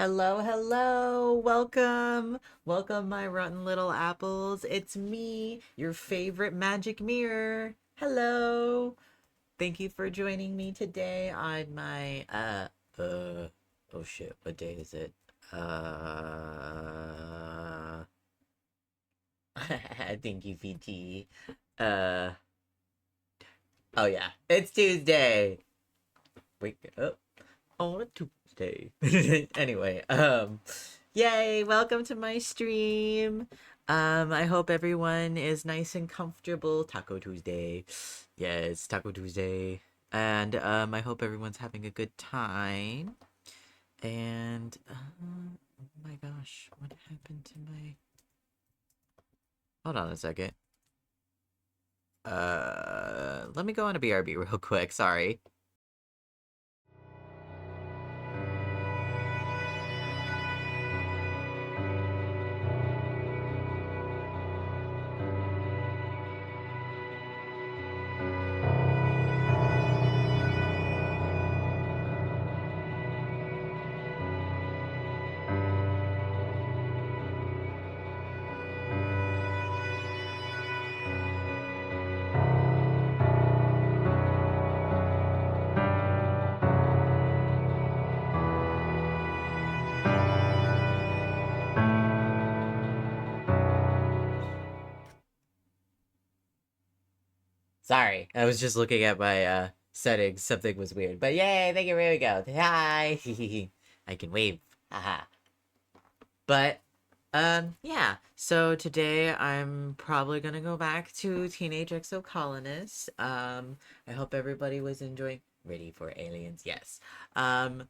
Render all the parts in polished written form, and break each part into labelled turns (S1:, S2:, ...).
S1: Hello, hello, welcome, welcome, my rotten little apples. It's me, your favorite magic mirror. Hello, thank you for joining me today on my oh shit, what day is it? Thank you, PT. Uh, oh yeah, it's Tuesday. Wake up on a Tuesday. Anyway, yay, welcome to my stream. I hope everyone is nice and comfortable. Taco Tuesday. Yes, Taco Tuesday. And I hope everyone's having a good time. And oh my gosh, what happened to my Hold on a second. Let me go on a BRB real quick, sorry. Sorry, I was just looking at my settings. Something was weird. But yay, thank you, here we go. Hi. I can wave. Haha. But yeah. So today I'm probably gonna go back to Teenage Exocolonist. I hope everybody was enjoying Ready for Aliens, yes. I'm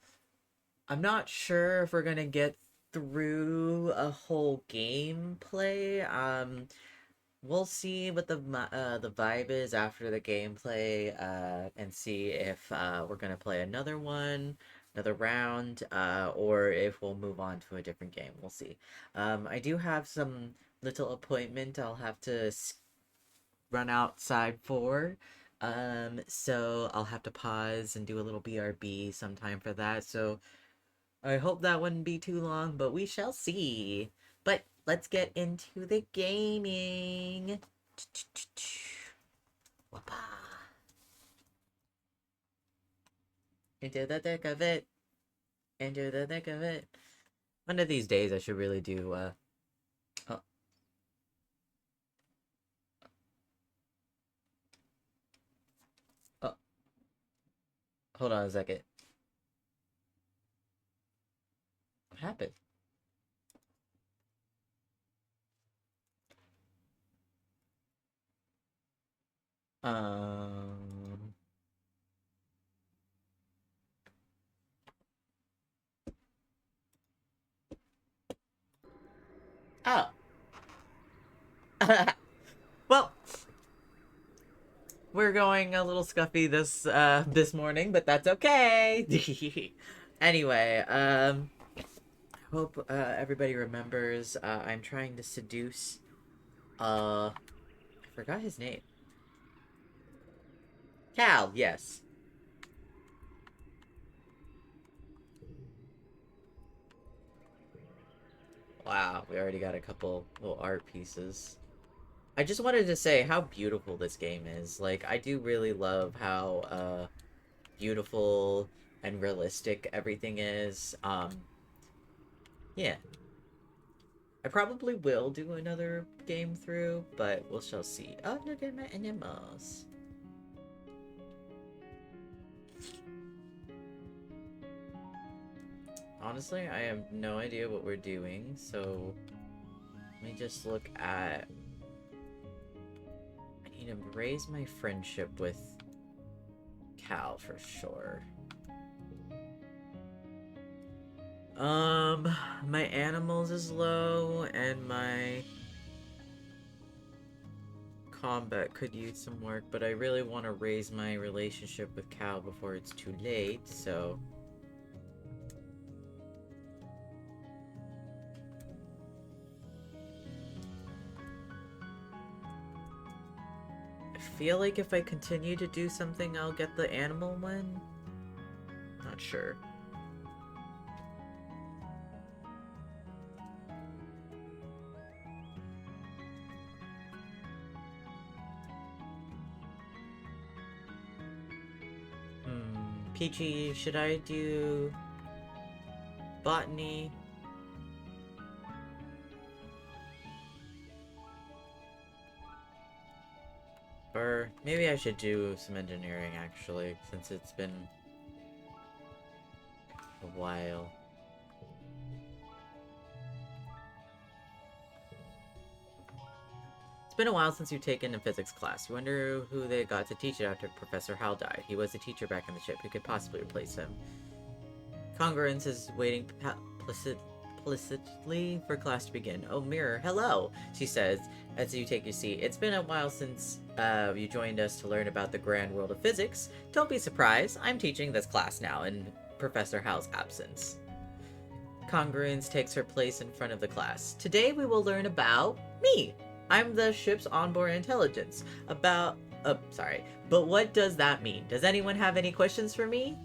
S1: not sure if we're gonna get through a whole gameplay. We'll see what the vibe is after the gameplay, and see if we're gonna play another one, another round, or if we'll move on to a different game. We'll see. I do have some little appointment I'll have to run outside for. So I'll have to pause and do a little BRB sometime for that. So I hope that wouldn't be too long, but we shall see. But let's get into the gaming. Wapa. Into the thick of it. Into the thick of it. One of these days I should really do oh, oh, hold on a second. What happened? Um oh. Well, we're going a little scuffy this morning, but that's okay. Anyway, hope everybody remembers I'm trying to seduce I forgot his name. Cal, yes. Wow, we already got a couple little art pieces. I just wanted to say how beautiful this game is. Like, I do really love how beautiful and realistic everything is. Yeah. I probably will do another game through, but we shall see. Oh, look at my animals. Honestly, I have no idea what we're doing, so let me just look at... I need to raise my friendship with Cal for sure. My animals is low, and my combat could use some work, but I really want to raise my relationship with Cal before it's too late, so... I feel like if I continue to do something, I'll get the animal one? Not sure. Peachy, should I do botany? Or maybe I should do some engineering, actually, since it's been a while. It's been a while since you've taken a physics class. You wonder who they got to teach it after Professor Hal died. He was the teacher back on the ship. Who could possibly replace him? Congruence is waiting placidly for class to begin. Oh, Mirror, hello, she says as you take your seat. It's been a while since you joined us to learn about the grand world of physics. Don't be surprised. I'm teaching this class now in Professor Hal's absence. Congruence takes her place in front of the class. Today we will learn about me. I'm the ship's onboard intelligence. But what does that mean? Does anyone have any questions for me?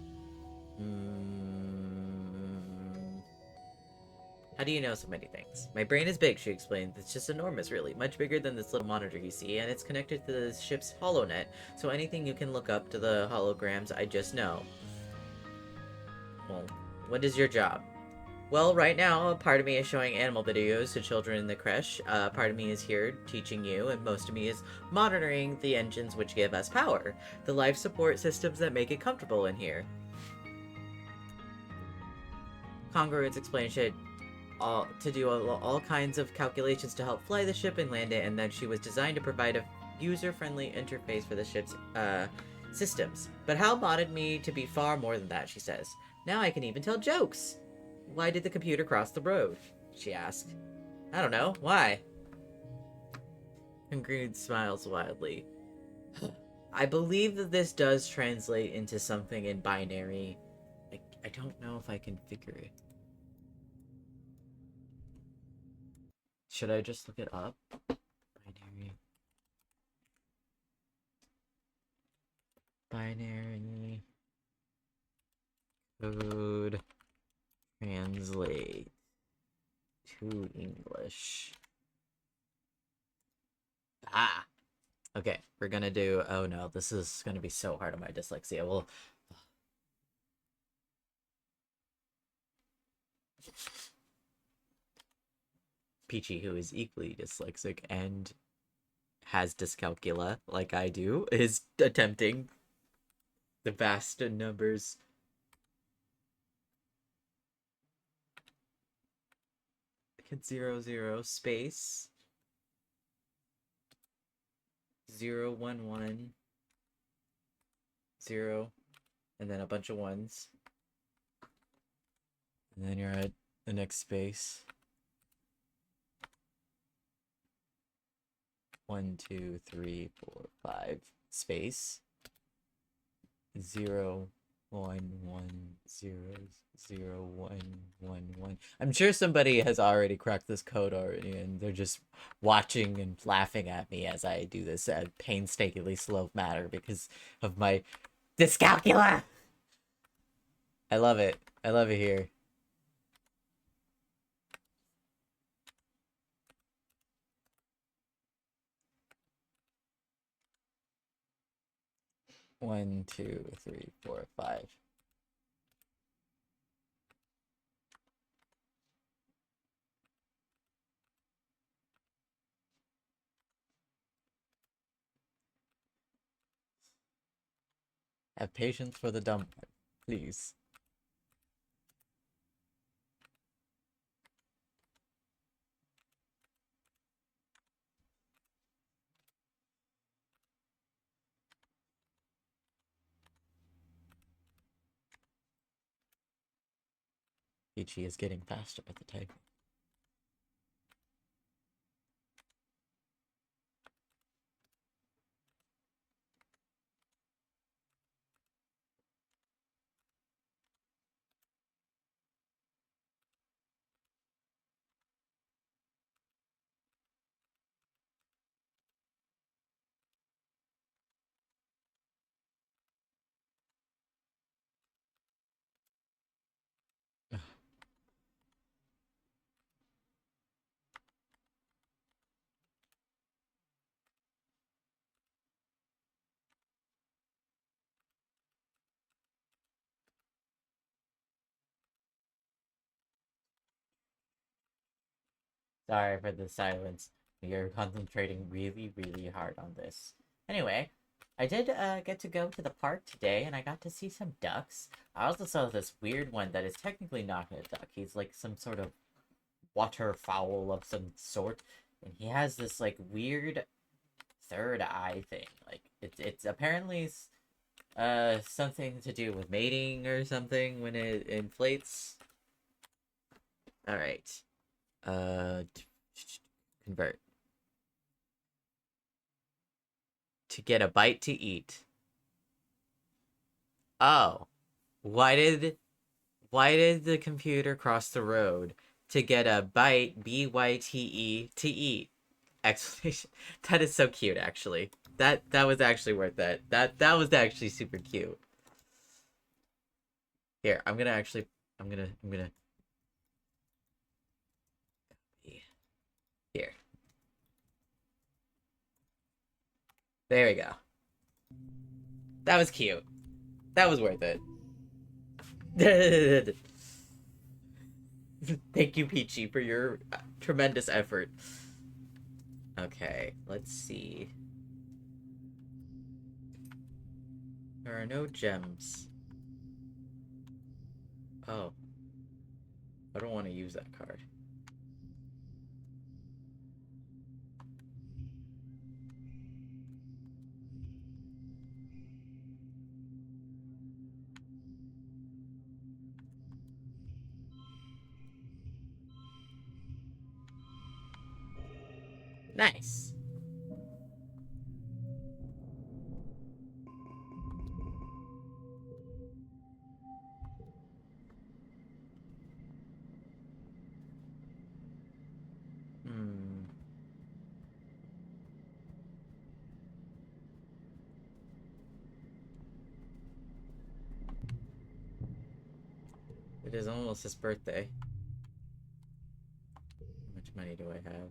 S1: How do you know so many things? My brain is big, she explained. It's just enormous, really. Much bigger than this little monitor you see, and it's connected to the ship's holonet, so anything you can look up to the holograms, I just know. Well, what is your job? Well, right now, a part of me is showing animal videos to children in the creche, part of me is here teaching you, and most of me is monitoring the engines which give us power, the life support systems that make it comfortable in here. Congruence explained she had to do all kinds of calculations to help fly the ship and land it, and that she was designed to provide a user-friendly interface for the ship's systems. But Hal modded me to be far more than that, she says. Now I can even tell jokes! Why did the computer cross the road? She asked. I don't know. Why? Congruence smiles wildly. I believe that this does translate into something in binary. I don't know if I can figure it. Should I just look it up? Binary code translate to English. Ah! Okay, we're gonna do... Oh no, this is gonna be so hard on my dyslexia. Well... Peachy, who is equally dyslexic and has dyscalculia, like I do, is attempting the vast numbers. Hit 0, space 0, 1, 1, 0, and then a bunch of ones. And then you're at the next space. 1, 2, 3, 4, 5, space 0, 1, 1, 0, 0, 1, 1, 1. I'm sure somebody has already cracked this code already, and they're just watching and laughing at me as I do this painstakingly slow matter because of my dyscalculia. I love it. I love it here. One, 2, 3, 4, 5. Have patience for the dumb one, please. Ichi is getting faster at the typing. Sorry for the silence. You're concentrating really, really hard on this. Anyway, I did get to go to the park today, and I got to see some ducks. I also saw this weird one that is technically not a duck. He's like some sort of waterfowl of some sort, and he has this like weird third eye thing. Like it's apparently something to do with mating or something when it inflates. All right. Convert. To get a bite to eat. Oh. Why did the computer cross the road to get a bite, B-Y-T-E, to eat? Explanation. That is so cute, actually. That was actually worth that. That was actually super cute. Here, I'm gonna here. There we go. That was cute. That was worth it. Thank you, Peachy, for your tremendous effort. Okay, let's see. There are no gems. Oh. I don't want to use that card. Nice. It is almost his birthday. How much money do I have?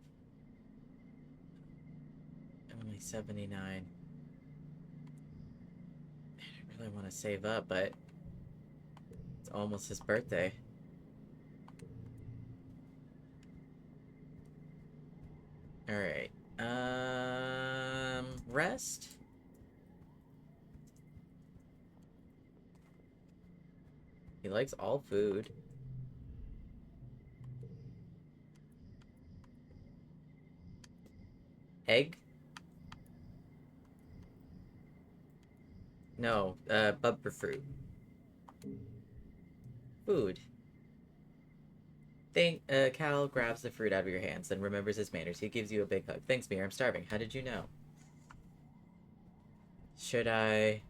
S1: I'm only 79. Man, I really want to save up, but it's almost his birthday. Alright. Rest? He likes all food. Egg? No, bumper fruit. Food. Cal grabs the fruit out of your hands, then remembers his manners. He gives you a big hug. Thanks, Mir, I'm starving. How did you know? Should I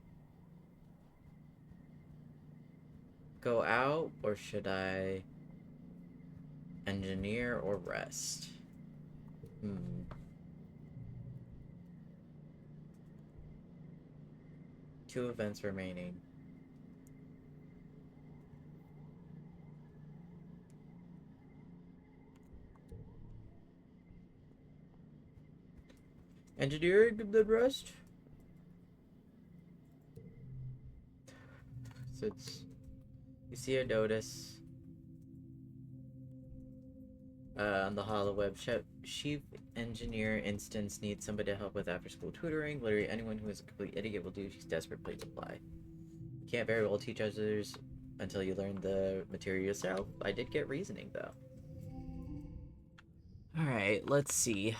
S1: go out, or should I engineer or rest? 2 events remaining. Engineering, then rest? Since you see a notice on the HoloWeb, Chief Engineer instance needs somebody to help with after-school tutoring. Literally anyone who is a complete idiot will do. She's desperate. Please apply. You can't very well teach others until you learn the material yourself. I did get reasoning though. All right, let's see.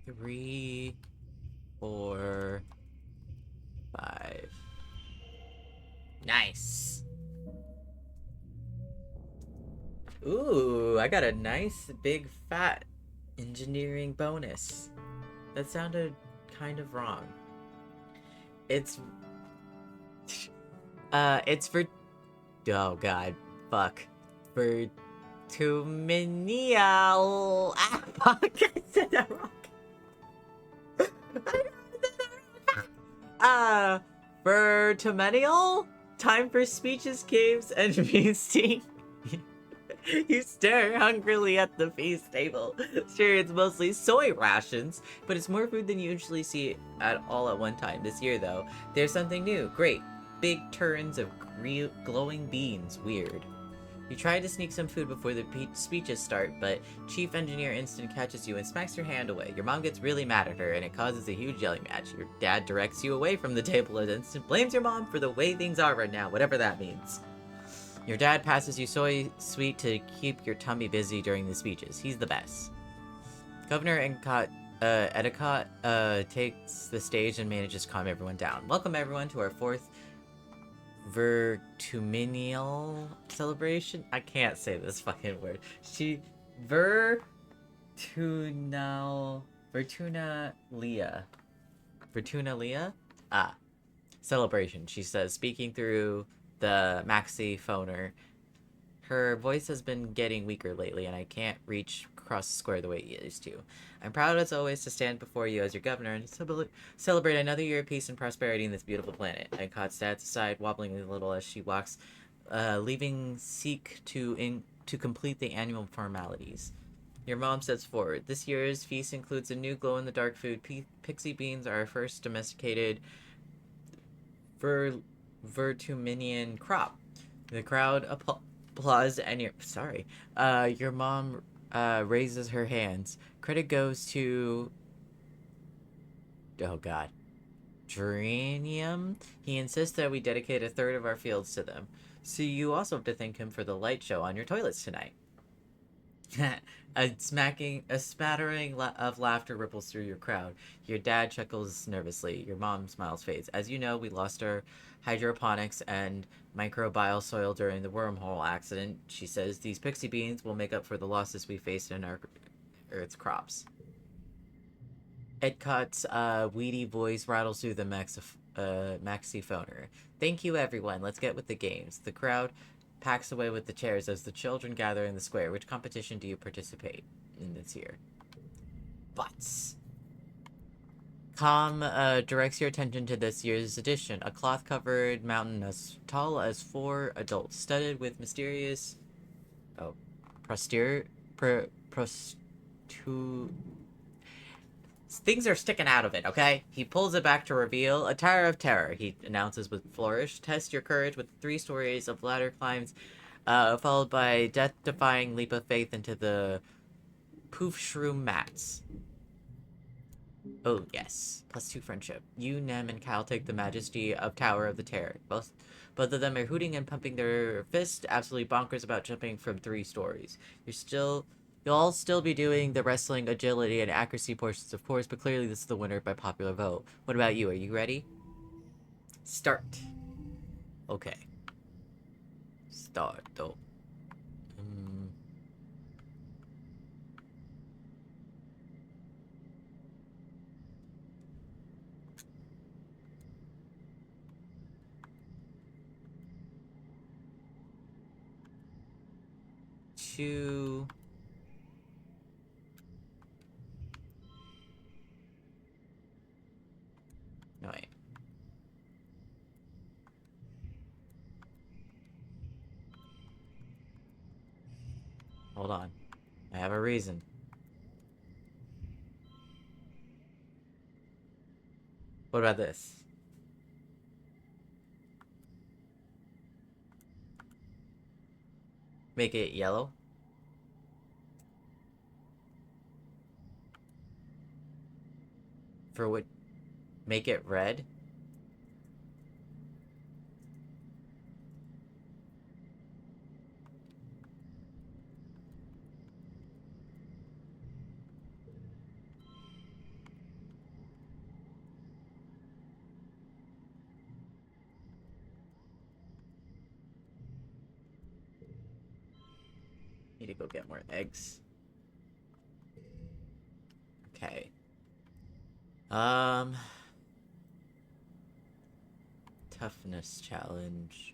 S1: 3, 4, 5. Nice. Ooh, I got a nice big fat engineering bonus. That sounded kind of wrong. It's for, oh god, fuck, for Tuminial. Ah, fuck, I said that wrong. For Tumenial, time for speeches, games, and music. You stare hungrily at the feast table. Sure, it's mostly soy rations, but it's more food than you usually see at all at one time. This year, though, there's something new. Great. Big turns of glowing beans. Weird. You try to sneak some food before the speeches start, but Chief Engineer Instant catches you and smacks your hand away. Your mom gets really mad at her, and it causes a huge yelling match. Your dad directs you away from the table and Instant blames your mom for the way things are right now, whatever that means. Your dad passes you soy sweet to keep your tummy busy during the speeches. He's the best. Governor Edicott takes the stage and manages to calm everyone down. Welcome everyone to our fourth Vertuminial celebration? I can't say this fucking word. Vertunalia? Ah. Celebration, she says, speaking through the maxi phoner. Her voice has been getting weaker lately, and I can't reach across the square the way it used to. I'm proud as always to stand before you as your governor and celebrate another year of peace and prosperity in this beautiful planet. I caught Stats aside, wobbling a little as she walks, leaving Seek to complete the annual formalities. Your mom steps forward. This year's feast includes a new glow-in-the-dark food. Pixie beans are our first domesticated Vertuminian crop. The crowd applause and your mom raises her hands. Credit goes to, oh god, Geranium. He insists that we dedicate a third of our fields to them. So you also have to thank him for the light show on your toilets tonight. A spattering of laughter ripples through your crowd. Your dad chuckles nervously. Your mom smiles fades. As you know, we lost our hydroponics and microbial soil during the wormhole accident. She says these pixie beans will make up for the losses we faced in our Earth's crops. Edcott's weedy voice rattles through the maxiphoner. Thank you, everyone. Let's get with the games. The crowd packs away with the chairs as the children gather in the square. Which competition do you participate in this year? Butts. Com directs your attention to this year's edition. A cloth-covered mountain as tall as 4 adults, studded with mysterious... Things are sticking out of it, okay? He pulls it back to reveal a tower of terror, he announces with flourish. Test your courage with 3 stories of ladder climbs, followed by death-defying leap of faith into the poof shroom mats. Oh, yes. +2 friendship. You, Nem, and Cal take the majesty of Tower of the Terror. Both of them are hooting and pumping their fists, absolutely bonkers about jumping from 3 stories. You'll all still be doing the wrestling, agility, and accuracy portions, of course, but clearly this is the winner by popular vote. What about you? Are you ready? Start. Okay. Start, though. Two... No, wait. Hold on. I have a reason. What about this? Make it yellow? For what? Make it red? Need to go get more eggs. Okay. Toughness challenge.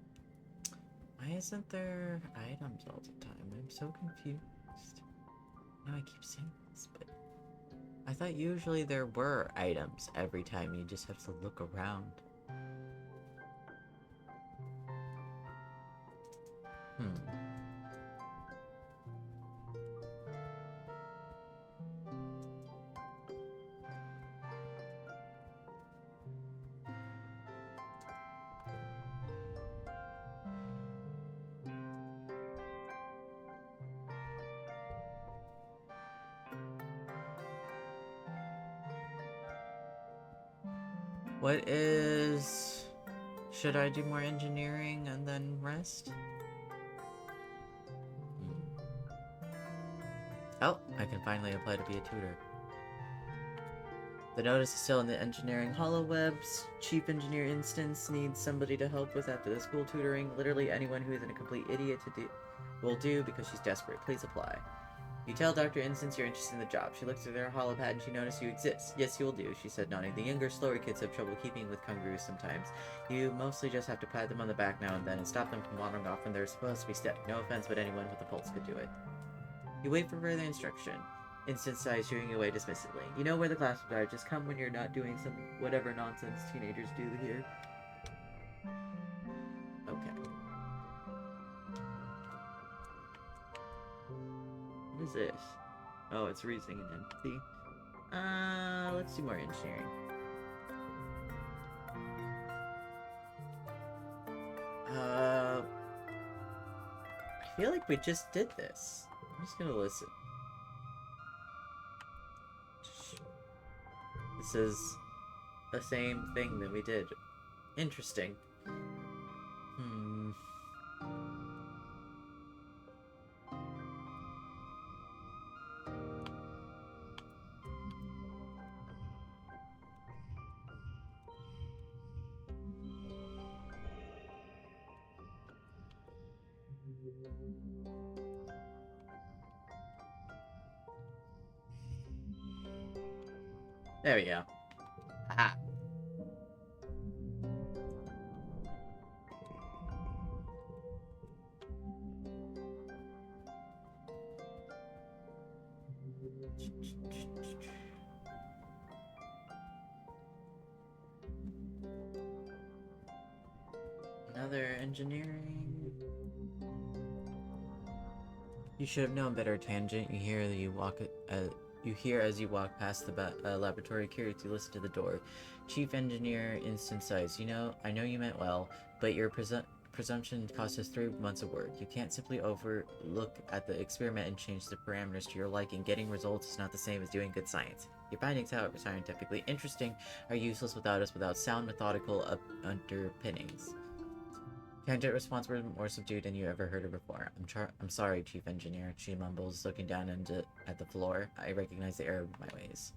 S1: Why isn't there items all the time? I'm so confused. I know I keep saying this, but I thought usually there were items every time. You just have to look around. Hmm. What is... Should I do more engineering and then rest? Oh, I can finally apply to be a tutor. The notice is still in the engineering holowebs. Chief engineer instance needs somebody to help with after the school tutoring. Literally anyone who isn't a complete idiot will do because she's desperate. Please apply. You tell Dr. Instance you're interested in the job. She looks through their holopad and she notices you exist. Yes, you will do, she said, nodding. The younger, slower kids have trouble keeping with kangaroos sometimes. You mostly just have to pat them on the back now and then and stop them from wandering off when they're supposed to be steady. No offense, but anyone with a pulse could do it. You wait for further instruction. Instance sighs, shooing away dismissively. You know where the classrooms are. Just come when you're not doing some whatever nonsense teenagers do here. Okay. What is this? Oh, it's reasoning and empathy. Let's do more engineering. I feel like we just did this. I'm just gonna listen. This is the same thing that we did. Interesting. There we go. Haha. Another engineering. You should have known better, Tangent. You hear as you walk past the laboratory. Curious, you listen to the door. Chief Engineer Instant sighs. I know you meant well, but your presumption cost us 3 months of work. You can't simply overlook at the experiment and change the parameters to your liking. Getting results is not the same as doing good science. Your findings, however scientifically interesting, are useless without sound methodical underpinnings. Tangent response was more subdued than you ever heard her before. I'm sorry, Chief Engineer, she mumbles, looking down at the floor. I recognize the error of my ways.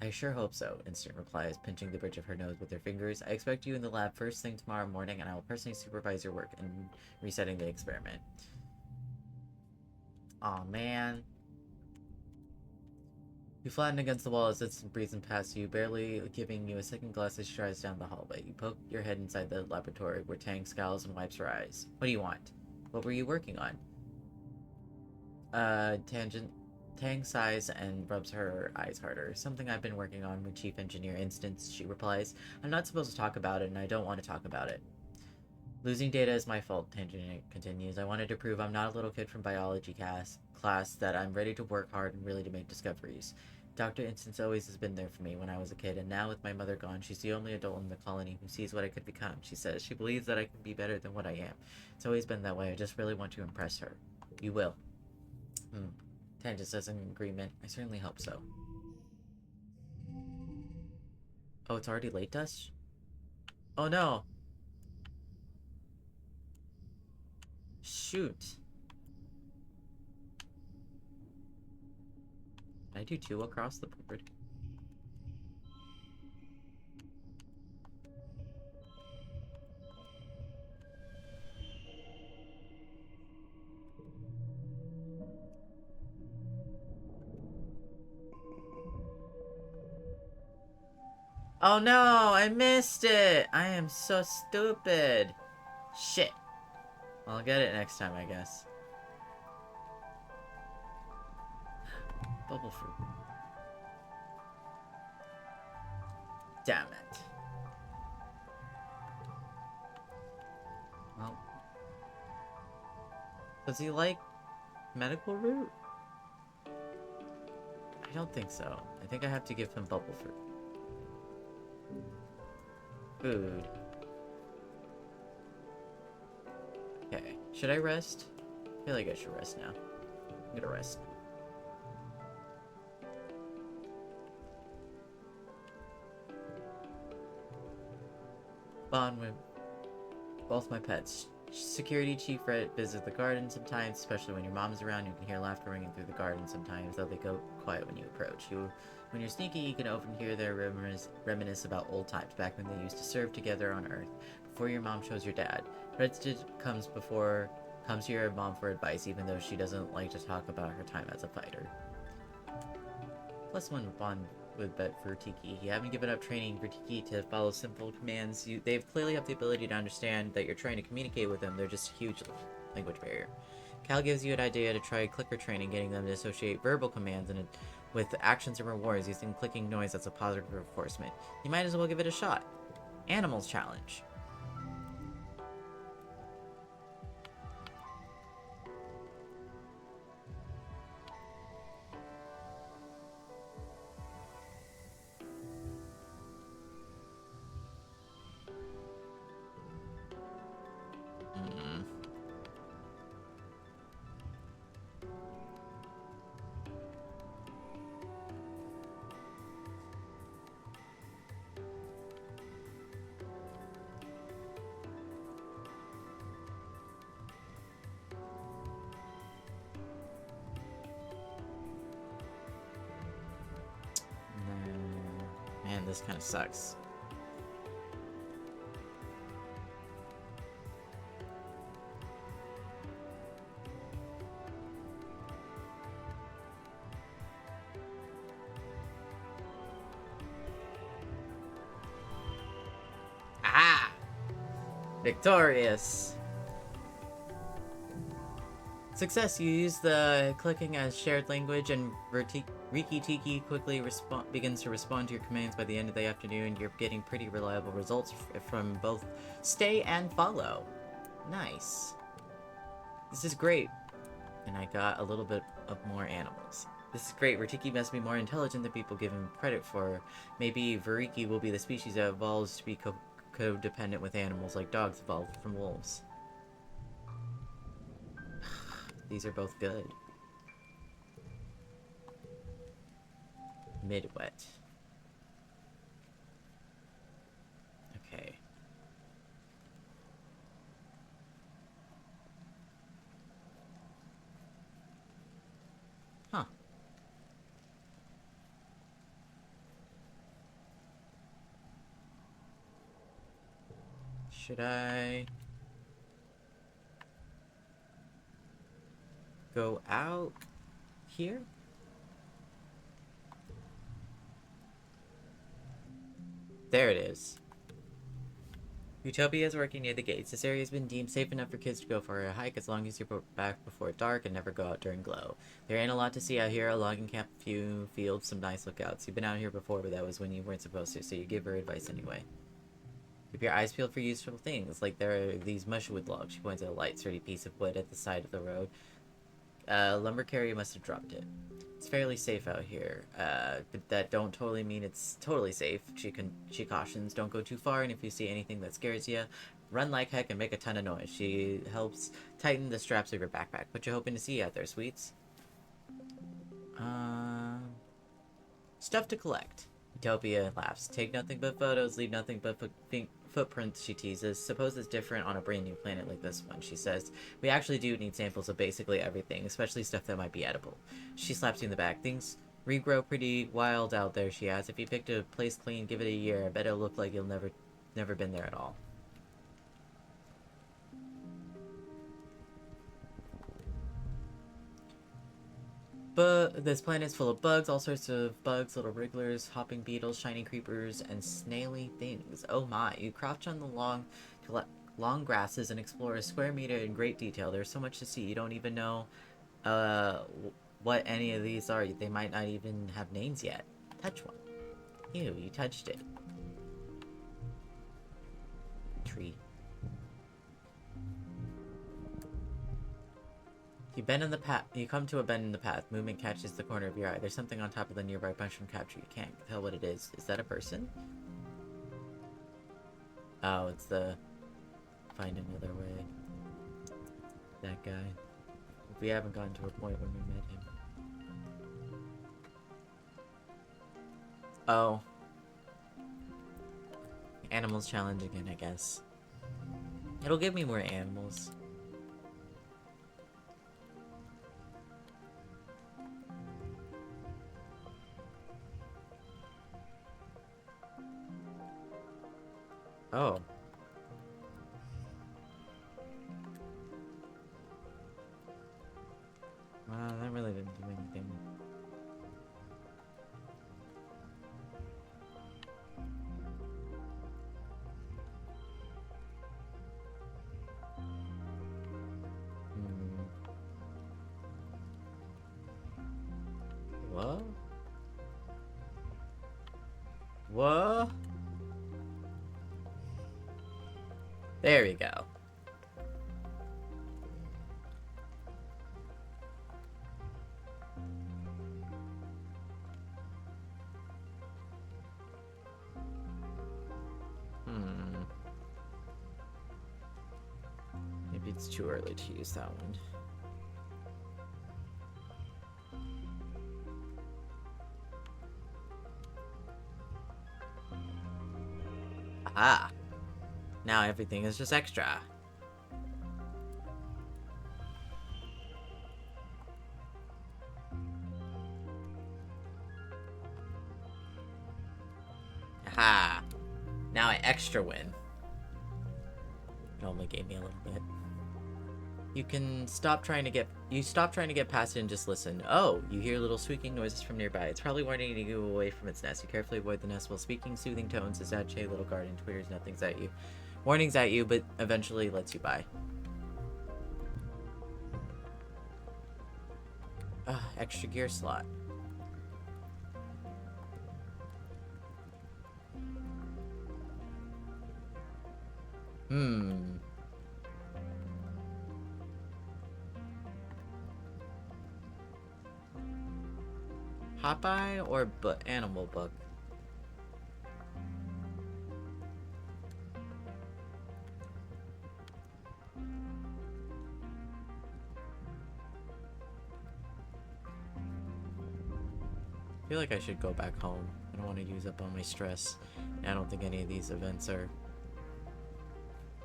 S1: I sure hope so, Instant replies, pinching the bridge of her nose with her fingers. I expect you in the lab first thing tomorrow morning, and I will personally supervise your work in resetting the experiment. Aw, man. You flatten against the wall as Instant breezes past you, barely giving you a second glance as she strides down the hallway. You poke your head inside the laboratory, where Tang scowls and wipes her eyes. What do you want? What were you working on? Tang sighs and rubs her eyes harder. Something I've been working on with Chief Engineer Instance, she replies. I'm not supposed to talk about it, and I don't want to talk about it. Losing data is my fault, Tangent continues. I wanted to prove I'm not a little kid from biology class, that I'm ready to work hard and really to make discoveries. Dr. Instance always has been there for me when I was a kid, and now with my mother gone, she's the only adult in the colony who sees what I could become. She says she believes that I can be better than what I am. It's always been that way. I just really want to impress her. You will. Tangent says in agreement. I certainly hope so. Oh, it's already late, Dust? Oh no! Shoot. Can I do 2 across the board? Oh no, I missed it! I am so stupid. Shit. I'll get it next time, I guess. Bubble fruit. Damn it. Well, does he like medical root? I don't think so. I think I have to give him bubble fruit. Food. Okay. Should I rest? I feel like I should rest now. I'm gonna rest. Bond with both my pets. Security chief visits the garden sometimes, especially when your mom's around. You can hear laughter ringing through the garden sometimes, though they go quiet when you approach. When you're sneaky, you can often hear their reminisce about old times, back when they used to serve together on Earth, before your mom shows your dad. Redsted comes to your mom for advice, even though she doesn't like to talk about her time as a fighter. Plus one bond with Vertiki. You haven't given up training Vertiki to follow simple commands. They clearly have the ability to understand that you're trying to communicate with them. They're just a huge language barrier. Cal gives you an idea to try clicker training, getting them to associate verbal commands with actions and rewards, using clicking noise as a positive reinforcement. You might as well give it a shot. Animals Challenge. Man, this kind of sucks. Aha! Victorious! Success! You use the clicking as shared language, and Riki Tiki quickly begins to respond to your commands. By the end of the afternoon, you're getting pretty reliable results from both stay and follow. Nice. This is great. And I got a little bit of more animals. This is great. Vertiki must be more intelligent than people give him credit for. Maybe Veriki will be the species that evolves to be codependent with animals like dogs evolved from wolves. These are both good. Mid-wet. Okay. Huh. Should I go out here? There it is. Utopia is working near the gates. This area has been deemed safe enough for kids to go for a hike as long as you're back before dark and never go out during glow. There ain't a lot to see out here. A logging camp, a few fields, some nice lookouts. You've been out here before, but that was when you weren't supposed to, so you give her advice anyway. Keep your eyes peeled for useful things, like there are these mushwood logs. She points at a light, sturdy piece of wood at the side of the road. Lumber carrier must have dropped it. It's fairly safe out here, but that don't totally mean it's totally safe. She cautions, don't go too far, and if you see anything that scares you, run like heck and make a ton of noise. She helps tighten the straps of your backpack. What you hoping to see out there, sweets? Stuff to collect. Utopia laughs. Take nothing but photos, leave nothing but footprints, she teases. Suppose it's different on a brand new planet like this one, she says. We actually do need samples of basically everything, especially stuff that might be edible. She slaps you in the back. Things regrow pretty wild out there, she adds. If you picked a place clean, give it a year. I bet it'll look like you'll never been there at all. But this planet's full of bugs, all sorts of bugs, little wrigglers, hopping beetles, shiny creepers, and snaily things. Oh my, you crouch on the log long grasses and explore a square meter in great detail. There's so much to see. You don't even know what any of these are. They might not even have names yet. Touch one. Ew, you touched it. Tree. You bend in the path. You come to a bend in the path. Movement catches the corner of your eye. There's something on top of the nearby mushroom capture. You can't tell what it is. Is that a person? Oh, it's the find another way. That guy. We haven't gotten to a point when we met him. Oh. Animals challenge again, I guess. It'll give me more animals. Oh. Wow, that really didn't do anything. What? What? There we go. Maybe it's too early to use that one. Aha! Now everything is just extra. Aha! Now I extra win. It only gave me a little bit. You can stop trying to get past it and just listen. Oh, you hear little squeaking noises from nearby. It's probably warning you to go away from its nest. You carefully avoid the nest while speaking soothing tones as that little garden twitters nothing's at you. Warnings at you, but eventually lets you by. Extra gear slot. Popeye or animal book? I feel like I should go back home. I don't want to use up all my stress. I don't think any of these events are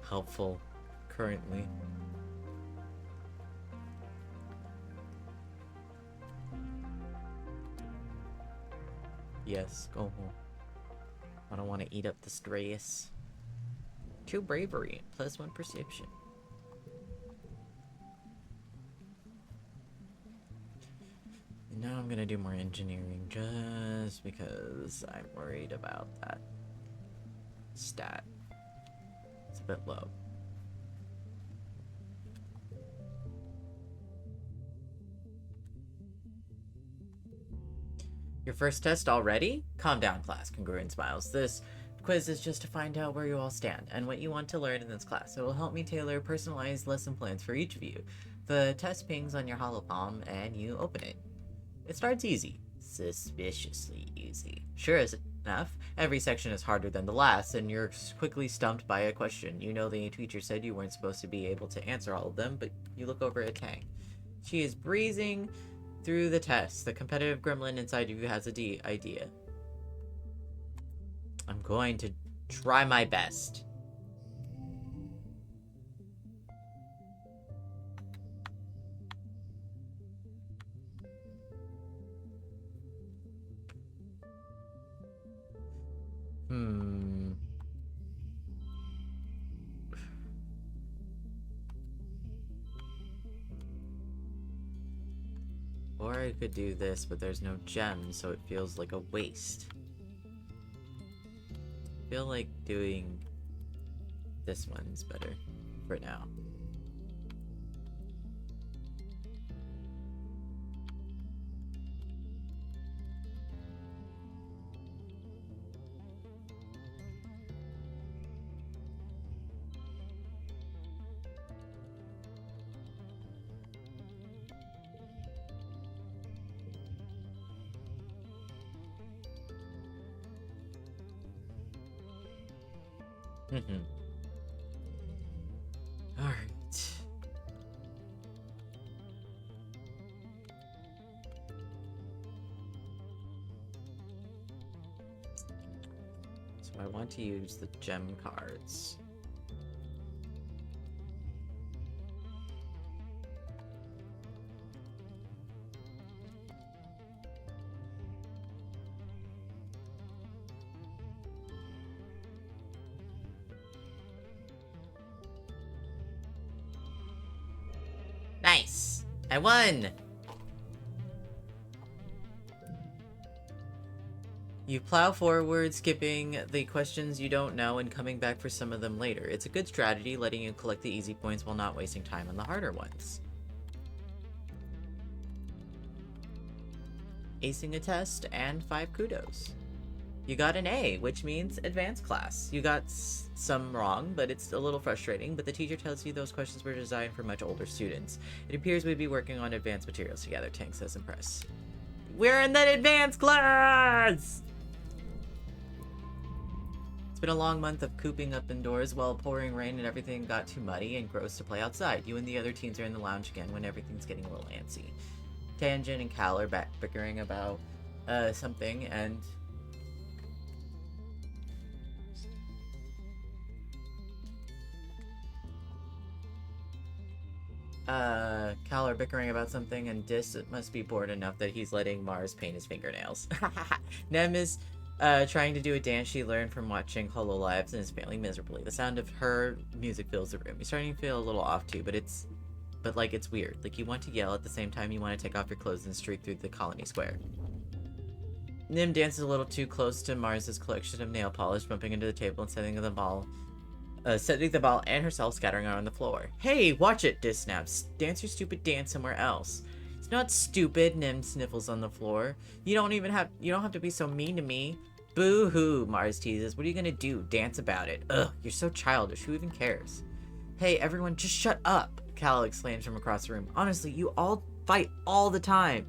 S1: helpful currently. Yes, go home. I don't want to eat up the stress. 2 bravery, +1 perception. And now I'm gonna do more engineering just because I'm worried about that stat. It's a bit low. Your first test already? Calm down, class. Congruent smiles. This quiz is just to find out where you all stand and what you want to learn in this class. It will help me tailor personalized lesson plans for each of you. The test pings on your holopalm and you open it. It starts easy. Suspiciously easy. Sure as enough, every section is harder than the last, and you're quickly stumped by a question. You know the teacher said you weren't supposed to be able to answer all of them, but you look over at Tang. She is breezing through the test. The competitive gremlin inside of you has a idea. I'm going to try my best. Or I could do this, but there's no gems, so it feels like a waste. I feel like doing This one's better for now. Mm-hmm. Alright. So I want to use the gem cards. Nice! I won! You plow forward, skipping the questions you don't know and coming back for some of them later. It's a good strategy, letting you collect the easy points while not wasting time on the harder ones. Acing a test and 5 kudos. You got an A, which means advanced class. You got some wrong, but it's a little frustrating, but the teacher tells you those questions were designed for much older students. It appears we'd be working on advanced materials together, Tank says impressed. We're in the advanced class! It's been a long month of cooping up indoors while pouring rain and everything got too muddy and gross to play outside. You and the other teens are in the lounge again when everything's getting a little antsy. Tangent and Cal are back bickering about something, and Cal are bickering about something, and Dis must be bored enough that he's letting Mars paint his fingernails. Nem is trying to do a dance she learned from watching Hololives and is failing miserably. The sound of her music fills the room. He's starting to feel a little off too, but it's weird. Like, you want to yell at the same time you want to take off your clothes and streak through the colony square. Nim dances a little too close to Mars's collection of nail polish, bumping into the table and setting the ball and herself scattering around the floor. Hey, watch it, Dis snaps. Dance your stupid dance somewhere else. It's not stupid, Nim sniffles on the floor. You don't have to be so mean to me. Boo-hoo, Mars teases. What are you gonna do? Dance about it. Ugh, you're so childish. Who even cares? Hey, everyone, just shut up, Cal exclaims from across the room. Honestly, you all fight all the time.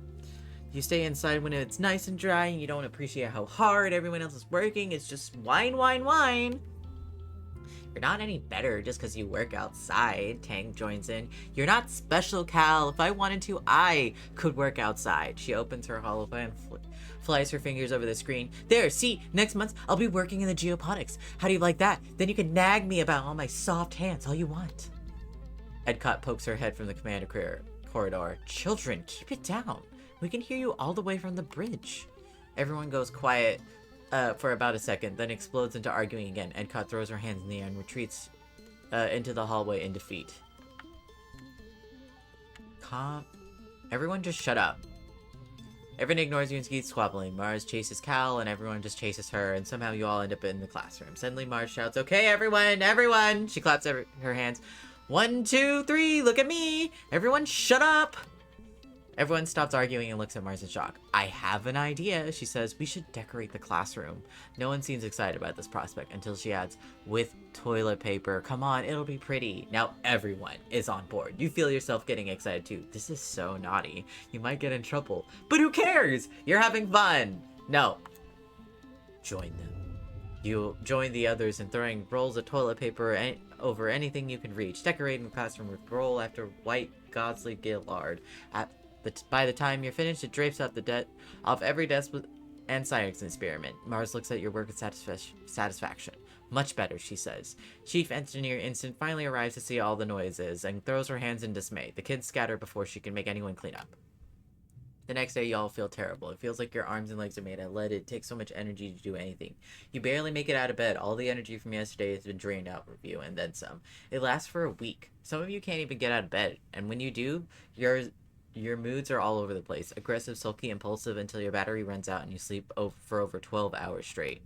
S1: You stay inside when it's nice and dry and you don't appreciate how hard everyone else is working. It's just whine, whine, whine. You're not any better just because you work outside, Tang joins in. You're not special, Cal. If I wanted to, I could work outside. She opens her holopie and flies her fingers over the screen. There, see, next month I'll be working in the geoponics. How do you like that? Then you can nag me about all my soft hands all you want. Edcott pokes her head from the commander corridor. Children, keep it down. We can hear you all the way from the bridge. Everyone goes quiet for about a second, then explodes into arguing again. Edcott throws her hands in the air and retreats into the hallway in defeat. Everyone just shut up. Everyone ignores you and keeps squabbling. Mars chases Cal, and everyone just chases her, and somehow you all end up in the classroom. Suddenly Mars shouts, okay, everyone! She claps her hands. 1, 2, 3, look at me! Everyone shut up! Everyone stops arguing and looks at Mars in shock. I have an idea, she says. We should decorate the classroom. No one seems excited about this prospect until she adds, with toilet paper. Come on, it'll be pretty. Now everyone is on board. You feel yourself getting excited too. This is so naughty. You might get in trouble. But who cares? You're having fun. No. Join them. You join the others in throwing rolls of toilet paper over anything you can reach, decorating the classroom with roll after white Godsley Gillard. By the time you're finished, it drapes off every desk and science experiment. Mars looks at your work with satisfaction. Much better, she says. Chief Engineer Instant finally arrives to see all the noises and throws her hands in dismay. The kids scatter before she can make anyone clean up. The next day, y'all feel terrible. It feels like your arms and legs are made of lead. It takes so much energy to do anything. You barely make it out of bed. All the energy from yesterday has been drained out of you, and then some. It lasts for a week. Some of you can't even get out of bed, and when you do, your moods are all over the place. Aggressive, sulky, impulsive until your battery runs out and you sleep for over 12 hours straight.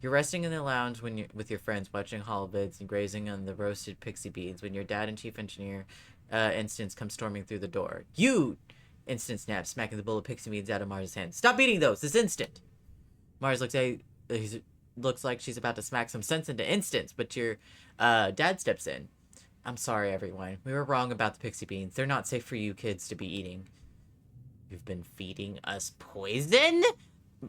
S1: You're resting in the lounge with your friends, watching holovids and grazing on the roasted pixie beans when your dad and chief engineer, Instance, come storming through the door. You! Instant snaps, smacking the bowl of pixie beans out of Mars' hand. Stop eating those! This instant! Mars looks like she's about to smack some sense into Instance, but your dad steps in. I'm sorry, everyone. We were wrong about the pixie beans. They're not safe for you kids to be eating. You've been feeding us poison?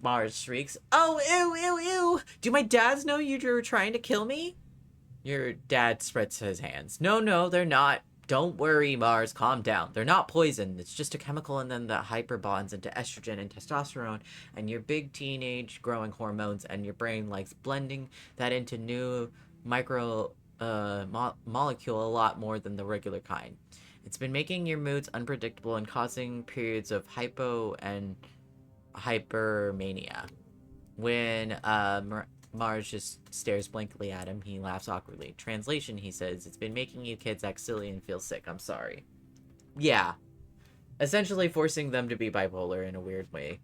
S1: Mars shrieks. Oh, ew, ew, ew! Do my dads know you were trying to kill me? Your dad spreads his hands. No, no, they're not. Don't worry, Mars. Calm down. They're not poison. It's just a chemical and then the hyper bonds into estrogen and testosterone and your big teenage growing hormones, and your brain likes blending that into new micro molecule a lot more than the regular kind. It's been making your moods unpredictable and causing periods of hypo and hypermania. When Mars just stares blankly at him, he laughs awkwardly. Translation, he says, it's been making you kids act silly and feel sick. I'm sorry. Yeah. Essentially forcing them to be bipolar in a weird way.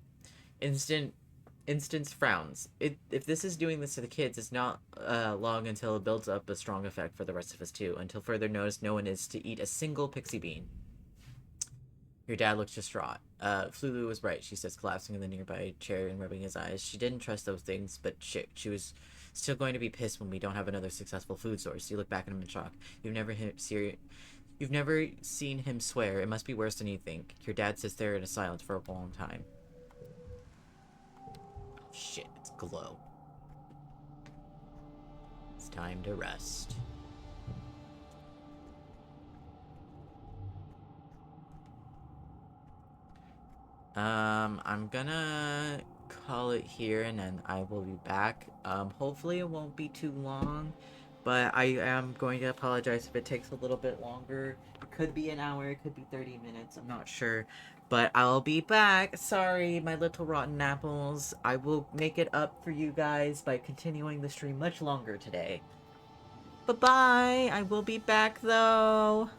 S1: Instance frowns. If this is doing this to the kids, it's not long until it builds up a strong effect for the rest of us too. Until further notice, no one is to eat a single pixie bean. Your dad looks distraught. Flulu was right, she says, collapsing in the nearby chair and rubbing his eyes. She didn't trust those things, but she was still going to be pissed when we don't have another successful food source. You look back at him in shock. You've never seen him swear. It must be worse than you think. Your dad sits there in a silence for a long time. Oh, shit, it's Glow. It's time to rest. I'm gonna call it here and then I will be back. Hopefully it won't be too long, but I am going to apologize if it takes a little bit longer. It could be an hour, it could be 30 minutes, I'm not sure. But I'll be back. Sorry, my little rotten apples. I will make it up for you guys by continuing the stream much longer today. Bye-bye! I will be back though!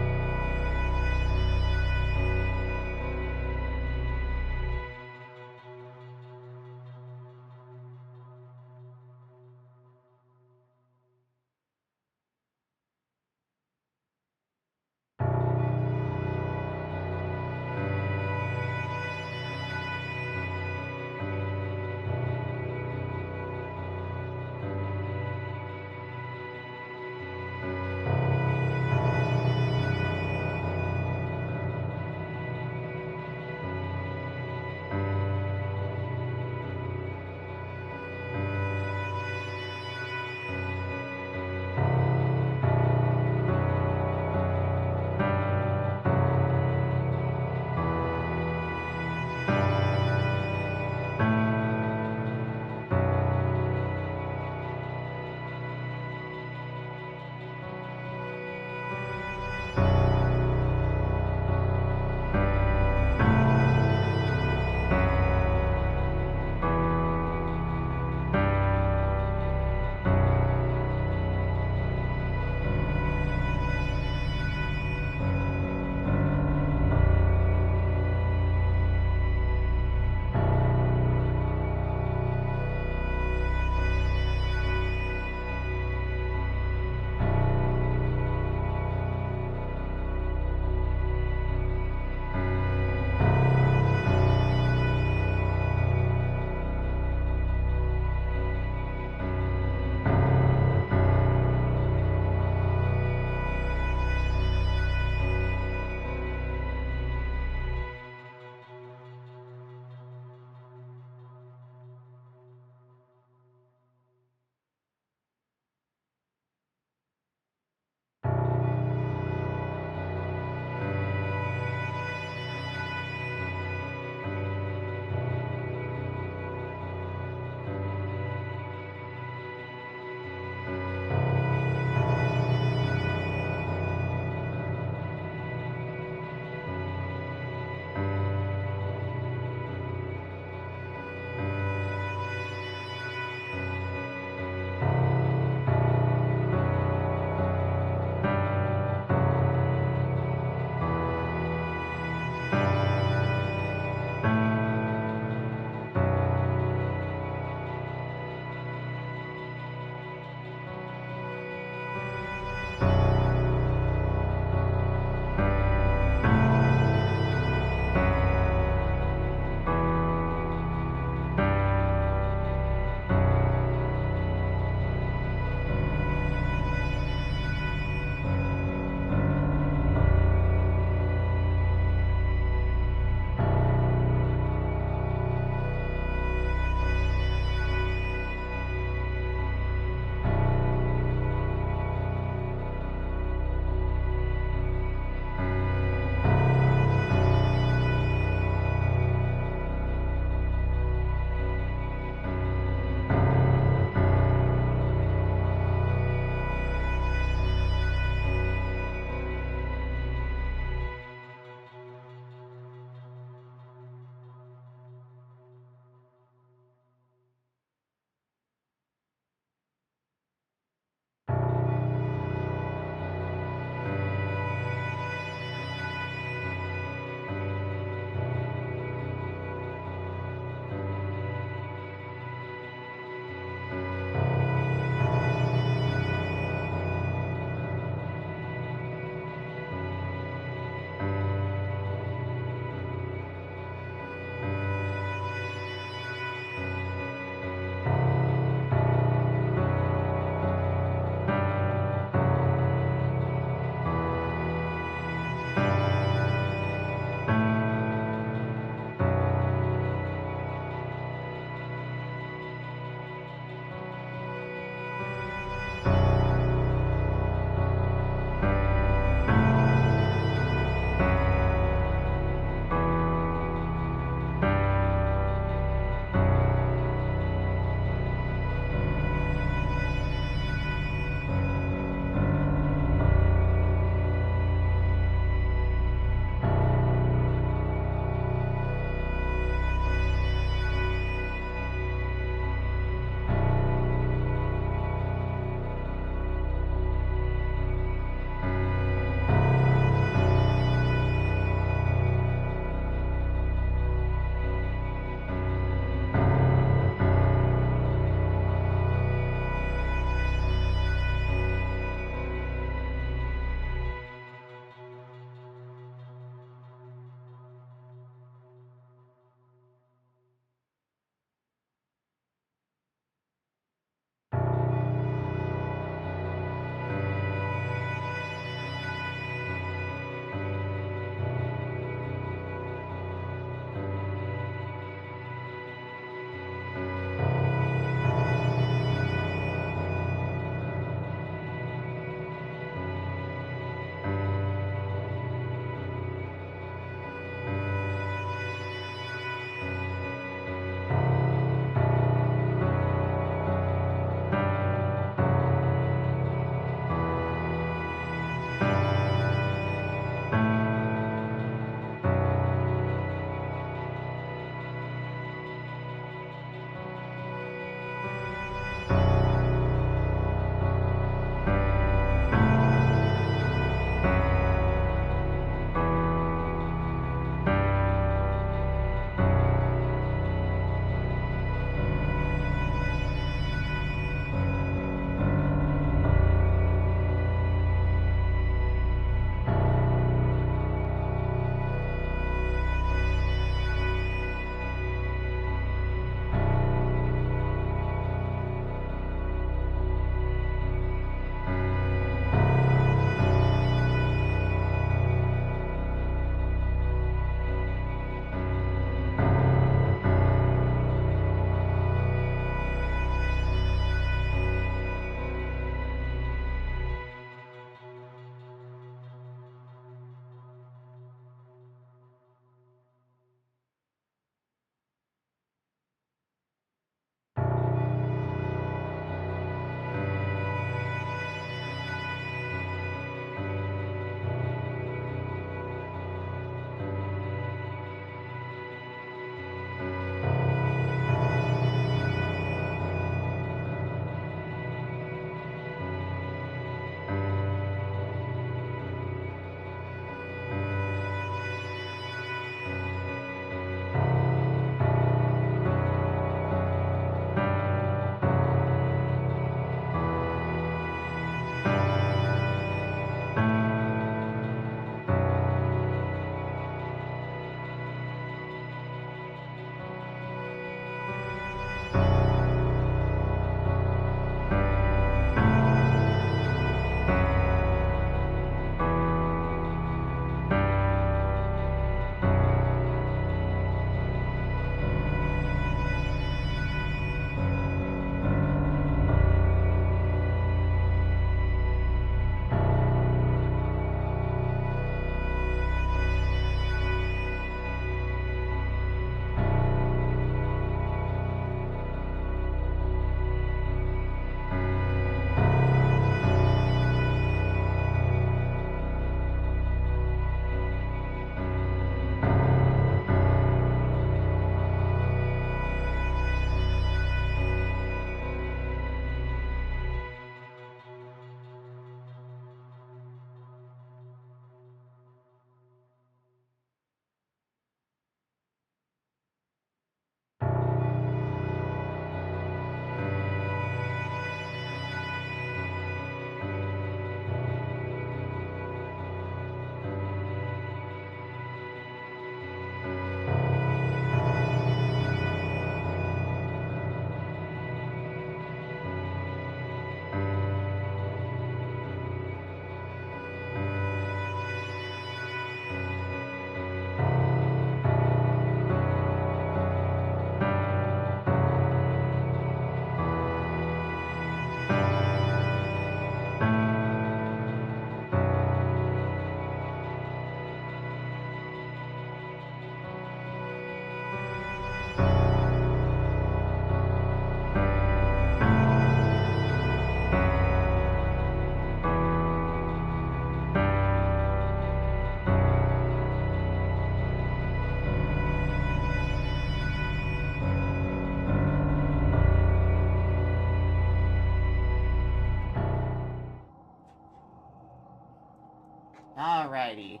S1: Alrighty.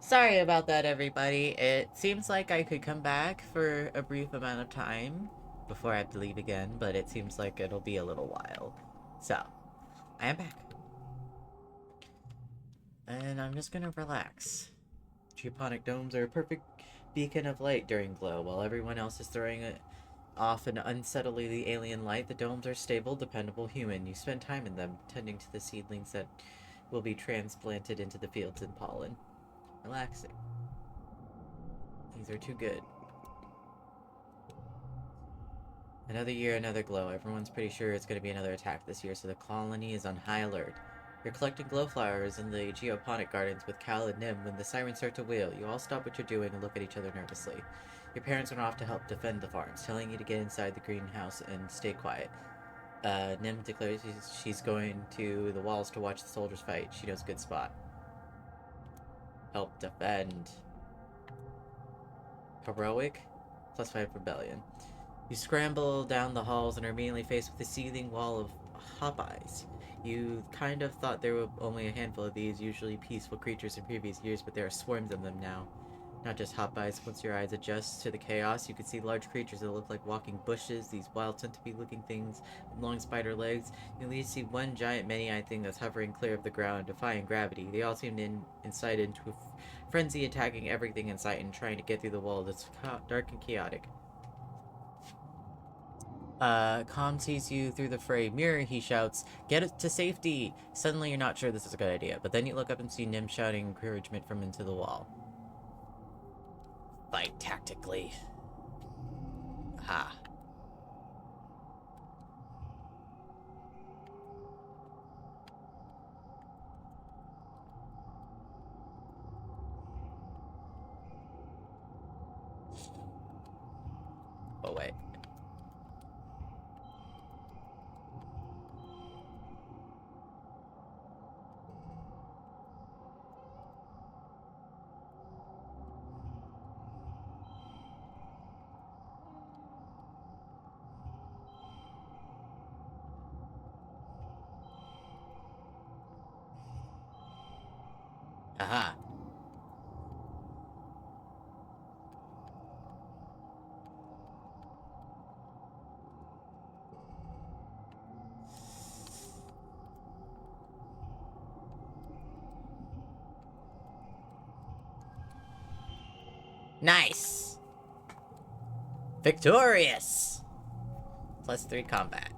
S1: Sorry about that, everybody. It seems like I could come back for a brief amount of time before I have to leave again, but it seems like it'll be a little while. So, I am back. And I'm just gonna relax. Geoponic domes are a perfect beacon of light during glow. While everyone else is throwing it off an unsettlingly alien light, the domes are stable, dependable, human. You spend time in them, tending to the seedlings that will be transplanted into the fields and pollen. Relaxing. These are too good. Another year, another glow. Everyone's pretty sure it's going to be another attack this year, so the colony is on high alert. You're collecting glow flowers in the geoponic gardens with Cal and Nim when the sirens start to wail. You all stop what you're doing and look at each other nervously. Your parents went off to help defend the farms, telling you to get inside the greenhouse and stay quiet. Nim declares she's going to the walls to watch the soldiers fight. She knows a good spot. Help defend. Heroic? +5 rebellion. You scramble down the halls and are immediately faced with a seething wall of Hopeyes. You kind of thought there were only a handful of these, usually peaceful creatures in previous years, but there are swarms of them now. Not just Hopeyes. Once your eyes adjust to the chaos, you can see large creatures that look like walking bushes, these wild centipede-looking things with long spider legs. You at least see one giant many-eyed thing that's hovering clear of the ground, defying gravity. They all seem incite into a frenzy, attacking everything in sight and trying to get through the wall that's dark and chaotic. Com sees you through the fray. Mirror, he shouts, get it to safety! Suddenly you're not sure this is a good idea, but then you look up and see Nim shouting encouragement from into the wall. Fight tactically. Ha. Oh, wait. Aha. Nice! Victorious! +3 combat.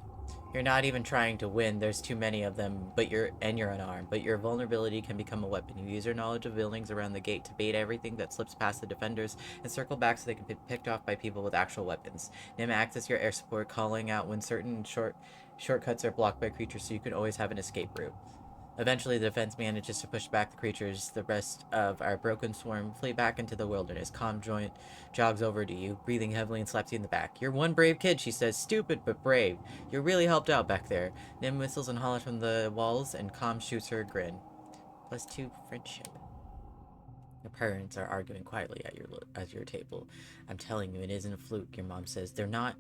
S1: You're not even trying to win, there's too many of them, you're unarmed, but your vulnerability can become a weapon. You use your knowledge of buildings around the gate to bait everything that slips past the defenders and circle back so they can be picked off by people with actual weapons. Nim acts as your air support, calling out when certain shortcuts are blocked by creatures so you can always have an escape route. Eventually, the defense manages to push back the creatures. The rest of our broken swarm flee back into the wilderness. Calm joint jogs over to you, breathing heavily, and slaps you in the back. You're one brave kid, she says. Stupid, but brave. You're really helped out back there. Nim whistles and hollers from the walls, and Calm shoots her a grin. +2 friendship. Your parents are arguing quietly at your table. I'm telling you, it isn't a fluke, your mom says. They're not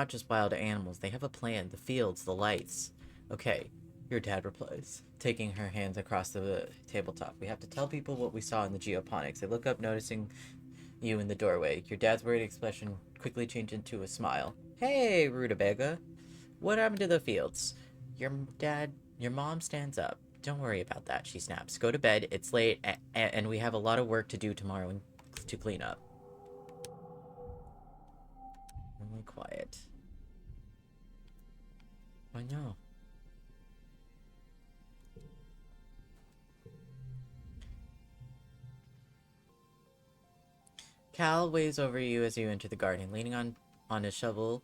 S1: just wild animals. They have a plan. The fields, the lights. Okay, your dad replies, taking her hands across the tabletop. We have to tell people what we saw in the geoponics. They look up, noticing you in the doorway. Your dad's worried expression quickly changed into a smile. Hey, Rutabaga. What happened to the fields? Your mom stands up. Don't worry about that, she snaps. Go to bed. It's late, and we have a lot of work to do tomorrow to clean up. Only quiet. I know. Cal waves over you as you enter the garden, leaning on his shovel.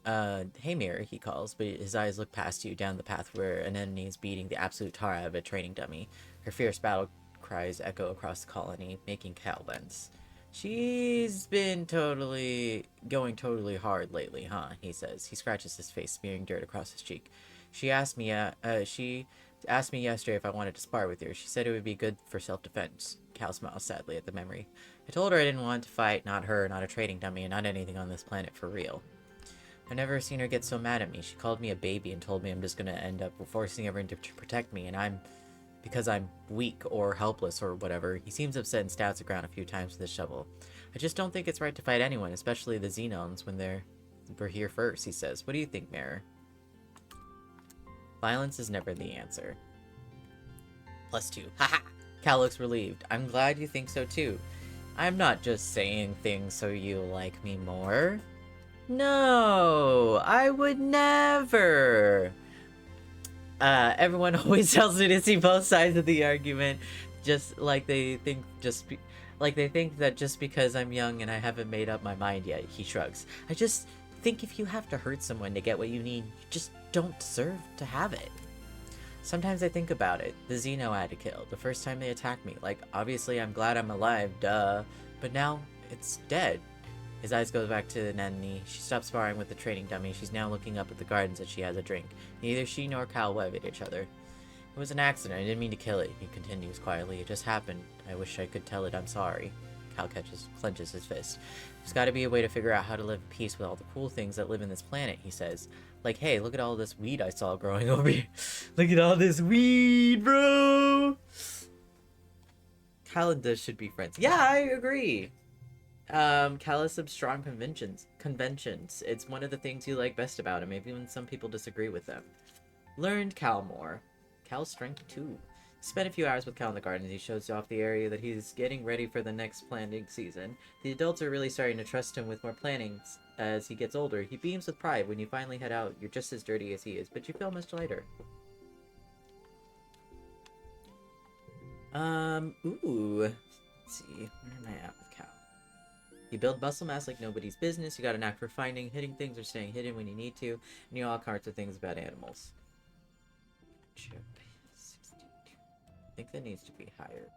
S1: Hey Mirror, he calls, but his eyes look past you down the path where an enemy is beating the absolute tar out of a training dummy. Her fierce battle cries echo across the colony, making Cal wince. She's been going totally hard lately, huh? He says. He scratches his face, smearing dirt across his cheek. She asked me yesterday if I wanted to spar with her. She said it would be good for self-defense. Cal smiles sadly at the memory. I told her I didn't want to fight, not her, not a trading dummy, and not anything on this planet for real. I've never seen her get so mad at me. She called me a baby and told me I'm just gonna end up forcing everyone to protect me, and because I'm weak or helpless or whatever. He seems upset and stabs the ground a few times with his shovel. I just don't think it's right to fight anyone, especially the Xenons, when we're here first, he says. What do you think, Mirror? Violence is never the answer. +2. Haha! Cal looks relieved. I'm glad you think so too. I'm not just saying things so you like me more. No, I would never. Everyone always tells me to see both sides of the argument, just like they think that just because I'm young and I haven't made up my mind yet. He shrugs. I just think if you have to hurt someone to get what you need, you just don't deserve to have it. Sometimes I think about it. The Xeno I had to kill, the first time they attacked me. Like, obviously I'm glad I'm alive, duh. But now, it's dead. His eyes go back to Nanny. She stops sparring with the training dummy. She's now looking up at the gardens as she has a drink. Neither she nor Cal wave at each other. It was an accident. I didn't mean to kill it, he continues quietly. It just happened. I wish I could tell it I'm sorry. Cal clenches his fist. There's gotta be a way to figure out how to live in peace with all the cool things that live in this planet, he says. Like, hey, look at all this weed I saw growing over here. Look at all this weed, bro! Cal and Dish should be friends. Yeah, I agree. Cal has some strong conventions. It's one of the things you like best about him, even when some people disagree with them. Learned Cal more. Cal's strength 2. Spent a few hours with Cal in the gardens. He shows off the area that he's getting ready for the next planting season. The adults are really starting to trust him with more plantings as he gets older. He beams with pride. When you finally head out, you're just as dirty as he is, but you feel much lighter. Ooh. Let's see. Where am I at with Cal? You build muscle mass like nobody's business. You got a knack for finding, hitting things, or staying hidden when you need to. And you know all kinds of things about animals. Chip 62. I think that needs to be higher.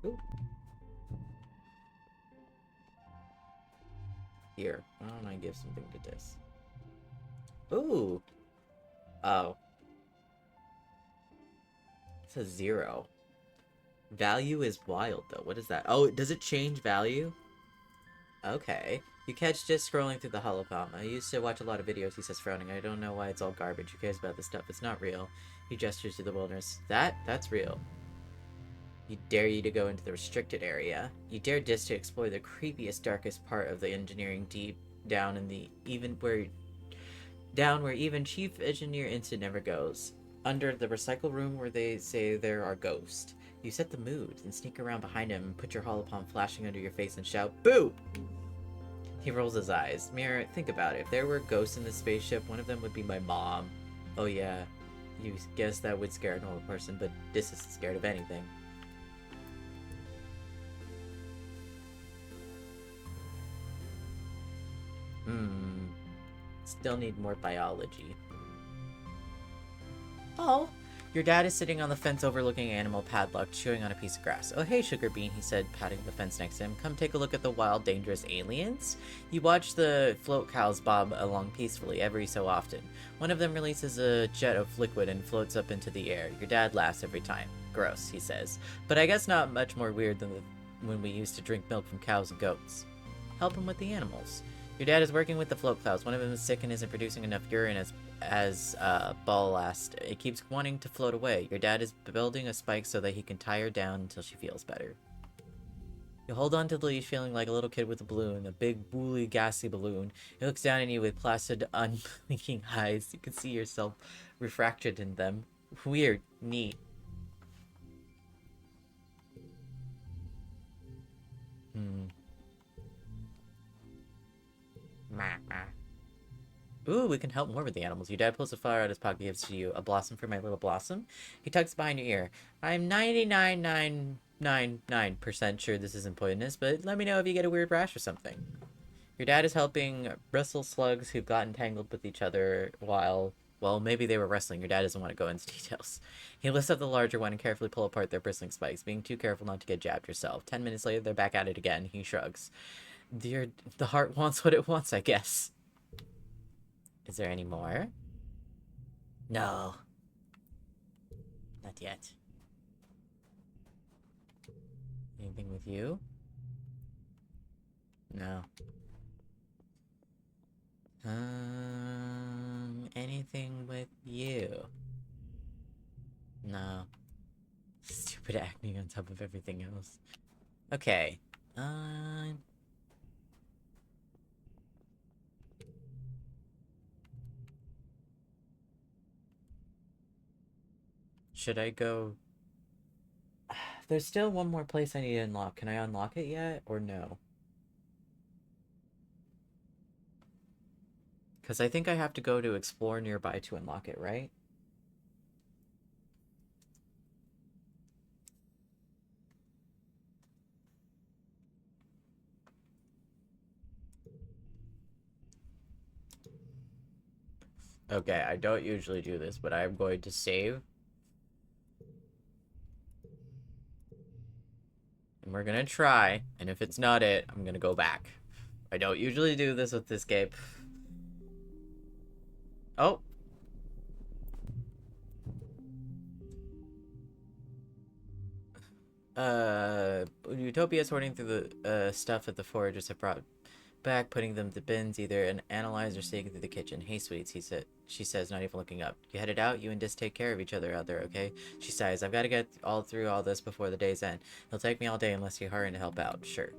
S1: Ooh. Here, why don't I give something to this? Ooh. Oh. It's a 0. Value is wild, though. What is that? Oh, does it change value? Okay. You catch just scrolling through the holopalm. I used to watch a lot of videos, he says, frowning. I don't know why it's all garbage. Who cares about this stuff? It's not real. He gestures to the wilderness. That's real. You dare you to go into the restricted area. You dare Dis to explore the creepiest, darkest part of the engineering deep down in the where even Chief Engineer Instant never goes. Under the recycle room where they say there are ghosts. You set the mood and sneak around behind him and put your holopalm flashing under your face and shout, "Boo!" He rolls his eyes. Mirror, think about it. If there were ghosts in this spaceship, one of them would be my mom. Oh yeah, you guess that would scare a normal person, but Dis isn't scared of anything. Still need more biology. Oh! Your dad is sitting on the fence overlooking an animal padlock, chewing on a piece of grass. Oh hey, Sugar Bean, he said, patting the fence next to him. Come take a look at the wild, dangerous aliens? You watch the float cows bob along peacefully every so often. One of them releases a jet of liquid and floats up into the air. Your dad laughs every time. Gross, he says. But I guess not much more weird than when we used to drink milk from cows and goats. Help him with the animals. Your dad is working with the float clouds. One of them is sick and isn't producing enough urine as ballast. It keeps wanting to float away. Your dad is building a spike so that he can tie her down until she feels better. You hold on to the leash feeling like a little kid with a balloon, a big, woolly, gassy balloon. It looks down at you with placid, unblinking eyes. You can see yourself refracted in them. Weird. Neat. Ooh, we can help more with the animals. Your dad pulls a flower out of his pocket and gives to you. A blossom for my little blossom? He tucks behind your ear. I'm 99.999% sure this isn't poisonous, but let me know if you get a weird rash or something. Your dad is helping wrestle slugs who've gotten tangled with each other while, well, maybe they were wrestling. Your dad doesn't want to go into details. He lifts up the larger one and carefully pull apart their bristling spikes, being too careful not to get jabbed yourself. 10 minutes later, they're back at it again. He shrugs. The heart wants what it wants, I guess. Is there any more? No. Not yet. Anything with you? No. Anything with you? No. Stupid acne on top of everything else. Okay. Should I go? There's still one more place I need to unlock. Can I unlock it yet, or no? Because I think I have to go to explore nearby to unlock it, right? Okay, I don't usually do this, but I'm going to save. And we're gonna try, and if it's not it, I'm gonna go back. I don't usually do this with this game. Oh! Utopia sorting through the stuff that the foragers have brought back, putting them to bins, either an analyze or sneaking through the kitchen. Hey, sweets, she says, not even looking up. You headed out? You and Dis take care of each other out there, okay? She sighs. I've got to get through all this before the day's end. It'll take me all day unless you hurry to help out. Sure.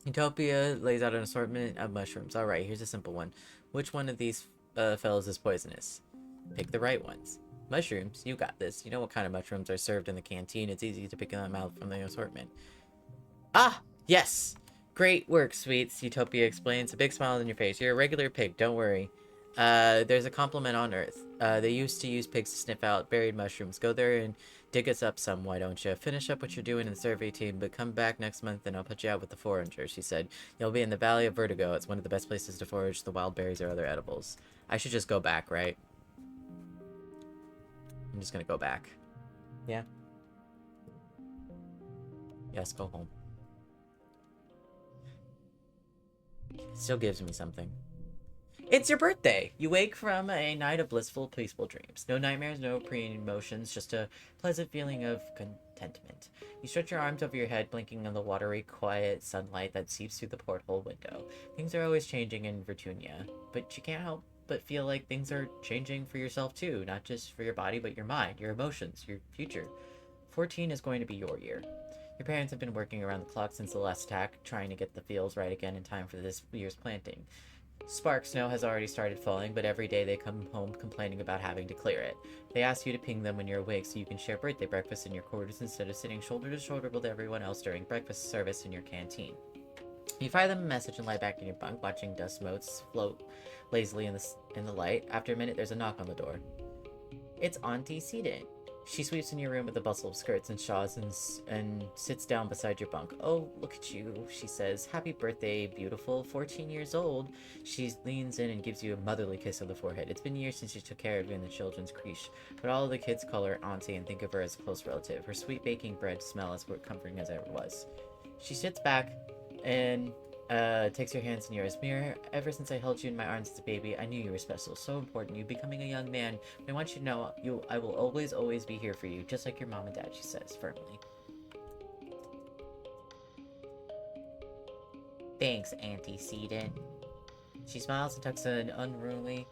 S1: Utopia lays out an assortment of mushrooms. Alright, here's a simple one. Which one of these fellows is poisonous? Pick the right ones. Mushrooms? You got this. You know what kind of mushrooms are served in the canteen. It's easy to pick them out from the assortment. Ah! Yes! Great work, sweets, Utopia explains, a big smile on your face. You're a regular pig, don't worry. There's a compliment on Earth. They used to use pigs to sniff out buried mushrooms. Go there and dig us up some, why don't you? Finish up what you're doing in the survey team, but come back next month and I'll put you out with the forager, she said. You'll be in the Valley of Vertigo. It's one of the best places to forage the wild berries or other edibles. I should just go back, right? I'm just gonna go back. Yeah? Yes, go home. Still gives me something. It's your birthday! You wake from a night of blissful, peaceful dreams. No nightmares, no pre-emotions, just a pleasant feeling of contentment. You stretch your arms over your head, blinking in the watery, quiet sunlight that seeps through the porthole window. Things are always changing in Vertunia, but you can't help but feel like things are changing for yourself too, not just for your body, but your mind, your emotions, your future. 14 is going to be your year. Your parents have been working around the clock since the last attack, trying to get the fields right again in time for this year's planting. Spark snow has already started falling, but every day they come home complaining about having to clear it. They ask you to ping them when you're awake so you can share birthday breakfast in your quarters instead of sitting shoulder to shoulder with everyone else during breakfast service in your canteen. You fire them a message and lie back in your bunk, watching dust motes float lazily in the light. After a minute, there's a knock on the door. It's Auntie Seaton. She sweeps in your room with a bustle of skirts and shawls and sits down beside your bunk. Oh, look at you, she says. Happy birthday, beautiful. 14 years old. She leans in and gives you a motherly kiss on the forehead. It's been years since she took care of you in the children's creche, but all of the kids call her Auntie and think of her as a close relative. Her sweet baking bread smell is comforting as ever was. She sits back and takes your hands in yours. Mirror, ever since I held you in my arms as a baby, I knew you were special, so important. You becoming a young man. I want you to know I will always, always be here for you, just like your mom and dad, she says, firmly. Thanks, Auntie Seaton. She smiles and tucks an unruly...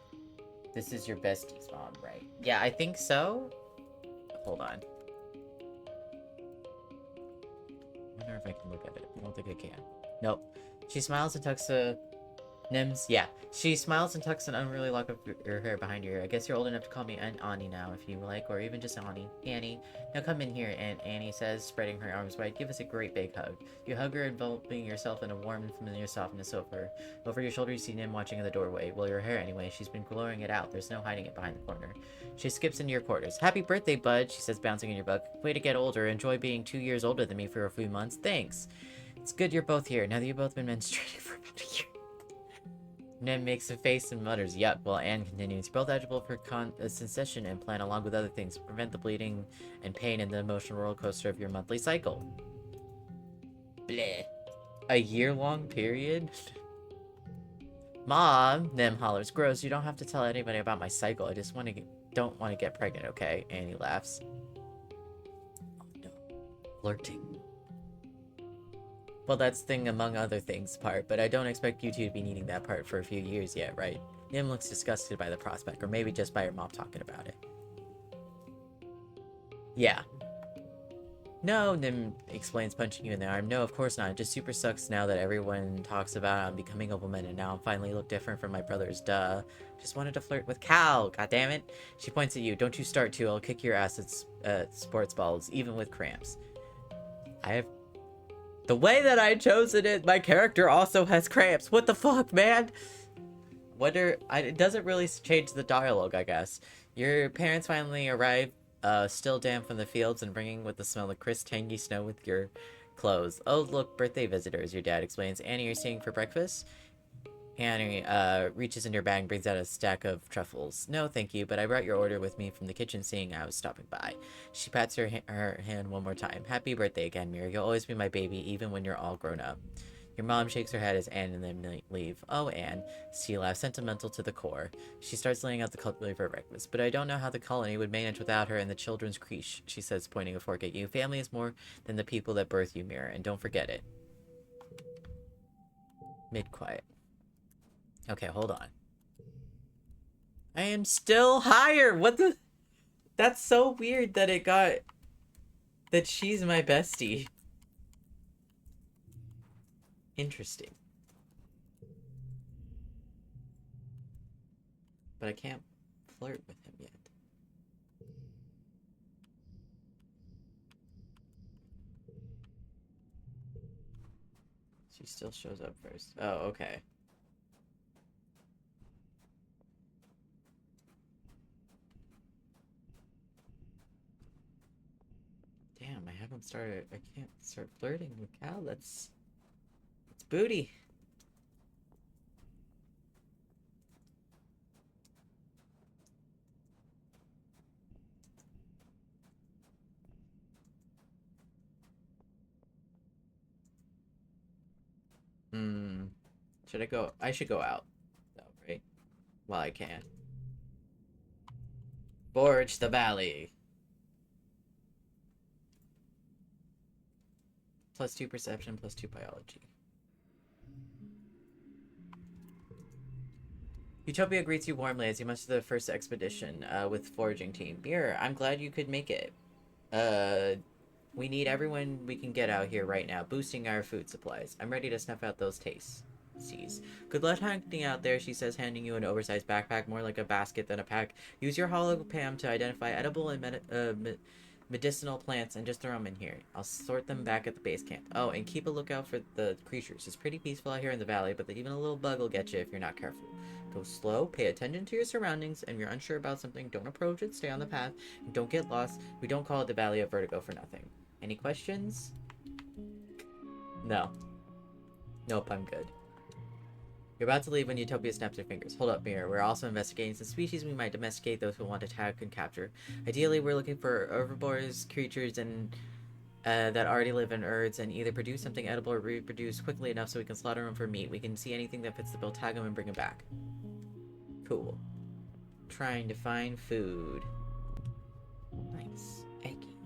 S1: This is your bestie's mom, right? Yeah, I think so. Hold on. I wonder if I can look at it. I don't think I can. Nope. She smiles and tucks a... Nims? Yeah. She smiles and tucks an unruly lock of her hair behind her ear. I guess you're old enough to call me Annie now, if you like, or even just Annie. Annie. Now come in here, Aunt Annie says, spreading her arms wide. Give us a great big hug. You hug her, enveloping yourself in a warm and familiar softness of her. Over your shoulder, you see Nim watching in the doorway. Well, your hair anyway. She's been glowing it out. There's no hiding it behind the corner. She skips into your quarters. Happy birthday, bud, she says, bouncing in your butt. Way to get older. Enjoy being 2 years older than me for a few months. Thanks. It's good you're both here, now that you've both been menstruating for about a year. Nim makes a face and mutters, yup, while Anne continues. You're both eligible for a concession implant along with other things to prevent the bleeding and pain and the emotional roller coaster of your monthly cycle. Bleh. A year-long period? Mom, Nim hollers. Gross, you don't have to tell anybody about my cycle. I just don't want to get pregnant, okay? Annie laughs. Oh, no. Flirting. Well, that's thing among other things part, but I don't expect you two to be needing that part for a few years yet, right? Nim looks disgusted by the prospect, or maybe just by her mom talking about it. Yeah. No, Nim explains, punching you in the arm. No, of course not. It just super sucks now that everyone talks about I'm becoming a woman and now I'm finally look different from my brothers. Duh. Just wanted to flirt with Cal. God damn it. She points at you. Don't you start to. I'll kick your ass at sports balls, even with cramps. I have... The way that I chosen it, my character also has cramps. What the fuck, man? It doesn't really change the dialogue, I guess. Your parents finally arrive, still damp from the fields and bringing with the smell of crisp, tangy snow with your clothes. Oh, look, birthday visitors, your dad explains. Annie, you're staying for breakfast? Annie, reaches in your bag and brings out a stack of truffles. No, thank you, but I brought your order with me from the kitchen, seeing I was stopping by. She pats her hand one more time. Happy birthday again, Mira. You'll always be my baby, even when you're all grown up. Your mom shakes her head as Anne and them leave. Oh, Anne. She laughs, sentimental to the core. She starts laying out the cutlery for breakfast. But I don't know how the colony would manage without her and the children's creche, she says, pointing a fork at you. Family is more than the people that birth you, Mira, and don't forget it. Mid-quiet. Okay, hold on. I am still higher! What the... That's so weird that it got... That she's my bestie. Interesting. But I can't flirt with him yet. She still shows up first. Oh, okay. Damn, I haven't started... I can't start flirting with Cal. That's booty. Hmm. Should I go? I should go out. Though, right? While I can. Forge the valley. +2 perception, +2 biology. Utopia greets you warmly as you muster the first expedition with foraging team. Mirror, I'm glad you could make it. We need everyone we can get out here right now, boosting our food supplies. I'm ready to snuff out those tastes. Good luck hunting out there, she says, handing you an oversized backpack, more like a basket than a pack. Use your holopam to identify edible and medicinal plants and just throw them in here. I'll sort them back at the base camp. Oh, and keep a lookout for the creatures. It's pretty peaceful out here in the valley, but even a little bug will get you if you're not careful. Go slow, pay attention to your surroundings, and if you're unsure about something, don't approach it, stay on the path, and don't get lost. We don't call it the Valley of Vertigo for nothing. Any questions? No. Nope, I'm good. You're about to leave when Utopia snaps her fingers. Hold up, Mirror. We're also investigating some species we might domesticate, those who want to tag and capture. Ideally, we're looking for herbivores, creatures, and that already live in herds and either produce something edible or reproduce quickly enough so we can slaughter them for meat. We can see anything that fits the bill, tag them, and bring them back. Cool. Trying to find food. Nice. Eggy.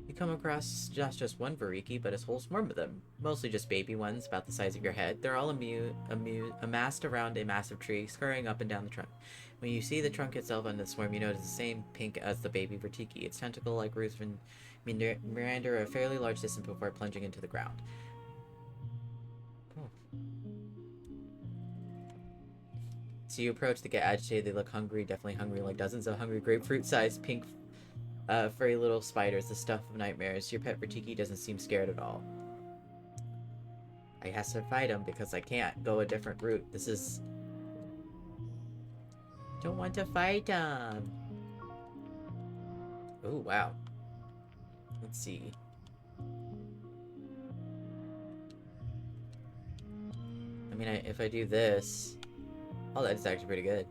S1: You come across not just one Variki, but a whole swarm of them. Mostly just baby ones, about the size of your head. They're all amassed around a massive tree, scurrying up and down the trunk. When you see the trunk itself on the swarm, you notice the same pink as the baby Vertiki. Its tentacle-like roots meander a fairly large distance before plunging into the ground. Oh. So you approach, they get agitated, they look hungry, definitely hungry, like dozens of hungry grapefruit-sized pink furry little spiders, the stuff of nightmares. Your pet Vertiki doesn't seem scared at all. I has to fight him because I can't go a different route. This is... Don't want to fight him. Oh, wow. Let's see. I mean, if I do this... Oh, that's actually pretty good.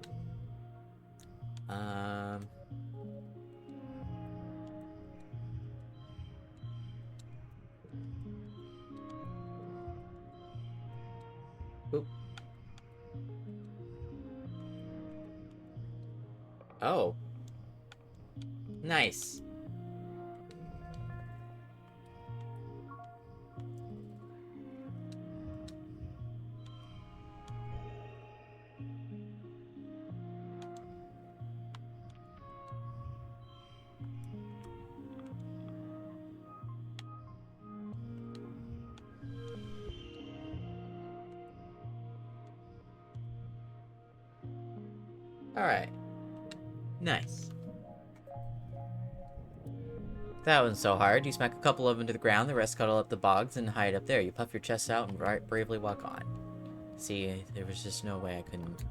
S1: Oop. Oh. Nice. Alright. Nice. That wasn't so hard. You smack a couple of them to the ground, the rest cuddle up the bogs and hide up there. You puff your chest out and bravely walk on. See, there was just no way I couldn't...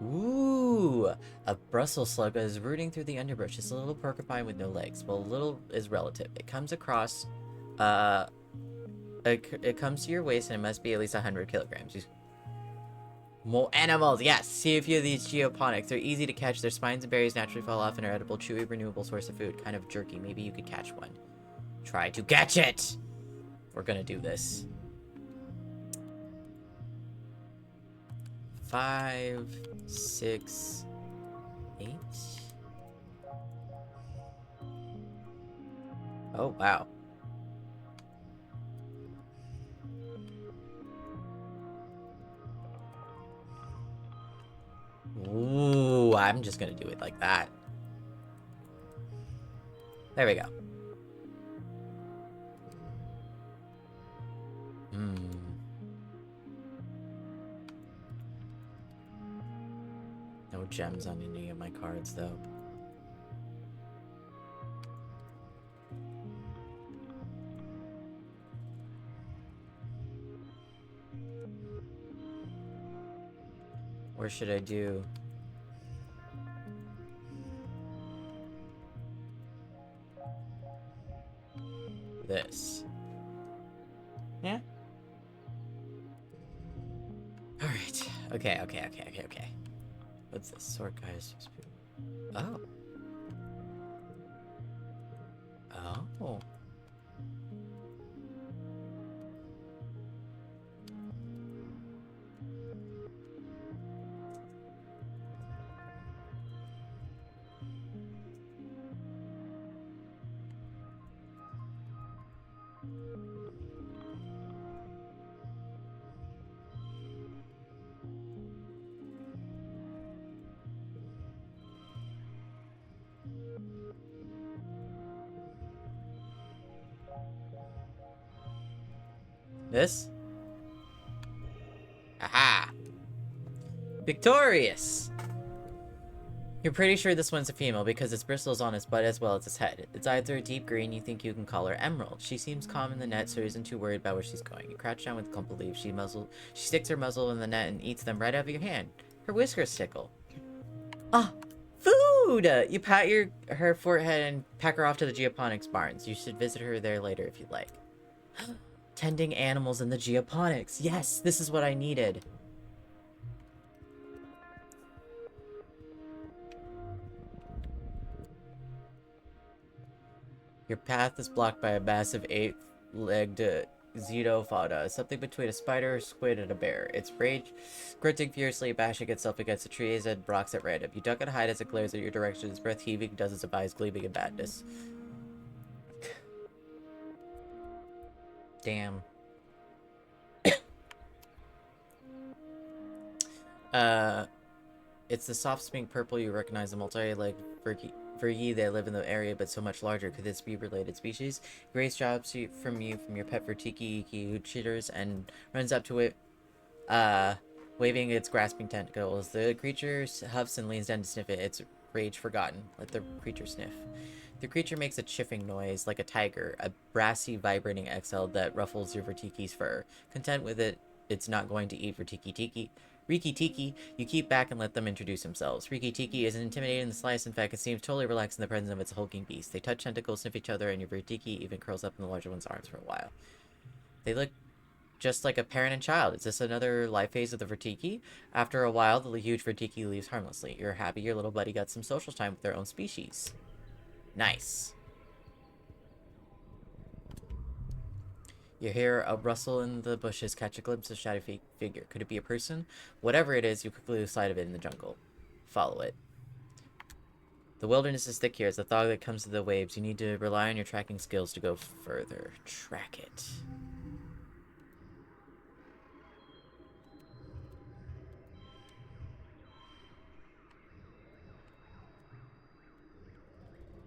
S1: Ooh! A Brussels slug is rooting through the underbrush. It's a little porcupine with no legs. Well, little is relative. It comes across... It comes to your waist and it must be at least 100 kilograms. More animals, yes! See a few of these geoponics. They're easy to catch. Their spines and berries naturally fall off and are edible, chewy, renewable source of food. Kind of jerky. Maybe you could catch one. Try to catch it! We're gonna do this. 5, 6, 8. Oh, wow. Ooh, I'm just gonna do it like that. There we go. No gems on any of my cards, though. Or should I do... this? Yeah? Alright. Okay. What's this? Sword guys. Oh. Oh. This? Aha! Victorious! You're pretty sure this one's a female because its bristles on its butt as well as its head. Its eyes are a deep green. You think you can call her Emerald. She seems calm in the net, so isn't too worried about where she's going. You crouch down with a clump of leaves. She sticks her muzzle in the net and eats them right out of your hand. Her whiskers tickle. Ah! Food! You pat her forehead and pack her off to the geoponics barns. You should visit her there later if you'd like. Tending animals in the geoponics. Yes, this is what I needed. Your path is blocked by a massive 8-legged Xenophoda, something between a spider, a squid, and a bear. Its rage, grunting furiously, bashing itself against the trees and rocks at random. You duck and hide as it glares at your direction, its breath heaving, dozens of eyes gleaming in madness. Damn. It's the soft pink purple. You recognize the multi-legged Virgi that live in the area, but so much larger. Could this be related species? Grace drops from your pet Vertiki who chitters and runs up to it, waving its grasping tentacles. The creature huffs and leans down to sniff it, its rage forgotten. Let the creature sniff. The creature makes a chiffing noise like a tiger, a brassy, vibrating exhale that ruffles your Vertiki's fur. Content with it, it's not going to eat Riki Tiki, you keep back and let them introduce themselves. Riki Tiki isn't intimidated in the slightest. In fact, it seems totally relaxed in the presence of its hulking beast. They touch tentacles, sniff each other, and your Vertiki even curls up in the larger one's arms for a while. They look just like a parent and child. Is this another life phase of the Vertiki? After a while, the huge Vertiki leaves harmlessly. You're happy your little buddy got some social time with their own species. Nice. You hear a rustle in the bushes, catch a glimpse of a shadowy figure. Could it be a person? Whatever it is, you quickly lose sight of it in the jungle. Follow it. The wilderness is thick here. It's the fog that comes to the waves. You need to rely on your tracking skills to go further. Track it.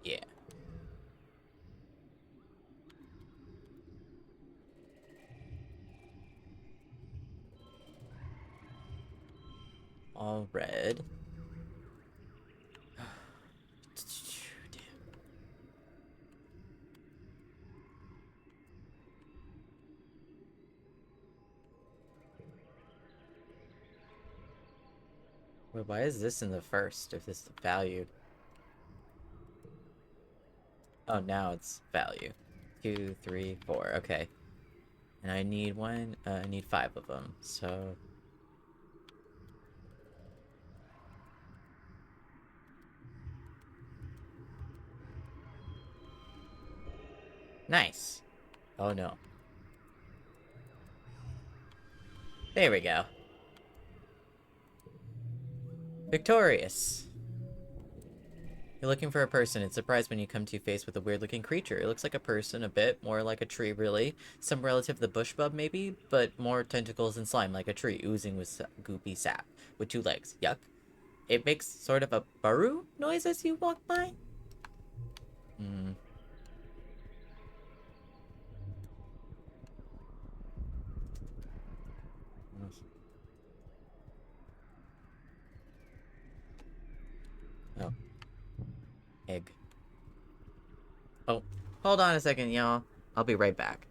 S1: Yeah. All red. Wait, why is this in the first if this is valued? Oh, now it's value. 2, 3, 4. Okay. And I need one. I need 5 of them. So nice. Oh no. There we go. Victorious. You're looking for a person. It's surprised when you come to face with a weird-looking creature. It looks like a person, a bit more like a tree, really. Some relative to the bush bub, maybe, but more tentacles and slime, like a tree, oozing with goopy sap, with 2 legs. Yuck. It makes sort of a burrow noise as you walk by. Hmm. Oh, egg. Oh, hold on a second, y'all. I'll be right back.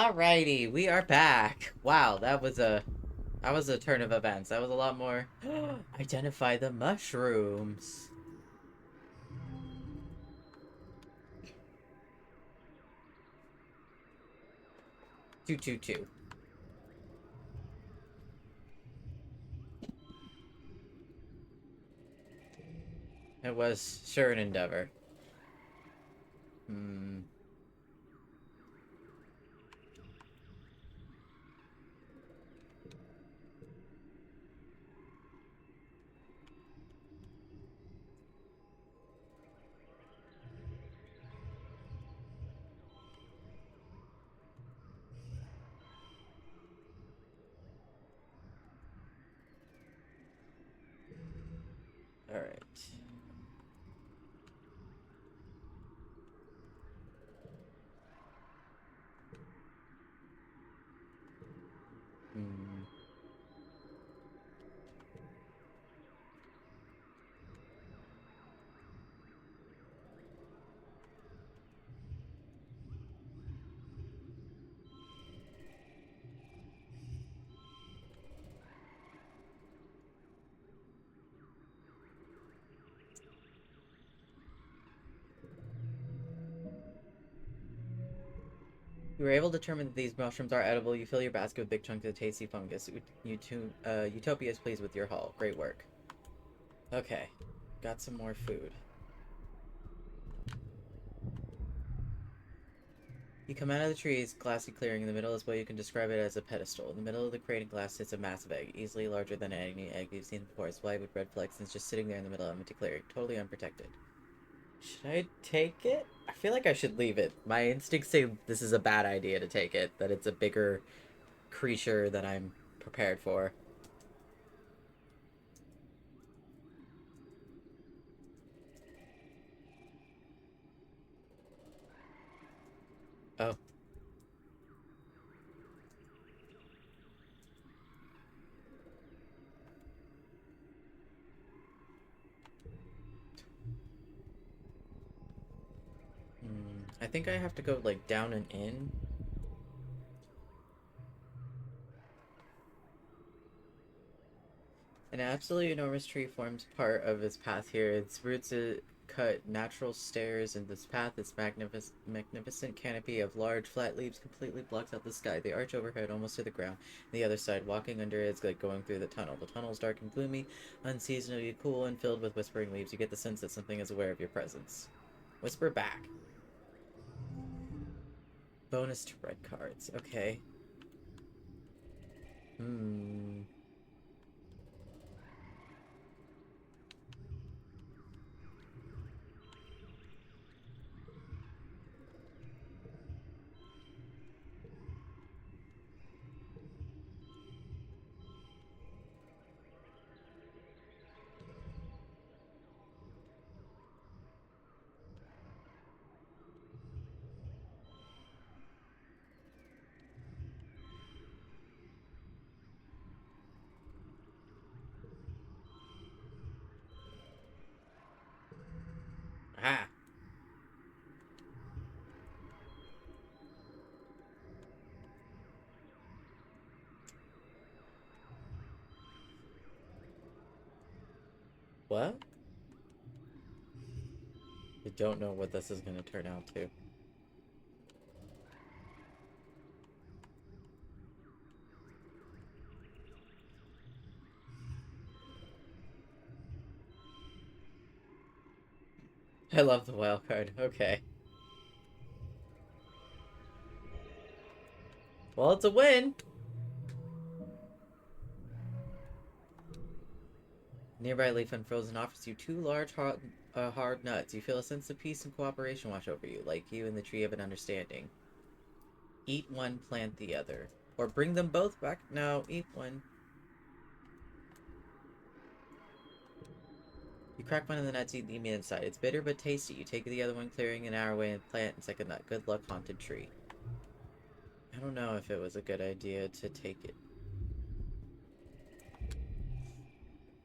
S1: Alrighty, we are back. Wow, that was a turn of events. That was a lot more. Identify the mushrooms. 222. It was sure an endeavor. Hmm. Alright. Hmm. You were able to determine that these mushrooms are edible. You fill your basket with big chunks of tasty fungus. Utopia is pleased with your haul. Great work. Okay. Got some more food. You come out of the tree's glassy clearing. In the middle is what you can describe it as a pedestal. In the middle of the crate and glass sits a massive egg, easily larger than any egg you've seen before. It's white with red flecks and it's just sitting there in the middle of an empty clearing, totally unprotected. Should I take it? I feel like I should leave it. My instincts say this is a bad idea to take it, that it's a bigger creature than I'm prepared for. Oh. I think I have to go, like, down and in. An absolutely enormous tree forms part of its path here. Its roots cut natural stairs in this path. Its magnificent canopy of large, flat leaves completely blocks out the sky. They arch overhead almost to the ground. The other side, walking under it, is like going through the tunnel. The tunnel is dark and gloomy, unseasonably cool, and filled with whispering leaves. You get the sense that something is aware of your presence. Whisper back. Bonus to red cards. Okay. Hmm. Ah. What? I don't know what this is going to turn out to. I love the wild card. Okay. Well, it's a win. Nearby leaf unfurls and offers you two large, hard nuts. You feel a sense of peace and cooperation wash over you, like you and the tree have an understanding. Eat one, plant the other. Or bring them both back. No, eat one. You crack one of the nuts, eat the meat inside. It's bitter but tasty. You take the other one, clearing an hour away, and plant and second nut. Good luck, haunted tree. I don't know if it was a good idea to take it.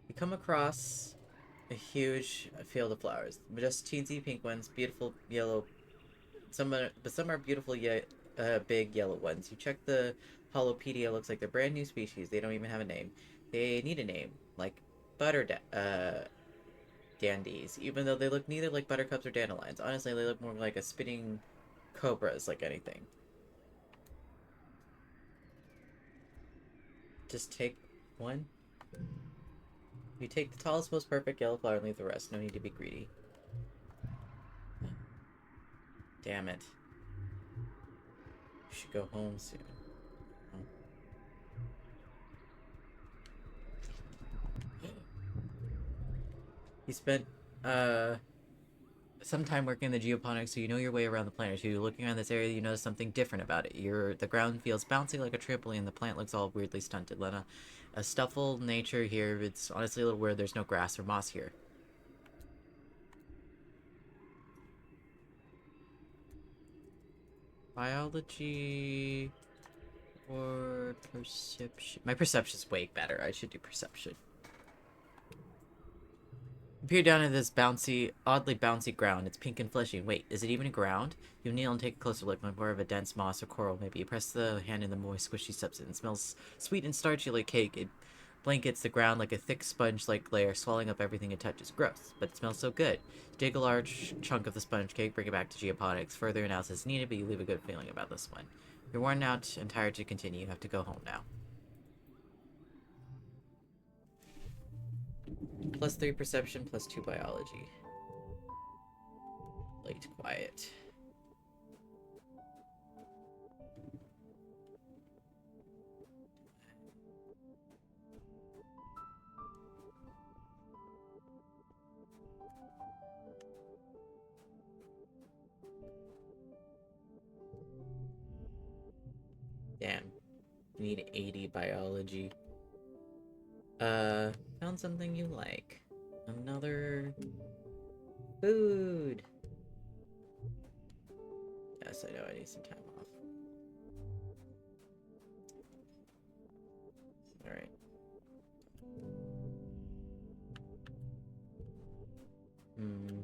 S1: You come across a huge field of flowers. Just teensy pink ones, beautiful yellow. Some are beautiful big yellow ones. You check the Holopedia, looks like they're brand new species. They don't even have a name. They need a name, like dandies, even though they look neither like buttercups or dandelions. Honestly, they look more like a spitting cobras, like anything. Just take one. You take the tallest, most perfect yellow flower and leave the rest. No need to be greedy. Damn it. You should go home soon. Oh. He spent uh some time working in the geoponics, so you know your way around the planet too. Looking around this area, you notice something different about it. The ground feels bouncy like a trampoline. The plant looks all weirdly stunted. Lena, a stufful nature here. It's honestly a little weird. There's no grass or moss here. Biology or perception? My perception's way better. I should do perception. Peer down at this oddly bouncy ground. It's pink and fleshy. Wait, is it even a ground? You kneel and take a closer look. More of a dense moss or coral, maybe. You press the hand in the moist, squishy substance. It smells sweet and starchy like cake. It blankets the ground like a thick sponge-like layer, swallowing up everything it touches. Gross, but it smells so good. Dig a large chunk of the sponge cake, bring it back to geoponics. Further analysis needed, but you leave a good feeling about this one. You're worn out and tired to continue. You have to go home now. +3 perception, +2 biology. Late quiet. Damn. You need 80 biology. Found something you like. Another food. Yes, I know I need some time off. Alright. Hmm.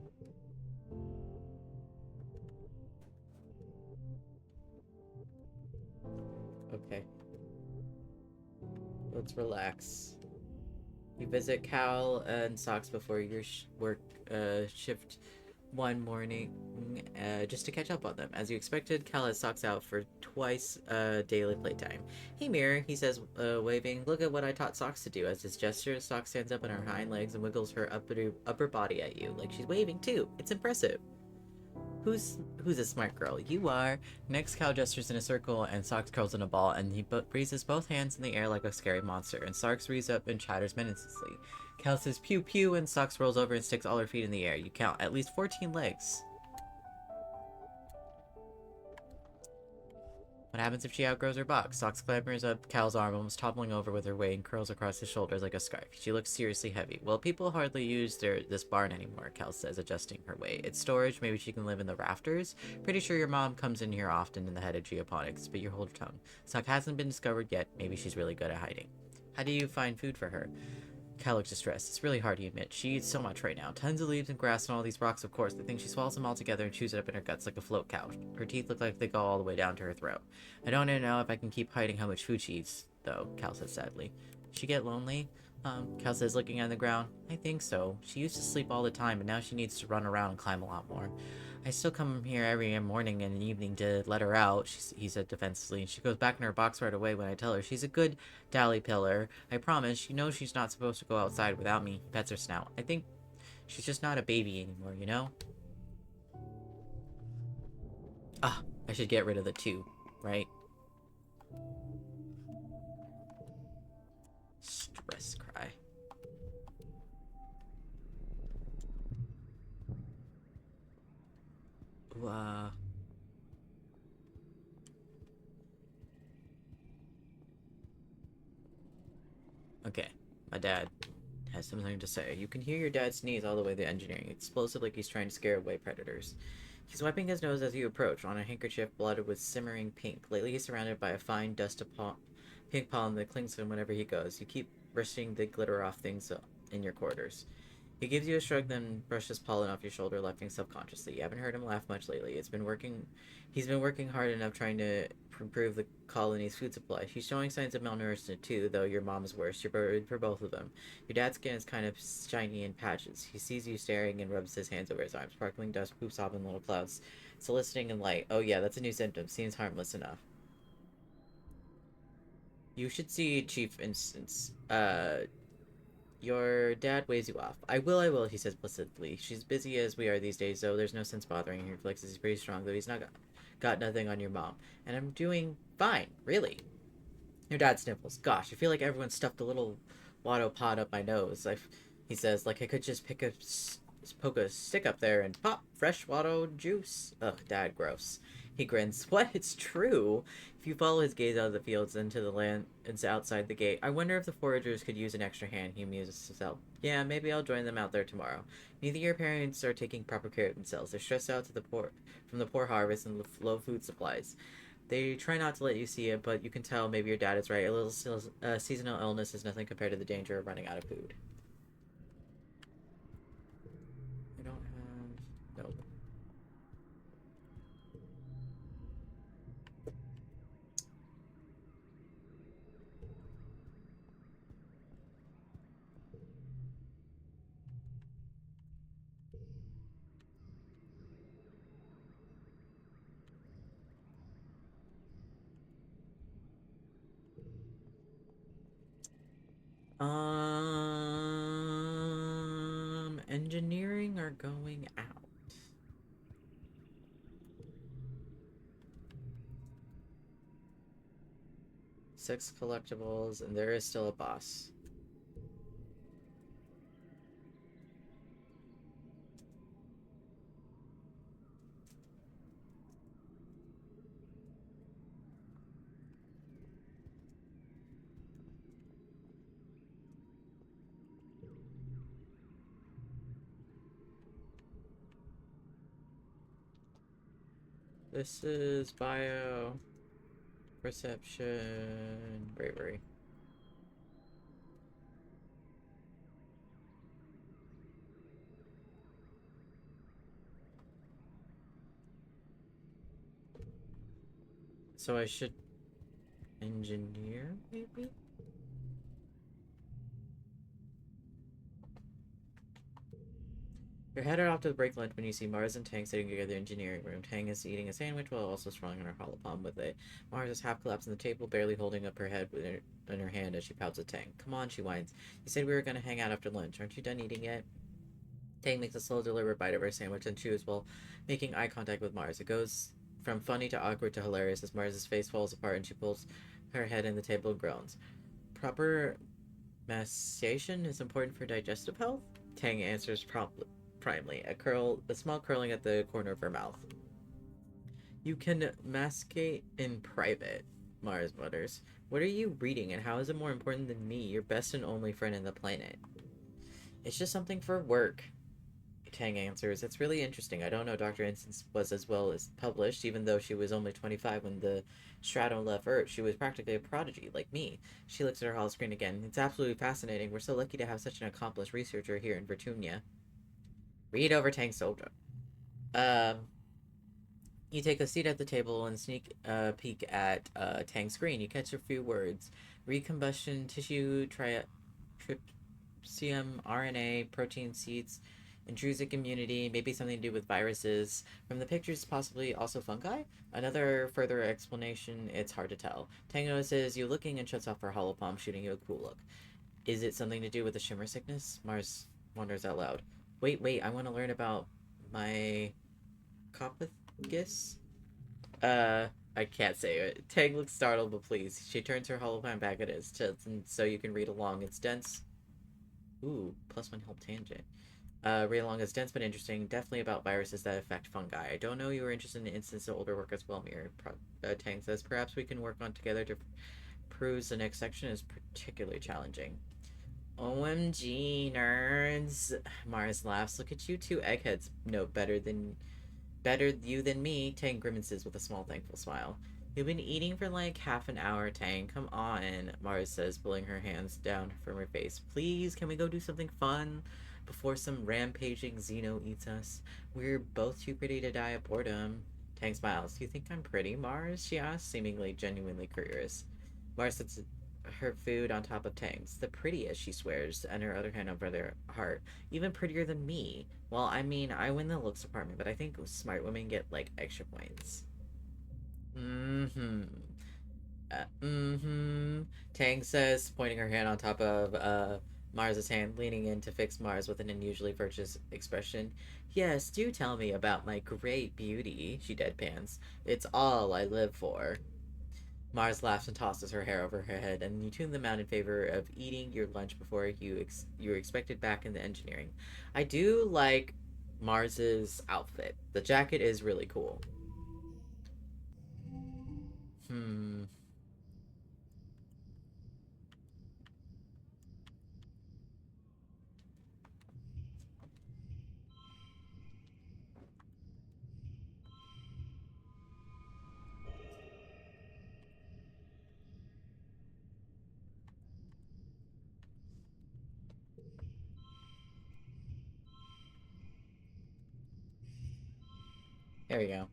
S1: Okay. Let's relax. You visit Cal and Socks before your work shift one morning just to catch up on them. As you expected, Cal has Socks out for twice daily playtime. Hey Mirror, he says, waving, look at what I taught Socks to do. As his gesture, Socks stands up on her hind legs and wiggles her upper body at you, like she's waving too. It's impressive. Who's a smart girl? You are. Next, Cal gestures in a circle, and Socks curls in a ball, and he raises both hands in the air like a scary monster, and Socks rears up and chatters menacingly. Cal says pew pew, and Socks rolls over and sticks all her feet in the air. You count at least 14 legs. What happens if she outgrows her box? Socks clambers up Cal's arm, almost toppling over with her weight, and curls across his shoulders like a scarf. She looks seriously heavy. Well, people hardly use this barn anymore, Cal says, adjusting her weight. It's storage. Maybe she can live in the rafters. Pretty sure your mom comes in here often in the head of geoponics, but you hold your tongue. Sock hasn't been discovered yet. Maybe she's really good at hiding. How do you find food for her? Cal looks distressed. It's really hard to admit. She eats so much right now. Tons of leaves and grass and all these rocks, of course. The thing she swallows them all together and chews it up in her guts like a float cow. Her teeth look like they go all the way down to her throat. I don't know if I can keep hiding how much food she eats, though, Cal says sadly. She get lonely? Cal says, looking at the ground. I think so. She used to sleep all the time, but now she needs to run around and climb a lot more. I still come here every morning and evening to let her out, he said defensively, and she goes back in her box right away when I tell her. She's a good dally pillar. I promise. She knows she's not supposed to go outside without me. Pets her snout. I think she's just not a baby anymore, you know? Ah, I should get rid of the 2, right? Stress cry. Ooh, okay, my dad has something to say. You can hear your dad sneeze all the way to engineering, explosive like he's trying to scare away predators. He's wiping his nose as you approach, on a handkerchief blotted with simmering pink. Lately he's surrounded by a fine dust of pink pollen that clings to him whenever he goes. You keep brushing the glitter off things in your quarters. He gives you a shrug, then brushes pollen off your shoulder, laughing self-consciously. You haven't heard him laugh much lately. He's been working hard enough trying to improve the colony's food supply. He's showing signs of malnourishment too, though your mom's worse. You're worried for both of them. Your dad's skin is kind of shiny in patches. He sees you staring and rubs his hands over his arms. Sparkling dust poops off in little clouds, soliciting in light. Oh yeah, that's a new symptom. Seems harmless enough. You should see Chief Instance. Your dad waves you off. I will, he says placidly. She's busy as we are these days, though there's no sense bothering her. He flexes, he's pretty strong, though he's not got nothing on your mom. And I'm doing fine, really. Your dad sniffles. Gosh, I feel like everyone stuffed a little Watto pod up my nose. He says, like I could just poke a stick up there and pop fresh Watto juice. Ugh, Dad, gross. He grins. What? It's true. If you follow his gaze out of the fields into the land and outside the gate, I wonder if the foragers could use an extra hand, he muses himself. Yeah, maybe I'll join them out there tomorrow. Neither your parents are taking proper care of themselves. They're stressed out from the poor harvest and low food supplies. They try not to let you see it, but you can tell maybe your dad is right. A little seasonal illness is nothing compared to the danger of running out of food. I don't have... Nope. Engineering are going out. 6 collectibles, and there is still a boss. This is bio, perception, bravery. So I should engineer, maybe? You're headed off to the break lunch when you see Mars and Tang sitting together in the engineering room. Tang is eating a sandwich while also sprawling on her hollow palm with it. Mars is half collapsed on the table, barely holding up her head in her hand as she pouts at Tang. Come on, she whines. You said we were going to hang out after lunch. Aren't you done eating yet? Tang makes a slow, deliberate bite of her sandwich and chews while making eye contact with Mars. It goes from funny to awkward to hilarious as Mars's face falls apart and she pulls her head in the table and groans. Proper mastication is important for digestive health? Tang answers promptly. Primely, a small curling at the corner of her mouth. You can masticate in private, Mars mutters. What are you reading, and how is it more important than me, your best and only friend in the planet? It's just something for work, Tang answers. It's really interesting. I don't know Dr. Instance was as well as published, even though she was only 25 when the Strato left Earth. She was practically a prodigy, like me. She looks at her holo screen again. It's absolutely fascinating. We're so lucky to have such an accomplished researcher here in Virtunia. Read over Tang's shoulder. Um, you take a seat at the table and sneak a peek at Tang's screen. You catch a few words: recombustion, tissue, trypsium, RNA, protein seeds, intrusive immunity, maybe something to do with viruses. From the pictures, possibly also fungi. Another further explanation, it's hard to tell. Tang notices you looking and shuts off her hollow palm, shooting you a cool look. Is it something to do with the shimmer sickness? Mars wonders out loud. Wait, I want to learn about my Coppagus? I can't say it. Tang looks startled but pleased. She turns her hologram back at his chest, and so you can read along. It's dense. Ooh, +1 help tangent. Read along. It's dense but interesting. Definitely about viruses that affect fungi. I don't know you were interested in the instance of older work as well, Mirror. Tang says, perhaps we can work on together to prove the next section is particularly challenging. OMG, nerds. Mars laughs. Look at you two eggheads. No, better you than me. Tang grimaces with a small thankful smile. You've been eating for like half an hour, Tang. Come on, Mars says, pulling her hands down from her face. Please, can we go do something fun? before some rampaging Xeno eats us. We're both too pretty to die of boredom. Tang smiles. Do you think I'm pretty, Mars? She asks, seemingly genuinely curious. Mars sets her food on top of Tang's. The prettiest, she swears, and her other hand over their heart. Even prettier than me. Well, I mean, I win the looks department, but I think smart women get, like, extra points. Mm-hmm. Mm-hmm. Tang says, pointing her hand on top of Mars's hand, leaning in to fix Mars with an unusually virtuous expression. Yes, do tell me about my great beauty, she deadpans. It's all I live for. Mars laughs and tosses her hair over her head, and you tune them out in favor of eating your lunch before you're expected back in the engineering. I do like Mars's outfit. The jacket is really cool. Hmm. There we go.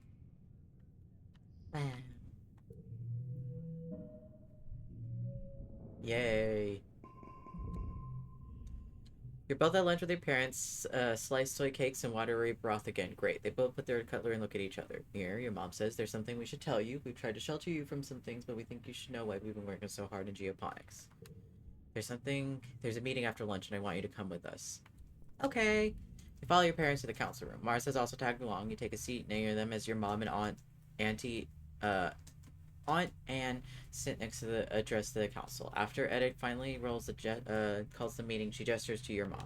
S1: Yay. You're both at lunch with your parents, sliced soy cakes and watery broth again. Great. They both put their cutlery and look at each other. Here, your mom says, there's something we should tell you. We've tried to shelter you from some things, but we think you should know why we've been working so hard in geoponics. There's a meeting after lunch, and I want you to come with us. Okay. You follow your parents to the council room. Mars has also tagged along. You take a seat near them as your mom and Auntie, Aunt Anne sit next to the address to the council. After Edith finally calls the meeting, she gestures to your mom.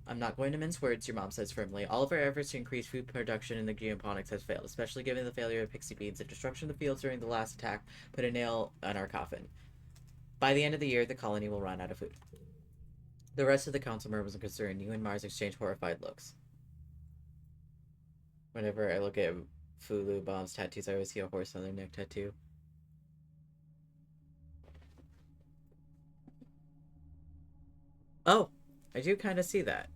S1: I'm not going to mince words, your mom says firmly. All of our efforts to increase food production in the geoponics has failed, especially given the failure of pixie beans. The destruction of the fields during the last attack put a nail on our coffin. By the end of the year, the colony will run out of food. The rest of the council murmurs and concern. You and Mars exchange horrified looks. Whenever I look at Fulu Bomb's tattoos, I always see a horse on their neck tattoo. Oh, I do kind of see that.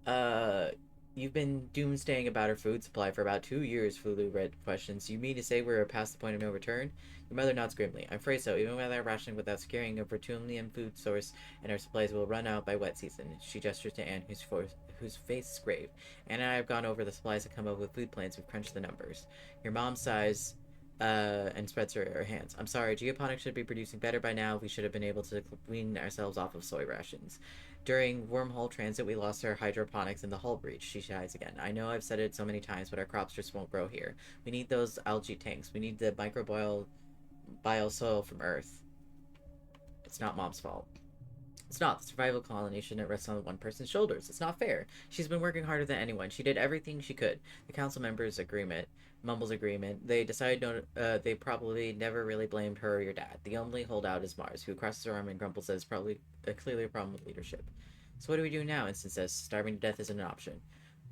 S1: Uh, you've been doomsdaying about our food supply for about 2 years, Fulu read questions. You mean to say we're past the point of no return? Your mother nods grimly. I'm afraid so. Even without rationing, without securing a Vertumian food source, and our supplies will run out by wet season. She gestures to Anne, whose face is grave. Anne and I have gone over the supplies to come up with food plans. We've crunched the numbers. Your mom sighs, and spreads her hands. I'm sorry, geoponics should be producing better by now. We should have been able to wean ourselves off of soy rations. During wormhole transit, we lost our hydroponics in the hull breach. She shies again. I know I've said it so many times, but our crops just won't grow here. We need those algae tanks. We need the microbial soil from Earth. It's not Mom's fault. It's not. The survival colony shouldn't rest on one person's shoulders. It's not fair. She's been working harder than anyone. She did everything she could. The council members mumbles agreement. They decided they probably never really blamed her or your dad. The only holdout is Mars, who crosses her arm and grumbles that it's probably clearly a problem with leadership. So what do we do now? Instant says. Starving to death isn't an option.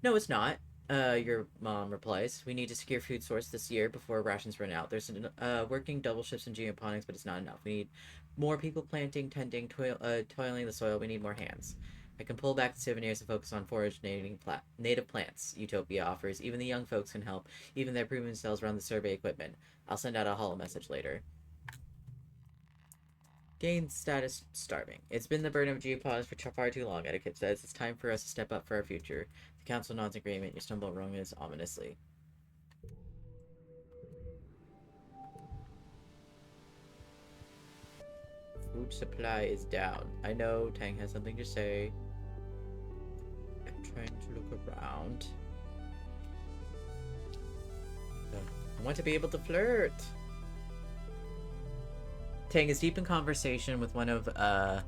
S1: No, it's not. Your mom replies. We need to secure food source this year before rations run out. There's working double shifts in geoponics, but it's not enough. We need more people planting, tending, toiling the soil. We need more hands. I can pull back the souvenirs and focus on foraging native plants, Utopia offers. Even the young folks can help. Even their proven themselves run the survey equipment. I'll send out a holo message later. Gain status starving. It's been the burden of geopods for far too long, Etiquette says. It's time for us to step up for our future. The council nods agreement. You stumble wrong as ominously. Food supply is down. I know Tang has something to say. I'm trying to look around. I want to be able to flirt. Tang is deep in conversation with one of the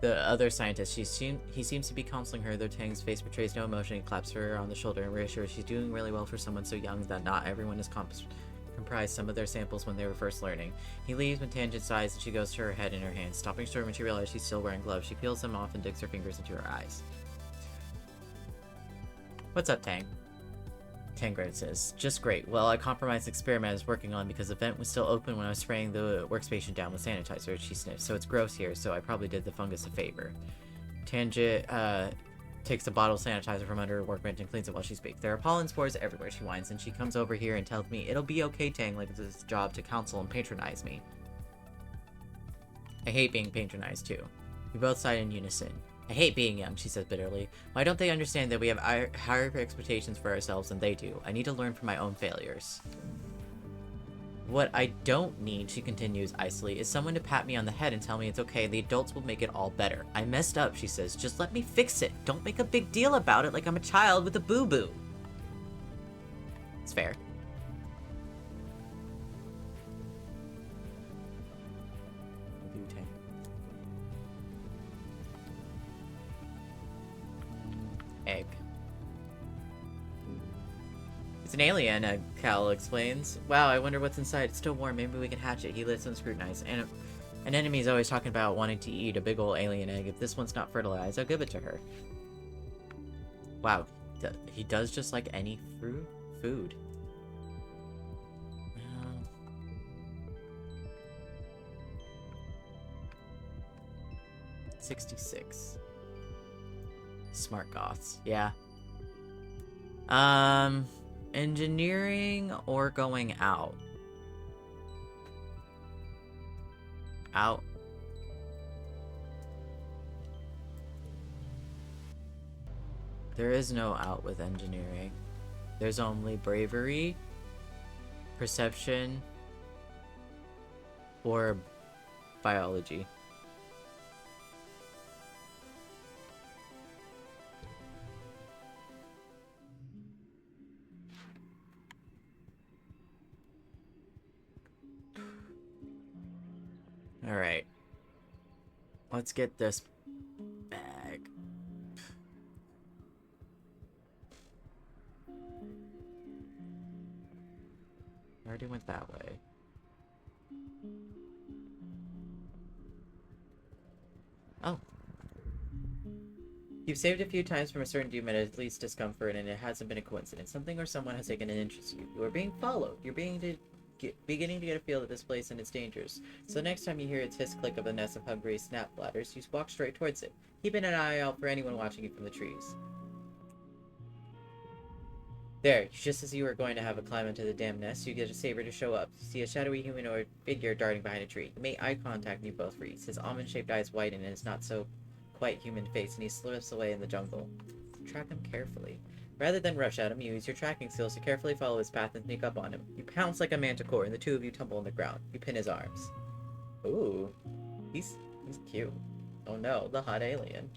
S1: other scientists. He seems to be counseling her, though Tang's face betrays no emotion. He claps her on the shoulder and reassures she's doing really well for someone so young, that not everyone has comprised some of their samples when they were first learning. He leaves when Tangent sighs and she goes to her head in her hands, stopping short when she realizes she's still wearing gloves. She peels them off and digs her fingers into her eyes. What's up, Tang? Tangred says, just great. Well, I compromised the experiment I was working on because the vent was still open when I was spraying the workstation down with sanitizer. She sniffs. So it's gross here, so I probably did the fungus a favor. Tangent, takes a bottle of sanitizer from under her workbench and cleans it while she speaks. There are pollen spores everywhere, she whines, and she comes over here and tells me, it'll be okay, Tang, like it's his job to counsel and patronize me. I hate being patronized, too. We both sigh in unison. I hate being young, she says bitterly. Why don't they understand that we have higher expectations for ourselves than they do? I need to learn from my own failures. What I don't need, she continues icily, is someone to pat me on the head and tell me it's okay, the adults will make it all better. I messed up, she says. Just let me fix it. Don't make a big deal about it like I'm a child with a boo-boo. It's fair. Egg. It's an alien, Cal explains. Wow, I wonder what's inside. It's still warm. Maybe we can hatch it. He lets them scrutinize. And an enemy's always talking about wanting to eat a big old alien egg. If this one's not fertilized, I'll give it to her. Wow, he does just like any food. 66. Smart goths, yeah. Engineering or going out? Out. There is no out with engineering. There's only bravery, perception, or biology. Alright. Let's get this bag. I already went that way. Oh. You've saved a few times from a certain doom at least discomfort, and it hasn't been a coincidence. Something or someone has taken an interest in you. You are being followed. You're beginning to get a feel of this place and its dangers. So next time you hear its hiss click of a nest of hungry snap bladders, you walk straight towards it, keeping an eye out for anyone watching you from the trees. There, just as you were going to have a climb into the damn nest, you get a saber to show up. You see a shadowy humanoid figure darting behind a tree. You make eye contact and you both freeze. His almond-shaped eyes widen in his not-so-quite human face, and he slips away in the jungle. Track him carefully. Rather than rush at him, you use your tracking skills to carefully follow his path and sneak up on him. You pounce like a manticore, and the two of you tumble on the ground. You pin his arms. Ooh. He's cute. Oh no, the hot alien.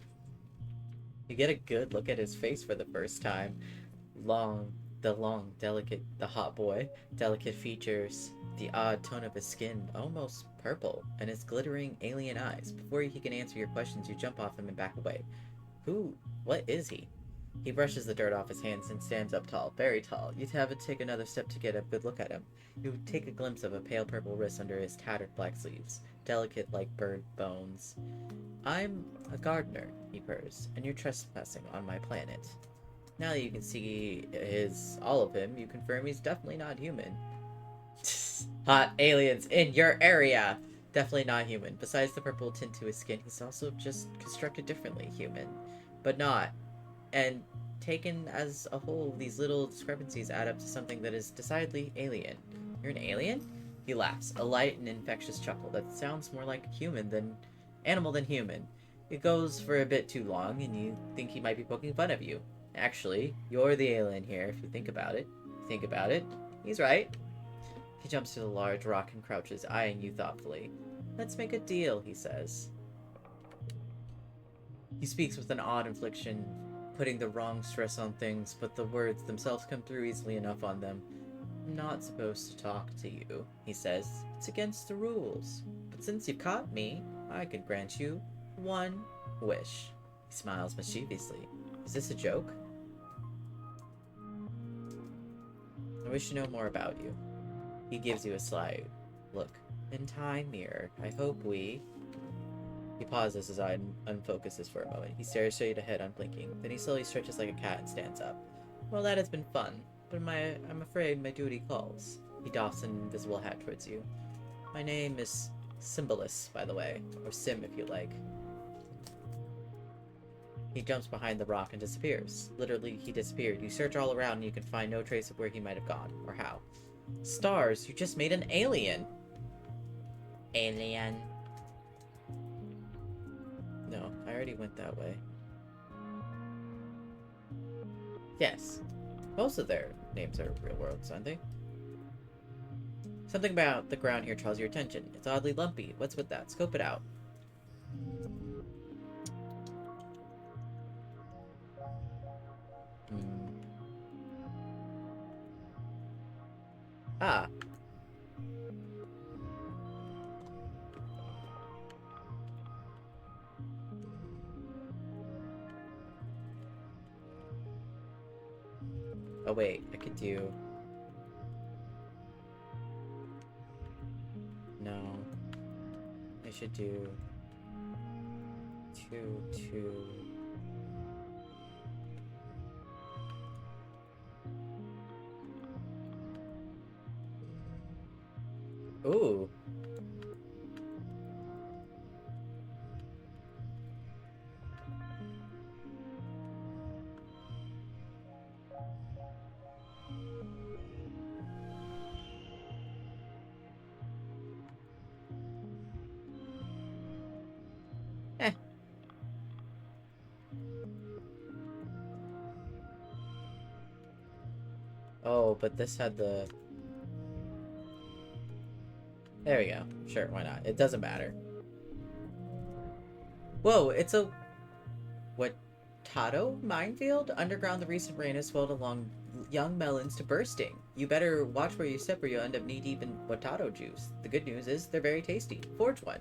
S1: You get a good look at his face for the first time. The hot boy, delicate features, the odd tone of his skin, almost purple, and his glittering alien eyes. Before he can answer your questions, you jump off him and back away. What is he? He brushes the dirt off his hands and stands up tall, very tall. You have to take another step to get a good look at him. You take a glimpse of a pale purple wrist under his tattered black sleeves, delicate like bird bones. I'm a gardener, he purrs, and you're trespassing on my planet. Now that you can see all of him, you confirm he's definitely not human. Hot aliens in your area! Definitely not human. Besides the purple tint to his skin, he's also just constructed differently human. But not. And taken as a whole, these little discrepancies add up to something that is decidedly alien. You're an alien? He laughs, a light and infectious chuckle that sounds more like animal than human. It goes for a bit too long, and you think he might be poking fun of you. Actually, you're the alien here, if you think about it. He's right. He jumps to the large rock and crouches, eyeing you thoughtfully. Let's make a deal, he says. He speaks with an odd inflection, putting the wrong stress on things, but the words themselves come through easily enough on them. I'm not supposed to talk to you, he says. It's against the rules. But since you've caught me, I could grant you one wish. He smiles mischievously. Is this a joke? I wish to know more about you. He gives you a sly look. In time, mirror. I hope we... He pauses as I unfocuses for a moment. He stares straight ahead, unblinking. Then he slowly stretches like a cat and stands up. Well, that has been fun, but I'm afraid my duty calls. He doffs an invisible hat towards you. My name is Symbolus, by the way. Or Sim, if you like. He jumps behind the rock and disappears. Literally, he disappeared. You search all around and you can find no trace of where he might have gone, or how. Stars, you just made an alien! Alien. No, I already went that way. Yes. Most of their names are real worlds, aren't they? Something about the ground here draws your attention. It's oddly lumpy. What's with that? Scope it out. Ah. Oh wait, I could do... No. I should do... 2, 2... Ooh. Eh. Oh, but this had the... There we go. Sure, why not? It doesn't matter. Whoa, it's a... Watato minefield? Underground, the recent rain has swelled along young melons to bursting. You better watch where you step or you'll end up knee-deep in Watato juice. The good news is, they're very tasty. Forge one.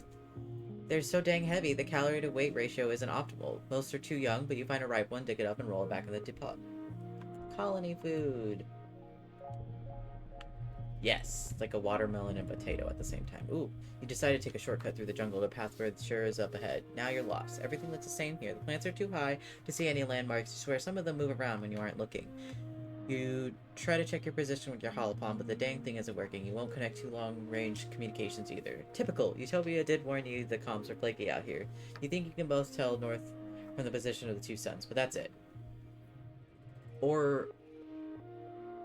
S1: They're so dang heavy, the calorie-to-weight ratio isn't optimal. Most are too young, but you find a ripe one, dig it up, and roll it back in the depot. Colony food. Yes, it's like a watermelon and potato at the same time. Ooh, you decide to take a shortcut through the jungle to a path where the sure is up ahead. Now you're lost. Everything looks the same here. The plants are too high to see any landmarks. You swear some of them move around when you aren't looking. You try to check your position with your holopalm, but the dang thing isn't working. You won't connect to long-range communications either. Typical. Utopia did warn you the comms are flaky out here. You think you can both tell north from the position of the two suns, but that's it.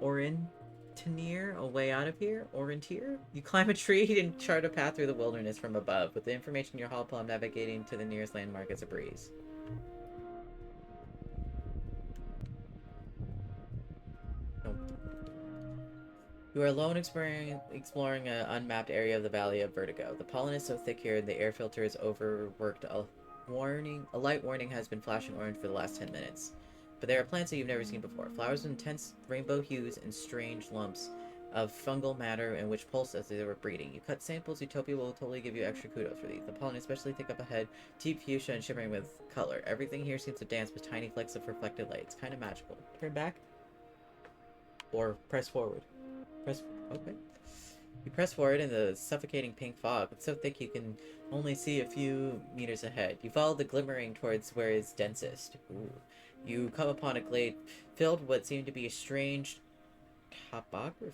S1: Orienteer, a way out of here? Orienteer? You climb a tree and chart a path through the wilderness from above, with the information in your holopalm navigating to the nearest landmark as a breeze. You are alone exploring an unmapped area of the Valley of Vertigo. The pollen is so thick here, the air filter is overworked. A light warning has been flashing orange for the last 10 minutes. But there are plants that you've never seen before. Flowers with intense rainbow hues and strange lumps of fungal matter in which pulse as they were breeding. You cut samples, Utopia will totally give you extra kudos for these. The pollen is especially thick up ahead, deep fuchsia and shimmering with color. Everything here seems to dance with tiny flecks of reflected light. It's kind of magical. Turn back. Or press forward. Okay. You press forward in the suffocating pink fog. It's so thick you can only see a few meters ahead. You follow the glimmering towards where it's densest. Ooh. You come upon a glade filled with what seemed to be a strange toparias?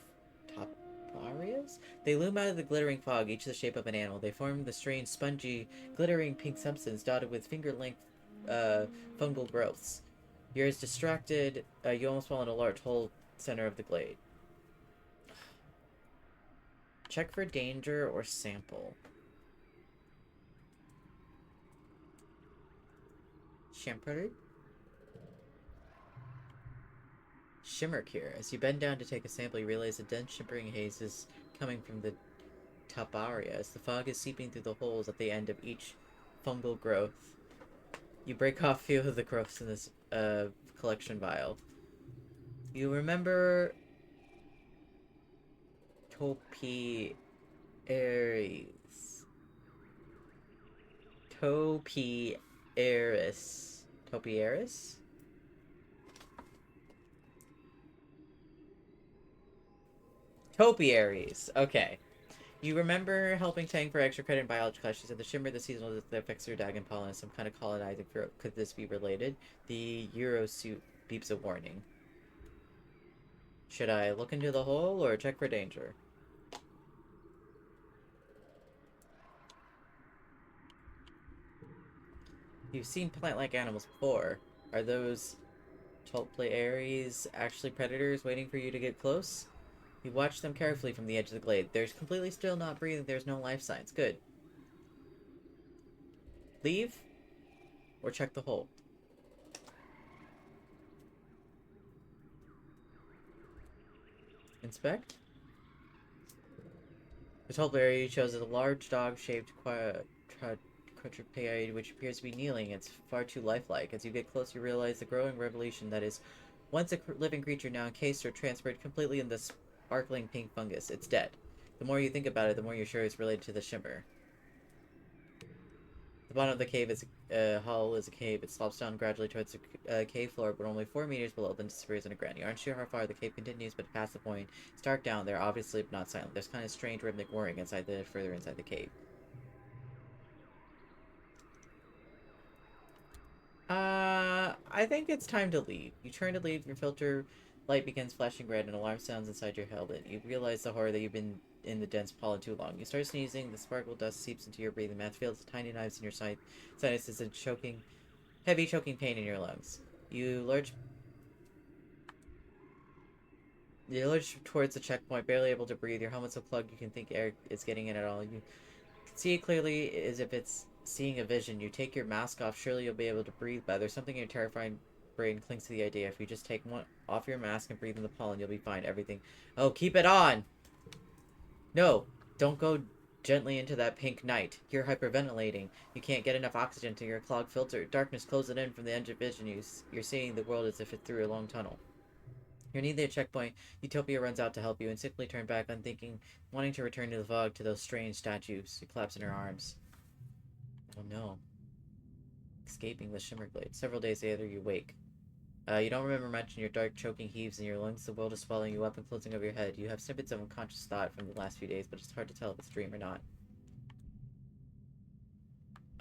S1: They loom out of the glittering fog, each the shape of an animal. They form the strange, spongy, glittering pink substance dotted with finger-length fungal growths. You're as distracted, you almost fall in a large hole center of the glade. Check for danger or sample. Shimmer cure. As you bend down to take a sample, you realize a dense shimmering haze is coming from the taparias. The fog is seeping through the holes at the end of each fungal growth. You break off a few of the growths in this collection vial. You remember Topiaries. Topiaris? Topiaries. Okay. You remember helping Tang for extra credit in biology class. She said the shimmer, the seasonal that affects your dragon pollen is some kind of colonizing throat. Could this be related? The Eurosuit beeps a warning. Should I look into the hole or check for danger? You've seen plant-like animals before. Are those Tulparies actually predators waiting for you to get close? You watch them carefully from the edge of the glade. They're completely still, not breathing. There's no life signs. Good. Leave or check the hole. Inspect. The Tulpary shows a large dog-shaped quadruped which appears to be kneeling. It's far too lifelike. As you get close, you realize the growing revelation that is once a living creature, now encased or transferred completely in the sparkling pink fungus. It's dead. The more you think about it, the more you're sure it's related to the shimmer. The bottom of the cave is hollow as a cave. It slopes down gradually towards the cave floor, but only 4 meters below, then disappears underground. You aren't sure how far the cave continues, but past the point, it's dark down there, obviously not silent. There's kind of strange rhythmic whirring further inside the cave. I think it's time to leave. You turn to leave, your filter light begins flashing red, and alarm sounds inside your helmet. You realize the horror that you've been in the dense pollen too long. You start sneezing, the sparkle dust seeps into your breathing. Matt feels tiny knives in your sinuses and heavy choking pain in your lungs. You lurch towards the checkpoint, barely able to breathe. Your helmet's so plugged you can think air is getting in at all. You can see it clearly as if it's seeing a vision. You take your mask off, surely you'll be able to breathe, but there's something in your terrifying brain clings to the idea. If you just take one off your mask and breathe in the pollen, you'll be fine. Everything. Oh, keep it on! No, don't go gently into that pink night. You're hyperventilating. You can't get enough oxygen to your clogged filter. Darkness closes in from the edge of vision. You're seeing the world as if it's through a long tunnel. You're near the checkpoint. Utopia runs out to help you and simply turn back, unthinking, wanting to return to the fog, to those strange statues. You collapse in her arms. Oh no. Escaping the shimmer glade. Several days later, you wake. You don't remember much, and your dark, choking heaves in your lungs. The world is swallowing you up and closing over your head. You have snippets of unconscious thought from the last few days, but it's hard to tell if it's a dream or not.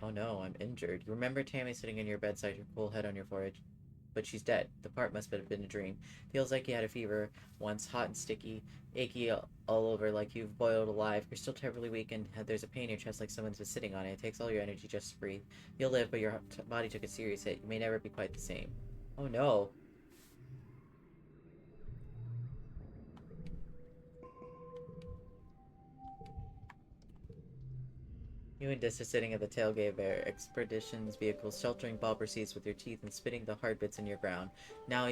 S1: Oh no, I'm injured. You remember Tammy sitting in your bedside, her cool head on your forehead. But she's dead. The part must have been a dream. Feels like you had a fever once, hot and sticky, achy all over, like you've boiled alive. You're still terribly weak, and there's a pain in your chest like someone's been sitting on it. It takes all your energy just to breathe. You'll live, but your body took a serious hit. You may never be quite the same. Oh no. You and Dis are sitting at the tailgate of their expedition's vehicles, sheltering bobber seats with your teeth and spitting the hard bits in your ground. Then,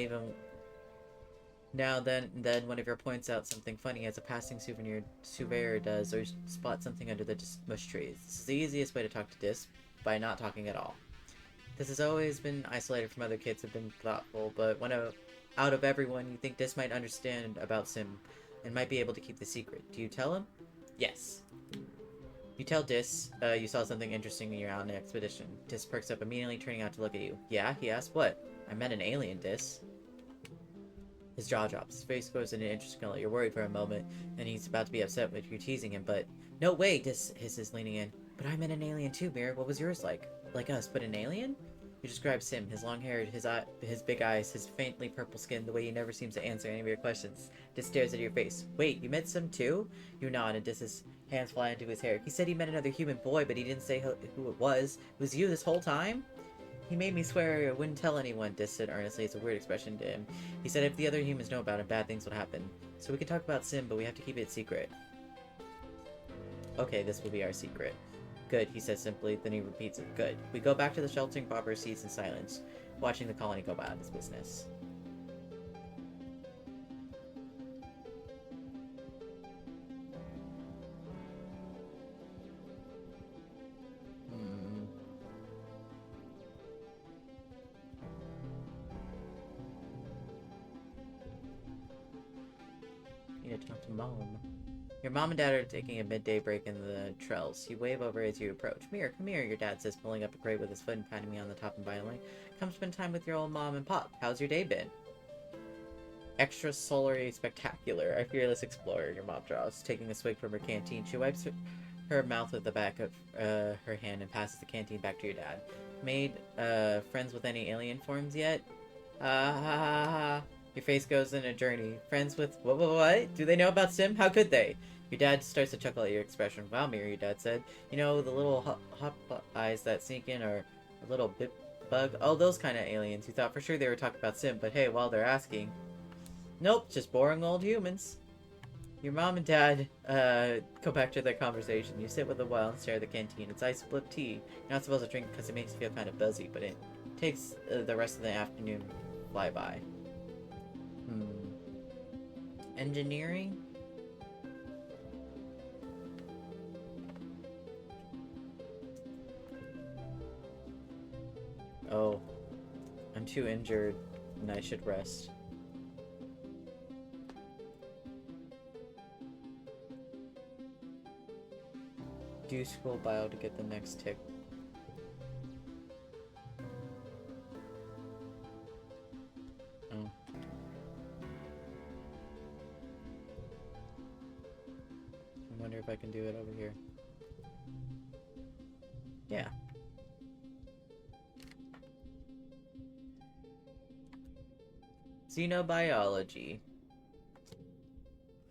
S1: one of your points out something funny as a passing surveyor does, or spot something under the mush trees. This is the easiest way to talk to Dis, by not talking at all. This has always been isolated from other kids who've been thoughtful, but out of everyone, you think Dis might understand about Sim, and might be able to keep the secret. Do you tell him? Yes. You tell Dis, you saw something interesting when you're out on an expedition. Dis perks up immediately, turning out to look at you. Yeah? He asks. What? I met an alien, Dis. His jaw drops. His face goes in an interesting color. You're worried for a moment, and he's about to be upset with you teasing him, but... No way, Dis hisses, leaning in. But I met an alien too, Mirror. What was yours like? Like us, but an alien? You describe Sim, his long hair, his big eyes, his faintly purple skin, the way he never seems to answer any of your questions. Dis stares at your face. Wait, you met Sim too? You nod, and Dis's hands fly into his hair. He said he met another human boy, but he didn't say who it was. It was you this whole time? He made me swear I wouldn't tell anyone, Dis said earnestly. It's a weird expression to him. He said if the other humans know about him, bad things would happen. So we can talk about Sim, but we have to keep it secret. Okay, this will be our secret. Good, he says simply, then he repeats it. Good. We go back to the sheltering bobber seats in silence, watching the colony go about its business. Need to talk to Mom. Your mom and dad are taking a midday break in the trails. You wave over as you approach. Mirror, come here, your dad says, pulling up a crate with his foot and patting me on the top and violently. Come spend time with your old mom and pop. How's your day been? Extra solary spectacular. A fearless explorer, your mom draws, taking a swig from her canteen. She wipes her mouth with the back of her hand and passes the canteen back to your dad. Made friends with any alien forms yet? Your face goes in a journey. Friends with what? Do they know about Sim? How could they? Your dad starts to chuckle at your expression. Wow, Mirror, your dad said. You know, the little hot eyes that sneak in or A little bit bug. Oh, those kind of aliens. You thought for sure they were talking about Sim, but hey, while they're asking. Nope, just boring old humans. Your mom and dad, go back to their conversation. You sit with a while and stare at the canteen. It's ice split tea. You're not supposed to drink because it makes you feel kind of buzzy, but it takes the rest of the afternoon fly by. Engineering? Oh, I'm too injured and I should rest. Do school bio to get the next tick. Oh. I wonder if I can do it over here. Yeah. Xenobiology.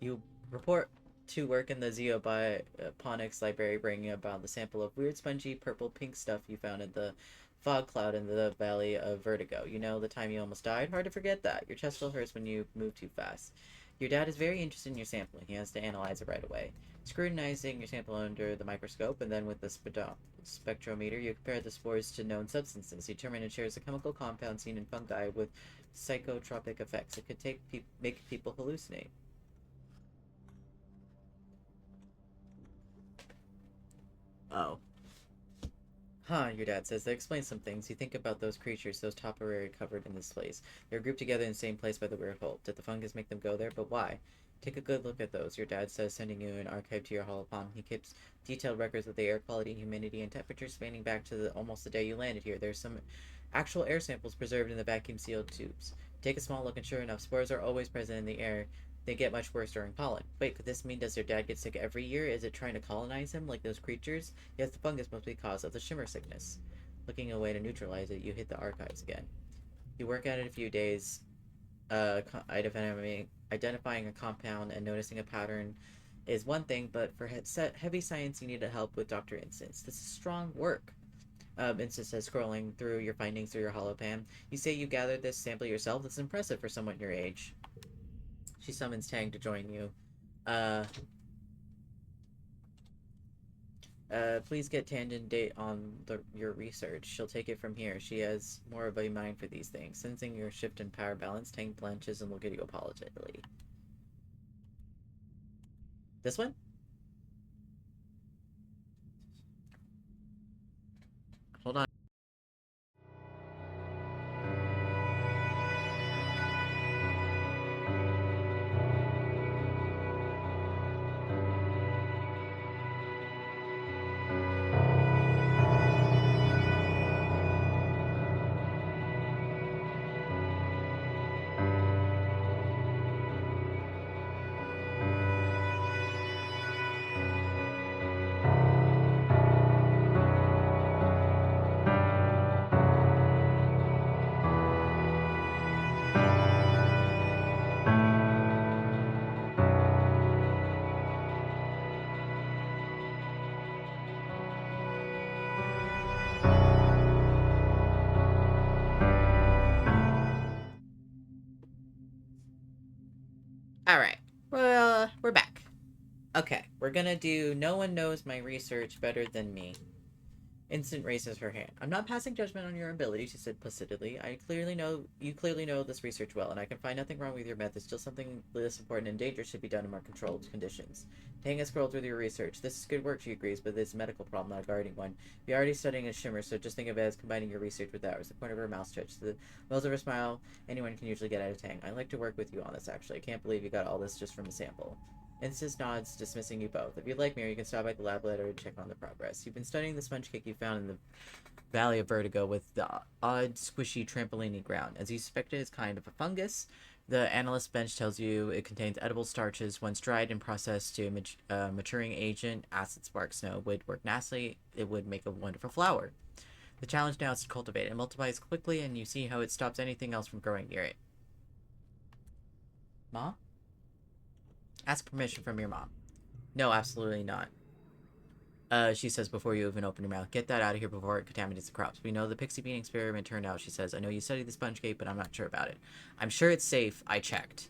S1: You report to work in the Xenobiophonics library, bringing about the sample of weird spongy purple-pink stuff you found in the fog cloud in the Valley of Vertigo. You know, the time you almost died? Hard to forget that. Your chest still hurts when you move too fast. Your dad is very interested in your sampling. He has to analyze it right away. Scrutinizing your sample under the microscope, and then with the spectrometer, you compare the spores to known substances. You determine it shares a chemical compound seen in fungi with psychotropic effects. It could make people hallucinate. Oh. Huh, your dad says. That explains some things. You think about those creatures, those topiary covered in this place. They're grouped together in the same place by the weird hole. Did the fungus make them go there? But why? Take a good look at those. Your dad says, sending you an archive to your holopalm. He keeps detailed records of the air quality, humidity, and temperature spanning back to almost the day you landed here. There's some actual air samples preserved in the vacuum sealed tubes. Take a small look, and sure enough, spores are always present in the air. They get much worse during pollen. Wait, could this mean does your dad get sick every year? Is it trying to colonize him like those creatures? Yes, the fungus must be the cause of the shimmer sickness. Looking away to neutralize it, you hit the archives again. You work at it a few days, identifying a compound and noticing a pattern is one thing, but for heavy science, you need help with Dr. Instance. This is strong work. Instance says, scrolling through your findings through your holopam. You say you gathered this sample yourself? That's impressive for someone your age. She summons Tang to join you. Please get Tangent date on your research. She'll take it from here. She has more of a mind for these things. Sensing your shift in power balance, Tang blanches and look at you apologetically. This one? Hold on. Alright. Well, we're back. Okay, we're gonna do No One Knows My Research Better Than Me. Instant raises her hand. I'm not passing judgment on your ability, she said placidly. You clearly know this research well, and I can find nothing wrong with your method. Still, something this important and dangerous should be done in more controlled conditions. Tang has scrolled through your research. This is good work, she agrees, but it's a medical problem, not a guarding one. You're already studying a shimmer, so just think of it as combining your research with ours. The corner of her mouth stretched. The wells of her smile anyone can usually get out of Tang. I'd like to work with you on this, actually. I can't believe you got all this just from a sample. Instance nods, dismissing you both. If you'd like, Mary, you can stop by the lab later and check on the progress. You've been studying the sponge cake you found in the Valley of Vertigo with the odd, squishy, trampoline ground. As you suspected, it's kind of a fungus. The analyst bench tells you it contains edible starches. Once dried and processed to maturing agent, acid spark snow would work nicely. It would make a wonderful flower. The challenge now is to cultivate it. It multiplies quickly, and you see how it stops anything else from growing near it. Mom? Ask permission from your mom. No, absolutely not. She says before you even open your mouth. Get that out of here before it contaminates the crops. We know the pixie bean experiment turned out, she says. I know you studied the sponge cake, but I'm not sure about it. I'm sure it's safe. I checked.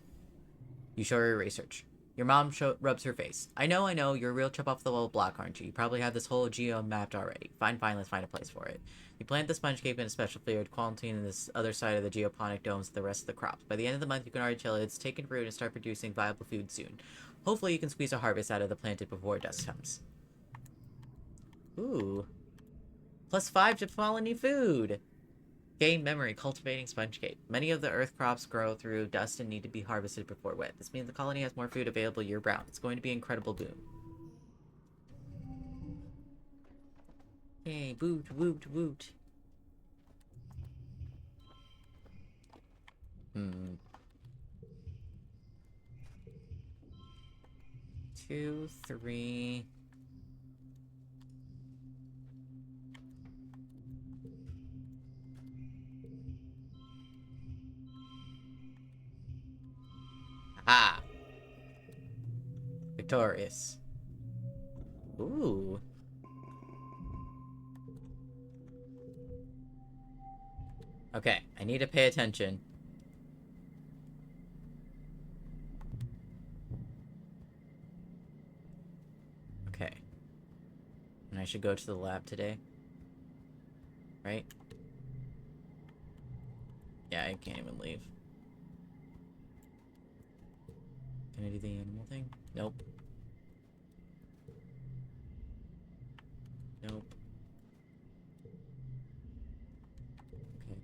S1: You show her your research. Your mom rubs her face. I know, you're a real chip off the wall block, aren't you? You probably have this whole geome mapped already. Fine, let's find a place for it. You plant the sponge cake in a special field, quarantine in this other side of the geoponic domes with the rest of the crops. By the end of the month, you can already tell it's taken root and start producing viable food soon. Hopefully, you can squeeze a harvest out of the planted before dust comes. Ooh. +5 to colony food. Gain memory, cultivating sponge cake. Many of the earth crops grow through dust and need to be harvested before wet. This means the colony has more food available year-round. It's going to be an incredible boom. Hey, woot, woot, woot. 2, 3... Ah! Victorious. Ooh. Okay, I need to pay attention. Okay. And I should go to the lab today. Right? Yeah, I can't even leave. Can I do the animal thing? Nope. Nope. Okay.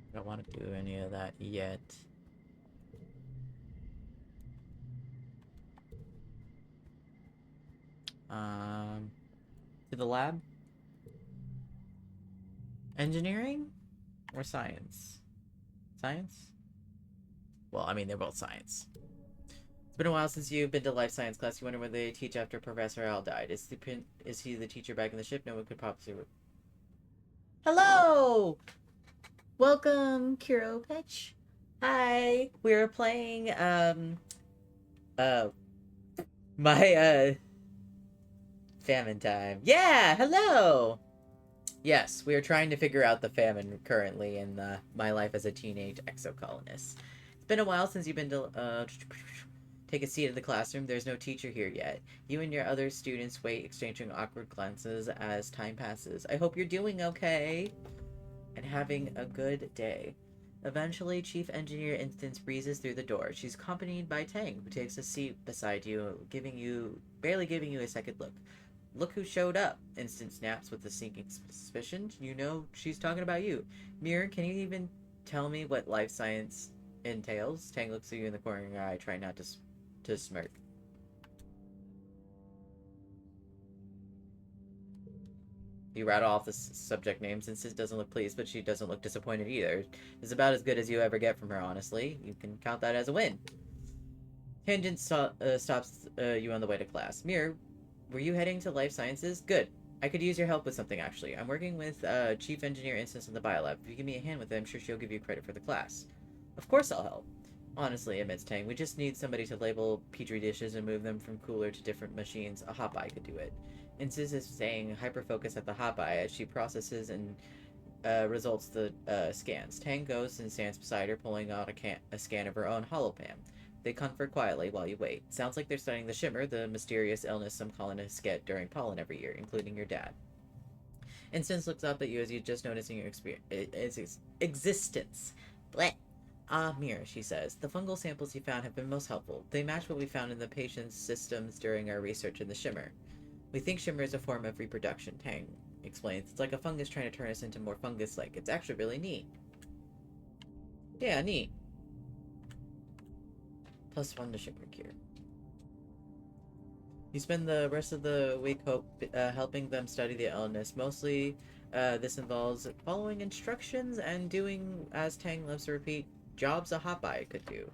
S1: I don't want to do any of that yet. To the lab? Engineering? Or science? Science? Well, I mean, they're both science. It's been a while since you've been to life science class. You wonder whether they teach after Professor Al died. Is he the teacher back in the ship? No one could possibly... Hello! Welcome, Kuro Pitch. Hi! We're playing, Famine time. Yeah! Hello! Yes, we are trying to figure out the famine currently in my life as a teenage exocolonist. It's been a while since you've been to, take a seat in the classroom. There's no teacher here yet. You and your other students wait, exchanging awkward glances as time passes. I hope you're doing okay and having a good day. Eventually, Chief Engineer Instance breezes through the door. She's accompanied by Tang, who takes a seat beside you, barely giving you a second look. Look who showed up, Instant snaps with a sinking suspicion. You know she's talking about you. Mirror, can you even tell me what life science entails? Tang looks at you in the corner of your eye, trying not to smirk. You rattle off the subject names. Instant doesn't look pleased, but she doesn't look disappointed either. It's about as good as you ever get from her, honestly. You can count that as a win. Tangent stops you on the way to class. Mirror, were you heading to life sciences? Good. I could use your help with something, actually. I'm working with Chief Engineer Instance in the biolab. If you give me a hand with it, I'm sure she'll give you credit for the class. Of course I'll help. Honestly, admits Tang, we just need somebody to label petri dishes and move them from cooler to different machines. A hot eye could do it. Instance is staying hyper-focused at the hot eye as she processes and results the scans. Tang goes and stands beside her, pulling out a scan of her own holopan. They comfort quietly while you wait. Sounds like they're studying the shimmer, the mysterious illness some colonists get during pollen every year, including your dad. Instance looks up at you as you're just noticing your existence. Blech. Ah, Mirror, she says. The fungal samples you found have been most helpful. They match what we found in the patient's systems during our research in the shimmer. We think shimmer is a form of reproduction, Tang explains. It's like a fungus trying to turn us into more fungus-like. It's actually really neat. Yeah, neat. +1 to shipper cure. You spend the rest of the week helping them study the illness. Mostly, this involves following instructions and doing, as Tang loves to repeat, jobs a hot-eye could do.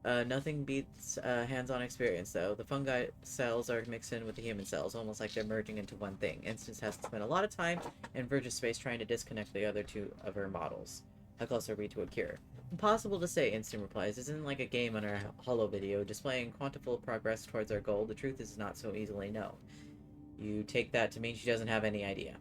S1: Nothing beats hands-on experience, though. The fungi cells are mixed in with the human cells, almost like they're merging into one thing. Instance has to spend a lot of time in Virgin space trying to disconnect the other two of her models. How close are we to a cure? Impossible to say, Instant replies. This isn't like a game on our holo video, displaying quantifiable progress towards our goal. The truth is not so easily known. You take that to mean she doesn't have any idea.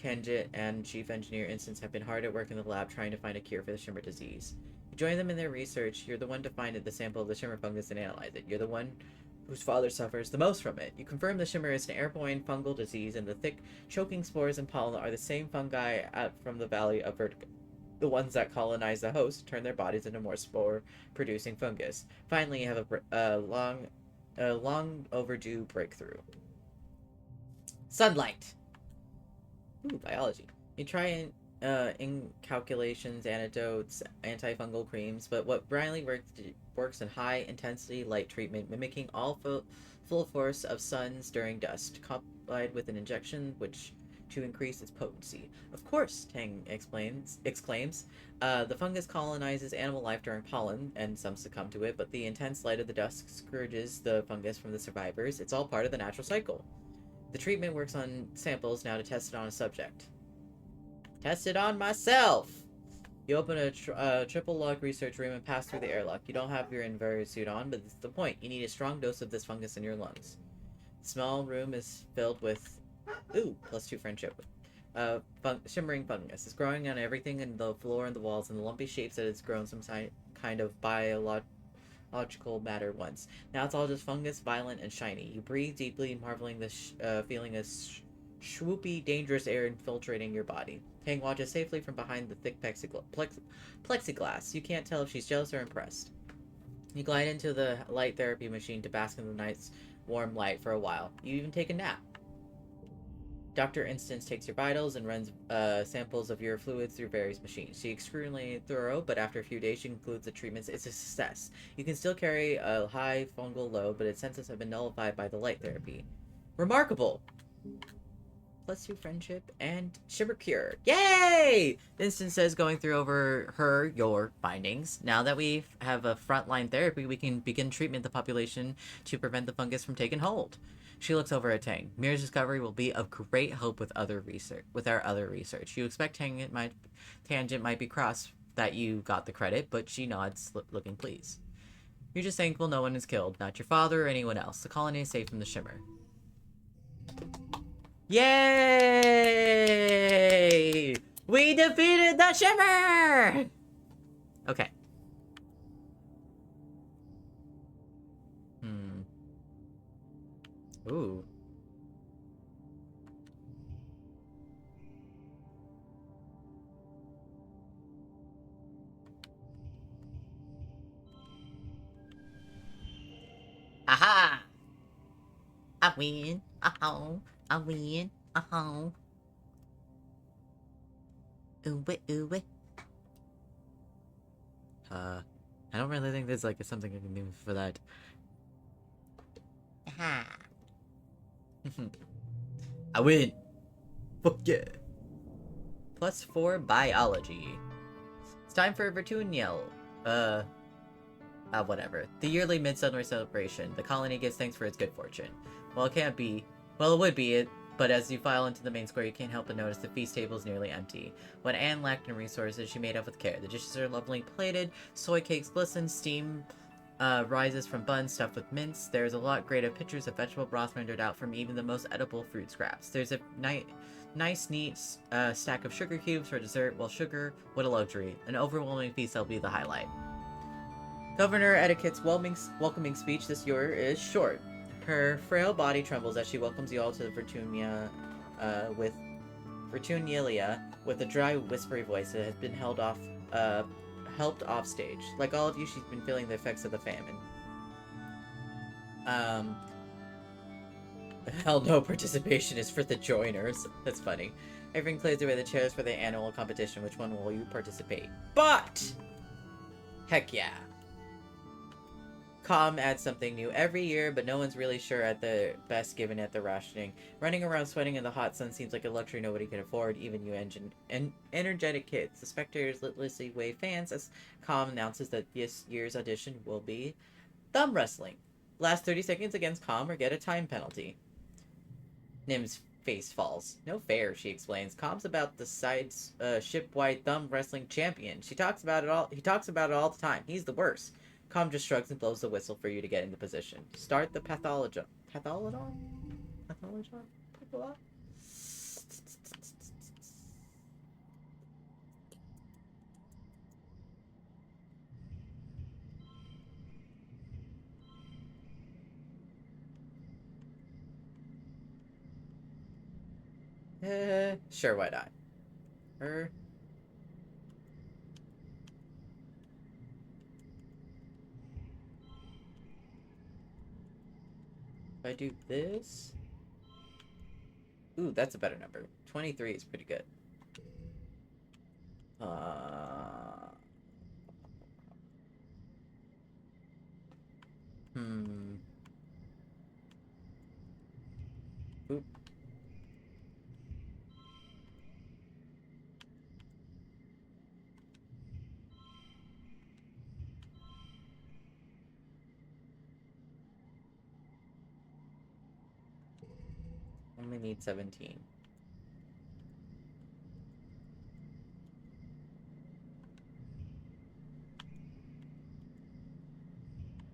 S1: Tangent and Chief Engineer Instance have been hard at work in the lab trying to find a cure for the Shimmer disease. You join them in their research. You're the one to find the sample of the Shimmer fungus and analyze it. You're the one whose father suffers the most from it. You confirm the Shimmer is an airborne fungal disease, and the thick, choking spores and pollen are the same fungi out from the Valley of Vertigo. The ones that colonize the host turn their bodies into more spore-producing fungus. Finally, you have a long overdue breakthrough. Sunlight! Ooh, biology. You try in calculations, antidotes, antifungal creams, but what Briley works in high-intensity light treatment, mimicking all full force of suns during dust, combined with an injection which to increase its potency. Of course, Tang exclaims. The fungus colonizes animal life during pollen, and some succumb to it, but the intense light of the dust scourges the fungus from the survivors. It's all part of the natural cycle. The treatment works on samples now to test it on a subject. Test it on myself! You open a triple log research room and pass through the airlock. You don't have your invariant suit on, but that's the point. You need a strong dose of this fungus in your lungs. The small room is filled with... Ooh, +2 friendship. Shimmering fungus. It's growing on everything in the floor and the walls, and the lumpy shapes that it's grown some kind of biological matter once. Now it's all just fungus, violent and shiny. You breathe deeply, marveling the feeling of swoopy, dangerous air infiltrating your body. Tang watches safely from behind the thick plexiglass. You can't tell if she's jealous or impressed. You glide into the light therapy machine to bask in the night's warm light for a while. You even take a nap. Dr. Instance takes your vitals and runs samples of your fluids through various machines. She's extremely thorough, but after a few days she concludes the treatment is a success. You can still carry a high fungal load, but its senses have been nullified by the light therapy. Remarkable! +2 friendship and Shimmer cure. Yay! Instance says, going through over your findings. Now that we have a frontline therapy, we can begin treatment of the population to prevent the fungus from taking hold. She looks over at Tang. Mirror's discovery will be of great help with our other research. You expect Tangent might be cross that you got the credit, but she nods, looking pleased. You're just thankful no one is killed, not your father or anyone else. The colony is safe from the Shimmer. Yay! We defeated the Shimmer! Okay. Ooh. Aha! I win. Oh, I win. Oh. Ooh, ooh. I don't really think there's like something I can do for that. Aha! I win. Fuck yeah. +4 biology. It's time for Vertuniel. Whatever. The yearly midsummer celebration. The colony gives thanks for its good fortune. Well, it would be, but as you file into the main square, you can't help but notice the feast table is nearly empty. What Anne lacked in resources, she made up with care. The dishes are lovely plated, soy cakes glisten, steam rises from buns stuffed with mince. There's a lot great of pictures of vegetable broth rendered out from even the most edible fruit scraps. There's a nice, neat stack of sugar cubes for dessert. Well, sugar, what a luxury. An overwhelming feast that'll be the highlight. Governor Etiquette's welcoming speech this year is short. Her frail body trembles as she welcomes you all to Vertunielia with a dry, whispery voice that has been helped off stage. Like all of you, she's been feeling the effects of the famine. Hell no participation is for the joiners. That's funny. Everyone clears away the chairs for the annual competition. Which one will you participate? But! Heck yeah. Com adds something new every year, but no one's really sure at the best given at the rationing. Running around sweating in the hot sun seems like a luxury nobody can afford, even you energetic kids. The spectators listlessly wave fans as Com announces that this year's audition will be thumb wrestling. Last 30 seconds against Com or get a time penalty. Nims face falls. No fair, she explains. Com's about the side's ship-wide thumb wrestling champion. She talks about it all. He talks about it all the time. He's the worst. Com just shrugs and blows the whistle for you to get into position. Start the pathologizon. Pathologizon? Pathologizon? Pathologizon? Sure, why not? If I do this... Ooh, that's a better number. 23 is pretty good. Hmm. Oop. Only need 17.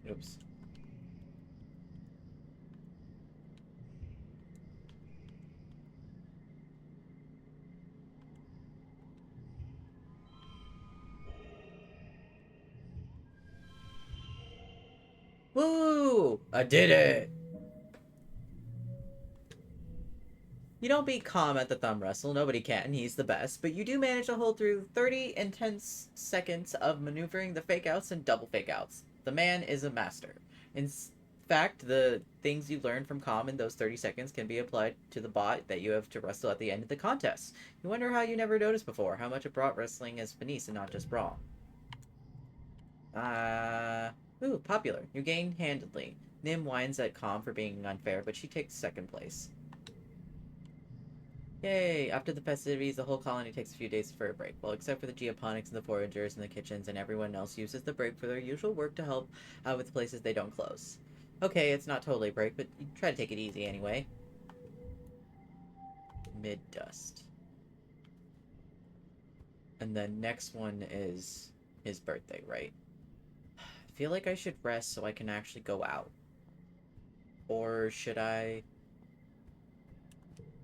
S1: Oops. Woo! I did it! You don't beat Com at the thumb wrestle, nobody can, he's the best, but you do manage to hold through 30 intense seconds of maneuvering the fake outs and double fake outs. The man is a master. In fact, the things you learn from Com in those 30 seconds can be applied to the bot that you have to wrestle at the end of the contest. You wonder how you never noticed before, how much of bot wrestling is finesse and not just brawl. Ooh, popular. You gain handedly. Nim whines at Com for being unfair, but she takes second place. Yay! After the festivities, the whole colony takes a few days for a break. Well, except for the geoponics and the foragers and the kitchens, and everyone else uses the break for their usual work to help out with places they don't close. Okay, it's not totally a break, but you try to take it easy anyway. Mid-dust. And then next one is his birthday, right? I feel like I should rest so I can actually go out. Or should I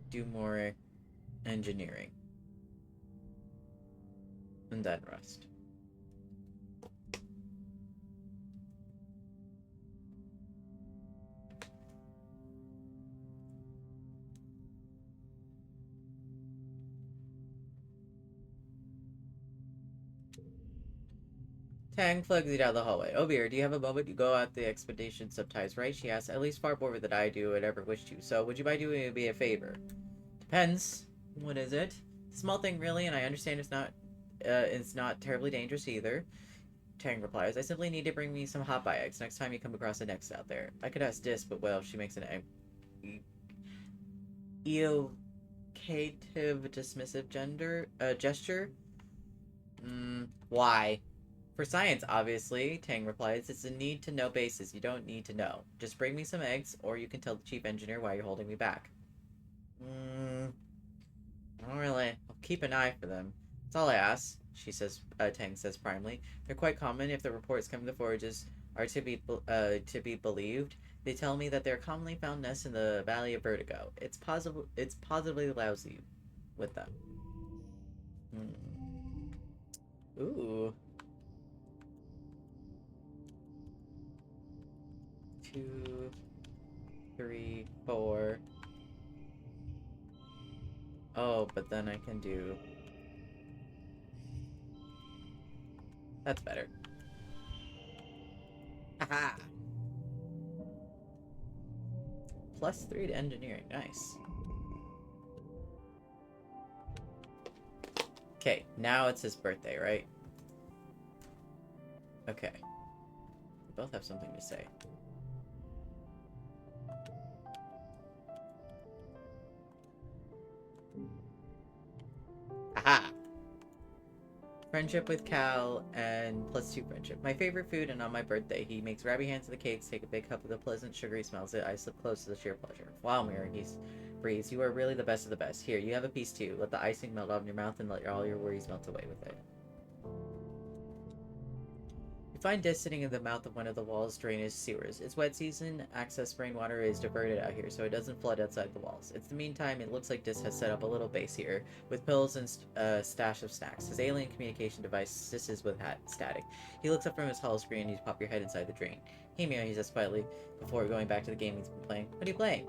S1: do more engineering and then rest? Tang flags it out the hallway. Oh, Beer, do you have a moment? You go out the expedition subties, right? She asks, at least far more than I do and ever wish to. So, would you mind doing me a favor? Depends. What is it? Small thing, really, and I understand it's not terribly dangerous either. Tang replies, I simply need to bring me some hot buy eggs next time you come across a next out there. I could ask Dis, but well, she makes an evocative dismissive gesture. Why? For science, obviously, Tang replies. It's a need-to-know basis. You don't need to know. Just bring me some eggs, or you can tell the chief engineer why you're holding me back. I don't really. I'll keep an eye for them. That's all I ask, she says. Tang says primely. They're quite common if the reports coming to forages are to be believed. They tell me that they're commonly found nests in the Valley of Vertigo. It's positively lousy with them. Ooh. 2, 3, 4. Oh, but then I can do... That's better. Haha! +3 to engineering. Nice. Okay, now it's his birthday, right? Okay. We both have something to say. Aha! Friendship with Cal and +2 friendship. My favorite food, and on my birthday, he makes grabby hands of the cakes, take a big cup of the pleasant sugary smells it. I slip close to the sheer pleasure. Wow, Mirror, he's Freeze, you are really the best of the best. Here, you have a piece too. Let the icing melt off in your mouth and let all your worries melt away with it. You find Dis sitting in the mouth of one of the wall's drainage sewers. It's wet season, access rainwater is diverted out here so it doesn't flood outside the walls. In the meantime, it looks like Dis has set up a little base here, with pills and a stash of snacks. His alien communication device assists with static. He looks up from his hollow screen and you pop your head inside the drain. Hey Mira, he says quietly, before going back to the game he's been playing. What are you playing?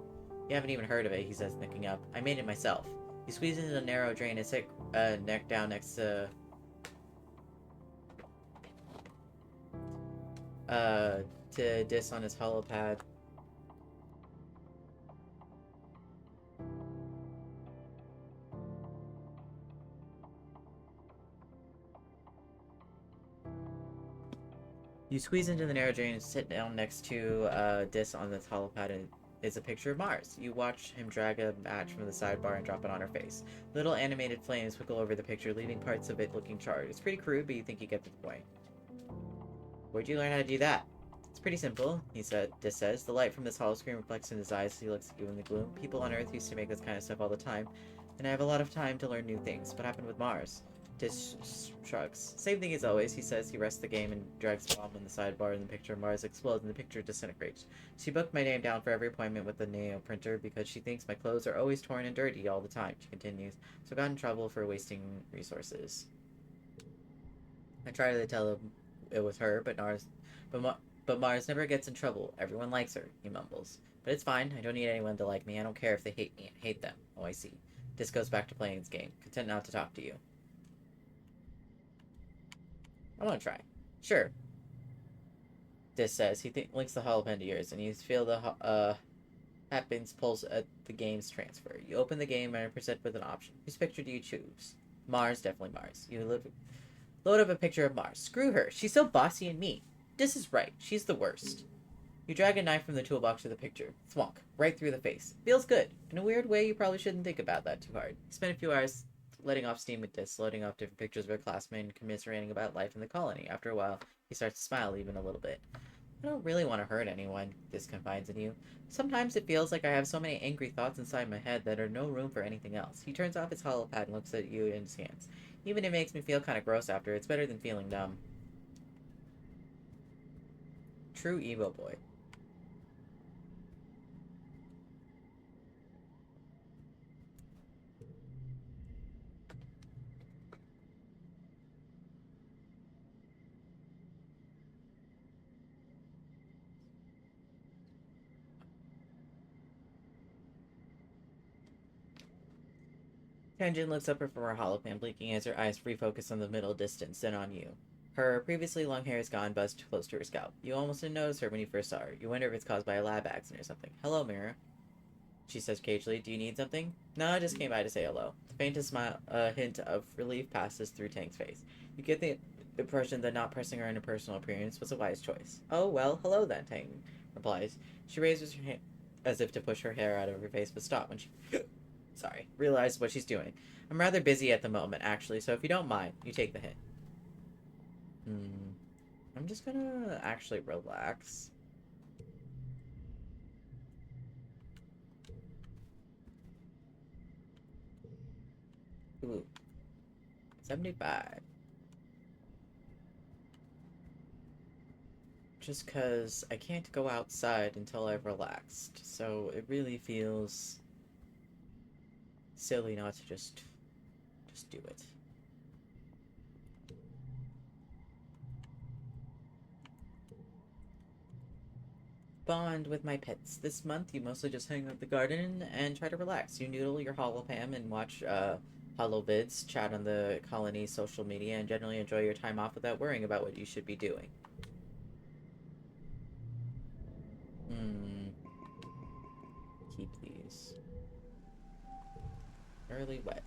S1: You haven't even heard of it, he says, looking up. I made it myself. You squeeze into the narrow drain and sit neck down next to Dis on his hollow pad. You squeeze into the narrow drain and sit down next to Dis on this hollow pad, and it's a picture of Mars. You watch him drag a match from the sidebar and drop it on her face. Little animated flames twinkle over the picture, leaving parts of it looking charred. It's pretty crude, but you think you get the point. Where'd you learn how to do that? It's pretty simple, Dis says. The light from this hollow screen reflects in his eyes as he looks at you in the gloom. People on Earth used to make this kind of stuff all the time, and I have a lot of time to learn new things. What happened with Mars? Dis shrugs. Same thing as always, he says. He rests the game and drags the bomb on the sidebar, and the picture of Mars explodes and the picture disintegrates. She booked my name down for every appointment with the nail printer because she thinks my clothes are always torn and dirty all the time, she continues. So I got in trouble for wasting resources. I try to tell him it was her, but Mars never gets in trouble. Everyone likes her, he mumbles. But it's fine. I don't need anyone to like me. I don't care if they hate me. I hate them. Oh, I see. Dis goes back to playing his game, content not to talk to you. I want to try. Sure. Dis says. He links the hollow pen to yours, and you feel the happens pulse at the game's transfer. You open the game and are presented with an option. Whose picture do you choose? Mars, definitely Mars. You load up a picture of Mars. Screw her. She's so bossy and mean. Dis is right. She's the worst. You drag a knife from the toolbox to the picture. Thwonk. Right through the face. Feels good. In a weird way, you probably shouldn't think about that too hard. You spend a few hours letting off steam with Dis, loading off different pictures of her classmate and commiserating about life in the colony. After a while, he starts to smile even a little bit. I don't really want to hurt anyone, Dis confides in you. Sometimes it feels like I have so many angry thoughts inside my head that there are no room for anything else. He turns off his hollow pad and looks at you in his hands. Even if it makes me feel kind of gross after, it's better than feeling dumb. True emo boy. Tenjin looks up from her holopan, blinking as her eyes refocus on the middle distance, then on you. Her previously long hair is gone, buzzed close to her scalp. You almost didn't notice her when you first saw her. You wonder if it's caused by a lab accident or something. Hello, Mira. She says cagely. Do you need something? No, I just came by to say hello. The faintest smile, hint of relief passes through Tang's face. You get the impression that not pressing her interpersonal appearance was a wise choice. Oh, well, hello then, Tang replies. She raises her hand as if to push her hair out of her face, but stopped when she realized what she's doing. I'm rather busy at the moment, actually, so if you don't mind, you take the hint. I'm just gonna actually relax. Ooh. 75. Just because I can't go outside until I've relaxed, so it really feels silly not to just do it. Bond with my pets. This month, you mostly just hang out in the garden and try to relax. You noodle your holopam and watch holo vids, chat on the colony's social media, and generally enjoy your time off without worrying about what you should be doing. Keep these. Early wet.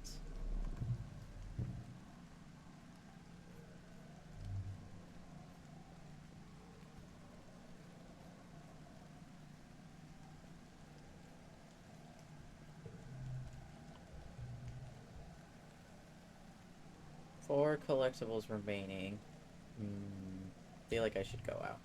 S1: Four collectibles remaining. Feel like I should go out.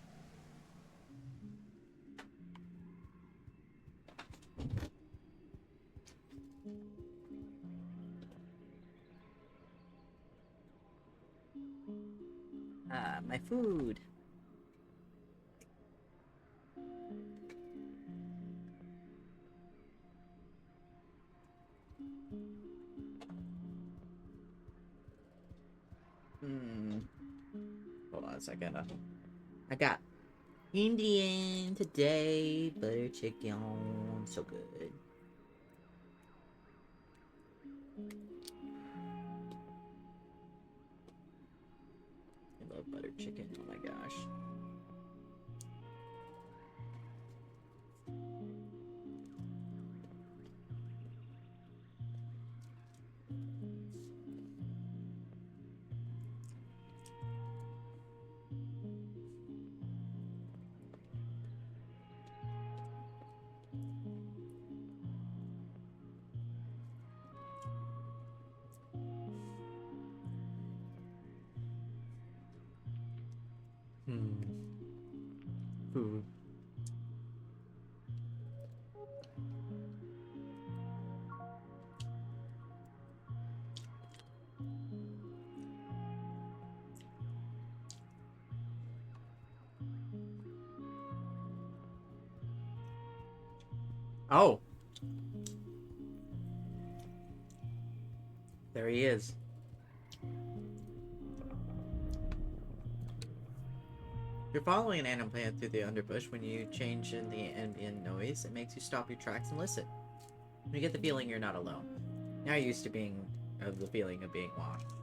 S1: on a second. I got Indian today, butter chicken, so good. I love butter chicken, oh my gosh. Food. Oh! There he is. You're following an animal plant through the underbush. When you change in the ambient noise, it makes you stop your tracks and listen. You get the feeling you're not alone. Now you're used to the feeling of being watched.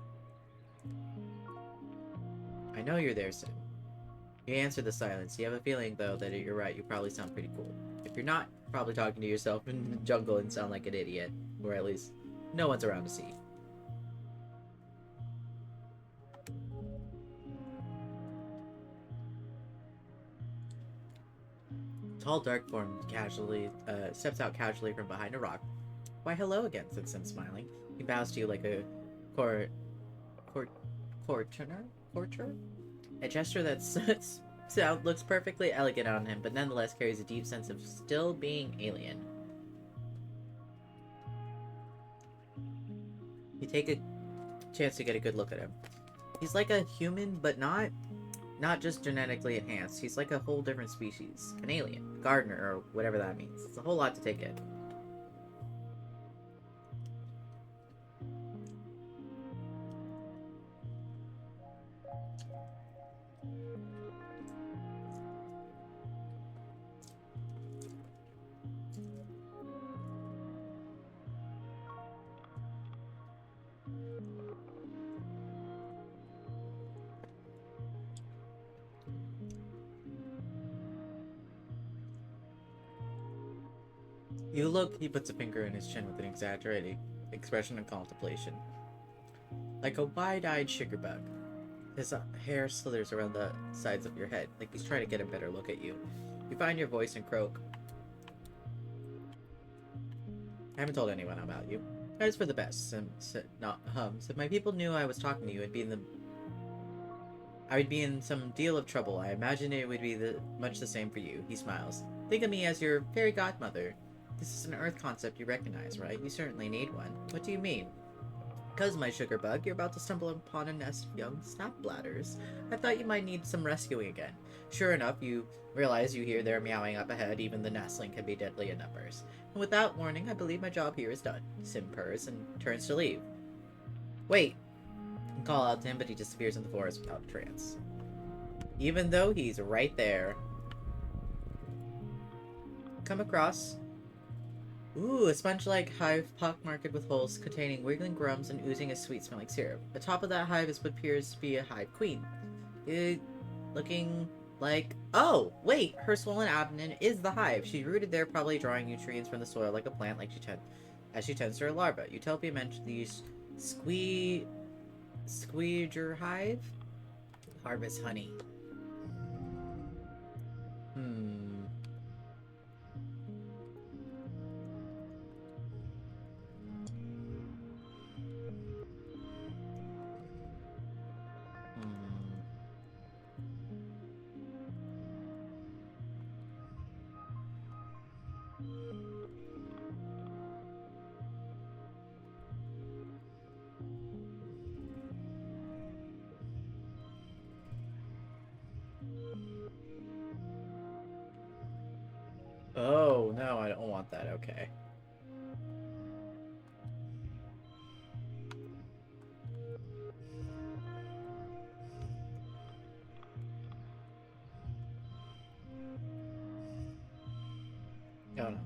S1: I know you're there, Sim. You answer the silence. You have a feeling, though, that you're right. You probably sound pretty cool. If you're not, probably talking to yourself in the jungle and sound like an idiot. Or at least, no one's around to see. Tall, dark form steps out casually from behind a rock. Why, hello again, said Sim, smiling. He bows to you like a courtier? A gesture that looks perfectly elegant on him, but nonetheless carries a deep sense of still being alien. You take a chance to get a good look at him. He's like a human, but not just genetically enhanced. He's like a whole different species. An alien. Gardener, or whatever that means. It's a whole lot to take in. You look, he puts a finger in his chin with an exaggerated expression of contemplation. Like a wide-eyed sugar bug. His hair slithers around the sides of your head, like he's trying to get a better look at you. You find your voice and croak. I haven't told anyone about you. That is for the best. So if my people knew I was talking to you, I would be in some deal of trouble. I imagine it would be much the same for you. He smiles. Think of me as your fairy godmother. This is an Earth concept you recognize, right? You certainly need one. What do you mean? Because, my sugar bug, you're about to stumble upon a nest of young snap bladders. I thought you might need some rescuing again. Sure enough, you realize you hear their meowing up ahead. Even the nestling can be deadly in numbers. And without warning, I believe my job here is done. Sim purrs and turns to leave. Wait! You call out to him, but he disappears in the forest without a trance. Even though he's right there. Come across. Ooh, a sponge-like hive pockmarked with holes containing wiggling grubs and oozing a sweet-smelling syrup. Atop of that hive is what appears to be a hive queen. Looking like... Oh! Wait! Her swollen abdomen is the hive. She's rooted there, probably drawing nutrients from the soil like a plant as she tends to her larva. Utopia mentioned these squeeger hive? Harvest honey. Oh, no, I don't want that. Okay. Oh no.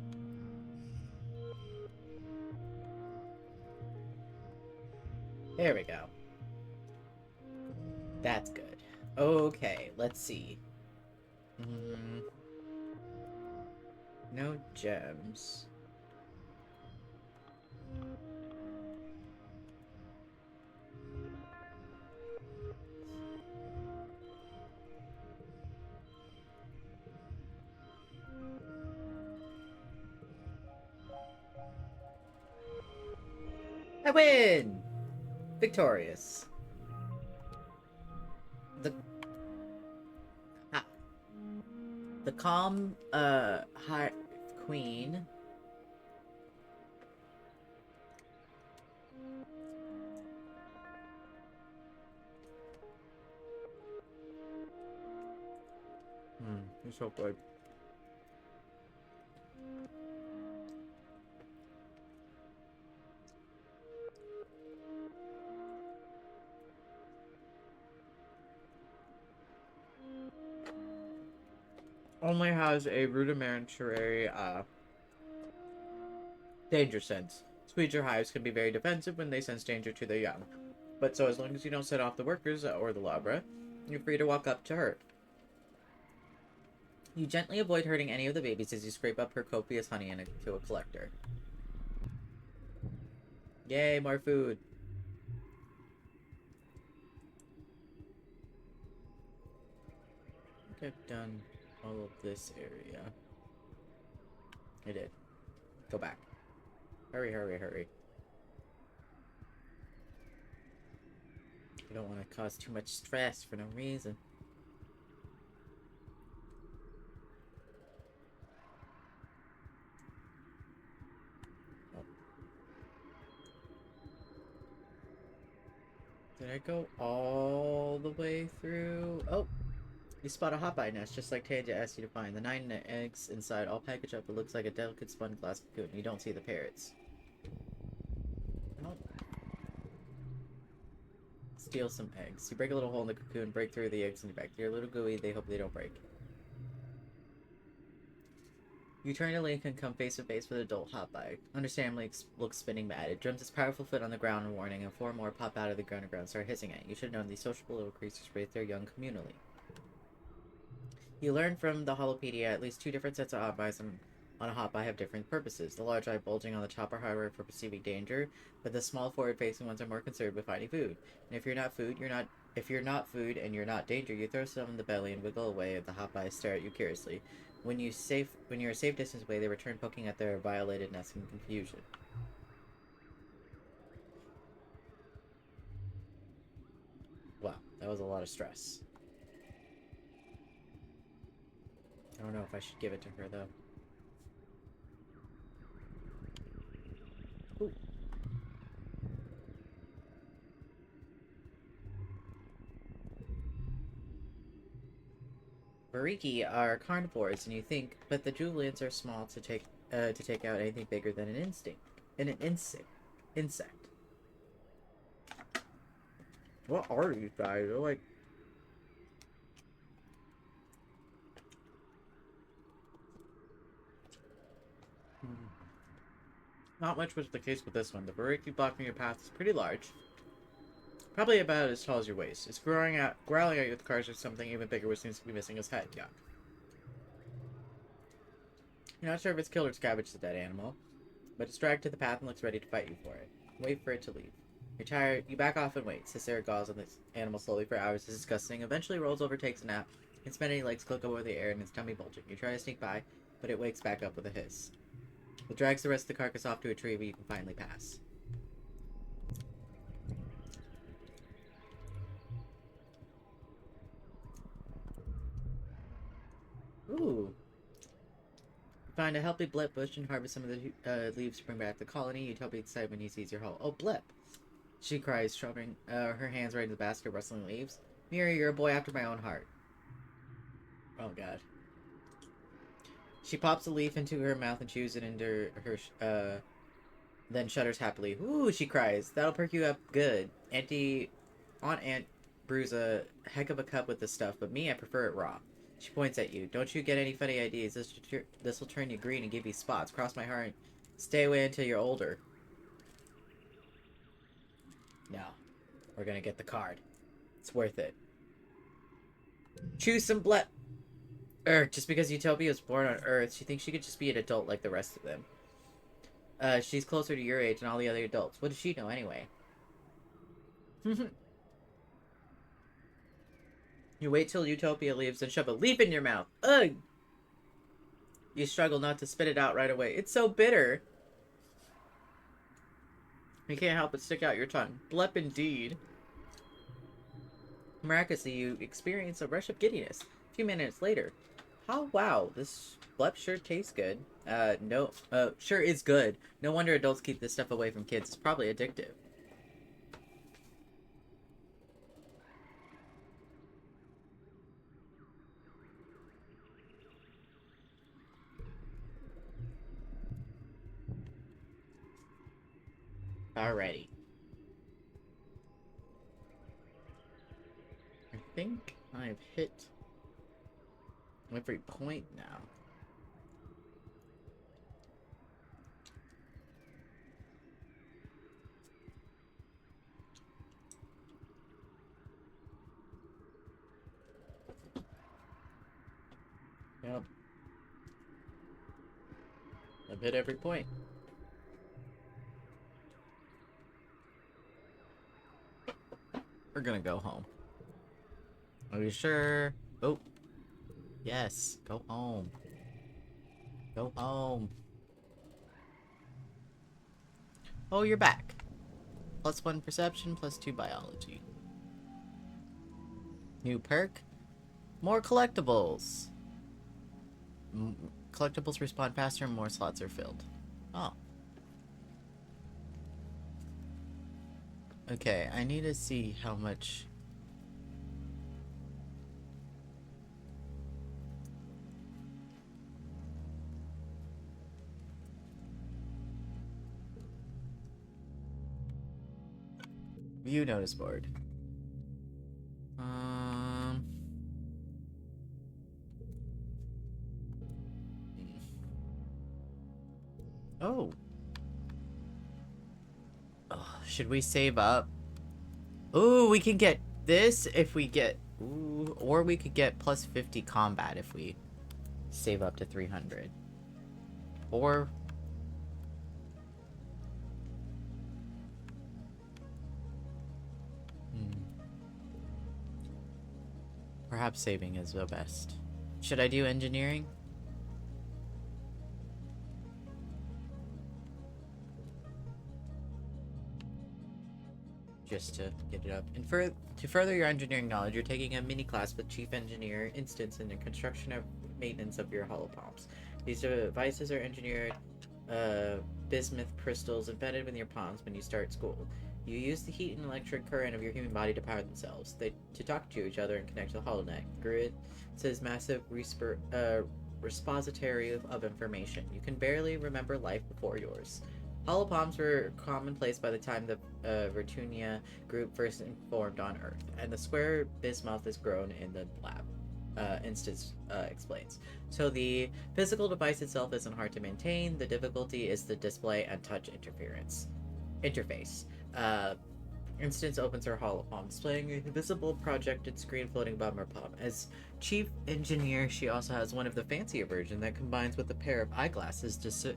S1: There we go. That's good. Okay, let's see. No gems. I win! Victorious. The ah, the calm high queen. You're so good. Only has a rudimentary danger sense. Squeeger hives can be very defensive when they sense danger to their young. But so as long as you don't set off the workers or the labra, you're free to walk up to her. You gently avoid hurting any of the babies as you scrape up her copious honey into a collector. Yay, more food. I think I've done all of this area. I did. Go back. Hurry, hurry, hurry. I don't want to cause too much stress for no reason. Oh. Did I go all the way through? Oh! You spot a hot eye nest, just like Tanja asked you to find. The 9 eggs inside, all packaged up, it looks like a delicate spun glass cocoon. You don't see the parrots. Oh. Steal some eggs. You break a little hole in the cocoon, break through the eggs, and you're back. They're a little gooey, they hope they don't break. You turn to Link and come face to face with adult Hotbite. Understandably looks spinning mad. It drums its powerful foot on the ground in warning, and 4 more pop out of the ground and start hissing at you. You should have known these sociable little creatures raise their young communally. You learn from the Holopedia at least 2 different sets of Hotbites on a Hotbite have different purposes. The large eye bulging on the top are hardware for perceiving danger, but the small forward-facing ones are more concerned with finding food. And if you're not food and you're not danger, you throw some in the belly and wiggle away if the Hotbites stare at you curiously. When you're a safe distance away, they return poking at their violated nest in confusion. Wow, that was a lot of stress. I don't know if I should give it to her, though. Ooh. Bariki are carnivores, and you think, but the Julians are small to take out anything bigger than an insect. What are these guys? They're like... Not much was the case with this one. The Bariki blocking your path is pretty large. Probably about as tall as your waist. It's growling at you with cars or something even bigger, which seems to be missing its head. Yuck. You're not sure if it's killed or scavenged the dead animal, but it's dragged to the path and looks ready to fight you for it. Wait for it to leave. You're tired. You back off and wait. Cicera gaws on this animal slowly for hours. It's disgusting. Eventually rolls over, takes a nap. Its many legs click over the air and its tummy bulging. You try to sneak by, but it wakes back up with a hiss. It drags the rest of the carcass off to a tree where you can finally pass. Ooh. You find a healthy blip bush and harvest some of the leaves to bring back the colony. Utopia excited when he sees your haul. Oh, blip! She cries, shoving her hands right into the basket of rustling leaves. Mira, you're a boy after my own heart. Oh, God. She pops a leaf into her mouth and chews it into her, then shudders happily. Ooh, she cries. That'll perk you up good. Aunt Brews a heck of a cup with this stuff, but me, I prefer it raw. She points at you. Don't you get any funny ideas. This will turn you green and give you spots. Cross my heart. Stay away until you're older. No. We're gonna get the card. It's worth it. Choose some just because Utopia was born on Earth, she thinks she could just be an adult like the rest of them. She's closer to your age than all the other adults. What does she know anyway? You wait till Utopia leaves and shove a leaf in your mouth. Ugh! You struggle not to spit it out right away. It's so bitter. You can't help but stick out your tongue. Blep indeed. Miraculously, you experience a rush of giddiness. A few minutes later. Oh, wow. This blep sure tastes good. Sure is good. No wonder adults keep this stuff away from kids. It's probably addictive. Alrighty. I think I've hit every point now. Yep. I've hit every point. We're gonna go home. Are you sure? Oh. Yes. Go home. Go home. Oh, you're back. +1 perception, +2 biology. New perk. More collectibles. Collectibles respawn faster and more slots are filled. Oh. Okay, I need to see how much... View notice board. Oh. Should we save up? Ooh, we can get this if we get... Ooh, or we could get +50 combat if we save up to 300. Or... Perhaps saving is the best. Should I do engineering? Just to get it up. And to further your engineering knowledge, you're taking a mini class with Chief Engineer Instance in the construction of maintenance of your holopalms. These devices are engineered bismuth crystals embedded within your palms when you start school. You use the heat and electric current of your human body to power themselves. To talk to each other and connect to the holonet. Grid says massive repository of information. You can barely remember life before yours. Holopalms were commonplace by the time the Vertunia group first formed on Earth, and the square bismuth is grown in the lab. Instance explains. So the physical device itself isn't hard to maintain. The difficulty is the display and touch interface. Instance opens her holopalm, displaying a visible projected screen floating above her palm. As chief engineer, she also has one of the fancier versions that combines with a pair of eyeglasses to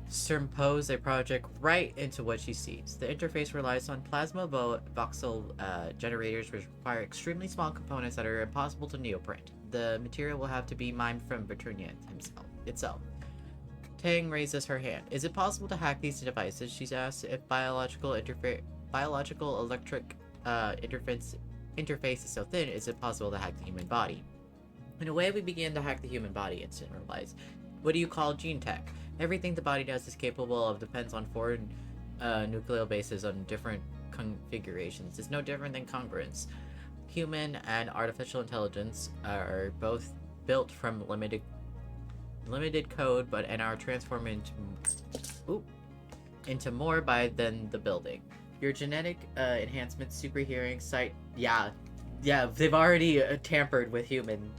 S1: superimpose a project right into what she sees. The interface relies on plasma voxel generators, which require extremely small components that are impossible to neoprint. The material will have to be mined from Vertunia itself. Tang raises her hand. Is it possible to hack these devices? She's asked if biological electric interface is so thin, is it possible to hack the human body? In a way, we begin to hack the human body, Instant replies. What do you call gene tech? Everything the body does is capable of depends on foreign nuclear bases on different configurations. It's no different than congruence. Human and artificial intelligence are both built from limited code, and are transformed into more than the building. Your genetic enhancements, super hearing, sight, yeah, they've already tampered with human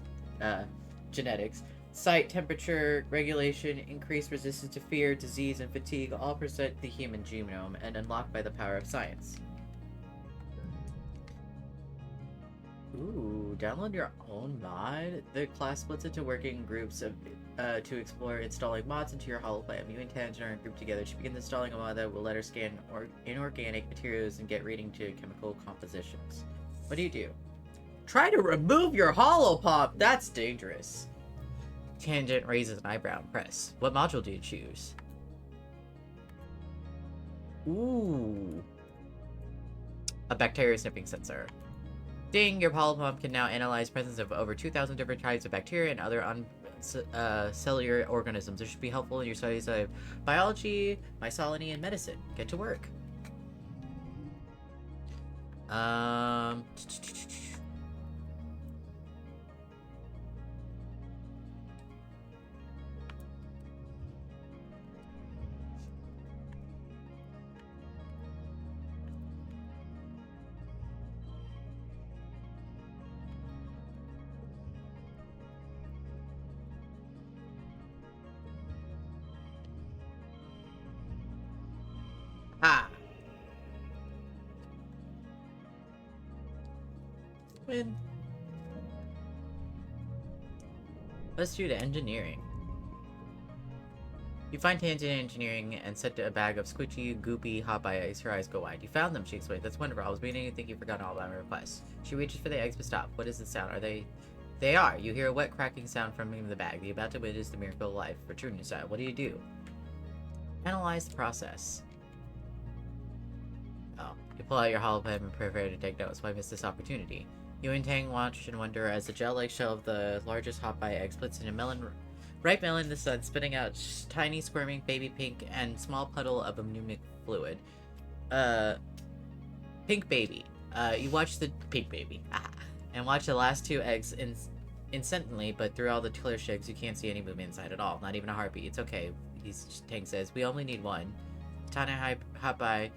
S1: genetics. Sight, temperature, regulation, increased resistance to fear, disease, and fatigue all present the human genome and unlocked by the power of science. Ooh, download your own mod? The class splits into working groups to explore installing mods into your hologram. You and Tangent are in a group together to begin installing a mod that will let her scan inorganic materials and get reading to chemical compositions. What do you do? Try to remove your holopop! That's dangerous. Tangent raises an eyebrow and press. What module do you choose? Ooh. A bacteria sniffing sensor. Ding! Your holopump can now analyze presence of over 2,000 different types of bacteria and other cellular organisms. This should be helpful in your studies of biology, mycology, and medicine. Get to work. Ah. Win. Let's do the engineering. You find Tangent engineering and set a bag of squishy, goopy hot by ice. Her eyes go wide. You found them, she explained. That's wonderful. I was beginning to think you'd forgotten all about my request. She reaches for the eggs, but stop. What is the sound? Are they... They are. You hear a wet cracking sound from the bag. You're about to witness the miracle of life. Return inside. What do? Analyze the process. Oh. You pull out your hologram and prepare to take notes. Why miss this opportunity? You and Tang watch and wonder as the gel-like shell of the largest hot by egg splits in a ripe melon in the sun, spitting out tiny squirming baby pink and small puddle of amniotic fluid. Pink baby. You watch the pink baby. And watch the last two eggs instantly, but through all the clear shakes, you can't see any movement inside at all. Not even a heartbeat. It's okay, Tang says. We only need one. Tana hop by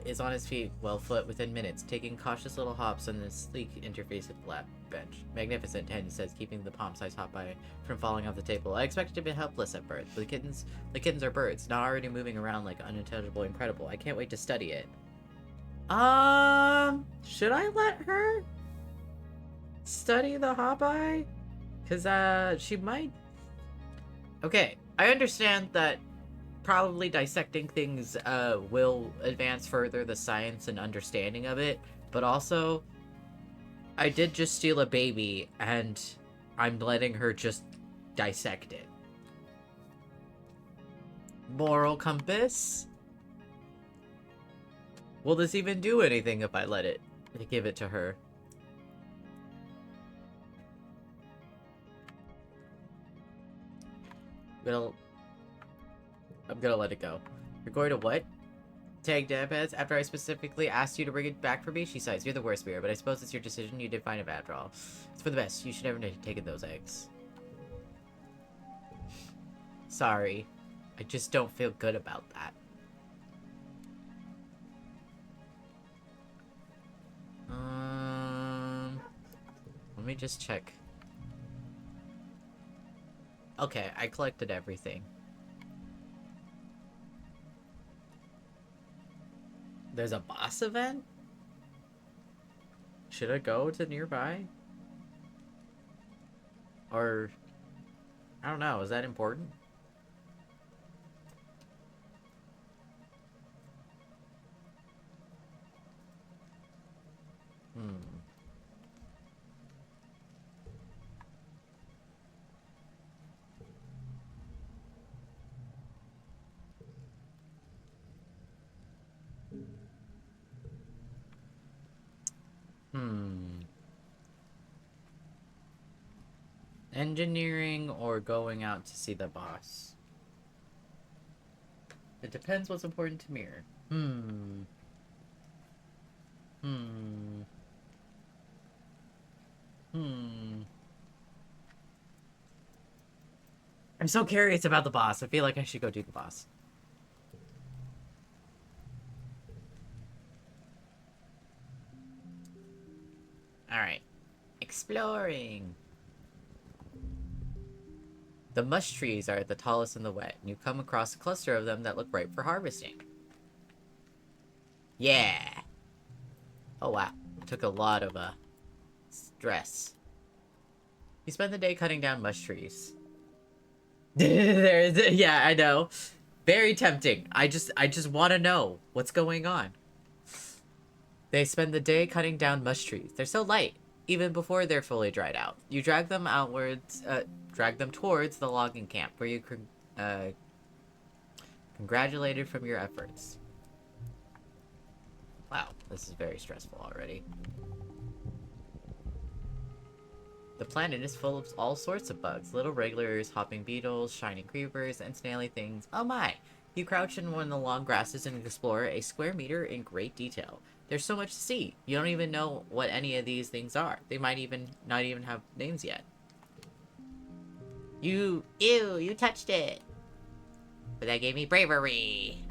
S1: is on his feet, foot within minutes, taking cautious little hops on the sleek interface of the lab bench. Magnificent, Tanya says, keeping the palm-sized hop by from falling off the table. I expected to be helpless at birth, but the kittens are birds, not already moving around like unintelligible incredible. I can't wait to study it. Should I let her study the hop eye? Cause she might... Okay, I understand that probably dissecting things will advance further the science and understanding of it, but also I did just steal a baby and I'm letting her just dissect it. Moral compass? Will this even do anything if I let it give it to her? I'm gonna let it go. You're going to what? Tag Dabheads? After I specifically asked you to bring it back for me? She sighs. You're the worst beer, but I suppose it's your decision. You did fine after all. It's for the best. You should never have taken those eggs. Sorry. I just don't feel good about that. Let me just check. Okay, I collected everything. There's a boss event? Should I go to nearby? Or... I don't know, is that important? Engineering or going out to see the boss? It depends what's important to Mirror. I'm so curious about the boss. I feel like I should go do the boss. Alright. Exploring. The mush trees are the tallest in the wet, and you come across a cluster of them that look ripe for harvesting. Yeah! Oh wow, it took a lot of, stress. You spend the day cutting down mush trees. Yeah, I know. Very tempting. I just want to know what's going on. They spend the day cutting down mush trees. They're so light, even before they're fully dried out. You drag them towards the logging camp, where you congratulated from your efforts. Wow, this is very stressful already. The planet is full of all sorts of bugs. Little regulars, hopping beetles, shining creepers, and snaily things. Oh my! You crouch in one of the long grasses and explore a square meter in great detail. There's so much to see. You don't even know what any of these things are. They might not even have names yet. Ew, you touched it! But that gave me bravery!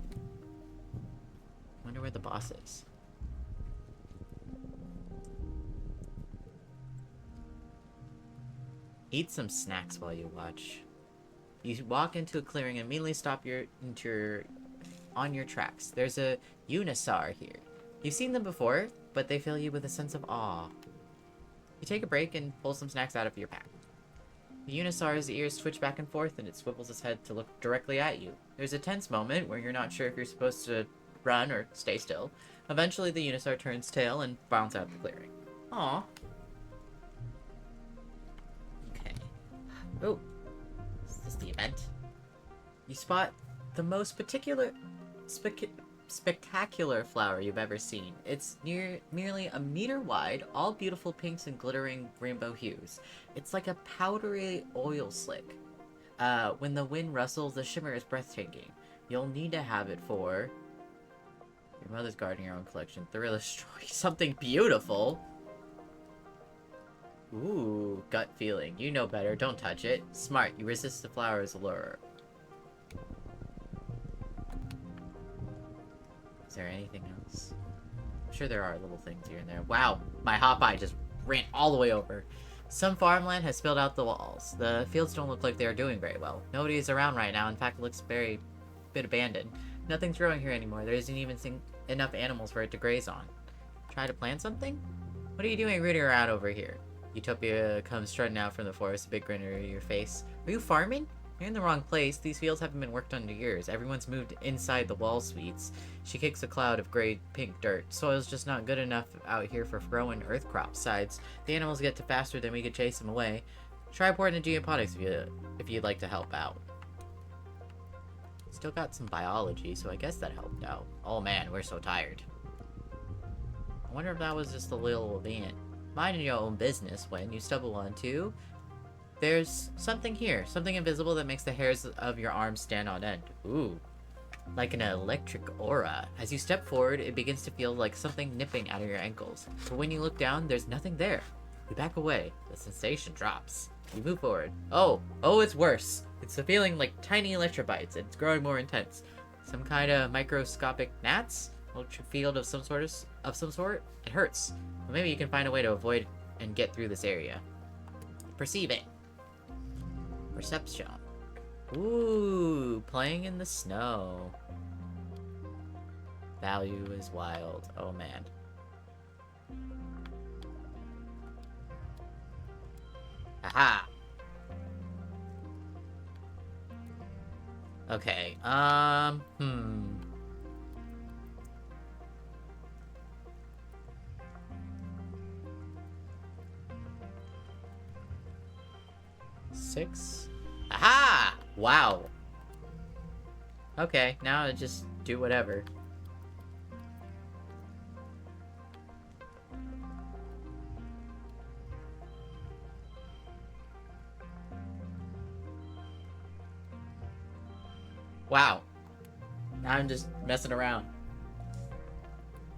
S1: Wonder where the boss is. Eat some snacks while you watch. You walk into a clearing and immediately stop on your tracks. There's a Unisaur here. You've seen them before, but they fill you with a sense of awe. You take a break and pull some snacks out of your pack. The Unisaur's ears twitch back and forth and it swivels its head to look directly at you. There's a tense moment where you're not sure if you're supposed to run or stay still. Eventually the Unisaur turns tail and bounds out the clearing. Aw. Okay. Oh. Is this the event? You spot the most spectacular flower you've ever seen. It's merely a meter wide, all beautiful pinks and glittering rainbow hues. It's like a powdery oil slick. When the wind rustles, the shimmer is breathtaking. You'll need to have it for your mother's garden, your own collection. Thriller story. Something beautiful. Ooh, gut feeling. You know better. Don't touch it. Smart. You resist the flower's allure. Is there anything else? I'm sure there are little things here and there. Wow, my hot eye just ran all the way over. Some farmland has spilled out the walls. The fields don't look like they are doing very well. Nobody is around right now. In fact, it looks very bit abandoned. Nothing's growing here anymore. There isn't even enough animals for it to graze on. Try to plant something? What are you doing rooting around over here? Utopia comes strutting out from the forest, a big grin on your face. Are you farming? You're in the wrong place. These fields haven't been worked on in years. Everyone's moved inside the wall suites. She kicks a cloud of gray-pink dirt. Soil's just not good enough out here for growing earth crops. Besides, the animals get to faster than we could chase them away. Try pouring geoponics if you'd like to help out. Still got some biology, so I guess that helped out. Oh man, we're so tired. I wonder if that was just a little event. Mind your own business when you stumble onto... There's something here. Something invisible that makes the hairs of your arms stand on end. Ooh. Like an electric aura. As you step forward, it begins to feel like something nipping out of your ankles. But when you look down, there's nothing there. You back away. The sensation drops. You move forward. Oh, it's worse. It's a feeling like tiny electrobites, and it's growing more intense. Some kind of microscopic gnats? Electric field of some sort? It hurts. But maybe you can find a way to avoid and get through this area. Perceive it. Perception. Ooh, playing in the snow. Value is wild. Oh man. Aha! Okay, Six? Aha! Wow. Okay, now I just do whatever. Wow. Now I'm just messing around.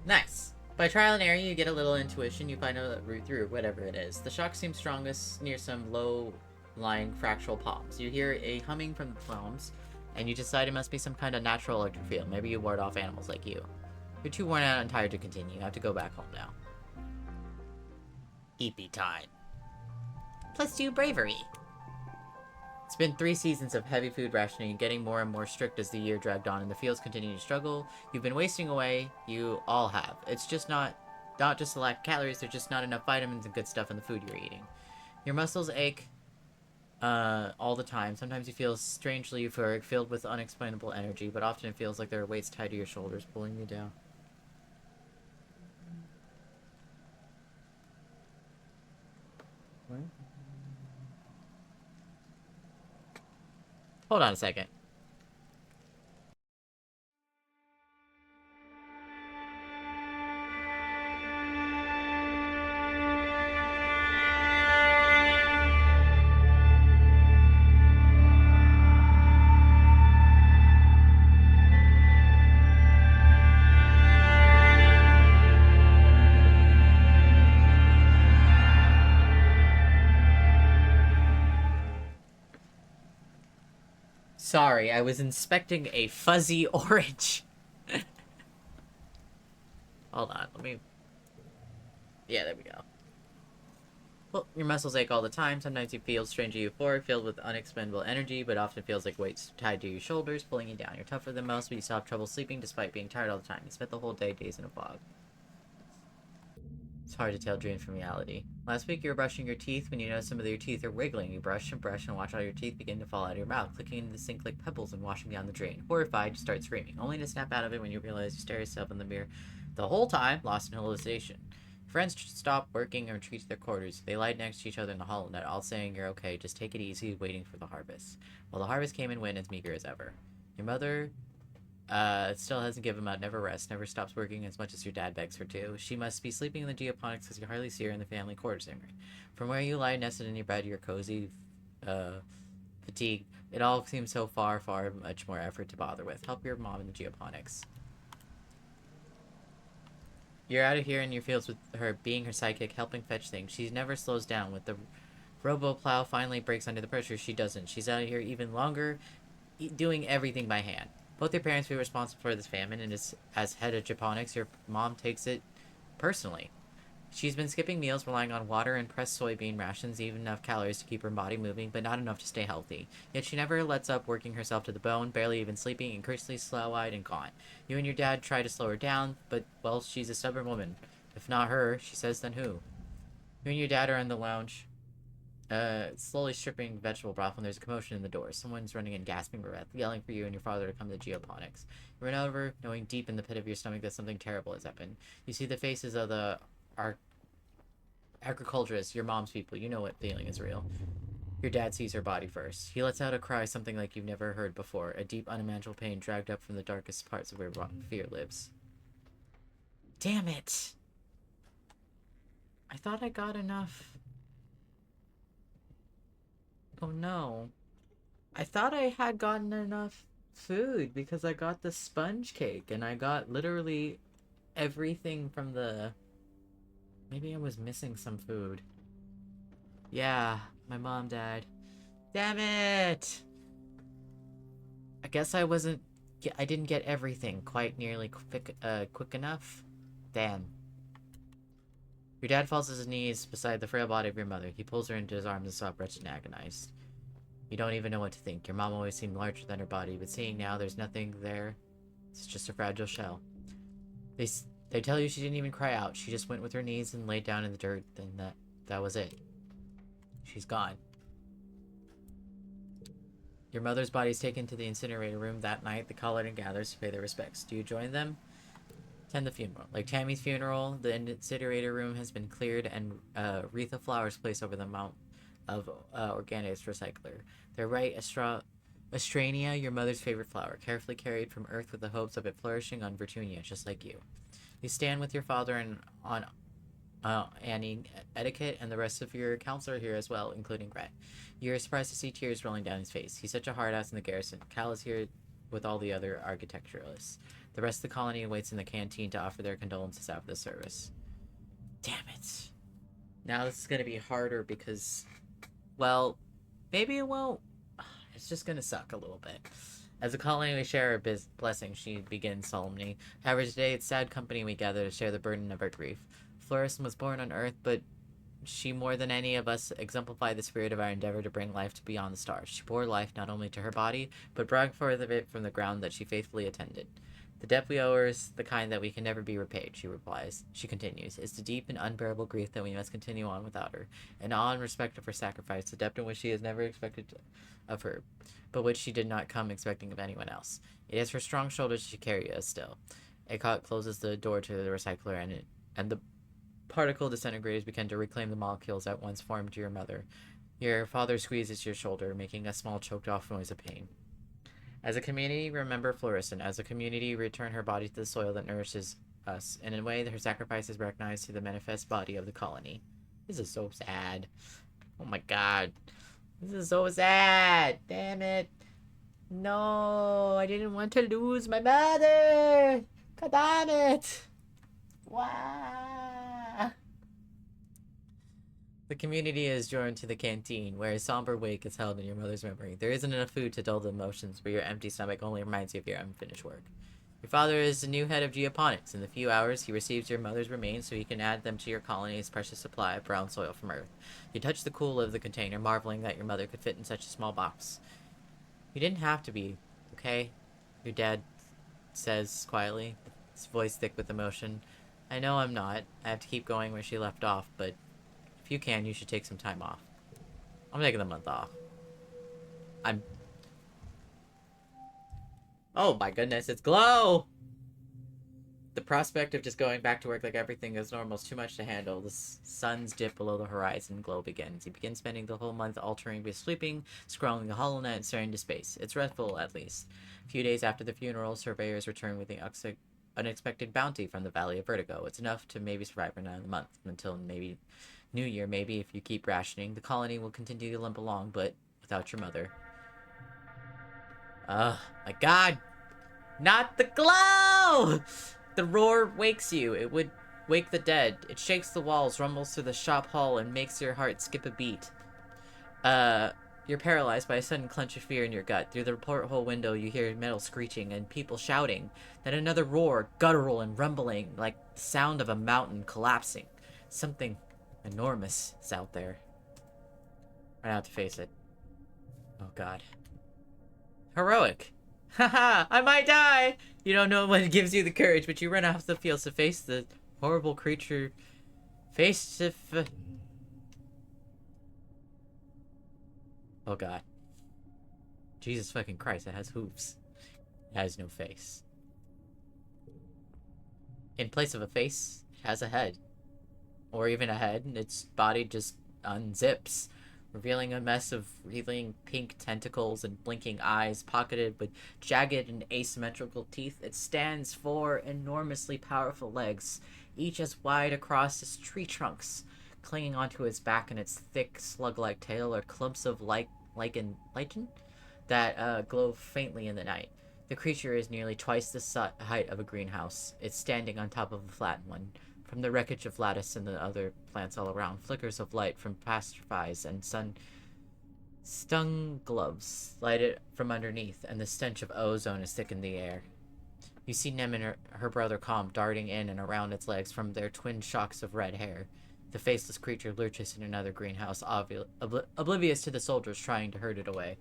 S1: Nice. By trial and error, you get a little intuition. You find a route through whatever it is. The shock seems strongest near some low-lying fractal palms. You hear a humming from the palms, and you decide it must be some kind of natural electric field. Maybe you ward off animals like you. You're too worn out and tired to continue. You have to go back home now. Eepy time. +2 bravery. It's been 3 seasons of heavy food rationing, getting more and more strict as the year dragged on, and the fields continue to struggle. You've been wasting away. You all have. It's just not just a lack of calories. There's just not enough vitamins and good stuff in the food you're eating. Your muscles ache all the time. Sometimes you feel strangely euphoric, filled with unexplainable energy, but often it feels like there are weights tied to your shoulders, pulling you down. What? Hold on a second. Sorry, I was inspecting a fuzzy orange. Hold on, let me... Yeah, there we go. Well, your muscles ache all the time. Sometimes you feel strangely euphoric, filled with unexplainable energy, but often feels like weights tied to your shoulders, pulling you down. You're tougher than most, but you still have trouble sleeping despite being tired all the time. You spent the whole day dazed in a fog. It's hard to tell dream from reality. Last week you were brushing your teeth when you noticed some of your teeth are wiggling. You brush and watch all your teeth begin to fall out of your mouth, clicking into the sink like pebbles and washing down the drain. Horrified, you start screaming, only to snap out of it when you realize you stare yourself in the mirror the whole time, lost in hallucination. Friends stop working and retreat to their quarters. They lied next to each other in the hollow net, all saying you're okay, just take it easy, waiting for the harvest. Well, the harvest came and went as meager as ever. Your mother still hasn't given up, never rests, never stops working as much as your dad begs her to. She must be sleeping in the geoponics because you hardly see her in the family quarters anymore. From where you lie nested in your bed, you're cozy, fatigued. It all seems so far much more effort to bother with. Help your mom in the geoponics. You're out of here in your fields with her, being her sidekick, helping fetch things. She never slows down. With the robo-plow finally breaks under the pressure, she doesn't. She's out of here even longer, doing everything by hand. Both your parents were responsible for this famine, and as head of Japonics, your mom takes it personally. She's been skipping meals, relying on water and pressed soybean rations, even enough calories to keep her body moving, but not enough to stay healthy. Yet she never lets up, working herself to the bone, barely even sleeping, increasingly slow-eyed and gaunt. You and your dad try to slow her down, but, well, she's a stubborn woman. If not her, she says, then who? You and your dad are in the lounge, slowly stripping vegetable broth when there's a commotion in the door. Someone's running in, gasping for breath, yelling for you and your father to come to geoponics. You run over, knowing deep in the pit of your stomach that something terrible has happened. You see the faces of the agriculturists, your mom's people. You know what feeling is real. Your dad sees her body first. He lets out a cry, something like you've never heard before. A deep, unimaginable pain dragged up from the darkest parts of where fear lives. Damn it! I thought I got enough. Oh no. I thought I had gotten enough food because I got the sponge cake and I got literally everything from the... Maybe I was missing some food. Yeah, my mom died. Damn it! I guess I didn't get everything quite nearly quick enough. Damn. Your dad falls to his knees beside the frail body of your mother. He pulls her into his arms and sobs, wretched and agonized. You don't even know what to think. Your mom always seemed larger than her body, but seeing now there's nothing there. It's just a fragile shell. They tell you she didn't even cry out. She just went with her knees and laid down in the dirt, and that was it. She's gone. Your mother's body is taken to the incinerator room that night. The colony gathers to pay their respects. Do you join them? Attend the funeral. Like Tammy's funeral, the incinerator room has been cleared and a wreath of flowers placed over the mount of organics recycler. They're right, Astrania, your mother's favorite flower, carefully carried from earth with the hopes of it flourishing on Vertunia, just like you. You stand with your father and on Annie, Etiquette, and the rest of your council are here as well, including Gret. You're surprised to see tears rolling down his face. He's such a hard ass in the garrison. Cal is here with all the other architecturalists. The rest of the colony waits in the canteen to offer their condolences after the service. Damn it. Now this is going to be harder because, well, maybe it won't. It's just going to suck a little bit. As a colony, we share our blessing, she begins solemnly. However, today it's sad company we gather to share the burden of our grief. Floriston was born on Earth, but she more than any of us exemplified the spirit of our endeavor to bring life to beyond the stars. She bore life not only to her body, but brought forth of it from the ground that she faithfully attended. The debt we owe her is the kind that we can never be repaid, she replies. She continues, it's the deep and unbearable grief that we must continue on without her, in awe and respect of her sacrifice, the depth in which she has never expected of her, but which she did not come expecting of anyone else. It is her strong shoulders she carry us still. Eckhart closes the door to the recycler, and the particle disintegrators begin to reclaim the molecules that once formed your mother. Your father squeezes your shoulder, making a small choked-off noise of pain. As a community, remember Florissant. As a community, return her body to the soil that nourishes us. And in a way, her sacrifice is recognized through the manifest body of the colony. This is so sad. Oh my god. This is so sad. Damn it. No, I didn't want to lose my mother. God damn it. Wow. The community is joined to the canteen, where a somber wake is held in your mother's memory. There isn't enough food to dull the emotions, but your empty stomach only reminds you of your unfinished work. Your father is the new head of geoponics. In a few hours, he receives your mother's remains so he can add them to your colony's precious supply of brown soil from Earth. You touch the cool of the container, marveling that your mother could fit in such a small box. You didn't have to be, okay? Your dad says quietly, his voice thick with emotion. I know I'm not. I have to keep going where she left off, but if you can, you should take some time off. I'm taking the month off. Oh my goodness, it's Glow! The prospect of just going back to work like everything is normal is too much to handle. The sun's dip below the horizon. Glow begins. He begins spending the whole month altering by sleeping, scrolling the HoloNet, and staring into space. It's restful, at least. A few days after the funeral, surveyors return with the unexpected bounty from the Valley of Vertigo. It's enough to maybe survive for another month, until maybe New Year, maybe, if you keep rationing. The colony will continue to limp along, but without your mother. My god! Not the glow! The roar wakes you. It would wake the dead. It shakes the walls, rumbles through the shop hall, and makes your heart skip a beat. You're paralyzed by a sudden clench of fear in your gut. Through the porthole window, you hear metal screeching and people shouting. Then another roar, guttural and rumbling, like the sound of a mountain collapsing. Something enormous is out there. Right out to face it. Oh god. Heroic. Haha, I might die! You don't know what gives you the courage, but you run off the field to face the horrible creature. Oh god. Jesus fucking Christ, it has hooves. It has no face. In place of a face, it has a head. Or even a head, and its body just unzips, revealing a mess of wreathing pink tentacles and blinking eyes, pocketed with jagged and asymmetrical teeth. It stands 4 enormously powerful legs, each as wide across as tree trunks. Clinging onto its back and its thick, slug-like tail are clumps of lichen that glow faintly in the night. The creature is nearly twice the height of a greenhouse. It's standing on top of a flattened one. From the wreckage of lattice and the other plants all around, flickers of light from passersby and sun-stung gloves light it from underneath, and the stench of ozone is thick in the air. You see Nem and her brother Calm darting in and around its legs from their twin shocks of red hair. The faceless creature lurches in another greenhouse, oblivious to the soldiers trying to herd it away.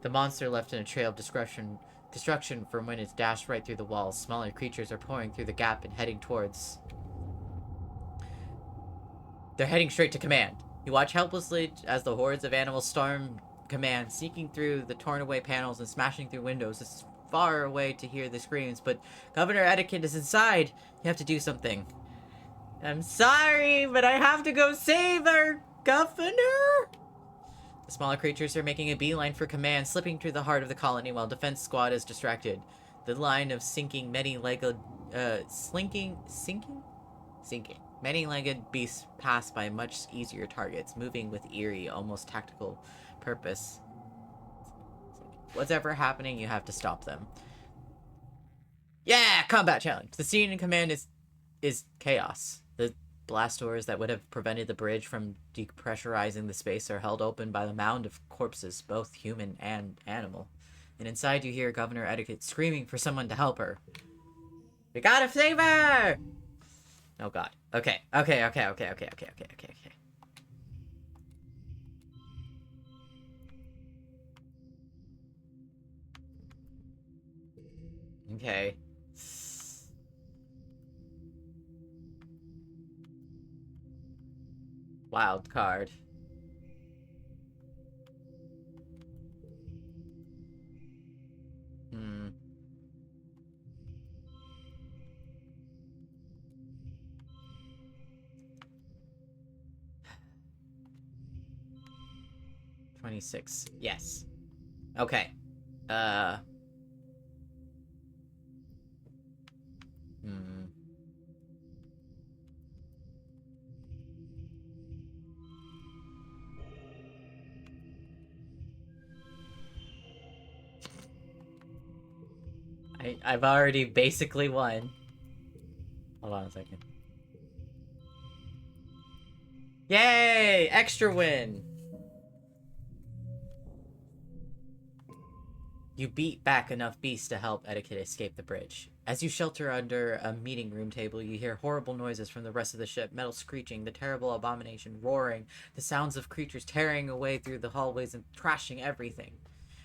S1: The monster left in a trail of destruction from when it's dashed right through the walls. Smaller creatures are pouring through the gap and heading towards... They're heading straight to command. You watch helplessly as the hordes of animals storm command, sneaking through the torn away panels and smashing through windows. It's far away to hear the screams, but Governor Etiquette is inside. You have to do something. I'm sorry, but I have to go save our governor. The smaller creatures are making a beeline for command, slipping through the heart of the colony while defense squad is distracted. The line of many-legged beasts pass by much easier targets, moving with eerie, almost tactical purpose. Whatever happening, you have to stop them. Yeah, combat challenge. The scene in command is chaos. The blast doors that would have prevented the bridge from depressurizing the space are held open by the mound of corpses, both human and animal. And inside you hear Governor Etiquette screaming for someone to help her. We gotta save her! Oh god. Okay. Okay. Wild card. Hmm. 26. Yes. Okay. Uh. Hmm. I've already basically won. Hold on a second. Yay! Extra win! You beat back enough beasts to help Etiquette escape the bridge. As you shelter under a meeting room table, you hear horrible noises from the rest of the ship, metal screeching, the terrible abomination roaring, the sounds of creatures tearing away through the hallways and trashing everything.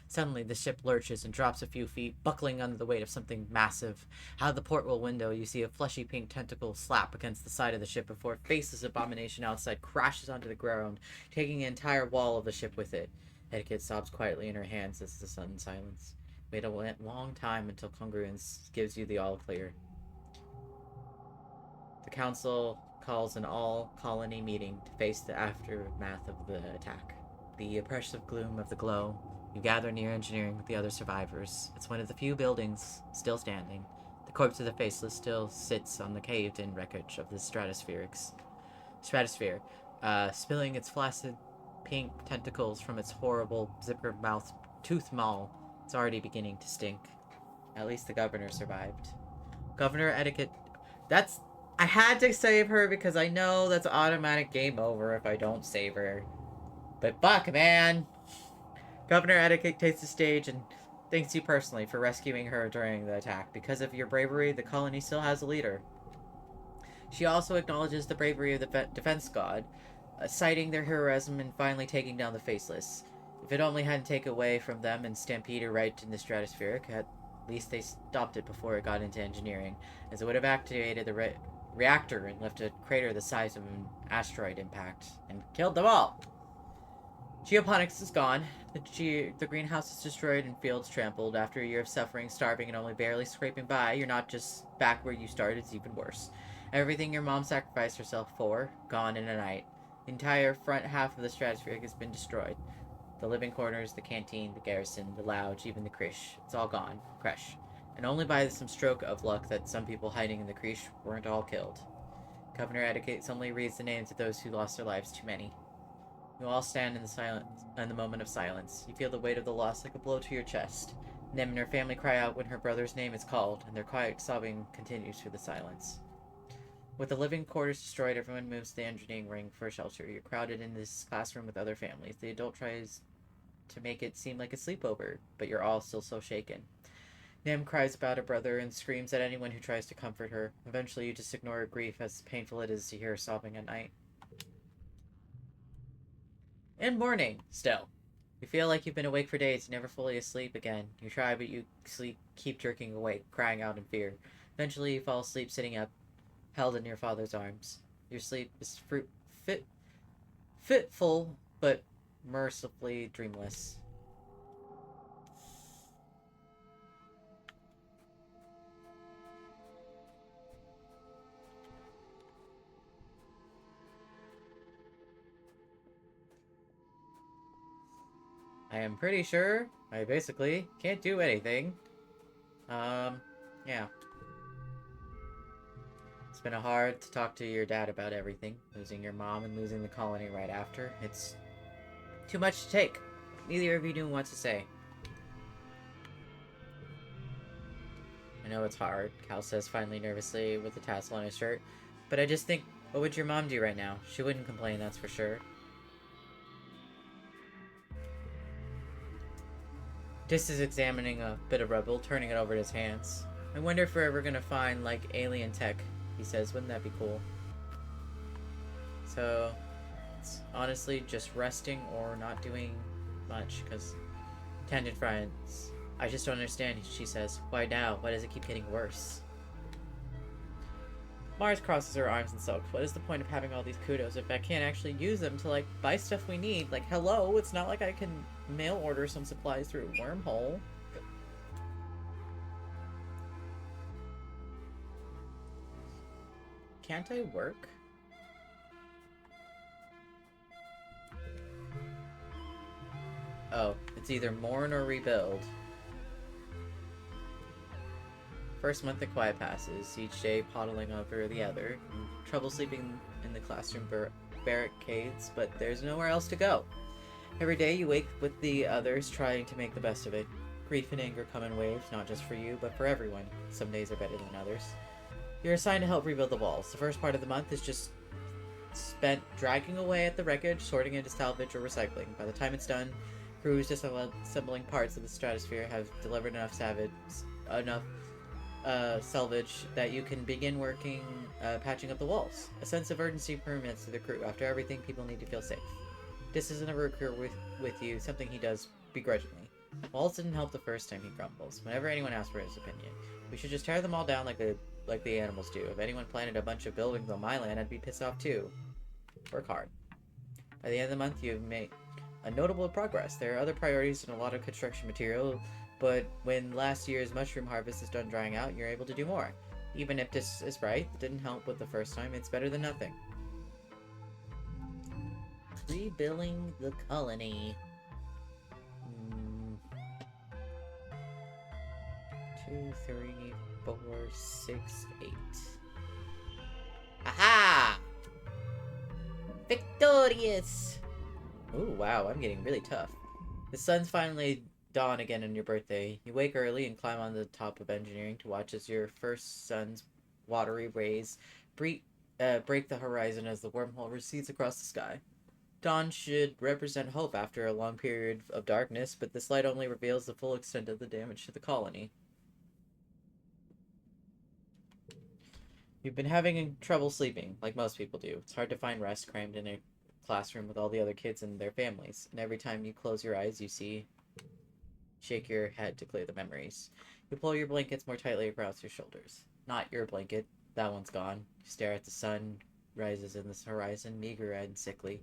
S1: Suddenly, the ship lurches and drops a few feet, buckling under the weight of something massive. Out of the porthole window, you see a fleshy pink tentacle slap against the side of the ship before a faceless abomination outside crashes onto the ground, taking the entire wall of the ship with it. Etiquette sobs quietly in her hands as the sudden silence. Wait a long time until Congruence gives you the all clear. The council calls an all-colony meeting to face the aftermath of the attack. The oppressive gloom of the glow. You gather near engineering with the other survivors. It's one of the few buildings still standing. The corpse of the faceless still sits on the caved-in wreckage of the stratosphere, spilling its flaccid pink tentacles from its horrible zipper-mouthed tooth maw. It's already beginning to stink. At least the governor survived. Governor Etiquette. That's. I had to save her because I know that's automatic game over if I don't save her. But fuck, man. Governor Etiquette takes the stage and thanks you personally for rescuing her during the attack. Because of your bravery, the colony still has a leader. She also acknowledges the bravery of the defense god, citing their heroism in finally taking down the Faceless. If it only hadn't taken away from them and stampeded right in the stratospheric, at least they stopped it before it got into engineering, as it would have activated the reactor and left a crater the size of an asteroid impact, and killed them all. Geoponics is gone. The greenhouse is destroyed and fields trampled. After a year of suffering, starving, and only barely scraping by, you're not just back where you started, it's even worse. Everything your mom sacrificed herself for, gone in a night. The entire front half of the stratosphere has been destroyed. The living quarters, the canteen, the garrison, the lounge, even the creche. It's all gone. Creche. And only by some stroke of luck that some people hiding in the creche weren't all killed. Governor Etiquette suddenly reads the names of those who lost their lives too many. You all stand in the moment of silence. You feel the weight of the loss like a blow to your chest. Nem and her family cry out when her brother's name is called, and their quiet sobbing continues through the silence. With the living quarters destroyed, everyone moves to the engineering ring for shelter. You're crowded in this classroom with other families. The adult tries to make it seem like a sleepover, but you're all still so shaken. Nem cries about her brother and screams at anyone who tries to comfort her. Eventually, you just ignore her grief, as painful it is to hear her sobbing at night. And morning, still. You feel like you've been awake for days, never fully asleep again. You try, but you keep jerking awake, crying out in fear. Eventually, you fall asleep sitting up, held in your father's arms. Your sleep is fitful, but mercifully dreamless. I am pretty sure I basically can't do anything. Yeah. It's been hard to talk to your dad about everything. Losing your mom and losing the colony right after. It's too much to take. Neither of you knew what to say. I know it's hard, Cal says finally nervously with a tassel on his shirt. But I just think, what would your mom do right now? She wouldn't complain, that's for sure. Dis is examining a bit of rubble, turning it over in his hands. I wonder if we're ever gonna find, like, alien tech, he says. Wouldn't that be cool? So, it's honestly just resting or not doing much, because tended friends. I just don't understand, she says. Why now? Why does it keep getting worse? Mars crosses her arms and sulks. What is the point of having all these kudos if I can't actually use them to, like, buy stuff we need? Like, hello, it's not like I can mail order some supplies through a wormhole. Can't I work? Oh, it's either mourn or rebuild. First month of quiet passes, each day pottling over the other. Trouble sleeping in the classroom barricades, but there's nowhere else to go. Every day you wake with the others trying to make the best of it. Grief and anger come in waves, not just for you, but for everyone. Some days are better than others. You're assigned to help rebuild the walls. The first part of the month is just spent dragging away at the wreckage, sorting into salvage or recycling. By the time it's done, crews disassembling parts of the stratosphere have delivered enough salvage that you can begin working patching up the walls. A sense of urgency permeates through the crew. After everything, people need to feel safe. This isn't a recruit with you, something he does begrudgingly. Walls didn't help the first time, he grumbles. Whenever anyone asks for his opinion, we should just tear them all down like the animals do. If anyone planted a bunch of buildings on my land, I'd be pissed off too. Work hard. By the end of the month, you've made a notable progress. There are other priorities and a lot of construction material, but when last year's mushroom harvest is done drying out, you're able to do more. Even if this is right, it didn't help with the first time, it's better than nothing. Rebuilding the colony. 2, 3, 4, 6, 8. Aha! Victorious! Ooh, wow, I'm getting really tough. The sun's finally dawn again on your birthday. You wake early and climb on the top of engineering to watch as your first sun's watery rays break the horizon as the wormhole recedes across the sky. Dawn should represent hope after a long period of darkness, but this light only reveals the full extent of the damage to the colony. You've been having trouble sleeping, like most people do. It's hard to find rest crammed in a classroom with all the other kids and their families, and every time you close your eyes, you shake your head to clear the memories. You pull your blankets more tightly across your shoulders. Not your blanket. That one's gone. You stare at the sun rises in the horizon, meager-eyed and sickly.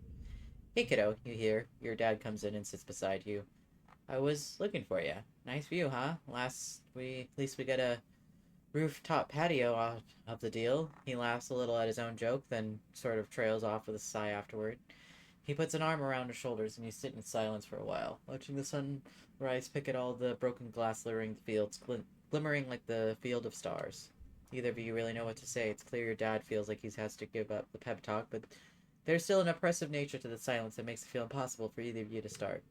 S1: Hey, kiddo, you hear. Your dad comes in and sits beside you. I was looking for you. Nice view, huh? At least we got a rooftop patio out of the deal. He laughs a little at his own joke, then sort of trails off with a sigh afterward. He puts an arm around her shoulders, and you sit in silence for a while, watching the sunrise pick at all the broken glass littering the fields, glimmering like the field of stars. Neither of you really know what to say. It's clear your dad feels like he has to give up the pep talk, but there's still an oppressive nature to the silence that makes it feel impossible for either of you to start.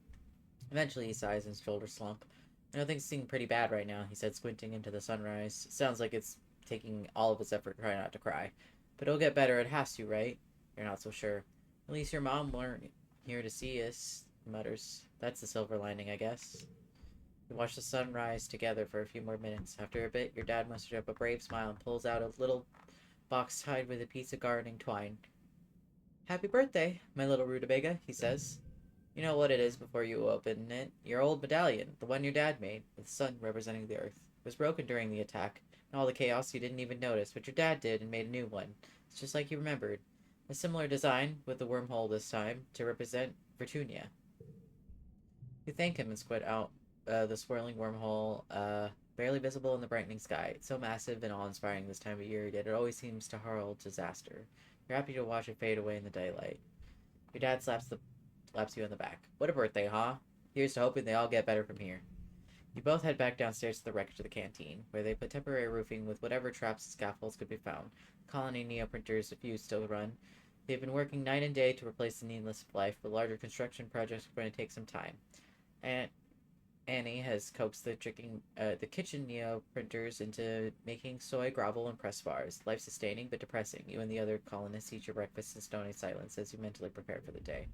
S1: Eventually he sighs and his shoulders slump. I know things seem pretty bad right now, he said, squinting into the sunrise. Sounds like it's taking all of his effort to try not to cry. But it'll get better, it has to, right? You're not so sure. At least your mom weren't here to see us, he mutters. That's the silver lining, I guess. We watch the sun rise together for a few more minutes. After a bit, your dad musters up a brave smile and pulls out a little box tied with a piece of gardening twine. Happy birthday, my little rutabaga, he says. You know what it is before you open it. Your old medallion, the one your dad made, with the sun representing the earth. It was broken during the attack, and all the chaos you didn't even notice, but your dad did and made a new one. It's just like you remembered. A similar design, with the wormhole this time, to represent Virtunia. You thank him and squint out the swirling wormhole, barely visible in the brightening sky. It's so massive and awe-inspiring this time of year, yet it always seems to herald disaster. You're happy to watch it fade away in the daylight. Your dad slaps you on the back. What a birthday, huh? Here's to hoping they all get better from here. You both head back downstairs to the wreckage of the canteen, where they put temporary roofing with whatever traps and scaffolds could be found. Colony neoprinters, a few still run. They've been working night and day to replace the needless life, but larger construction projects are going to take some time. And Annie has coaxed the kitchen neoprinters into making soy, gravel, and press bars. Life-sustaining, but depressing. You and the other colonists eat your breakfast in stony silence as you mentally prepare for the day.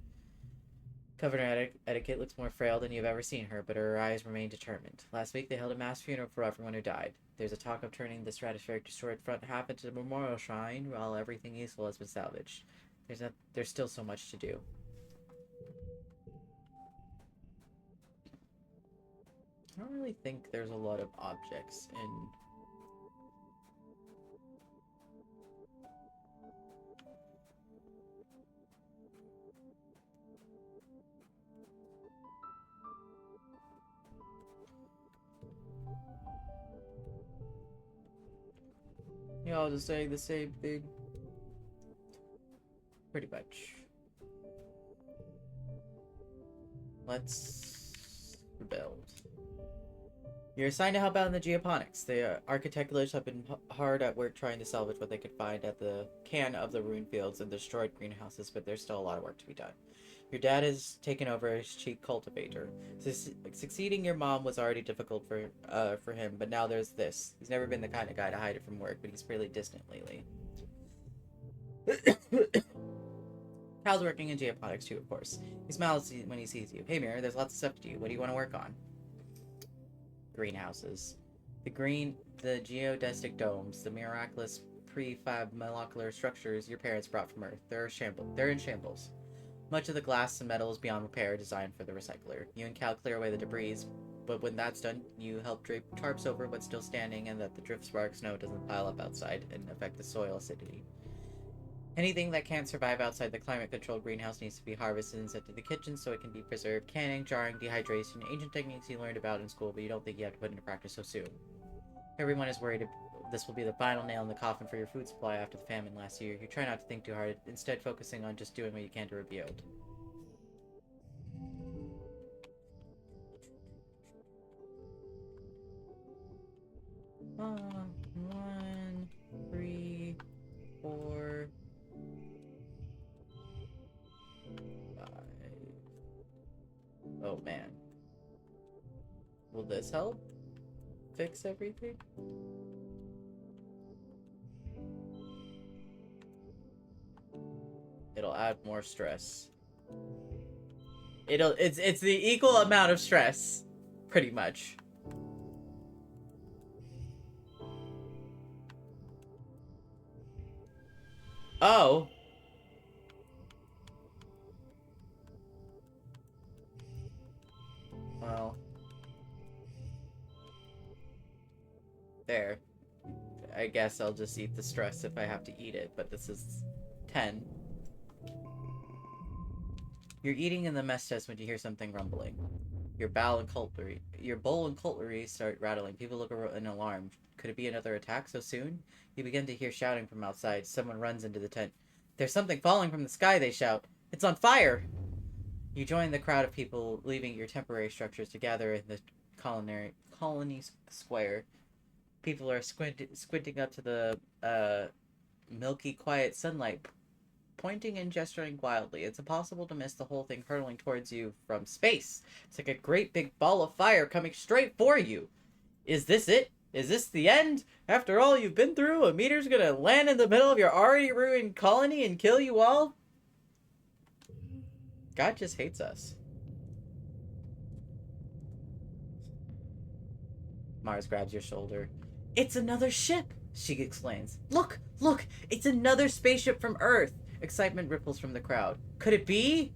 S1: Governor Etiquette looks more frail than you've ever seen her, but her eyes remain determined. Last week they held a mass funeral for everyone who died. There's a talk of turning the stratospheric destroyed front half into a memorial shrine, while everything useful has been salvaged. There's still so much to do. I don't really think there's a lot of objects in... Y'all just saying the same thing. Pretty much. Let's build. You're assigned to help out in the geoponics. The architectualists have been hard at work trying to salvage what they could find at the can of the ruined fields and destroyed greenhouses, but there's still a lot of work to be done. Your dad has taken over as chief cultivator. Succeeding your mom was already difficult for him, but now there's this. He's never been the kind of guy to hide it from work, but he's fairly distant lately. Cal's working in geoponics too, of course. He smiles when he sees you. Hey, Mirror, there's lots of stuff to do. What do you want to work on? Greenhouses. The geodesic domes, the miraculous prefab molecular structures your parents brought from Earth. They're in shambles. Much of the glass and metal is beyond repair, designed for the recycler. You and Cal clear away the debris, but when that's done, you help drape tarps over what's still standing and that the drift spark snow doesn't pile up outside and affect the soil acidity. Anything that can't survive outside the climate-controlled greenhouse needs to be harvested and sent to the kitchen so it can be preserved. Canning, jarring, dehydration, ancient techniques you learned about in school, but you don't think you have to put into practice so soon. Everyone is worried this will be the final nail in the coffin for your food supply after the famine last year. You try not to think too hard, instead focusing on just doing what you can to rebuild. One, 3, 4, 5. Oh man. Will this help fix everything? It'll add more stress. It's the equal amount of stress, pretty much. Oh. Well. There. I guess I'll just eat the stress if I have to eat it, but this is 10. You're eating in the mess test when you hear something rumbling. Your bowl and cutlery start rattling. People look in alarm. Could it be another attack so soon? You begin to hear shouting from outside. Someone runs into the tent. There's something falling from the sky, they shout. It's on fire! You join the crowd of people leaving your temporary structures to gather in the colony square. People are squinting up to the milky, quiet sunlight, pointing and gesturing wildly. It's impossible to miss the whole thing hurtling towards you from space. It's like a great big ball of fire coming straight for you. Is this it? Is this the end? After all you've been through, a meteor's gonna land in the middle of your already ruined colony and kill you all? God just hates us. Mars grabs your shoulder. It's another ship, she explains. Look, look, it's another spaceship from Earth. Excitement ripples from the crowd. Could it be?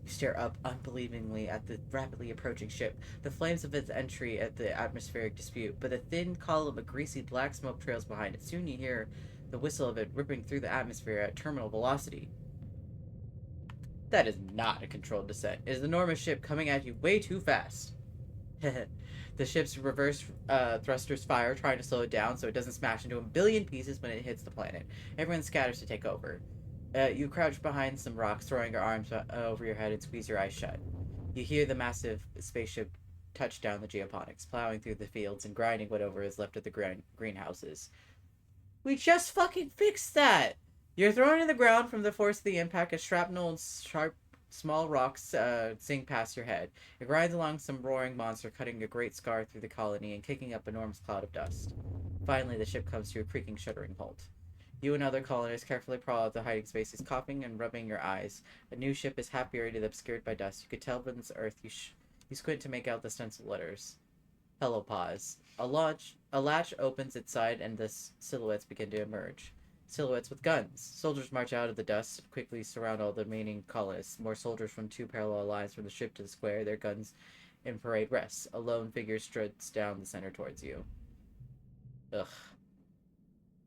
S1: You stare up unbelievingly at the rapidly approaching ship, the flames of its entry at the atmospheric dispute, but a thin column of greasy black smoke trails behind it. Soon you hear the whistle of it ripping through the atmosphere at terminal velocity. That is not a controlled descent. It is the enormous ship coming at you way too fast. The ship's reverse thrusters fire, trying to slow it down so it doesn't smash into a billion pieces when it hits the planet. Everyone scatters to take over. You crouch behind some rocks, throwing your arms over your head and squeeze your eyes shut. You hear the massive spaceship touch down the geoponics, plowing through the fields and grinding whatever is left of the greenhouses. We just fucking fixed that! You're thrown to the ground from the force of the impact as shrapnel and sharp, small rocks sing past your head. It grinds along some roaring monster, cutting a great scar through the colony and kicking up an enormous cloud of dust. Finally, the ship comes to a creaking, shuddering halt. You and other colonists carefully crawl out the hiding spaces, coughing and rubbing your eyes. A new ship is half buried and obscured by dust. You could tell from its earth. You squint to make out the stencil letters. Hello, pause. A latch opens its side and the silhouettes begin to emerge. Silhouettes with guns. Soldiers march out of the dust, quickly surround all the remaining colonists. More soldiers from two parallel lines from the ship to the square, their guns in parade rests. A lone figure struts down the center towards you. Ugh.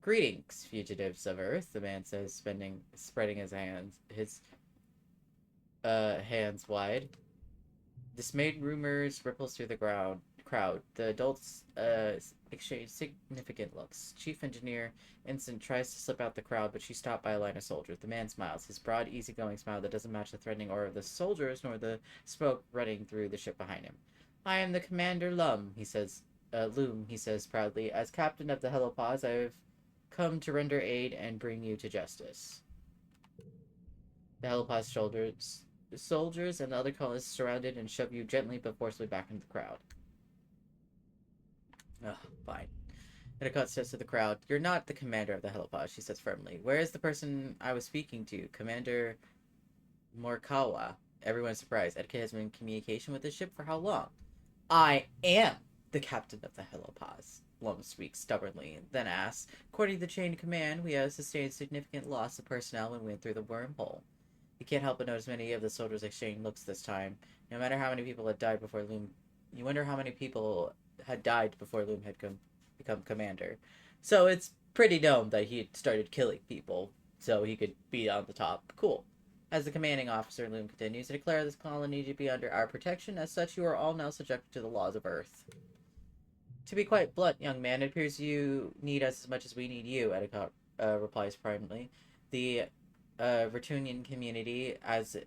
S1: Greetings, fugitives of Earth, the man says, spreading his hands wide. Dismayed rumors ripples through the crowd. The adults exchange significant looks. Chief Engineer Instant tries to slip out the crowd, but she's stopped by a line of soldiers. The man smiles, his broad, easygoing smile that doesn't match the threatening aura of the soldiers nor the smoke running through the ship behind him. I am the Commander Loom, he says proudly. As captain of the Helopause, I have come to render aid and bring you to justice. The Helopause soldiers and the other colonists surrounded and shove you gently but forcibly back into the crowd. Ugh, fine. Etiquette says to the crowd, "You're not the commander of the Helopause," she says firmly. "Where is the person I was speaking to? Commander Morikawa?" Everyone's surprised. Etiquette has been in communication with the ship for how long? "I am the captain of the Helopause," Lum speaks stubbornly, then asks, "According to the chain of command, we have sustained significant loss of personnel when we went through the wormhole." You can't help but notice many of the soldiers exchange looks this time. No matter how many people had died before Loom... You wonder how many people had died before Loom had become commander. So it's pretty known that he had started killing people so he could be on the top. Cool. As the commanding officer, Loom continues to declare this colony to be under our protection. As such, you are all now subjected to the laws of Earth. To be quite blunt, young man, it appears you need us as much as we need you, Etiquette replies privately. The Vertunian community, as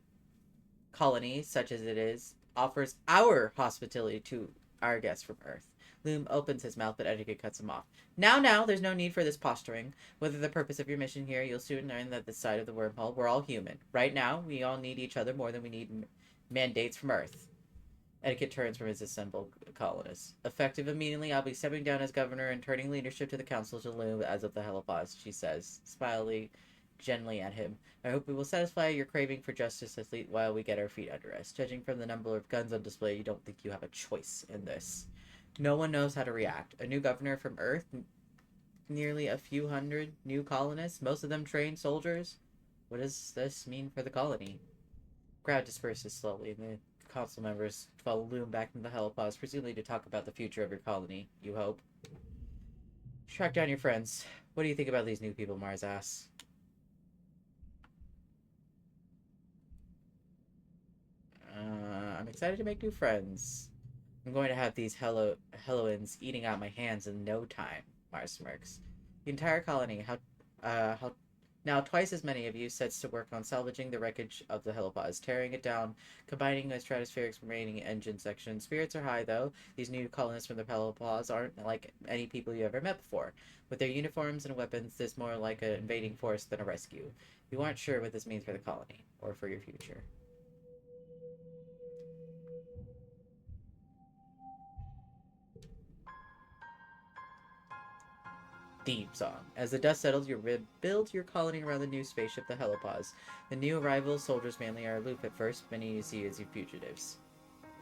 S1: colony, such as it is, offers our hospitality to our guests from Earth. Loom opens his mouth, but Etiquette cuts him off. Now, there's no need for this posturing. Whether the purpose of your mission here, you'll soon learn that this side of the wormhole, we're all human. Right now, we all need each other more than we need mandates from Earth. Etiquette turns from his assembled colonists. Effective immediately, I'll be stepping down as governor and turning leadership to the council to Loom as of the Helopause, she says, smiling gently at him. I hope we will satisfy your craving for justice at least while we get our feet under us. Judging from the number of guns on display, you don't think you have a choice in this. No one knows how to react. A new governor from Earth, nearly a few hundred new colonists, most of them trained soldiers. What does this mean for the colony? Crowd disperses slowly, and the council members follow Loom back into the Helopause, presumably to talk about the future of your colony, you hope. Track down your friends. What do you think about these new people, Mars asks. I'm excited to make new friends. I'm going to have these Helloans eating out my hands in no time, Mars smirks. The entire colony, now twice as many of you sets to work on salvaging the wreckage of the Helopause, tearing it down, combining the Stratospheric's remaining engine section. Spirits are high, though. These new colonists from the Helopause aren't like any people you ever met before. With their uniforms and weapons, this more like an invading force than a rescue. You aren't sure what this means for the colony, or for your future. Theme song. As the dust settles, you rebuild your colony around the new spaceship, the Helopause. The new arrivals, soldiers mainly, are aloof at first. Many you see as you fugitives.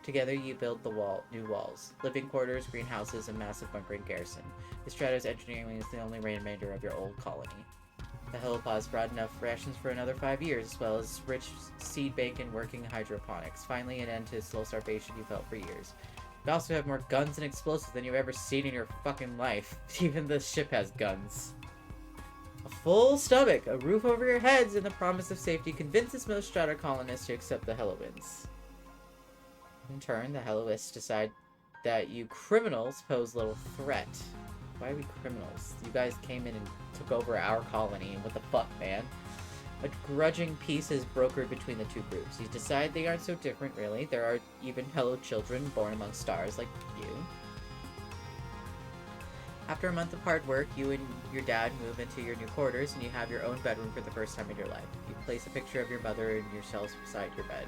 S1: Together, you build new walls, living quarters, greenhouses, and massive bunkering garrison. The Stratos engineering is the only remainder of your old colony. The Helopause brought enough rations for another 5 years, as well as rich seed bank and working hydroponics. Finally, an end to slow starvation you felt for years. You also have more guns and explosives than you've ever seen in your fucking life. Even the ship has guns. A full stomach, a roof over your heads, and the promise of safety convinces most Strata colonists to accept the Helloans. In turn, the Helloists decide that you criminals pose little threat. Why are we criminals? You guys came in and took over our colony, and what the fuck, man? A grudging peace is brokered between the two groups. You decide they aren't so different, really. There are even Hello children born among stars like you. After a month of hard work, you and your dad move into your new quarters, and you have your own bedroom for the first time in your life. You place a picture of your mother and yourselves beside your bed.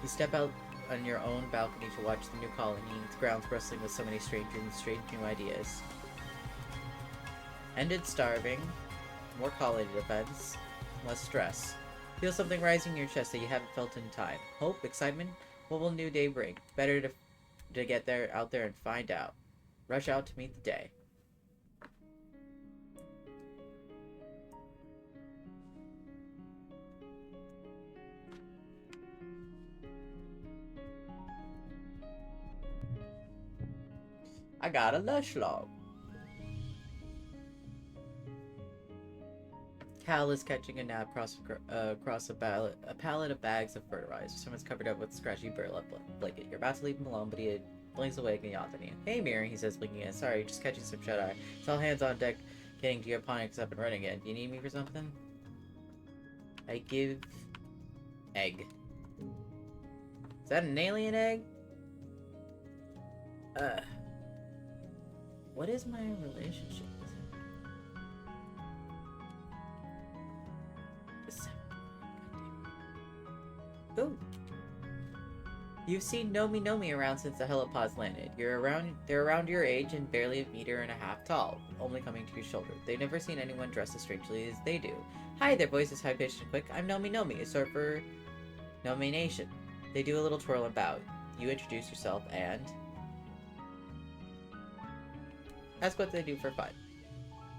S1: You step out on your own balcony to watch the new colony, its grounds bristling with so many strange new ideas. Ended starving, more colony defense, less stress. Feel something rising in your chest that you haven't felt in time. Hope, excitement. What will a new day bring? Better to get out there and find out. Rush out to meet the day. I got a lush log. Cal is catching a nap across a pallet of bags of fertilizer. Someone's covered up with scratchy burlap blanket. You're about to leave him alone, but he blinks awake and yawns at you. Hey, Mirror, he says, blinking in. Sorry, just catching some shut-eye. It's all hands on deck getting geoponics up and running again. Do you need me for something? I give... egg. Is that an alien egg? What is my relationship with him? Oh. You've seen Nomi around since the helipods landed. They're around your age and barely a meter and a half tall, only coming to your shoulder. They've never seen anyone dressed as strangely as they do. Hi, their voice is high-pitched and quick. I'm Nomi, a sort for nomination. They do a little twirl and bow. You introduce yourself and ask what they do for fun.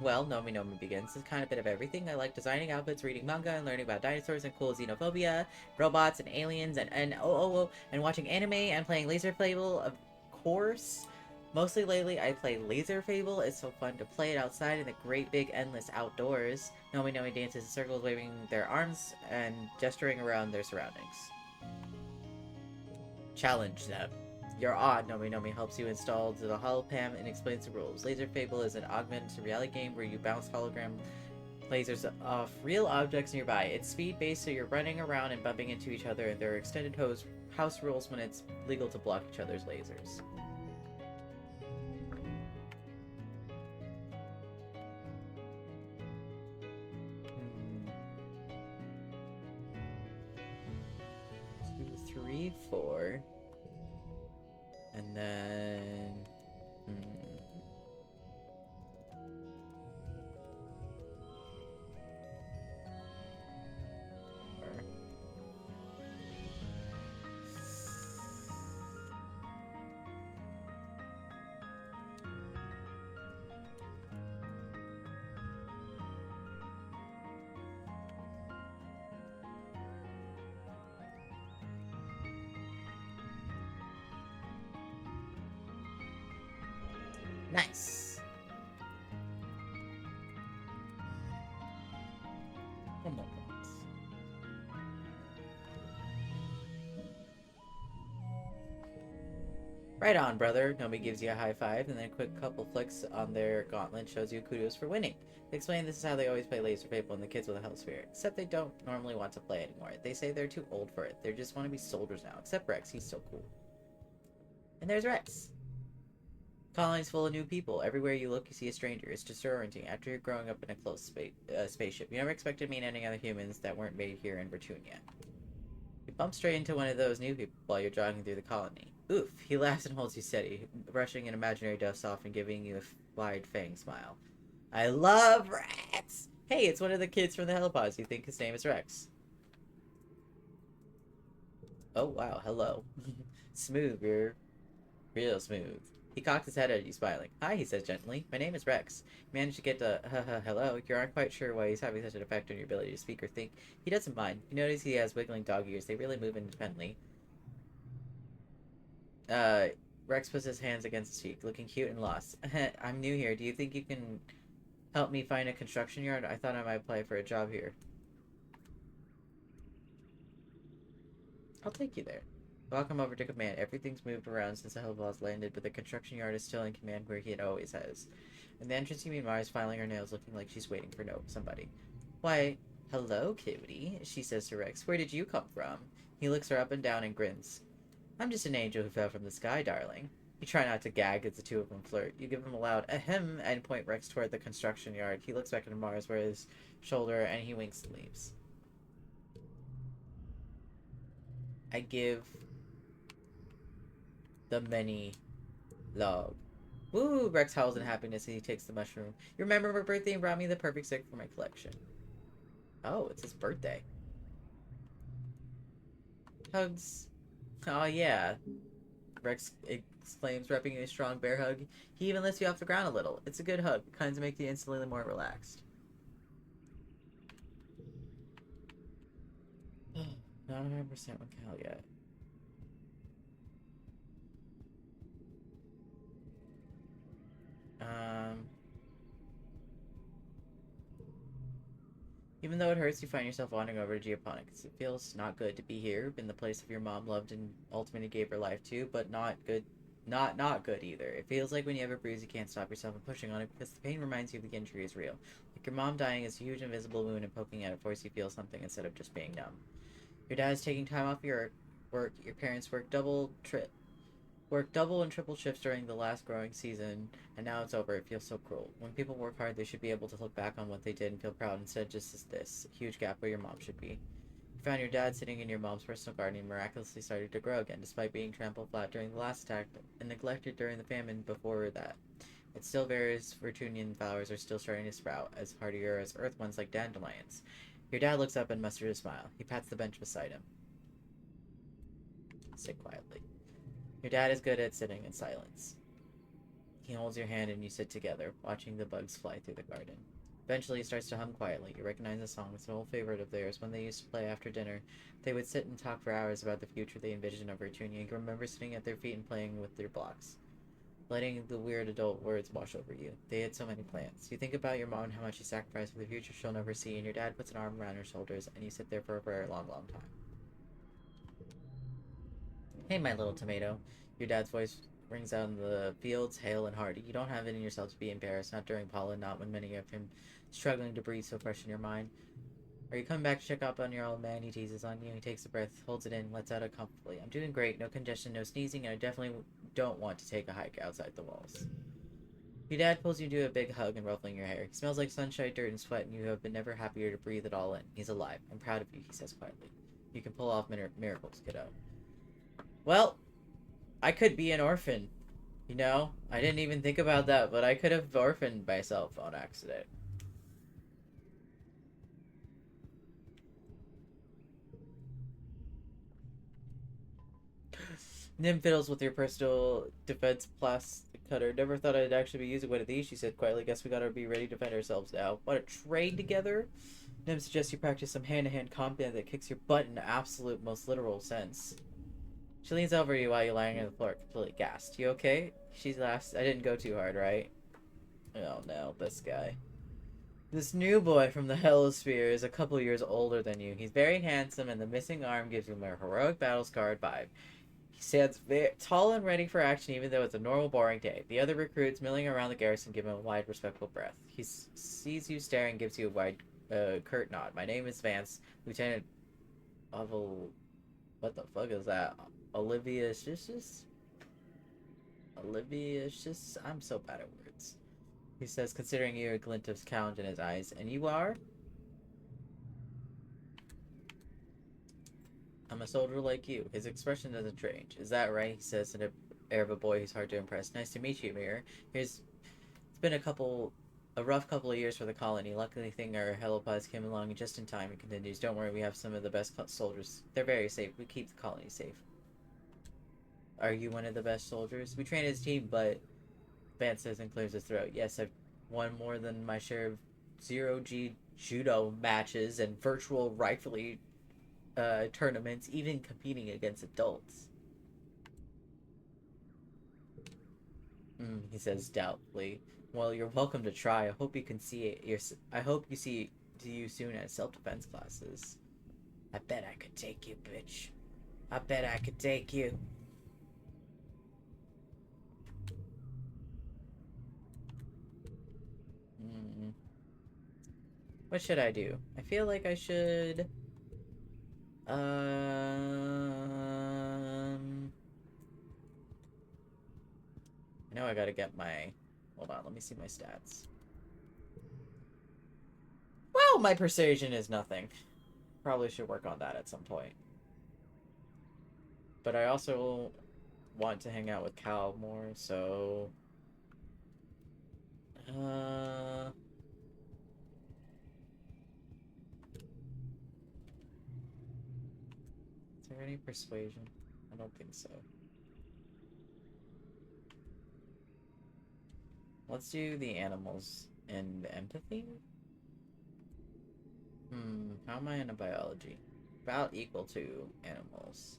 S1: Well, Nomi begins. It's kind of a bit of everything. I like designing outfits, reading manga, and learning about dinosaurs and cool xenophobia, robots and aliens, and watching anime and playing Laser Fable, of course. Mostly lately, I play Laser Fable. It's so fun to play it outside in the great big endless outdoors. Nomi dances in circles, waving their arms and gesturing around their surroundings. Challenge them. You're odd. Nomi helps you install to the holopam and explains the rules. Laser Fable is an augmented reality game where you bounce hologram lasers off real objects nearby. It's speed-based, so you're running around and bumping into each other, and there are extended house rules when it's legal to block each other's lasers. Two, three, four. And then... Nice. One moment. Right on, brother. Nomi gives you a high five, and then a quick couple flicks on their gauntlet shows you kudos for winning. They explain this is how they always play Laser Fable and the kids with a hell spirit. Except they don't normally want to play anymore. They say they're too old for it. They just want to be soldiers now. Except Rex, he's so cool. And there's Rex. Colony's full of new people. Everywhere you look, you see a stranger. It's disorienting after you're growing up in a close spaceship. You never expected to meet any other humans that weren't made here in Vertunia. You bump straight into one of those new people while you're jogging through the colony. Oof, he laughs and holds you steady, brushing an imaginary dust off and giving you a wide fang smile. I love Rex! Hey, it's one of the kids from the helipods. You think his name is Rex. Oh, wow, hello. Smooth, you're real smooth. He cocked his head at you, smiling. Hi, he says gently. My name is Rex. You managed to get to hello. You aren't quite sure why he's having such an effect on your ability to speak or think. He doesn't mind. You notice he has wiggling dog ears. They really move independently. Rex puts his hands against his cheek, looking cute and lost. I'm new here. Do you think you can help me find a construction yard? I thought I might apply for a job here. I'll take you there. Welcome over to command. Everything's moved around since the helipods landed, but the construction yard is still in command where he always has. In the entrance, you meet Mars filing her nails, looking like she's waiting for somebody. Why, hello, cutie, she says to Rex. Where did you come from? He looks her up and down and grins. I'm just an angel who fell from the sky, darling. You try not to gag as the two of them flirt. You give him a loud ahem and point Rex toward the construction yard. He looks back at Mars where his shoulder and he winks and leaves. I give the many log. Woo! Rex howls in happiness and he takes the mushroom. You remember my birthday and brought me the perfect stick for my collection. Oh, it's his birthday. Hugs. Oh yeah. Rex exclaims, wrapping you in a strong bear hug. He even lifts you off the ground a little. It's a good hug. Kinds of make you instantly more relaxed. Not 100% on Cal yet. Even though it hurts, you find yourself wandering over to geoponics. It feels not good to be here, in the place of your mom loved and ultimately gave her life to, but not good. Not good either. It feels like when you have a bruise, you can't stop yourself from pushing on it because the pain reminds you the injury is real. Like your mom dying is a huge invisible wound and poking at it forces you to feel something instead of just being numb. Your dad is taking time off your work. Your parents work double and triple shifts during the last growing season, and now it's over. It feels so cruel. When people work hard, they should be able to look back on what they did and feel proud instead of just as this huge gap where your mom should be. You found your dad sitting in your mom's personal garden and miraculously started to grow again, despite being trampled flat during the last attack and neglected during the famine before that. It still varies. Vertunian flowers are still starting to sprout, as hardier as earth ones like dandelions. Your dad looks up and musters a smile. He pats the bench beside him. Sit quietly. Your dad is good at sitting in silence. He holds your hand and you sit together, watching the bugs fly through the garden. Eventually, he starts to hum quietly. You recognize the song. It's an old favorite of theirs. When they used to play after dinner, they would sit and talk for hours about the future they envisioned of Vertunia. You can remember sitting at their feet and playing with their blocks, letting the weird adult words wash over you. They had so many plans. You think about your mom and how much she sacrificed for the future she'll never see, and your dad puts an arm around her shoulders, and you sit there for a very long, long time. Hey, my little tomato. Your dad's voice rings out in the fields, hale and hearty. You don't have it in yourself to be embarrassed, not during pollen, not when many of him struggling to breathe so fresh in your mind. Are you coming back to check up on your old man? He teases on you. He takes a breath, holds it in, lets out it comfortably. I'm doing great. No congestion, no sneezing, and I definitely don't want to take a hike outside the walls. Your dad pulls you into a big hug and ruffling your hair. He smells like sunshine, dirt, and sweat, and you have been never happier to breathe it all in. He's alive. I'm proud of you, he says quietly. You can pull off miracles, kiddo. Well, I could be an orphan. You know, I didn't even think about that, but I could have orphaned myself on accident. Nim fiddles with your personal defense plastic cutter. Never thought I'd actually be using one of these, she said quietly. Guess we gotta be ready to defend ourselves now. Want to trade together? Nim suggests you practice some hand-to-hand combat that kicks your butt in the absolute most literal sense. She leans over you while you're lying on the floor, completely gassed. You okay? She laughs. I didn't go too hard, right? Oh no, this guy. This new boy from the Hellosphere is a couple years older than you. He's very handsome, and the missing arm gives him a heroic battle scarred vibe. He stands tall and ready for action, even though it's a normal, boring day. The other recruits milling around the garrison give him a wide, respectful breath. He sees you staring and gives you a wide, curt nod. My name is Vance, Lieutenant Oval. What the fuck is that? Olivia Shishis? Olivia Shishis? I'm so bad at words. He says, considering you, a glint of challenge in his eyes. And you are? I'm a soldier like you. His expression doesn't change. Is that right? He says in an air of a boy who's hard to impress. Nice to meet you, Mirror. It's been a rough couple of years for the colony. Luckily, our helipods came along just in time. He continues. Don't worry, we have some of the best soldiers. They're very safe. We keep the colony safe. Are you one of the best soldiers? We train as a team, but Vance says and clears his throat. Yes, I've won more than my share of zero-G judo matches and virtual rifle tournaments, even competing against adults. He says doubtfully. Well, you're welcome to try. I hope you can see it. I hope you see you soon at self-defense classes. I bet I could take you, bitch. I bet I could take you. What should I do? I feel like I should... I know I gotta get my... Hold on, let me see my stats. Well, my persuasion is nothing. Probably should work on that at some point. But I also want to hang out with Cal more, so... Is there any persuasion? I don't think so. Let's do the animals and empathy? How am I in a biology? About equal to animals.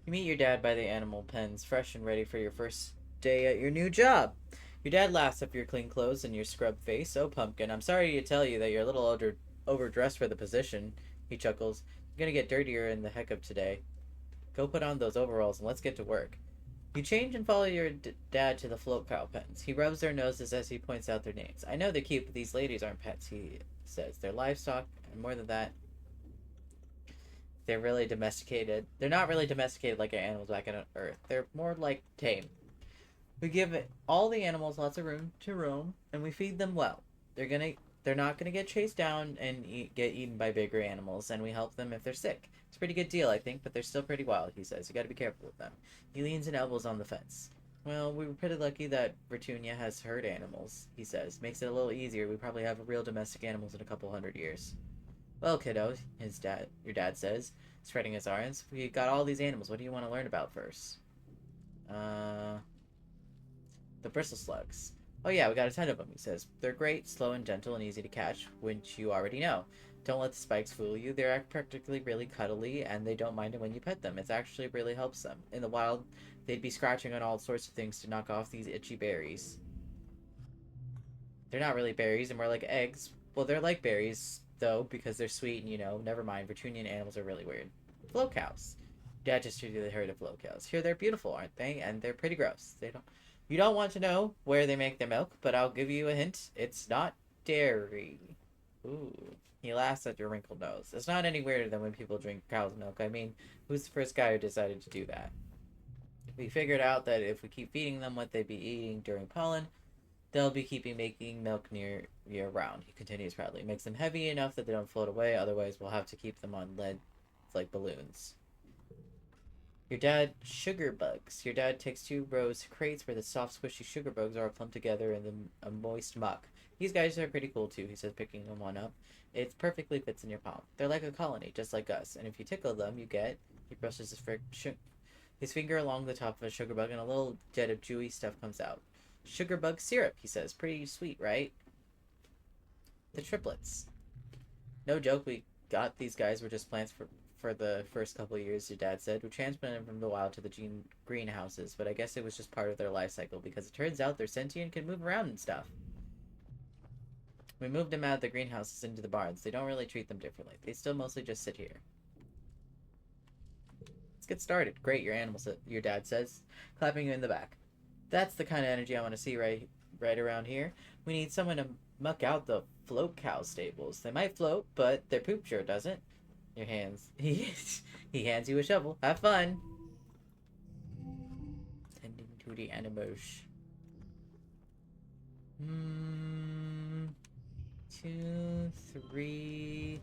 S1: You meet your dad by the animal pens, fresh and ready for your first day at your new job. Your dad laughs at your clean clothes and your scrubbed face. Oh, Pumpkin, I'm sorry to tell you that you're a little overdressed for the position. He chuckles. You're gonna get dirtier in the heck of today. Go put on those overalls and let's get to work. You change and follow your dad to the float cow pens. He rubs their noses as he points out their names. I know they're cute, but these ladies aren't pets, he says. They're livestock, and more than that, they're really domesticated. They're not really domesticated like our animals back on Earth. They're more like tame. We give all the animals lots of room to roam, and we feed them well. They're not gonna get chased down and get eaten by bigger animals, and we help them if they're sick. It's a pretty good deal, I think, but they're still pretty wild, he says. You gotta be careful with them. He leans and elbows on the fence. Well, we were pretty lucky that Vertunia has herd animals, he says. Makes it a little easier. We probably have real domestic animals in a couple hundred years. Well, kiddo, your dad says, spreading his arms. We got all these animals. What do you want to learn about first? The bristle slugs. Oh yeah, we got a ton of them, he says. They're great, slow and gentle, and easy to catch, which you already know. Don't let the spikes fool you. They're practically really cuddly, and they don't mind it when you pet them. It actually really helps them. In the wild, they'd be scratching on all sorts of things to knock off these itchy berries. They're not really berries, they're more like eggs. Well, they're like berries, though, because they're sweet, and never mind. Vertunian animals are really weird. Flow cows. Dad just showed you the herd of flow cows. Here, they're beautiful, aren't they? And they're pretty gross. You don't want to know where they make their milk, but I'll give you a hint. It's not dairy. Ooh. He laughs at your wrinkled nose. It's not any weirder than when people drink cow's milk. I mean, who's the first guy who decided to do that? We figured out that if we keep feeding them what they'd be eating during pollen, they'll be making milk year round. He continues proudly. Makes them heavy enough that they don't float away, otherwise we'll have to keep them on lead like balloons. Your dad, sugar bugs. Your dad takes 2 rows of crates where the soft, squishy sugar bugs are clumped together in a moist muck. These guys are pretty cool too, he says, picking one up. It perfectly fits in your palm. They're like a colony, just like us, and if you tickle them, you get... He brushes his finger along the top of a sugar bug, and a little jet of chewy stuff comes out. Sugar bug syrup, he says. Pretty sweet, right? The triplets. No joke, we got these guys were just plants for the first couple of years, your dad said. We transplanted them from the wild to the greenhouses, but I guess it was just part of their life cycle, because it turns out they're sentient and can move around and stuff. We moved them out of the greenhouses into the barns. They don't really treat them differently. They still mostly just sit here. Let's get started. Great, your dad says, clapping you in the back. That's the kind of energy I want to see right around here. We need someone to muck out the float cow stables. They might float, but their poop sure doesn't. Your hands. He hands you a shovel. Have fun. Tending to the animals. 2, 3,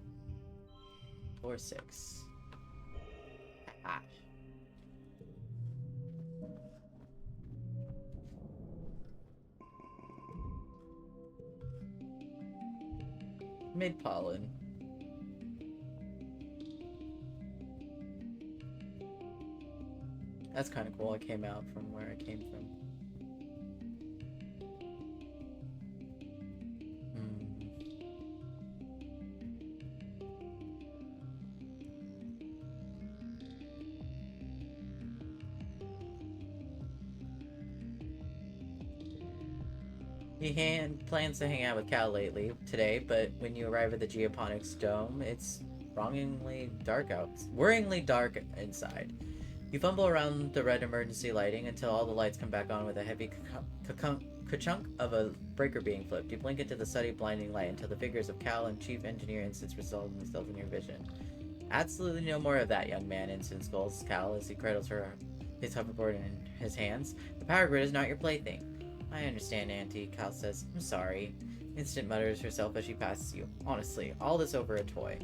S1: 4, 6. Ah. Mid pollen. That's kind of cool. I came out from where I came from. He plans to hang out with Cal today, but when you arrive at the Geoponics Dome, it's worryingly dark inside. You fumble around the red emergency lighting until all the lights come back on with a heavy ka-chunk of a breaker being flipped. You blink into the suddenly blinding light until the figures of Cal and Chief Engineer Instance resolve themselves in your vision. Absolutely no more of that, young man, Instance scolds Cal as he cradles his hoverboard in his hands. The power grid is not your plaything. I understand, Auntie, Cal says. I'm sorry. Instant mutters herself as she passes you. Honestly, all this over a toy.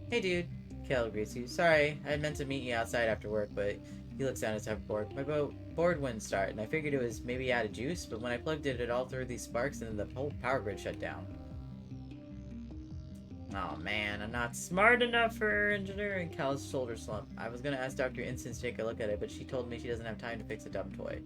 S1: Hey, dude. Cal greets you. Sorry, I had meant to meet you outside after work, but he looks down at his hoverboard. My board wouldn't start, and I figured it was maybe out of juice, but when I plugged it all threw these sparks, and then the whole power grid shut down. Oh man, I'm not smart enough for engineering. Cal's shoulder slump. I was gonna ask Dr. Instance to take a look at it, but she told me she doesn't have time to fix a dumb toy.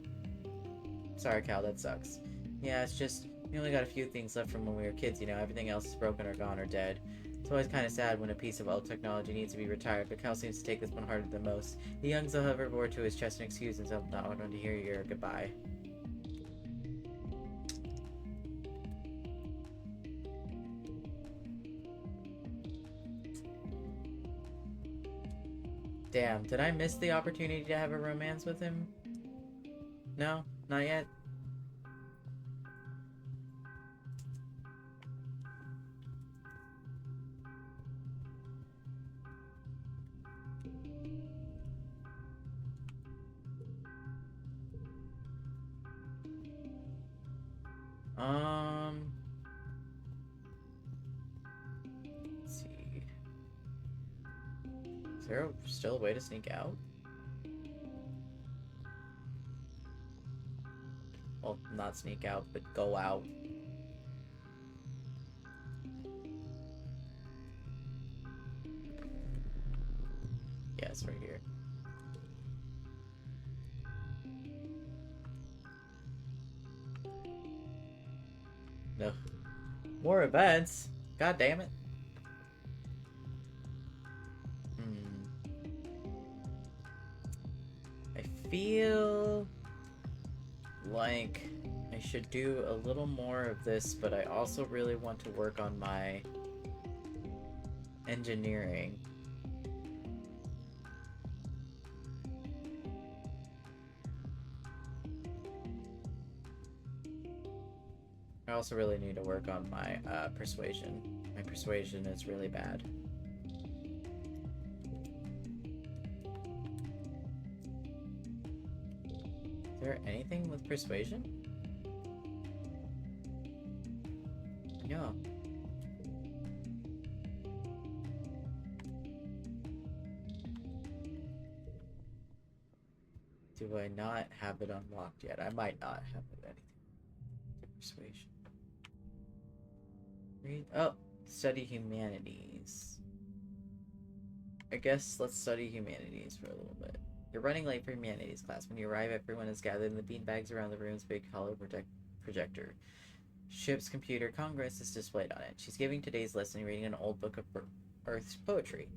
S1: Sorry, Cal, that sucks. Yeah, it's just, we only got a few things left from when we were kids, everything else is broken or gone or dead. It's always kind of sad when a piece of old technology needs to be retired, but Cal seems to take this one harder than most. He yanks the hoverboard to his chest and excuses himself, not wanting to hear your goodbye. Damn, did I miss the opportunity to have a romance with him? No? Not yet? Let's see. Is there still a way to sneak out? Well, not sneak out, but go out. Yeah, it's right here. No. More events? God damn it. I feel like I should do a little more of this, but I also really want to work on my engineering. I also really need to work on my persuasion. My persuasion is really bad. Is there anything with persuasion? Yeah. Do I not have it unlocked yet? I might not have it anything. Persuasion. Read. Oh, study humanities. I guess let's study humanities for a little bit. You're running late for humanities class. When you arrive, everyone is gathered in the beanbags around the room's big hollow projector. Ship's computer Congress is displayed on it. She's giving today's lesson, reading an old book of Earth's poetry.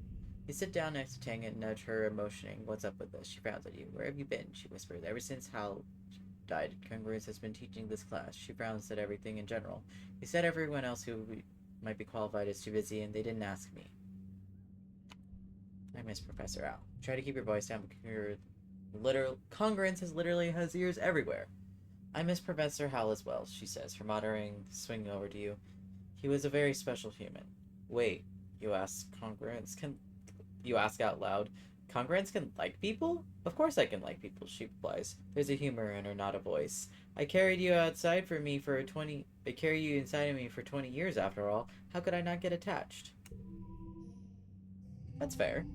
S1: You sit down next to Tang and nudge her, emotioning. What's up with this? She frowns at you. Where have you been? She whispers. Ever since Hal died, Congress has been teaching this class. She frowns at everything in general. You said everyone else who might be qualified is too busy, and they didn't ask me. I miss Professor Al. Try to keep your voice down, because your congruence literally has ears everywhere. I miss Professor Hal as well, she says, her muttering, swinging over to you. He was a very special human. Wait, you ask congruence can... You ask out loud. Congruence can like people? Of course I can like people, she replies. There's a humor in her, not a voice. I carried you outside for me for 20... I carried you inside of me for 20 years, after all. How could I not get attached? That's fair.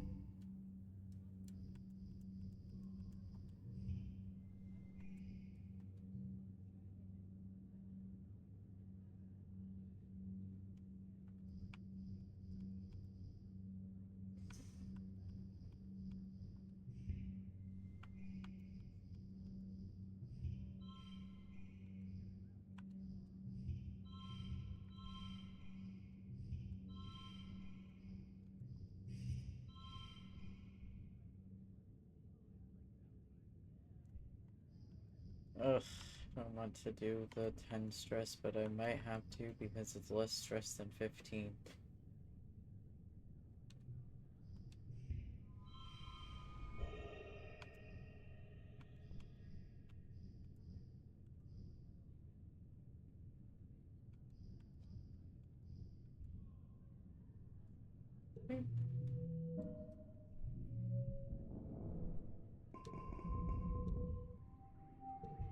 S1: Ugh, I don't want to do the 10 stress, but I might have to because it's less stress than 15.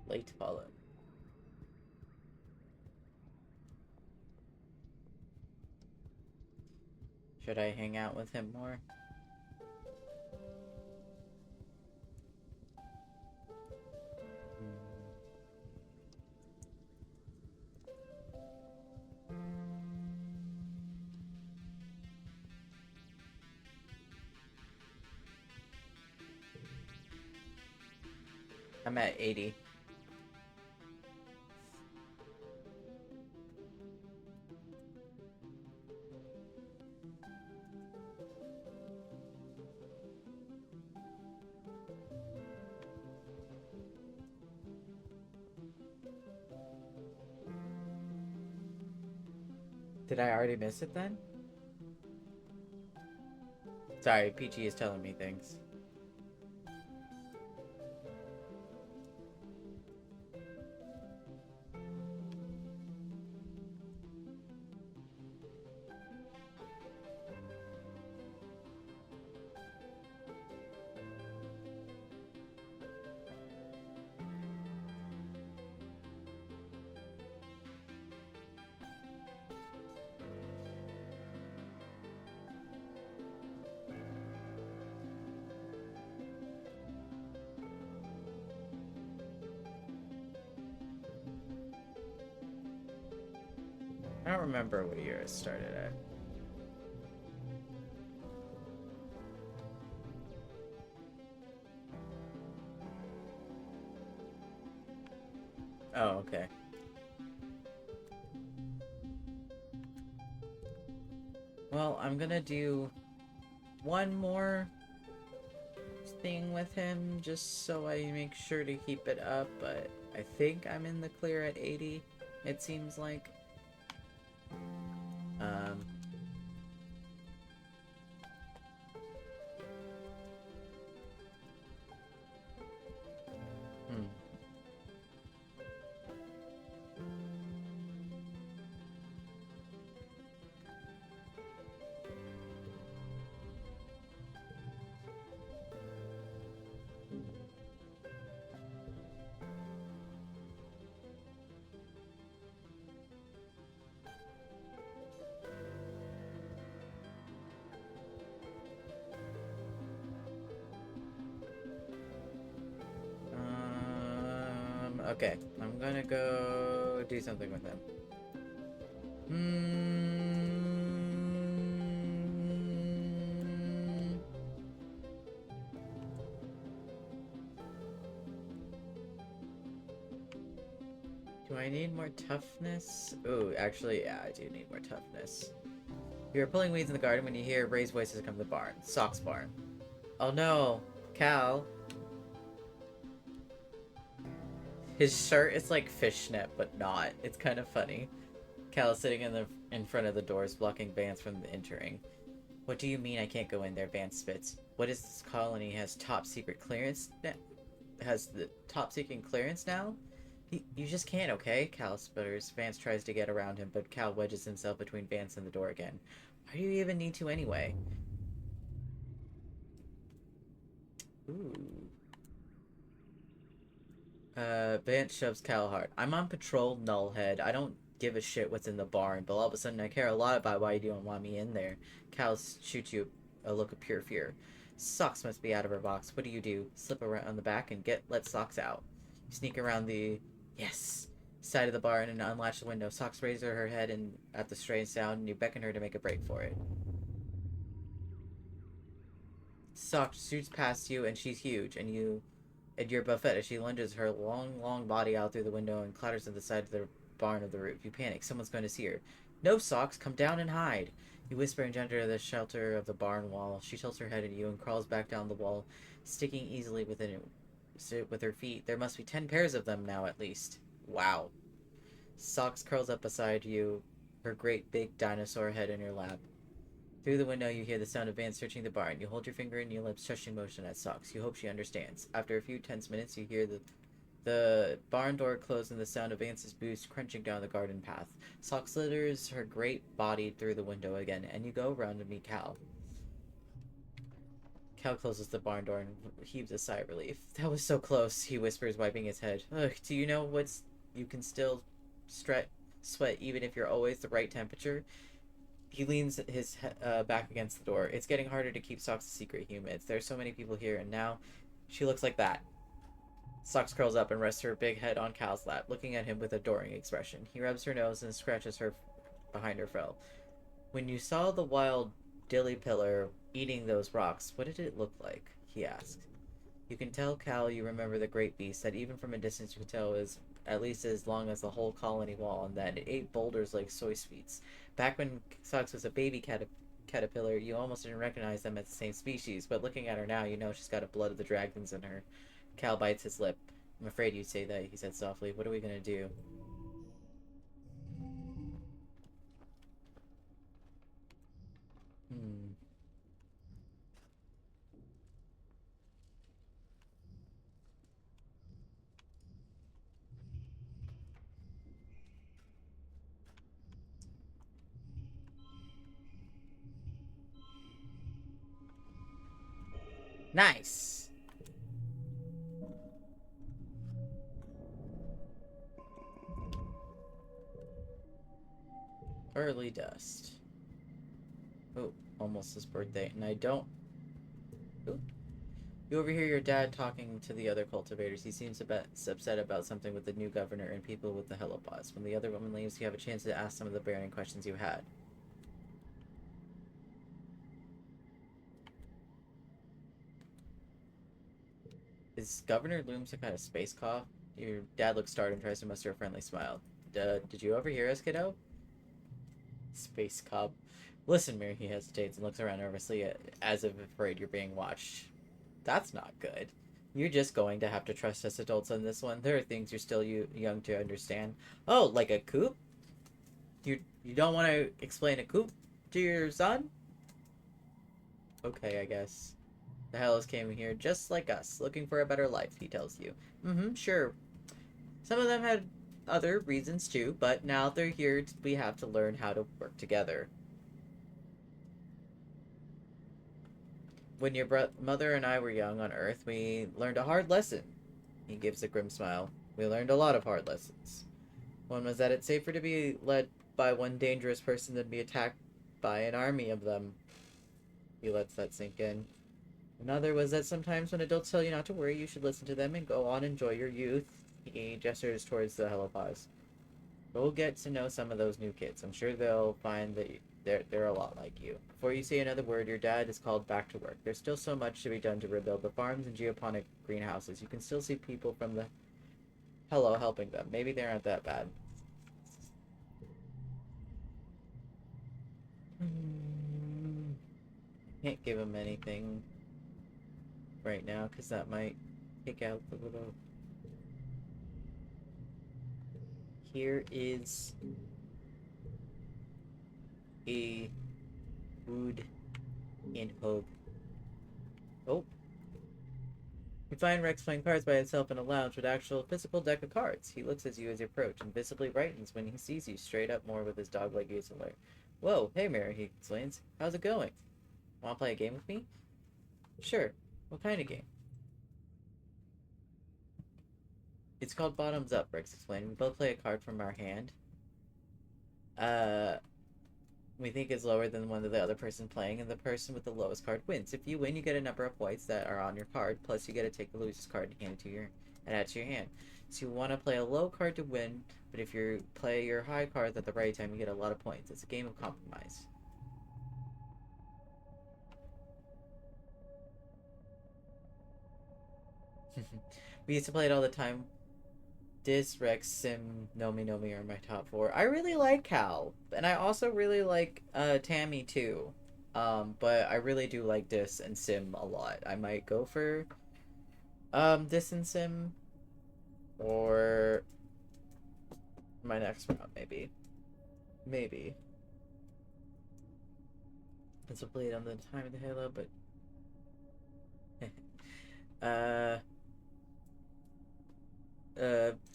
S1: Late follow. Should I hang out with him more? I'm at 80. Did I already miss it then? Sorry, PG is telling me things. don't remember what year it started at. Oh, okay. Well, I'm gonna do one more thing with him just so I make sure to keep it up, but I think I'm in the clear at 80, it seems like. Um, hmm. Okay. I'm gonna go do something with him. Do I need more toughness? Ooh, actually, yeah, I do need more toughness. You're pulling weeds in the garden when you hear raised voices come to the barn. Sock's barn. Oh no, Cal. His shirt is like fishnet, but not. It's kind of funny. Cal is sitting in front of the doors, blocking Vance from entering. What do you mean I can't go in there? Vance spits. What is this colony has top secret clearance? Has the top secret clearance now? You just can't, okay? Cal sputters. Vance tries to get around him, but Cal wedges himself between Vance and the door again. Why do you even need to anyway? Ooh. Vance shoves Cal hard. I'm on patrol, nullhead. I don't give a shit what's in the barn, but all of a sudden I care a lot about why you don't want me in there. Cal shoots you a look of pure fear. Socks must be out of her box. What do? Slip around the back and let Socks out. You sneak around the yes side of the barn and unlatch the window. Socks raises her head and at the strange sound, and you beckon her to make a break for it. Socks shoots past you, and she's huge, and you're buffet as she lunges her long body out through the window and clatters to the side of the barn of the roof. You panic. Someone's going to see her. No, Socks, come down and hide. You whisper and enter the shelter of the barn wall. She tilts her head at you and crawls back down the wall, sticking easily within it with her feet. There must be 10 pairs of them now, at least. Wow. Socks curls up beside you, her great big dinosaur head in your lap. Through the window, you hear the sound of Vance searching the barn. You hold your finger in your lips, touching motion at Socks. You hope she understands. After a few tense minutes, you hear the barn door close and the sound of Vance's boots crunching down the garden path. Socks slithers her great body through the window again, and you go around to meet Cal. Cal closes the barn door and heaves a sigh of relief. That was so close, he whispers, wiping his head. Ugh, do you know you can still sweat even if you're always the right temperature? He leans his back against the door. It's getting harder to keep Socks a secret, he admits. There's so many people here, and now she looks like that. Socks curls up and rests her big head on Cal's lap, looking at him with adoring expression. He rubs her nose and scratches her behind her frill. When you saw the wild dilly pillar eating those rocks, what did it look like? He asked. You can tell, Cal, you remember the great beast that even from a distance you can tell is at least as long as the whole colony wall, and that it ate boulders like soy sweets. Back when Socks was a baby caterpillar, you almost didn't recognize them as the same species, but looking at her now, you know she's got a blood of the dragons in her. Cal bites his lip. I'm afraid you'd say that, he said softly. What are we gonna do? Hmm. Nice! Early dust. Oh, almost his birthday, and I don't... Ooh. You overhear your dad talking to the other cultivators. He seems a bit upset about something with the new governor and people with the helipause. When the other woman leaves, you have a chance to ask some of the burning questions you had. Is Governor Loom some kind of space cough? Your dad looks startled and tries to muster a friendly smile. Did you overhear us, kiddo? Space cop. Listen, Mary, he hesitates and looks around nervously as if afraid you're being watched. That's not good. You're just going to have to trust us adults on this one. There are things you're still young to understand. Oh, like a coop? You don't want to explain a coop to your son? Okay, I guess. The Hells came here just like us, looking for a better life, he tells you. Mm-hmm, sure. Some of them had other reasons too, but now they're here, we have to learn how to work together. When your mother and I were young on Earth, we learned a hard lesson. He gives a grim smile. We learned a lot of hard lessons. One was that it's safer to be led by one dangerous person than be attacked by an army of them. He lets that sink in. Another was that sometimes when adults tell you not to worry, you should listen to them and go on enjoy your youth. He gestures towards the helipause. Go get to know some of those new kids. I'm sure they'll find that they're a lot like you. Before you say another word, your dad is called back to work. There's still so much to be done to rebuild the farms and geoponic greenhouses. You can still see people from the hello helping them. Maybe they aren't that bad. Can't give him anything right now because that might kick out the little. Here is a food in hope. Oh. You find Rex playing cards by himself in a lounge with an actual physical deck of cards. He looks at you as you approach and visibly brightens when he sees you straight up more with his dog-like gaze alert. Whoa, hey Mary, he explains. How's it going? Want to play a game with me? Sure. What kind of game? It's called Bottoms Up, Rex explained. We both play a card from our hand. Uh, we think is lower than the one of the other person playing, and the person with the lowest card wins. If you win, you get a number of points that are on your card, plus you get to take the loser's card and hand it to your and add to your hand. So you want to play a low card to win, but if you play your high cards at the right time, you get a lot of points. It's a game of compromise. We used to play it all the time. Dis, Rex, Sim, Nomi are my top four. I really like Cal, and I also really like Tammy too. But I really do like Dis and Sim a lot. I might go for Dis and Sim, or my next round maybe. Maybe. This will play it on the time of the Halo, but uh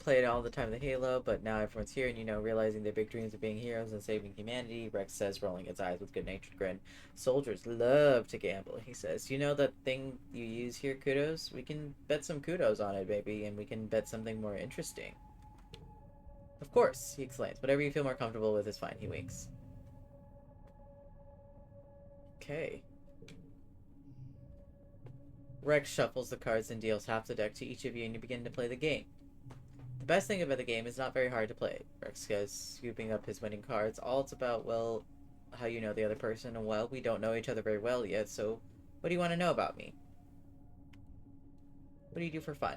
S1: played all the time in the Halo, but now everyone's here and, realizing their big dreams of being heroes and saving humanity. Rex says, rolling his eyes with good-natured grin. Soldiers love to gamble, he says. You know that thing you use here, kudos? We can bet some kudos on it, baby, and we can bet something more interesting. Of course, he explains. Whatever you feel more comfortable with is fine, he winks. Okay. Rex shuffles the cards and deals half the deck to each of you, and you begin to play the game. The best thing about the game is not very hard to play, Rex says, scooping up his winning cards. All it's about, well, how you know the other person, and well, we don't know each other very well yet, so what do you want to know about me? What do you do for fun?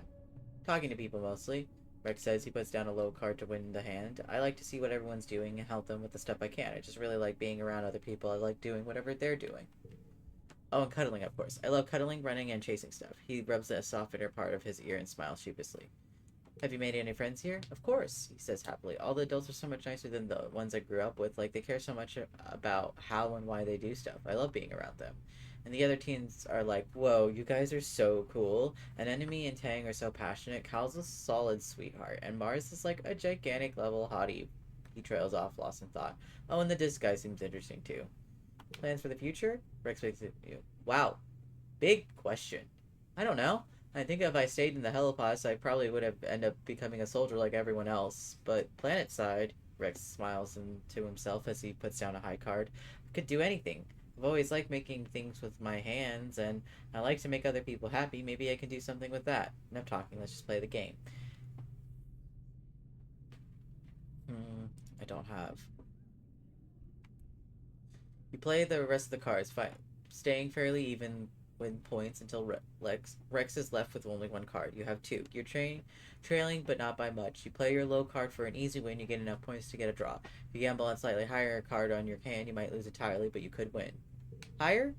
S1: Talking to people, mostly. Rex says he puts down a low card to win the hand. I like to see what everyone's doing and help them with the stuff I can. I just really like being around other people. I like doing whatever they're doing. Oh, and cuddling, of course. I love cuddling, running, and chasing stuff. He rubs the soft inner part of his ear and smiles sheepishly. Have you made any friends here? Of course, he says happily. All the adults are so much nicer than the ones I grew up with. Like, they care so much about how and why they do stuff. I love being around them. And the other teens are like, whoa, you guys are so cool. And Enemy and Tang are so passionate. Cal's a solid sweetheart. And Mars is like a gigantic level hottie. He trails off, lost in thought. Oh, and the disc guy seems interesting too. Plans for the future? Rex wakes at you. Wow. Big question. I don't know. I think if I stayed in the helipause, I probably would have ended up becoming a soldier like everyone else. But planet side, Rex smiles to himself as he puts down a high card. I could do anything. I've always liked making things with my hands, and I like to make other people happy. Maybe I can do something with that. Enough talking, let's just play the game. I don't have. You play the rest of the cards, fine. Staying fairly even win points until Rex is left with only one card. You have two. You're trailing, but not by much. You play your low card for an easy win. You get enough points to get a draw. If you gamble on slightly higher card on your hand, you might lose entirely, but you could win. Higher?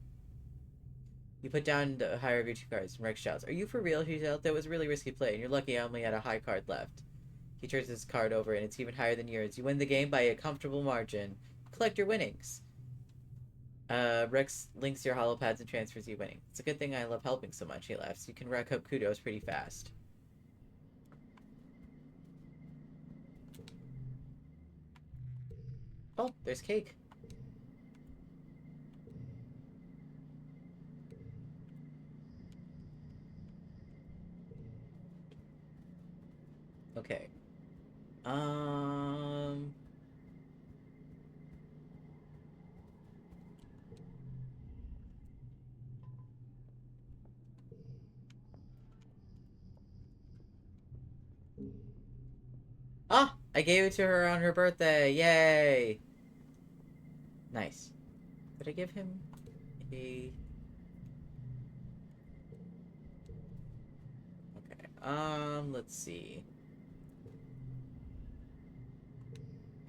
S1: You put down the higher of your two cards, and Rex shouts, "Are you for real?" He yells. "That was a really risky play, and you're lucky I only had a high card left." He turns his card over, and it's even higher than yours. You win the game by a comfortable margin. Collect your winnings. Rex links your hollow pads and transfers you winning. It's a good thing I love helping so much, he laughs. You can rack up kudos pretty fast. Oh, there's cake. Okay. Ah! I gave it to her on her birthday! Yay! Nice. Did I give him a... Okay, let's see.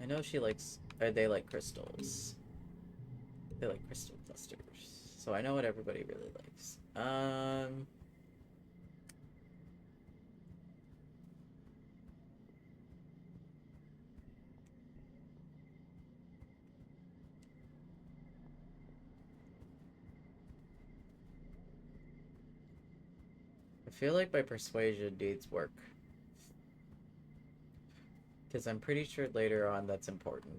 S1: I know she likes... Or they like crystals. They like crystal clusters. So I know what everybody really likes. I feel like my persuasion needs work. Because I'm pretty sure later on that's important.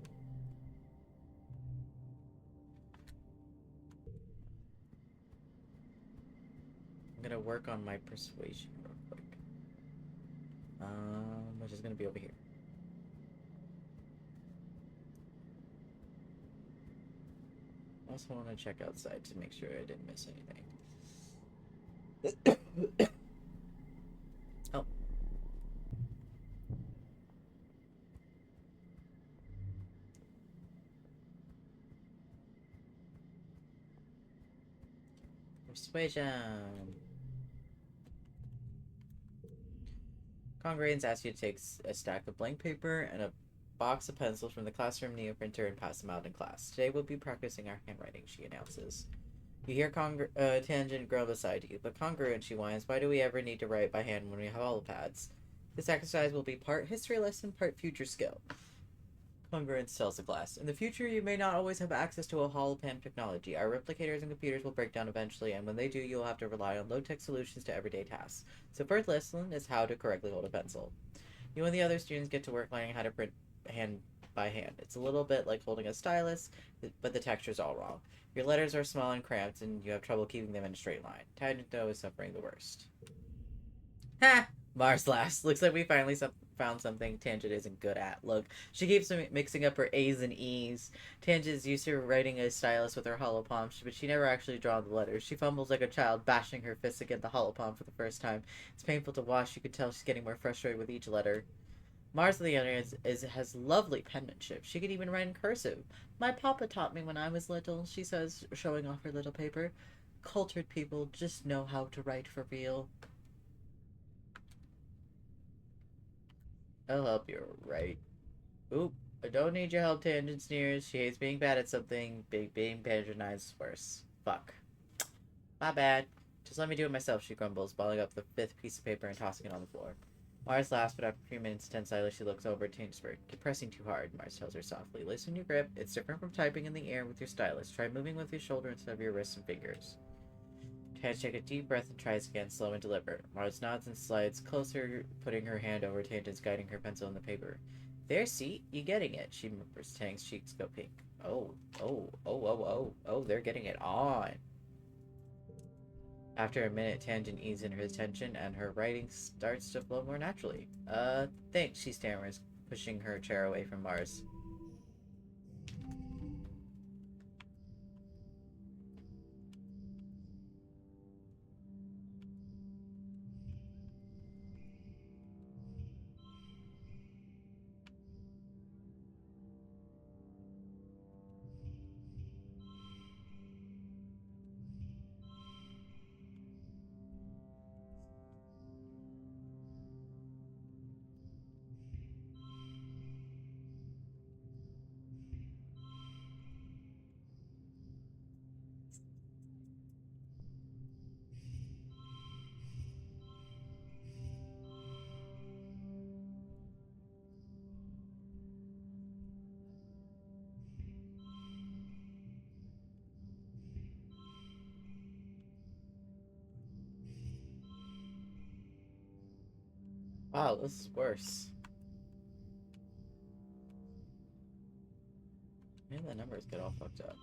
S1: I'm gonna work on my persuasion real quick. Which is gonna be over here. I also want to check outside to make sure I didn't miss anything. Oh. Persuasion. Congregants ask you to take a stack of blank paper and a box of pencils from the classroom neoprinter and pass them out in class. Today we'll be practicing our handwriting, she announces. You hear Tangent grow beside you, but Congruent, she whines, why do we ever need to write by hand when we have all pads? This exercise will be part history lesson, part future skill. Congruence tells the class. In the future, you may not always have access to a holopan technology. Our replicators and computers will break down eventually, and when they do, you'll have to rely on low-tech solutions to everyday tasks. So first lesson is how to correctly hold a pencil. You and the other students get to work learning how to print hand by hand. It's a little bit like holding a stylus, but the texture's all wrong. Your letters are small and cramped, and you have trouble keeping them in a straight line. Tangento is suffering the worst. Ha! Mars laughs. Looks like we finally found something Tangent isn't good at. Look, she keeps mixing up her A's and E's. Tangent's used to writing a stylus with her hollow palm, but she never actually draws the letters. She fumbles like a child, bashing her fists against the hollow palm for the first time. It's painful to watch. You can tell she's getting more frustrated with each letter. Mars, on the other hand, has lovely penmanship. She can even write in cursive. My papa taught me when I was little, she says, showing off her little paper. Cultured people just know how to write for real. I'll help you, right? Oop, I don't need your help, Tangent sneers. She hates being bad at something. Being patronized is worse. Fuck. My bad. Just let me do it myself, she grumbles, balling up the fifth piece of paper and tossing it on the floor. Mars laughs, but after a few minutes of tense silence, she looks over at Tangersburg. Keep pressing too hard, Mars tells her softly. Loosen your grip. It's different from typing in the air with your stylus. Try moving with your shoulder instead of your wrists and fingers. Tange takes a deep breath and tries again, slow and deliberate. Mars nods and slides closer, putting her hand over Tangent's, guiding her pencil in the paper. There, see? You getting it, she murmurs. Tang's cheeks go pink. Oh, they're getting it on. After a minute, Tangent eases in her attention, and her writing starts to flow more naturally. Thanks, she stammers, pushing her chair away from Mars. Wow, this is worse. Maybe the numbers get all fucked up.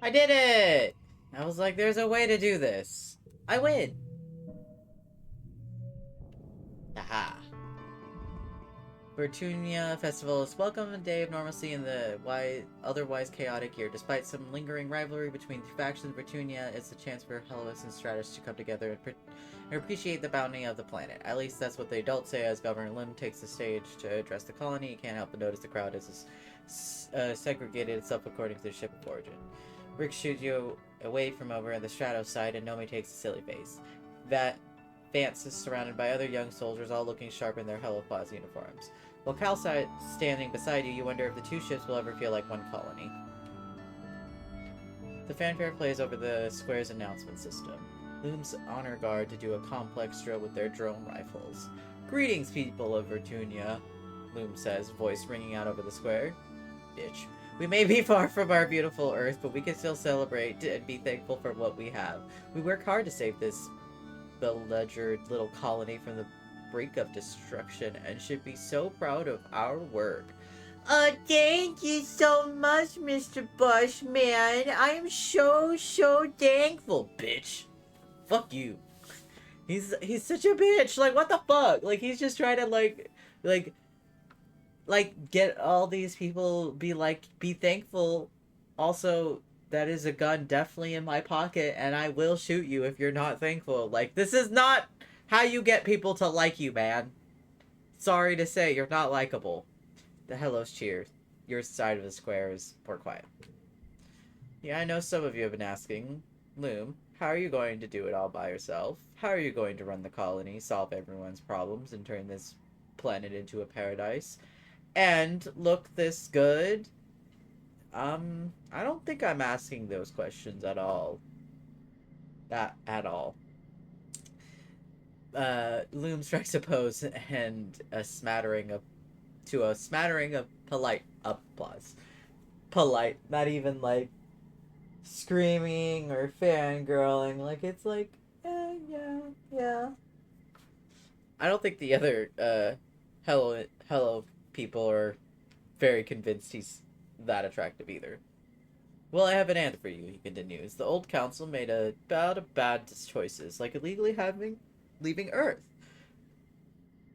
S1: I did it! I was like, there's a way to do this. I win! Aha. Vertunia Festival is welcome a day of normalcy in the otherwise chaotic year. Despite some lingering rivalry between factions, Vertunia is a chance for Hellas and Stratus to come together and appreciate the bounty of the planet. At least that's what the adults say as Governor Lim takes the stage to address the colony. You can't help but notice the crowd is segregated itself according to the ship of origin. Rick shoots you away from over on the Stratos side, and Nomi takes a silly face. Vance is surrounded by other young soldiers, all looking sharp in their Helloplaz uniforms. While Cal's standing beside you, you wonder if the two ships will ever feel like one colony. The fanfare plays over the square's announcement system. Loom's honor guard to do a complex drill with their drone rifles. Greetings, people of Vertunia, Loom says, voice ringing out over the square. Bitch. We may be far from our beautiful Earth, but we can still celebrate and be thankful for what we have. We work hard to save this beleaguered little colony from the brink of destruction and should be so proud of our work. Thank you so much, Mr. Bushman. I am so thankful, bitch. Fuck you. He's such a bitch. Like, what the fuck? Like, he's just trying to, get all these people be thankful. Also, that is a gun definitely in my pocket, and I will shoot you if you're not thankful. Like, this is not how you get people to like you, man. Sorry to say, you're not likable. The hellos cheer. Your side of the square is more quiet. Yeah, I know some of you have been asking. Loom, how are you going to do it all by yourself? How are you going to run the colony, solve everyone's problems, and turn this planet into a paradise? And look this good? I don't think I'm asking those questions at all. At all. Loom strikes a pose and a smattering of polite applause. Polite, not even like screaming or fangirling. Like, it's like, yeah. I don't think the other hello people are very convinced he's that attractive either. Well, I have an answer for you, he continues. The old council made about a bad choices, like illegally leaving Earth.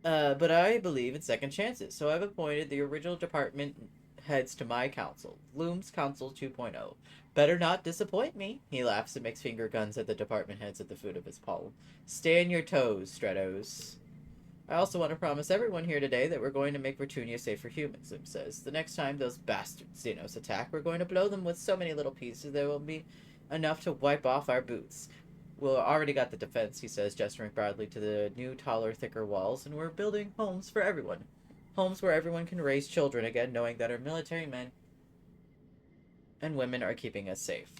S1: But I believe in second chances, so I've appointed the original department heads to my council, Loom's Council 2.0. Better not disappoint me, he laughs and makes finger guns at the department heads at the foot of his palm. Stay on your toes, Stratos. I also want to promise everyone here today that we're going to make Vertunia safe for humans, Loom says. The next time those bastard Xenos attack, we're going to blow them with so many little pieces there will be enough to wipe off our boots. We'll already got the defense, he says, gesturing proudly to the new, taller, thicker walls, and we're building homes for everyone. Homes where everyone can raise children again, knowing that our military men and women are keeping us safe.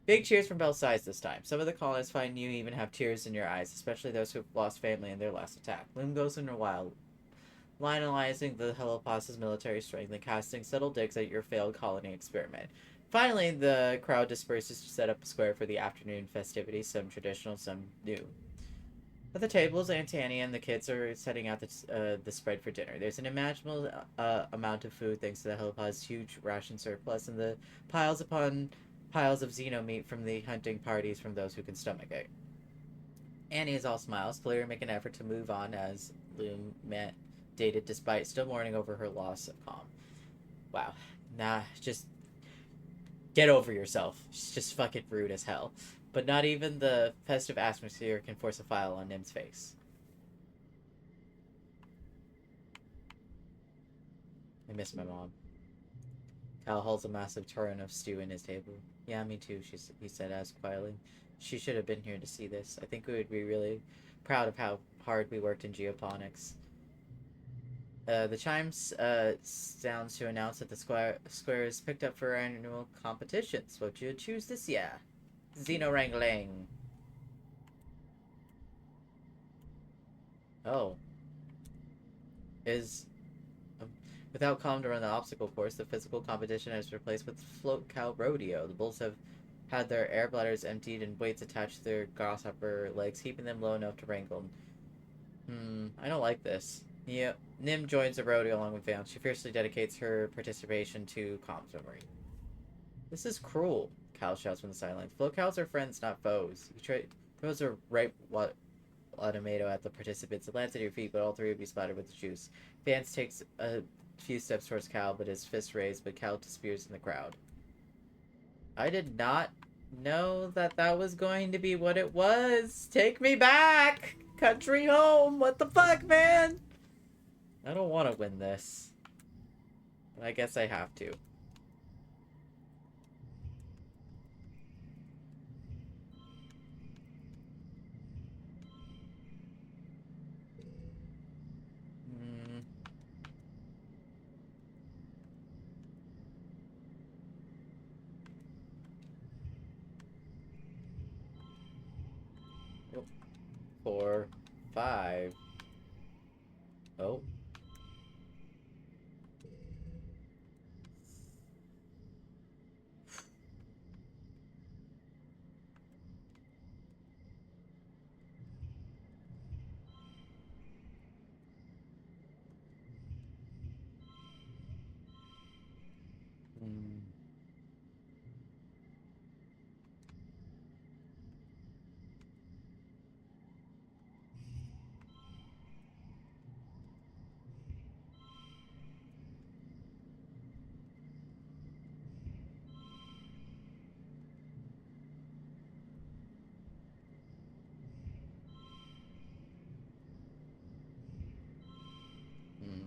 S1: Big cheers from both sides this time. Some of the colonists find you even have tears in your eyes, especially those who've lost family in their last attack. Loom goes in a while, analyzing the Helopas's military strength and casting subtle digs at your failed colony experiment. Finally, the crowd disperses to set up a square for the afternoon festivities, some traditional, some new. At the tables, Aunt Annie and the kids are setting out the spread for dinner. There's an imaginable amount of food thanks to the Helopaz's huge ration surplus and the piles upon piles of xeno meat from the hunting parties from those who can stomach it. Annie is all smiles, clearly making an effort to move on as Loom dated despite still mourning over her loss of calm. Wow. Nah, just get over yourself. It's just fucking rude as hell. But not even the festive atmosphere can force a file on Nim's face. I miss my mom. Cal holds a massive tureen of stew in his table. Yeah, me too, he said as quietly. She should have been here to see this. I think we would be really proud of how hard we worked in geoponics. The chimes sounds to announce that the square is picked up for annual competitions. What you choose this year? Xeno Wrangling. Oh. Is... Without calm to run the obstacle course, the physical competition is replaced with float cow rodeo. The bulls have had their air bladders emptied and weights attached to their grasshopper legs, keeping them low enough to wrangle. I don't like this. Yeah, Nim joins the rodeo along with Vance. She fiercely dedicates her participation to Calm's memory. This is cruel, Cal shouts from the sidelines. Float cows are friends, not foes. He throws a ripe tomato at the participants. It lands at your feet, but all three of you splattered with the juice. Vance takes a few steps towards Cal, but his fist raised, but Cal disappears in the crowd. I did not know that that was going to be what it was. Take me back! Country home! What the fuck, man? I don't want to win this. But I guess I have to. Hmm. Oh. 4, 5. Oh. Hmm. Hmm.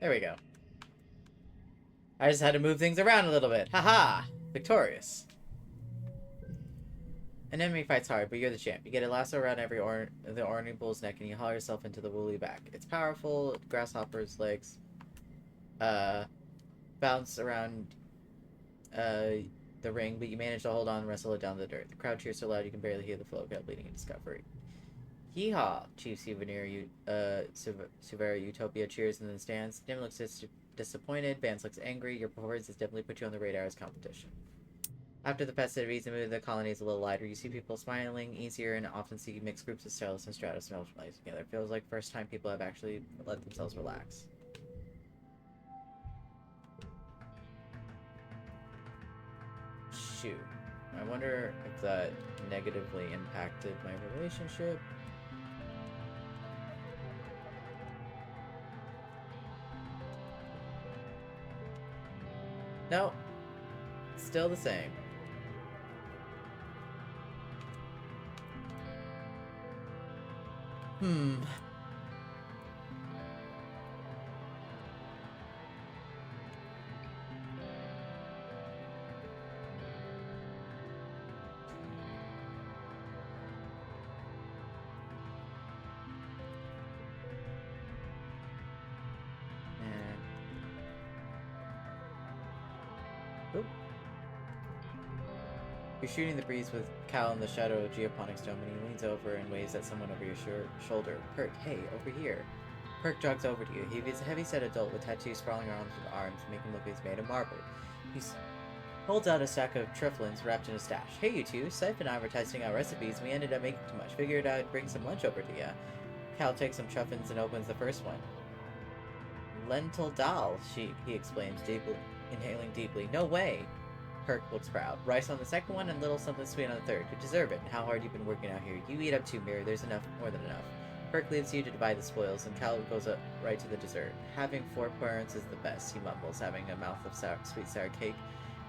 S1: There we go. I just had to move things around a little bit. Haha! Victorious. An enemy fights hard, but you're the champ. You get a lasso around the ornery bull's neck and you haul yourself into the woolly back. It's powerful. Grasshopper's legs bounce around the ring, but you manage to hold on and wrestle it down the dirt. The crowd cheers so loud you can barely hear the flow of bleeding in discovery. Yeehaw! Chief Souvenir Utopia cheers in the stands. Nim looks disappointed. Vance looks angry. Your performance has definitely put you on the radar as competition. After the festivities, the mood of the colony is a little lighter. You see people smiling, easier, and often see mixed groups of stylists and stratus smelling together. It feels like the first time people have actually let themselves relax. Shoot. I wonder if that negatively impacted my relationship. No. Still the same. You're shooting the breeze with Cal in the shadow of Geoponics Dome, and he leans over and waves at someone over your shoulder. Perk, hey, over here. Perk jogs over to you. He is a heavy-set adult with tattoos sprawling around his arms, making him look like he's made of marble. He holds out a stack of trufflins wrapped in a stash. Hey, you two. Siph and I were testing out recipes, and we ended up making too much. Figured I'd bring some lunch over to ya. Cal takes some trufflins and opens the first one. Lentil dal, he explains, inhaling deeply. No way. Perk looks proud. Rice on the second one and little something sweet on the third. You deserve it. And how hard you've been working out here. You eat up too, Mirror. There's more than enough. Perk leaves you to divide the spoils, and Cal goes up right to the dessert. Having 4 parents is the best, he mumbles, having a mouth of sweet sour cake.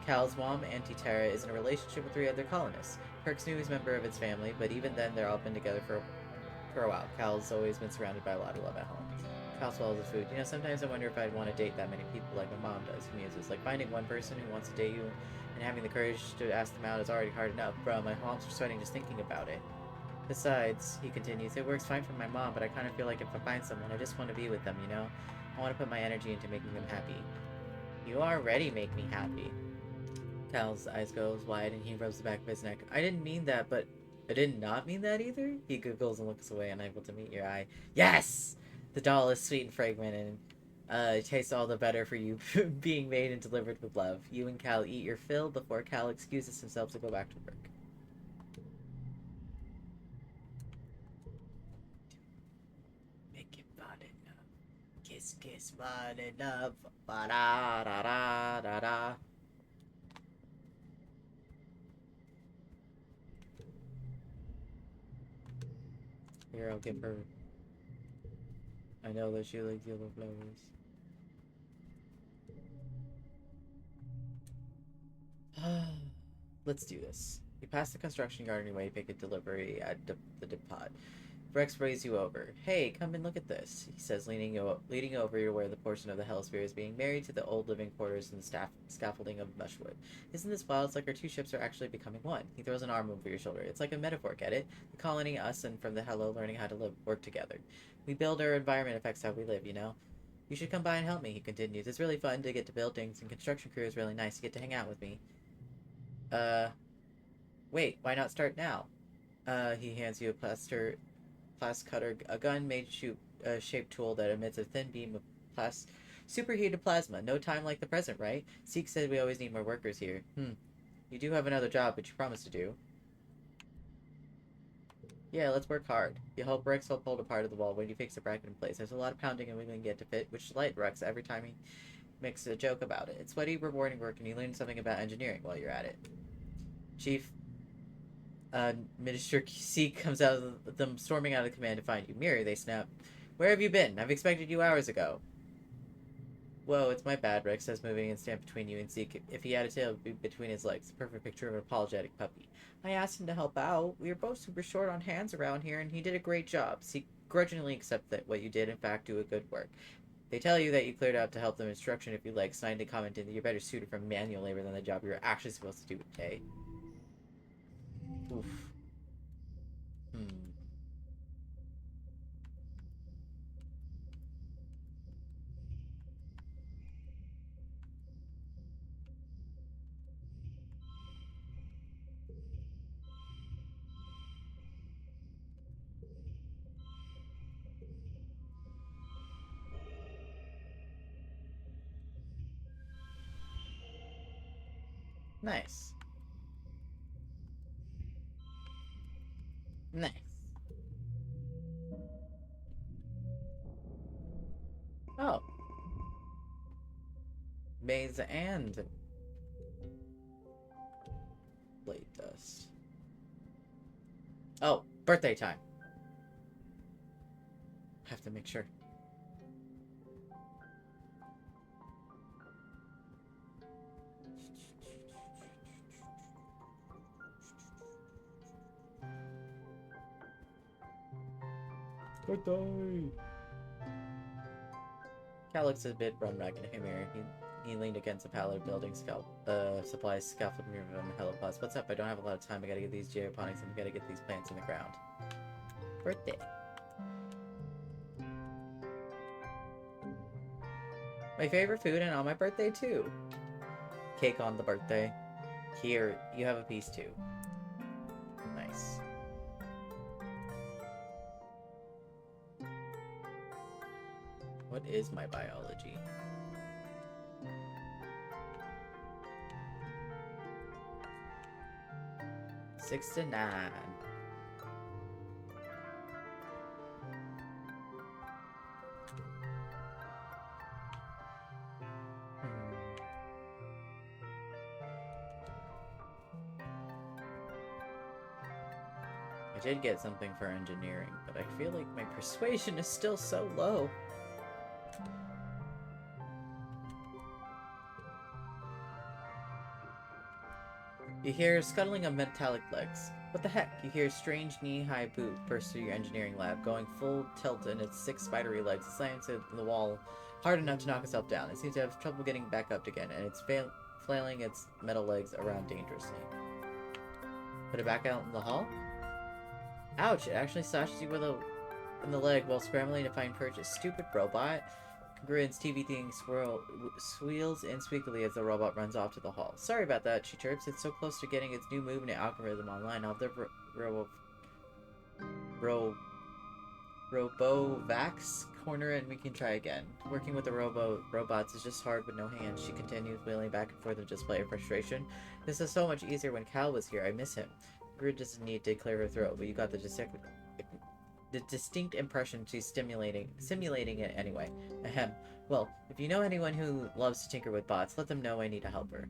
S1: Cal's mom, Auntie Tara, is in a relationship with 3 other colonists. Perk's newest member of its family, but even then they're all been together for a while. Cal's always been surrounded by a lot of love at home. Cal swallows the food. You know, sometimes I wonder if I'd want to date that many people like my mom does, he muses. Like finding one person who wants to date you and having the courage to ask them out is already hard enough. Bro, my palms are sweating just thinking about it. Besides, he continues, it works fine for my mom, but I kind of feel like if I find someone, I just want to be with them, you know? I want to put my energy into making them happy. You already make me happy. Cal's eyes goes wide and he rubs the back of his neck. I didn't mean that, but I did not mean that either. He giggles and looks away, unable to meet your eye. Yes! The doll is sweet and fragrant and it tastes all the better for you being made and delivered with love. You and Cal eat your fill before Cal excuses himself to go back to work. Make it fun enough. Kiss, kiss, fun enough. Ba-da-da-da-da-da. Here, I'll give her. I know that she likes yellow flowers. Let's do this. You pass the construction yard on your way, you pick a delivery at the depot. Rex raised you over. Hey, come and look at this, he says, leading over you where the portion of the Hellsphere is being married to the old living quarters and the scaffolding of mushwood. Isn't this wild? It's like our 2 ships are actually becoming one. He throws an arm over your shoulder. It's like a metaphor, get it? The colony, us, and from the Hello learning how to work together. We build, our environment affects how we live, you know? You should come by and help me, he continues. It's really fun to get to build things, and construction crew is really nice to get to hang out with me. Wait, why not start now? He hands you a blast cutter, a gun-made shaped tool that emits a thin beam of superheated plasma. No time like the present, right? Seek said we always need more workers here. You do have another job, but you promised to do. Yeah, let's work hard. You help Rex uphold a part of the wall when you fix the bracket in place. There's a lot of pounding and wiggling get to fit, which delights Rex every time he makes a joke about it. It's sweaty, rewarding work, and you learn something about engineering while you're at it. Chief Minister C comes out of them storming out of command to find you. Mirror, they snap. Where have you been? I've expected you hours ago. Whoa, it's my bad, Rex says, moving and stand between you and Zeke. If he had a tail, it would be between his legs. A perfect picture of an apologetic puppy. I asked him to help out. We were both super short on hands around here, and he did a great job. Zeke grudgingly accepts that what you did, in fact, do a good work. They tell you that you cleared out to help them instruction if you like, signed and commented that you're better suited for manual labor than the job you were actually supposed to do today. Oof. Nice. Nice. Oh. Maze and blade dust. Oh, birthday time. Have to make sure. Birthday! Cal looks a bit rum-ragged in a mirror. He leaned against a pallet of building supplies, scaffolding from Hello Plus. What's up? I don't have a lot of time. I gotta get these geoponics and I gotta get these plants in the ground. Birthday. My favorite food and on my birthday too. Cake on the birthday. Here, you have a piece too. Nice. What is my biology? Six to 9. I did get something for engineering, but I feel like my persuasion is still so low. You hear scuttling of metallic legs. What the heck? You hear a strange knee-high boot burst through your engineering lab, going full tilt in its 6 spidery legs. It slams into the wall hard enough to knock itself down. It seems to have trouble getting back up again, and it's flailing its metal legs around dangerously. Put it back out in the hall? Ouch! It actually slashes you in the leg while scrambling to find purchase. Stupid robot. Grins, TV thing squeals insqueakily as the robot runs off to the hall. Sorry about that, she chirps. It's so close to getting its new movement algorithm online. I'll have the Robovax corner and we can try again. Working with the robots is just hard with no hands. She continues wheeling back and forth in display of frustration. This is so much easier when Cal was here. I miss him. Grid doesn't need to clear her throat, but you got the distinct impression she's simulating it anyway. Ahem. Well, if you know anyone who loves to tinker with bots, let them know I need a helper.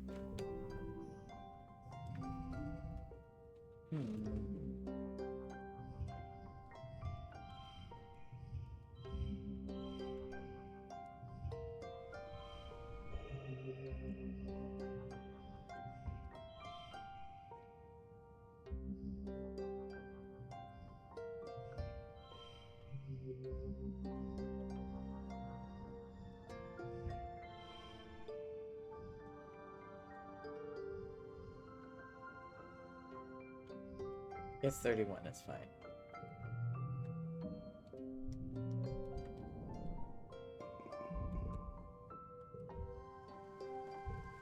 S1: It's 31, that's fine.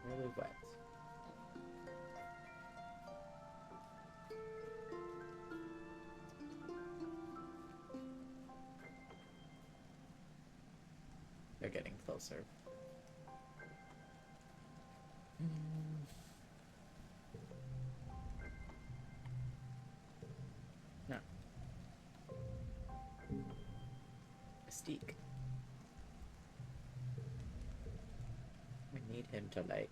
S1: Really wet. They're getting closer. No. Mystique. We need him to like me.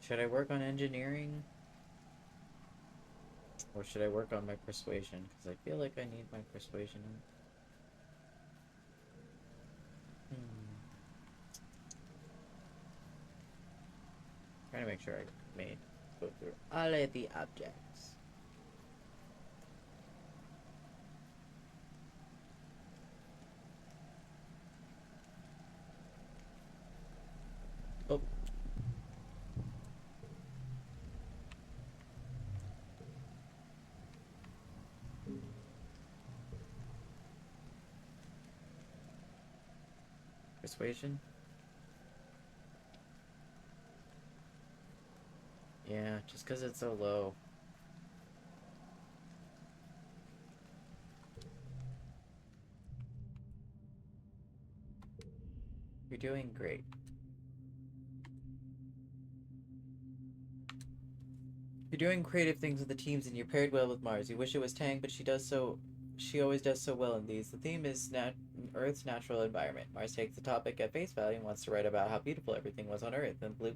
S1: Should I work on engineering? Or should I work on my persuasion? Because I feel like I need my persuasion. Trying to make sure I go through all of the objects. Oh. Persuasion? Yeah, just because it's so low. You're doing great. You're doing creative things with the teams and you're paired well with Mars. You wish it was Tang, but she always does so well in these. The theme is Earth's natural environment. Mars takes the topic at face value and wants to write about how beautiful everything was on Earth, and with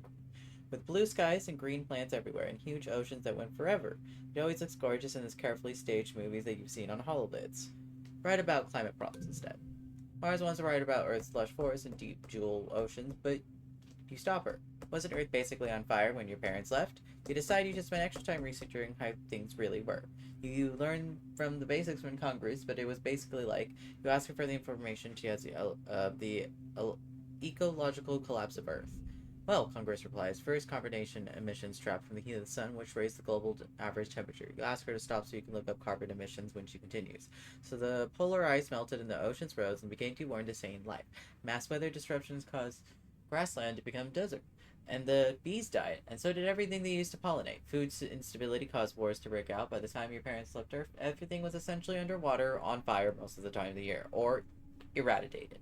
S1: blue skies and green plants everywhere, and huge oceans that went forever. It always looks gorgeous in this carefully staged movies that you've seen on holovids. Write about climate problems instead. Mars wants to write about Earth's lush forests and deep jewel oceans, but you stop her. Wasn't Earth basically on fire when your parents left? You decide you just spent extra time researching how things really were. You learn from the basics when Congress, but it was basically like you ask her for the information she has the ecological collapse of Earth. Well, Congress replies, first carbonation emissions trapped from the heat of the sun, which raised the global average temperature. You ask her to stop so you can look up carbon emissions when she continues. So the polar ice melted and the oceans rose and became too warm to sustain life. Mass weather disruptions caused grassland to become desert. And the bees died, and so did everything they used to pollinate. Food instability caused wars to break out. By the time your parents left Earth, everything was essentially underwater, on fire most of the time of the year. Or eradicated.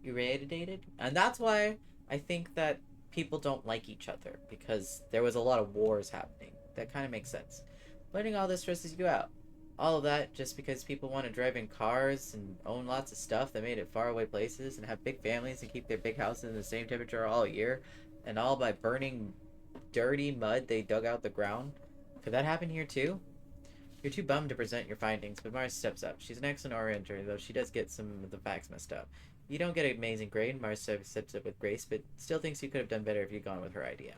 S1: Eradicated? And that's why I think that people don't like each other, because there was a lot of wars happening. That kind of makes sense. Learning all this stresses you out. All of that just because people want to drive in cars and own lots of stuff that made it faraway places and have big families and keep their big houses in the same temperature all year, and all by burning dirty mud they dug out the ground. Could that happen here too? You're too bummed to present your findings, but Mars steps up. She's an excellent orator, though she does get some of the facts messed up. You don't get an amazing grade. Mars steps up with grace, but still thinks you could have done better if you'd gone with her idea.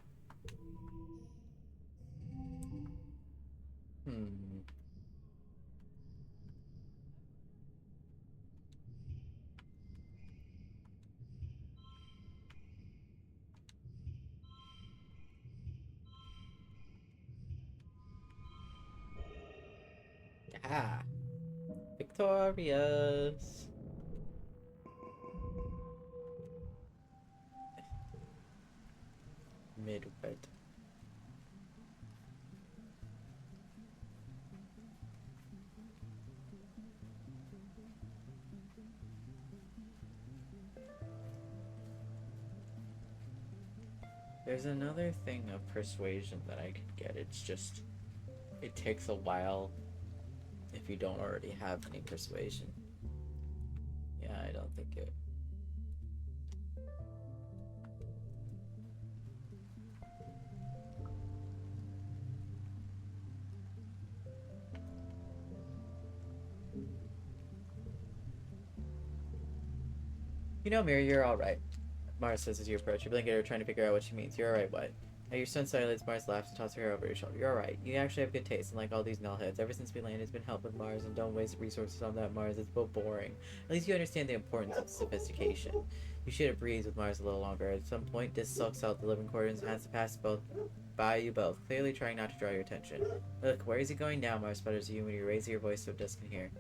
S1: Hmm. Ah. Victorious. Midwet. There's another thing of persuasion that I could get. It's just, it takes a while if you don't already have any persuasion. Yeah, I don't think it. You know, Mary, you're alright. Mars says as you approach. You blink at her, trying to figure out what she means. You're alright, what? At your son's silence, Mars laughs and tosses her hair over your shoulder. You're alright. You actually have good taste, unlike all these nullheads. Ever since we landed, it's been help with Mars, and don't waste resources on that Mars. It's both boring. At least you understand the importance of sophistication. You should have breathed with Mars a little longer. At some point, Dis sucks out the living quarters and has to pass both by you both, clearly trying not to draw your attention. Look, where is he going now? Mars sputters at you when you raise your voice so Dis can hear.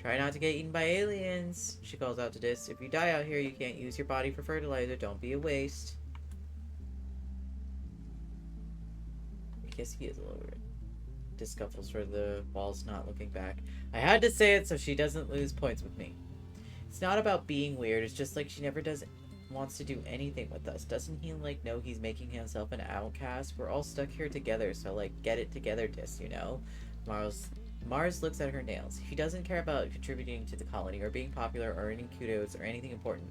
S1: Try not to get eaten by aliens, she calls out to Dis. If you die out here, you can't use your body for fertilizer. Don't be a waste. I guess he is a little weird. Dis scuffles for the walls, not looking back. I had to say it so she doesn't lose points with me. It's not about being weird. It's just like she never wants to do anything with us. Doesn't he, like, know he's making himself an outcast? We're all stuck here together, so, like, get it together, Dis, you know? Mars looks at her nails. He doesn't care about contributing to the colony or being popular or earning kudos or anything important.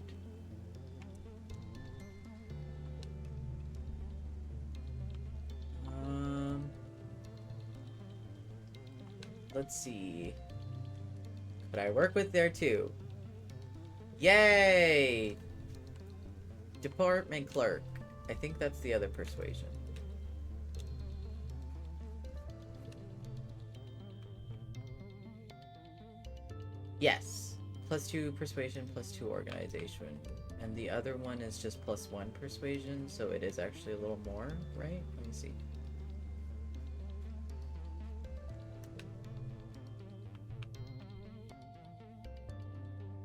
S1: Let's see. But I work with there too. Yay! Department clerk. I think that's the other persuasion. Yes. +2 persuasion, +2 organization. And the other one is just +1 persuasion, so it is actually a little more, right? Let me see.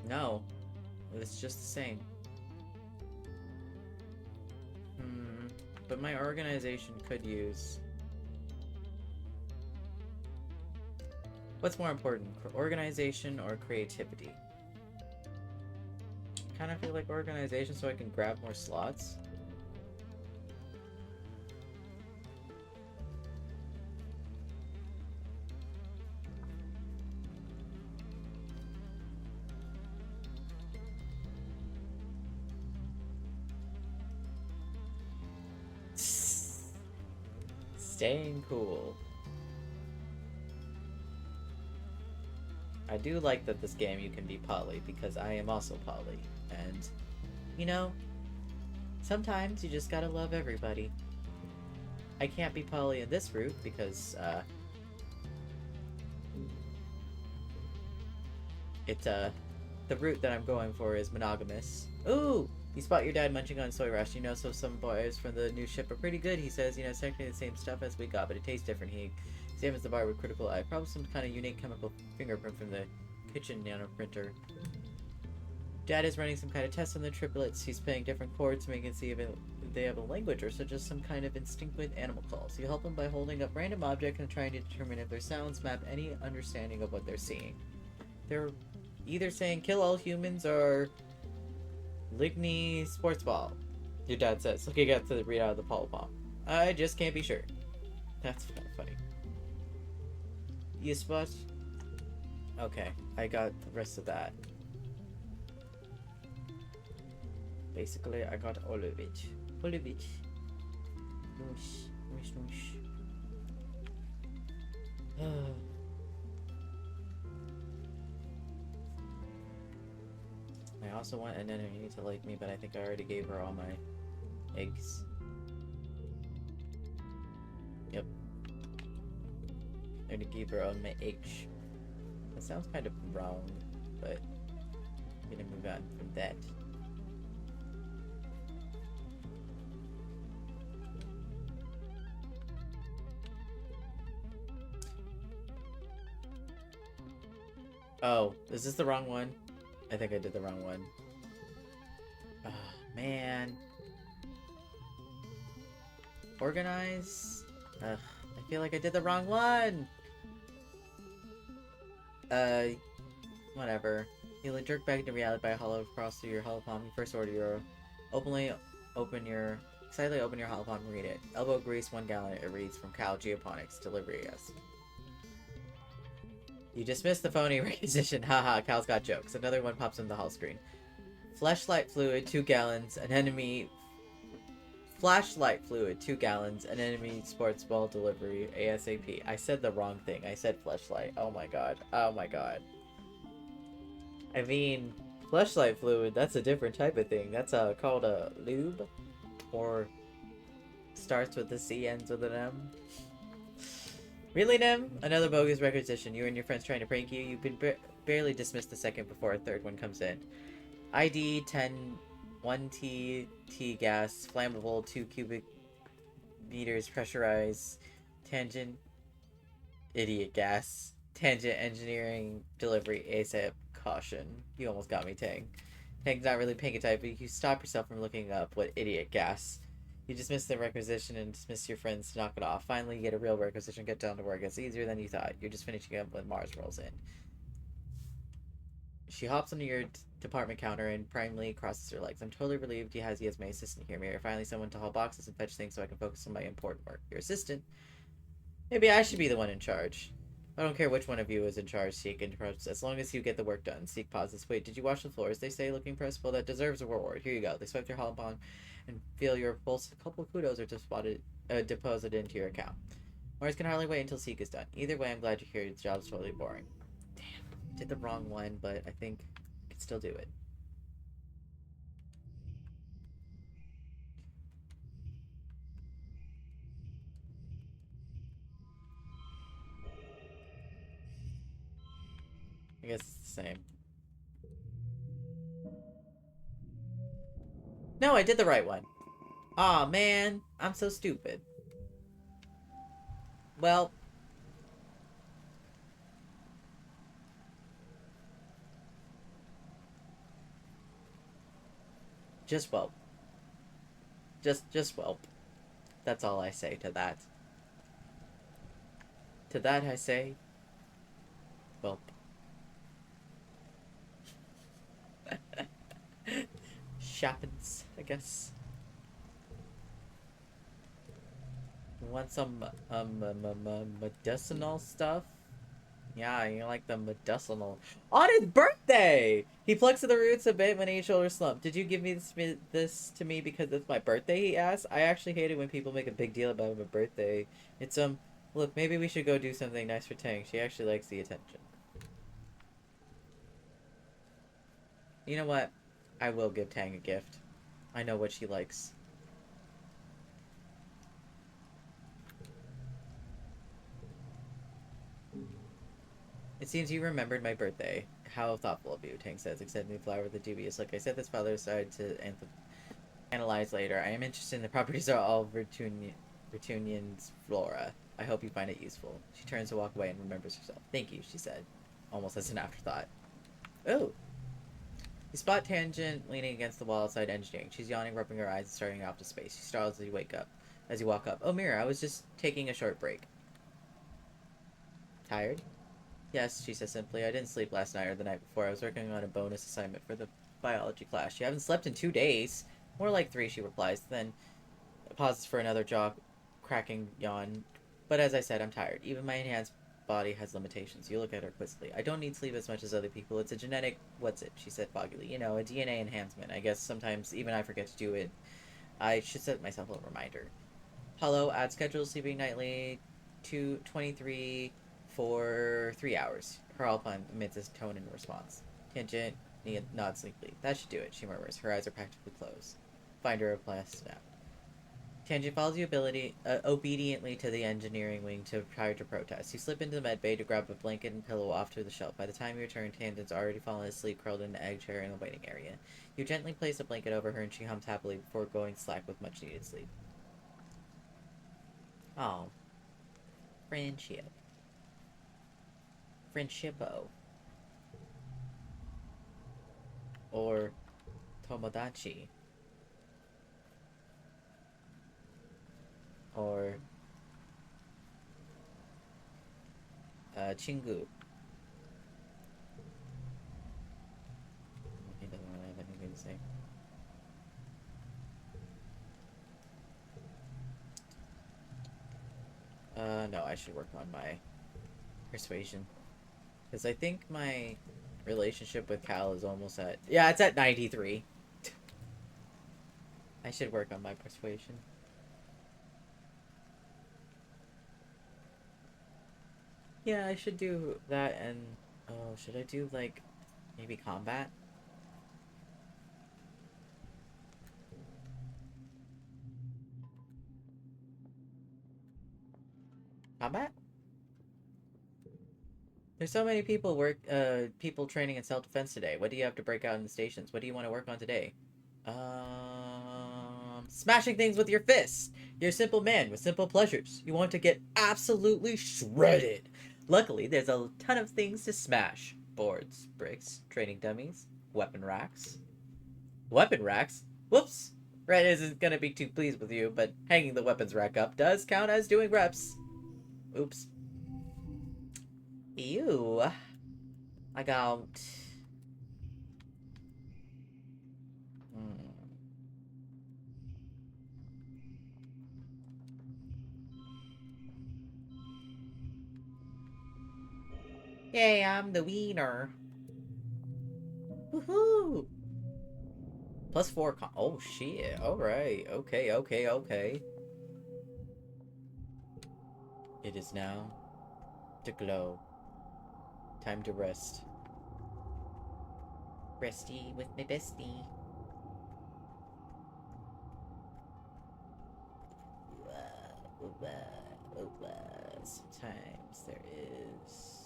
S1: No. It's just the same. But my organization could use... What's more important, organization or creativity? Kind of feel like organization so I can grab more slots. Staying cool. I do like that this game you can be poly, because I am also poly. And, you know, sometimes you just gotta love everybody. I can't be poly in this route because, the route that I'm going for is monogamous. Ooh! You spot your dad munching on soy rush. You know, so some boys from the new ship are pretty good, he says. You know, it's technically the same stuff as we got, but it tastes different. He examines the bar with critical eye. Probably some kind of unique chemical fingerprint from the kitchen nanoprinter. Dad is running some kind of test on the triplets. He's playing different chords to make it see if they have a language or so just some kind of instinct with animal calls. You help them by holding up random objects and trying to determine if their sounds map any understanding of what they're seeing. They're either saying kill all humans or Ligny sports ball, your dad says, looking at the readout of the Palm. I just can't be sure. That's kind of funny. You spot Okay, I got the rest of that. Basically, I got all of it. All of it. Noosh. Noosh, noosh. I also want an enemy to like me, but I think I already gave her all my eggs. Yep. I already gave her all my eggs. That sounds kind of wrong, but I'm gonna move on from that. Oh, is this the wrong one? I think I did the wrong one. Oh, man. Organize? Ugh, I feel like I did the wrong one! Whatever. You'll be jerked back into reality by a hollow cross through your hollow palm. You first order your... Excitedly open your hollow palm and read it. Elbow grease, 1 gallon. It reads from Cal Geoponics. Delivery, yes. You dismiss the phony requisition. Haha, Cal's got jokes. Another one pops on the hull screen. Flashlight fluid, 2 gallons. An enemy... Flashlight fluid, 2 gallons. An enemy sports ball delivery. ASAP. I said the wrong thing. I said flashlight. Oh my god. Oh my god. I mean, flashlight fluid, that's a different type of thing. That's called a lube. Or starts with a C, ends with an M. Really, Nem? Another bogus requisition. You and your friends trying to prank you? You've been barely dismissed the second before a third one comes in. ID 10 1T T gas, flammable, 2 cubic meters, pressurized, tangent, idiot gas, tangent engineering, delivery, ASAP, caution. You almost got me, Tang. Tang's not really paying a type, but you stop yourself from looking up what idiot gas. You dismiss the requisition and dismiss your friends to knock it off. Finally, you get a real requisition, get down to work. It's easier than you thought. You're just finishing up when Mars rolls in. She hops onto your department counter and primely crosses her legs. I'm totally relieved he has you as my assistant here, Mary. Finally, someone to haul boxes and fetch things so I can focus on my important work. Your assistant? Maybe I should be the one in charge. I don't care which one of you is in charge, Seek interrupts. As long as you get the work done. Seek pauses. Wait, did you wash the floors? They say, looking pressed. Well, that deserves a reward. Here you go. They swipe their hollow palm and feel your pulse. A couple of kudos are deposited into your account. Mars can hardly wait until Seek is done. Either way, I'm glad you're here. The job's totally boring. Damn, did the wrong one, but I think I can still do it. I guess it's the same. No, I did the right one. Aw, man. I'm so stupid. Well, just whelp. Just whelp. That's all I say to that. To that I say, whelp. Shappins, I guess. You want some medicinal stuff? Yeah, you like the medicinal. On his birthday! He plucks at the roots a bit when he shoulder slump. Did you give me this to me because it's my birthday, he asked. I actually hate it when people make a big deal about my birthday. It's, look, maybe we should go do something nice for Tang. She actually likes the attention. You know what? I will give Tang a gift. I know what she likes. It seems you remembered my birthday. How thoughtful of you, Tang says, extending the flower with a dubious look. I set this father aside to analyze later. I am interested in the properties of all Vertunian's flora. I hope you find it useful. She turns to walk away and remembers herself. Thank you, she said, almost as an afterthought. Oh! You spot Tangent leaning against the wall outside engineering. She's yawning, rubbing her eyes, and staring off to space. She startles as you walk up. Oh, Mira, I was just taking a short break. Tired? Yes, she says simply. I didn't sleep last night or the night before. I was working on a bonus assignment for the biology class. You haven't slept in 2 days. More like 3, she replies. Then pauses for another jaw-cracking yawn. But as I said, I'm tired. Even my enhanced body has limitations. You look at her quizzically. I don't need sleep as much as other people. It's a genetic... What's it? She said foggily. You know, a DNA enhancement. I guess sometimes even I forget to do it. I should set myself a reminder. Hello, add schedule sleeping nightly 23 for 3 hours. Her Alpine emits a tone in response. Tangent, nods sleepily. That should do it, she murmurs. Her eyes are practically closed. Finder replies snap. Tangent follows you obediently to the engineering wing to try to protest. You slip into the medbay to grab a blanket and pillow off to the shelf. By the time you return, Tangent's already fallen asleep, curled in an egg chair in the waiting area. You gently place a blanket over her and she hums happily before going slack with much needed sleep. Oh. Friendship. Friendshipo. Or Tomodachi. Or Chingu. He doesn't really have anything to say. No, I should work on my persuasion. Because I think my relationship with Cal is almost at... Yeah, it's at 93. I should work on my persuasion. Yeah, I should do that and... Oh, should I do, like, maybe combat? Combat? There's so many people people training in self-defense today. What do you have to break out in the stations? What do you want to work on today? Smashing things with your fists. You're a simple man with simple pleasures. You want to get absolutely shredded. Luckily, there's a ton of things to smash. Boards, bricks, training dummies, weapon racks. Weapon racks? Whoops. Red isn't gonna be too pleased with you, but hanging the weapons rack up does count as doing reps. Oops. Ew. I got... Yay, I'm the wiener. Woohoo! +4 con- Oh, shit. Alright. Okay. It is now to glow. Time to rest. Resty with my bestie. Sometimes there is...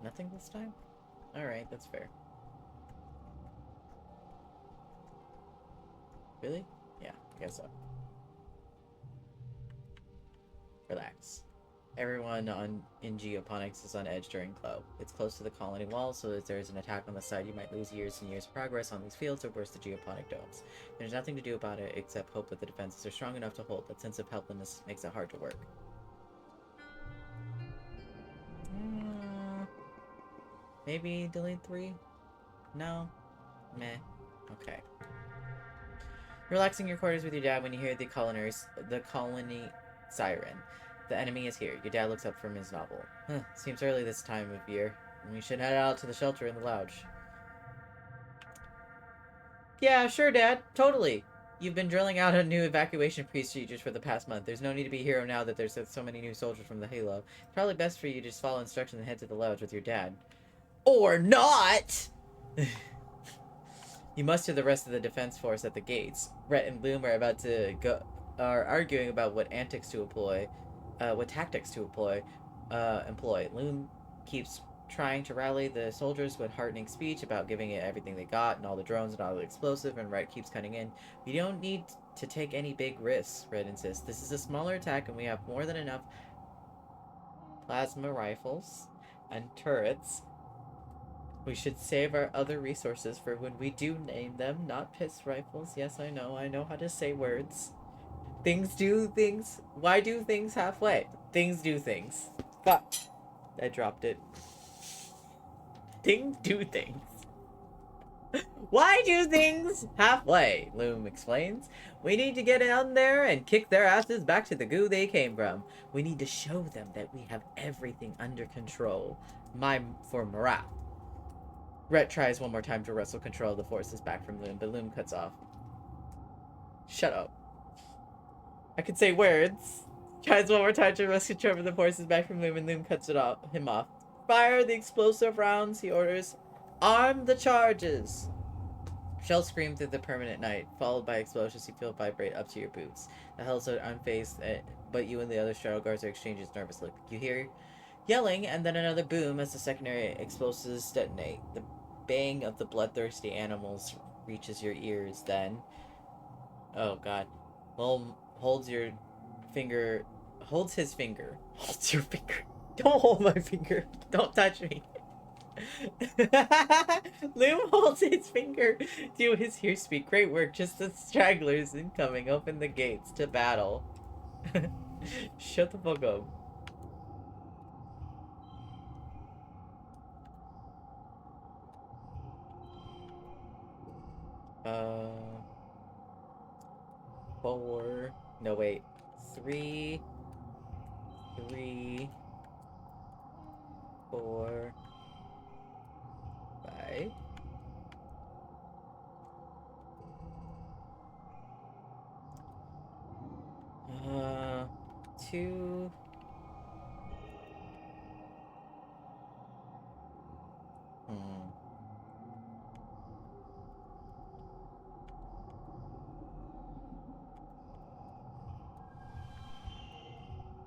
S1: Nothing this time? Alright, that's fair. Really? Yeah, I guess so. Relax. Everyone in geoponics is on edge during Glow. It's close to the colony wall, so if there's an attack on the side, you might lose years and years of progress on these fields or burst the geoponic domes. There's nothing to do about it except hope that the defenses are strong enough to hold. That sense of helplessness makes it hard to work. Maybe delete 3? No? Meh. Okay. Relaxing your quarters with your dad when you hear the colony siren. The enemy is here. Your dad looks up from his novel. Seems early this time of year. We should head out to the shelter in the lounge. Yeah, sure, Dad. Totally. You've been drilling out a new evacuation procedures for the past month. There's no need to be a hero now that there's so many new soldiers from the Halo. It's probably best for you to just follow instructions and head to the lounge with your dad. Or not! You muster the rest of the defense force at the gates. Rhett and Gloom are arguing about what tactics to employ. Gloom keeps trying to rally the soldiers with heartening speech about giving it everything they got and all the drones and all the explosive, and Rhett keeps cutting in. We don't need to take any big risks, Rhett insists. This is a smaller attack and we have more than enough plasma rifles and turrets. We should save our other resources for when we do name them, not piss rifles. Yes, I know how to say words. Things do things. Why do things halfway? Things do things. Fuck. I dropped it. Things do things. Why do things halfway? Loom explains. We need to get in there and kick their asses back to the goo they came from. We need to show them that we have everything under control. For morale. Rhett tries one more time to wrestle control of the forces back from Loom, but Loom cuts off. Shut up. I could say words. Tries one more time to wrestle control of the forces back from Loom, and Loom cuts him off. Fire the explosive rounds, he orders. Arm the charges. Shells scream through the permanent night, followed by explosions you feel vibrate up to your boots. The hells are unfazed, but you and the other shadow guards are exchanging a nervous look. You hear yelling, and then another boom as the secondary explosives detonate. The baying of the bloodthirsty animals reaches your ears. Then, oh god, Lowell holds your finger. Holds his finger. Holds your finger. Don't hold my finger. Don't touch me. Loom holds his finger to his ear speak. Great work. Just the stragglers incoming. Open the gates to battle. Shut the fuck up. Four. No, wait. Three. 4, 5. 2.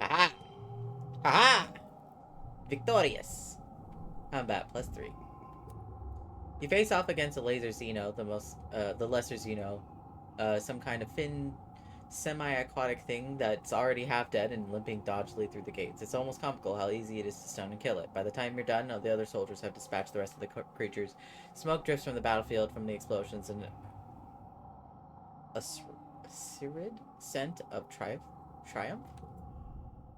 S1: Aha! Aha! Victorious! Combat +3. You face off against a laser Xeno, the lesser Xeno, some kind of fin, semi-aquatic thing that's already half dead and limping dodgily through the gates. It's almost comical how easy it is to stun and kill it. By the time you're done, the other soldiers have dispatched the rest of the creatures. Smoke drifts from the battlefield from the explosions, and a acrid scent of triumph?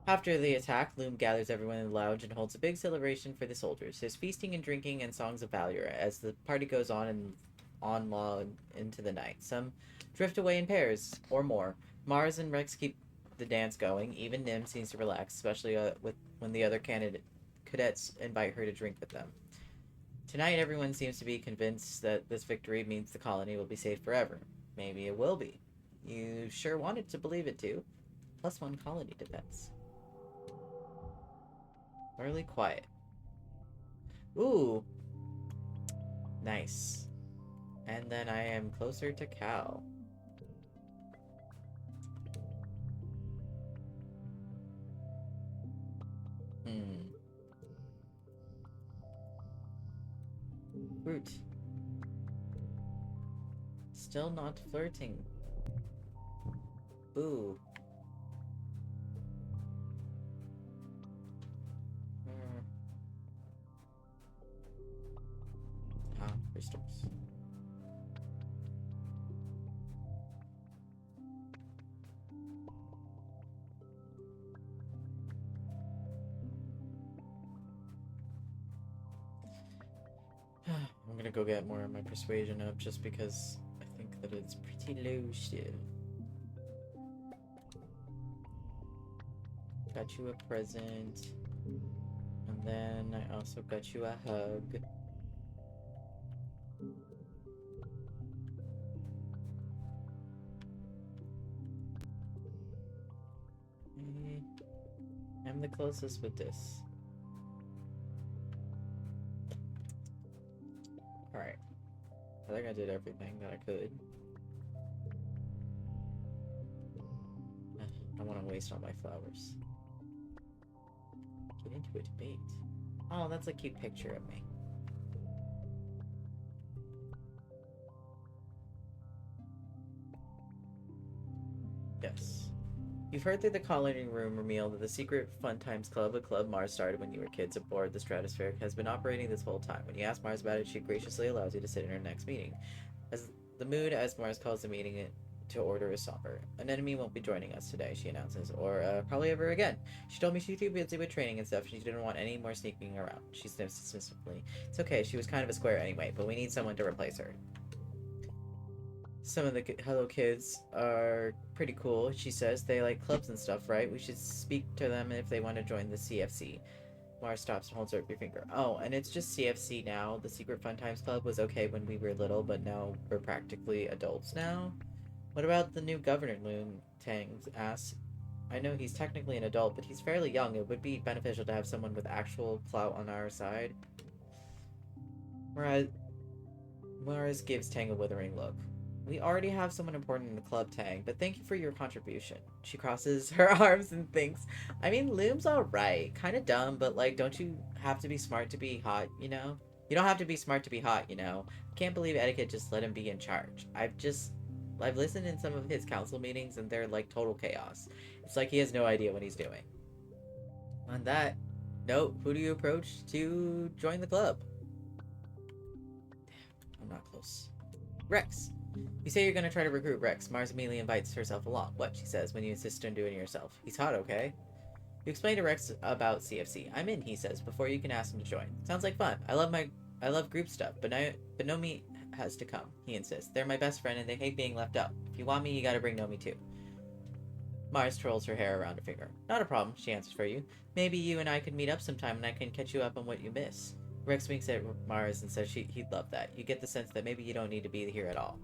S1: After the attack, Loom gathers everyone in the lounge and holds a big celebration for the soldiers. There's feasting and drinking and songs of valor as the party goes on long into the night. Some drift away in pairs, or more. Mars and Rex keep the dance going. Even Nim seems to relax, especially when the other cadets invite her to drink with them. Tonight, everyone seems to be convinced that this victory means the colony will be safe forever. Maybe it will be. You sure wanted to believe it too. +1 colony defense. Early quiet. Ooh. Nice. And then I am closer to Cal. Root. Still not flirting. Boo. Crystals. I'm gonna go get more of my persuasion up just because I think that it's pretty low still. Got you a present. And then I also got you a hug. I'm the closest with this. Alright. I think I did everything that I could. I don't want to waste all my flowers. Get into a debate. Oh, that's a cute picture of me. Yes. You've heard through the colony rumor meal that the secret Fun Times Club, a club Mars started when you were kids aboard the Stratospheric, has been operating this whole time. When you ask Mars about it, she graciously allows you to sit in her next meeting. As Mars calls the meeting to order is somber. An enemy won't be joining us today, she announces, or probably ever again. She told me she's too busy with training and stuff, and she didn't want any more sneaking around. She sniffs dismissively. It's okay, she was kind of a square anyway, but we need someone to replace her. Some of the Hello Kids are pretty cool. She says they like clubs and stuff, right? We should speak to them if they want to join the CFC. Mars stops and holds up your finger. Oh, and it's just CFC now. The Secret Fun Times Club was okay when we were little, but now we're practically adults now. What about the new governor, Loon Tangs asks. I know he's technically an adult, but he's fairly young. It would be beneficial to have someone with actual clout on our side. Whereas Mars gives Tang a withering look. We already have someone important in the club, Tang, but thank you for your contribution. She crosses her arms and thinks, I mean, Loom's alright. Kinda dumb, but like, don't you have to be smart to be hot, you know? You don't have to be smart to be hot, you know? I can't believe etiquette just let him be in charge. I've listened in some of his council meetings and they're like total chaos. It's like he has no idea what he's doing. On that note, who do you approach to join the club? I'm not close. Rex. You say you're gonna try to recruit Rex. Mars immediately invites herself along. What, she says, when you insist on doing it yourself. He's hot, okay? You explain to Rex about CFC. I'm in, he says, before you can ask him to join. Sounds like fun. I love group stuff, but Nomi has to come, he insists. They're my best friend and they hate being left out. If you want me, you gotta bring Nomi too. Mars twirls her hair around her finger. Not a problem, she answers for you. Maybe you and I could meet up sometime and I can catch you up on what you miss. Rex winks at Mars and says he'd love that. You get the sense that maybe you don't need to be here at all.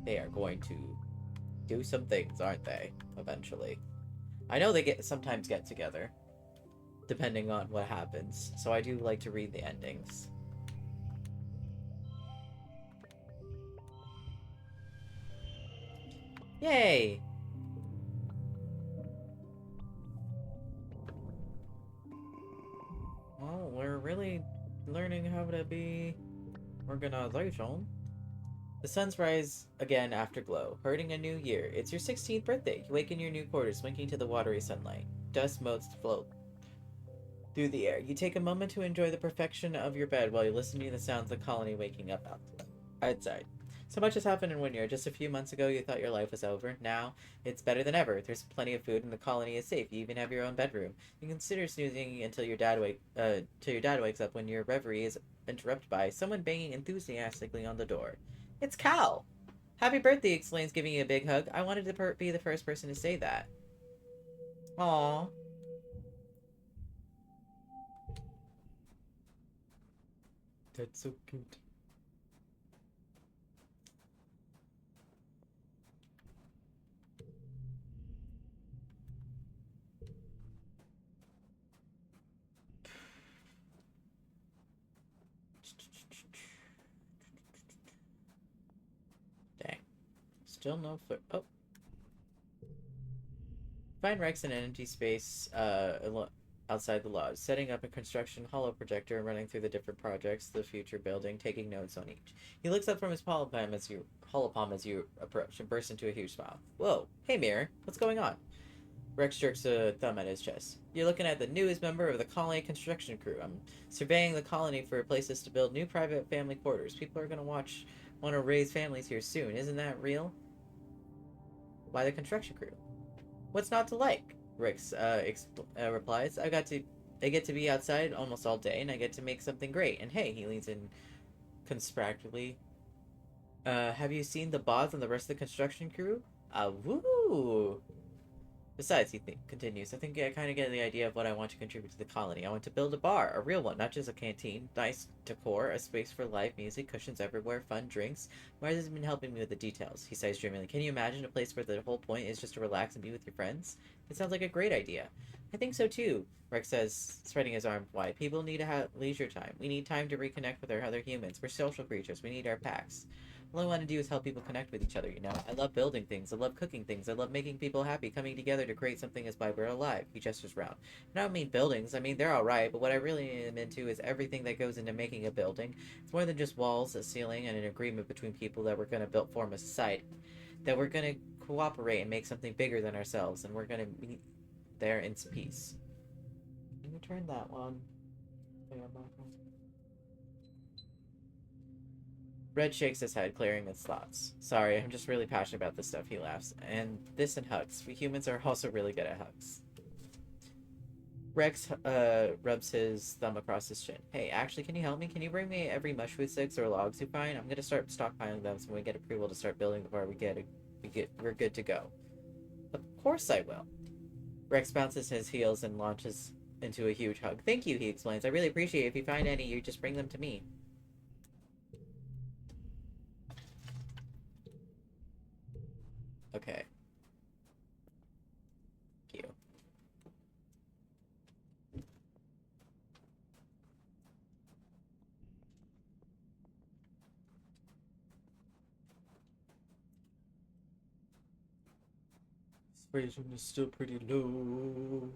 S1: They are going to do some things, aren't they? Eventually. I know they sometimes get together, depending on what happens. So I do like to read the endings. Yay! Well, we're really learning how to be organization. The suns rise again after glow, heralding a new year. It's your 16th birthday. You wake in your new quarters, winking to the watery sunlight. Dust motes float through the air. You take a moment to enjoy the perfection of your bed while you listen to the sounds of the colony waking up outside. So much has happened in 1 year. Just a few months ago, you thought your life was over. Now, it's better than ever. There's plenty of food, and the colony is safe. You even have your own bedroom. You consider snoozing until till your dad wakes up when your reverie is interrupted by someone banging enthusiastically on the door. It's Cal. Happy birthday, explains, giving you a big hug. I wanted to be the first person to say that. Aww. That's so cute. Dang. Still no foot. Oh. Find Rex in an empty space outside the lodge, setting up a construction holo projector and running through the different projects, the future building, taking notes on each. He looks up from his holopalm as you approach and bursts into a huge smile. Whoa, hey Mirror, what's going on? Rex jerks a thumb at his chest. You're looking at the newest member of the colony construction crew. I'm surveying the colony for places to build new private family quarters. People are gonna want to raise families here soon. Isn't that real? Why the construction crew? What's not to like? Rex replies. I get to be outside almost all day, and I get to make something great. And hey, he leans in conspiratorially. Have you seen the bots and the rest of the construction crew? Woo! Besides, continues, I think I kind of get the idea of what I want to contribute to the colony. I want to build a bar, a real one, not just a canteen. Nice decor, a space for live music, cushions everywhere, fun drinks. Mars has been helping me with the details. He sighs dreamily. Can you imagine a place where the whole point is just to relax and be with your friends? It sounds like a great idea. I think so too, Rex says, spreading his arms wide. People need to have leisure time. We need time to reconnect with our other humans. We're social creatures. We need our packs. All I want to do is help people connect with each other, you know? I love building things. I love cooking things. I love making people happy, coming together to create something as why we're alive. He gestures around. And I don't mean buildings. I mean, they're alright, but what I really am into is everything that goes into making a building. It's more than just walls, a ceiling, and an agreement between people that we're going to form a society. That we're going to cooperate and make something bigger than ourselves, and we're going to meet there in peace. Can you turn that one? Red shakes his head, clearing his thoughts. Sorry, I'm just really passionate about this stuff, he laughs. And this and hugs. We humans are also really good at hugs. Rex rubs his thumb across his chin. Hey, actually, can you help me? Can you bring me every mushroom sticks or logs you find? I'm gonna start stockpiling them so when we get approval to start building the bar, we're good to go. Of course I will. Rex bounces his heels and launches into a huge hug. Thank you, he explains. I really appreciate it. If you find any, you just bring them to me. Okay. Thank you. Persuasion is still pretty low.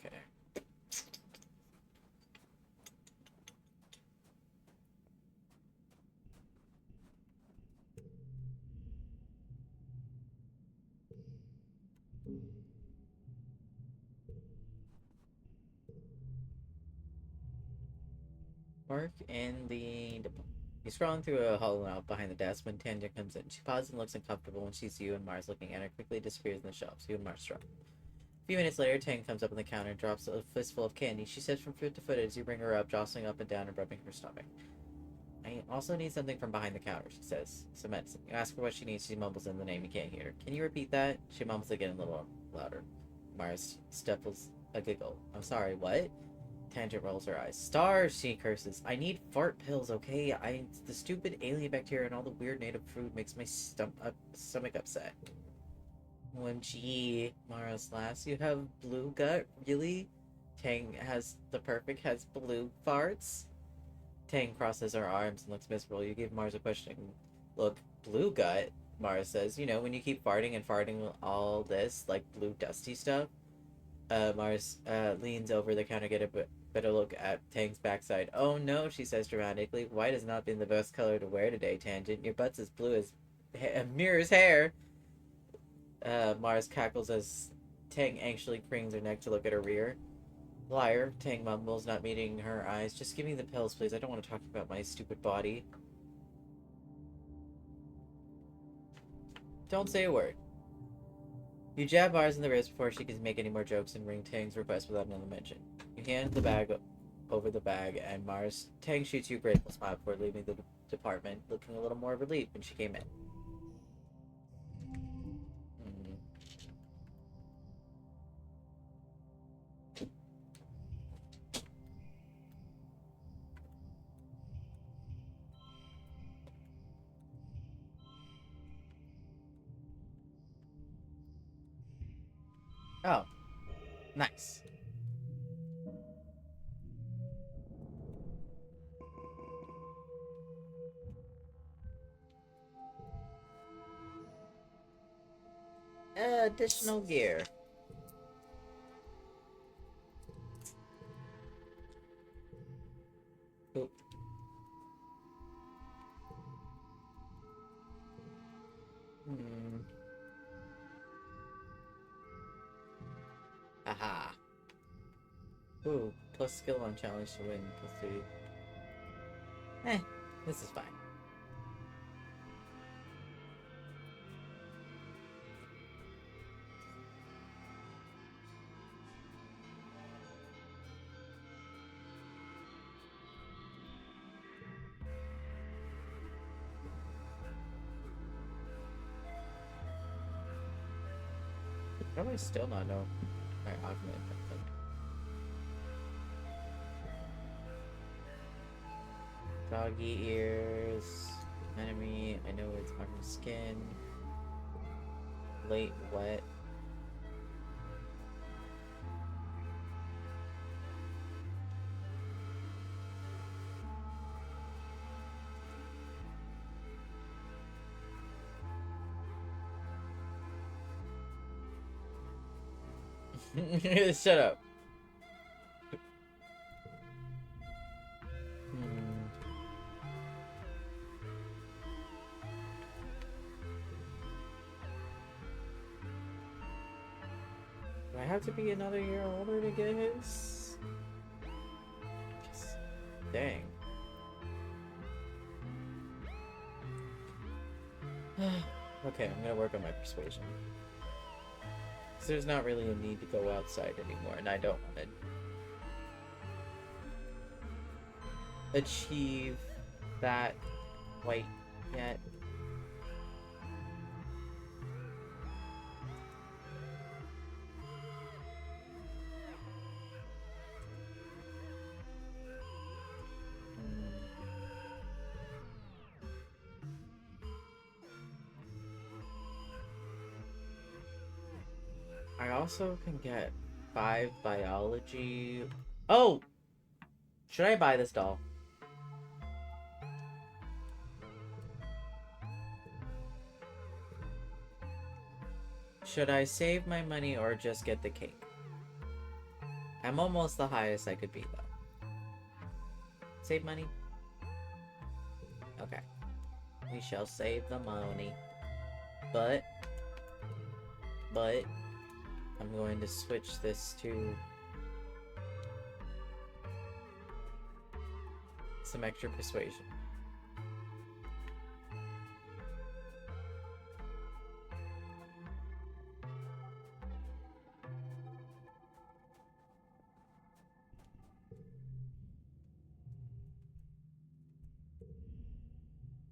S1: Okay. Mark in the... He's scrolling through a hollow out behind the desk when Tanja comes in. She pauses and looks uncomfortable when she sees you and Mars looking at her, quickly disappears in the shelves. You and Mars struck. A few minutes later, Tang comes up on the counter and drops a fistful of candy. She sits from foot to foot as you bring her up, jostling up and down and rubbing her stomach. I also need something from behind the counter, she says. Some medicine. You ask her what she needs, she mumbles in the name you can't hear. Can you repeat that? She mumbles again a little louder. Mars stifles a giggle. I'm sorry, what? Tangent rolls her eyes. Stars, she curses. I need fart pills, okay? The stupid alien bacteria and all the weird native food makes my stomach upset. OMG, Mars laughs. You have blue gut? Really? Tang has blue farts? Tang crosses her arms and looks miserable. You give Mars a questioning look. Blue gut? Mars says, you know, when you keep farting and farting all this, like blue dusty stuff. Mars leans over the counter to get a better look at Tang's backside. Oh no, she says dramatically. White has not been the best color to wear today, Tangent. Your butt's as blue as Mirror's hair. Mars cackles as Tang anxiously cranes her neck to look at her rear. Liar, Tang mumbles, not meeting her eyes. Just give me the pills, please. I don't want to talk about my stupid body. Don't say a word. You jab Mars in the wrist before she can make any more jokes and ring Tang's request without another mention. You hand the bag over the bag, and Tang shoots you a grateful smile before leaving the department, looking a little more relieved when she came in. Mm. Oh, nice. Additional gear. Oop. Hmm. Aha. Ooh, plus skill on challenge to win, plus 3. This is fine. How do I still not know my augment? Doggy ears. Enemy. I know it's armor skin. Late wet. Shut up. Hmm. Do I have to be another year older to get his? Dang. Okay, I'm gonna work on my persuasion. Because there's not really a need to go outside anymore, and I don't want to achieve that quite yet. I also can get 5 biology. Oh! Should I buy this doll? Should I save my money or just get the cake? I'm almost the highest I could be, though. Save money? Okay. We shall save the money. But, I'm going to switch this to some extra persuasion.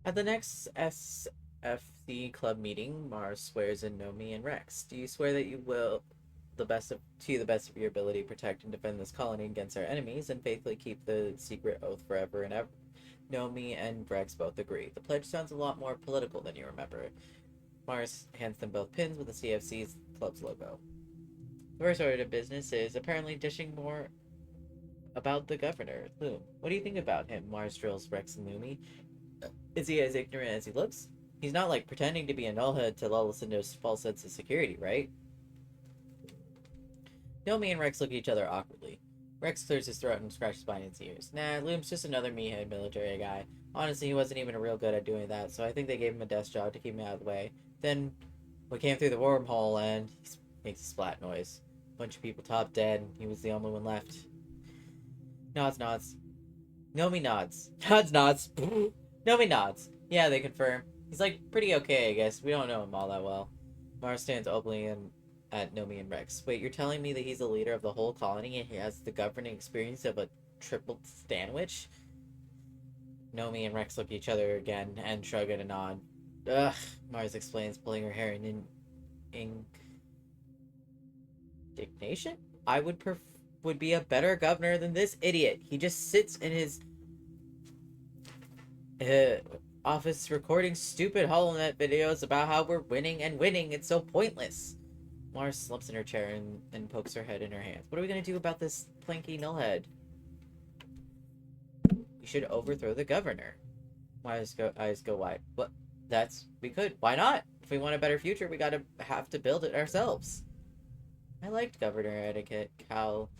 S1: At the next SFC club meeting, Mars swears in Nomi and Rex. Do you swear that you will, to the best of your ability, protect and defend this colony against our enemies, and faithfully keep the secret oath forever and ever? Nomi and Rex both agree. The pledge sounds a lot more political than you remember. Mars hands them both pins with the CFC's club's logo. The first order of business is apparently dishing more about the governor, Gloom. What do you think about him? Mars drills Rex and Lumi. Is he as ignorant as he looks? He's not like pretending to be a nullhead to lull us into a false sense of security, right? Nomi and Rex look at each other awkwardly. Rex clears his throat and scratches behind his ears. Nah, Loom's just another meathead military guy. Honestly, he wasn't even real good at doing that, so I think they gave him a desk job to keep him out of the way. Then we came through the wormhole and he makes a splat noise. Bunch of people top dead. He was the only one left. Nods, nods. Nomi nods. Nods, nods. Nomi nods. Yeah, they confirm. He's like pretty okay, I guess. We don't know him all that well. Mars stands openly at Nomi and Rex. Wait, you're telling me that he's the leader of the whole colony and he has the governing experience of a triple sandwich? Nomi and Rex look at each other again and shrug and a nod. Ugh, Mars explains, pulling her hair in indignation? I would be a better governor than this idiot. He just sits in his office recording stupid HoloNet videos about how we're winning and winning. It's so pointless. Mars slumps in her chair and pokes her head in her hands. What are we going to do about this planky nullhead? We should overthrow the governor. Mars' eyes go wide. What? We could. Why not? If we want a better future, we have to build it ourselves. I liked Governor Etiquette. Cal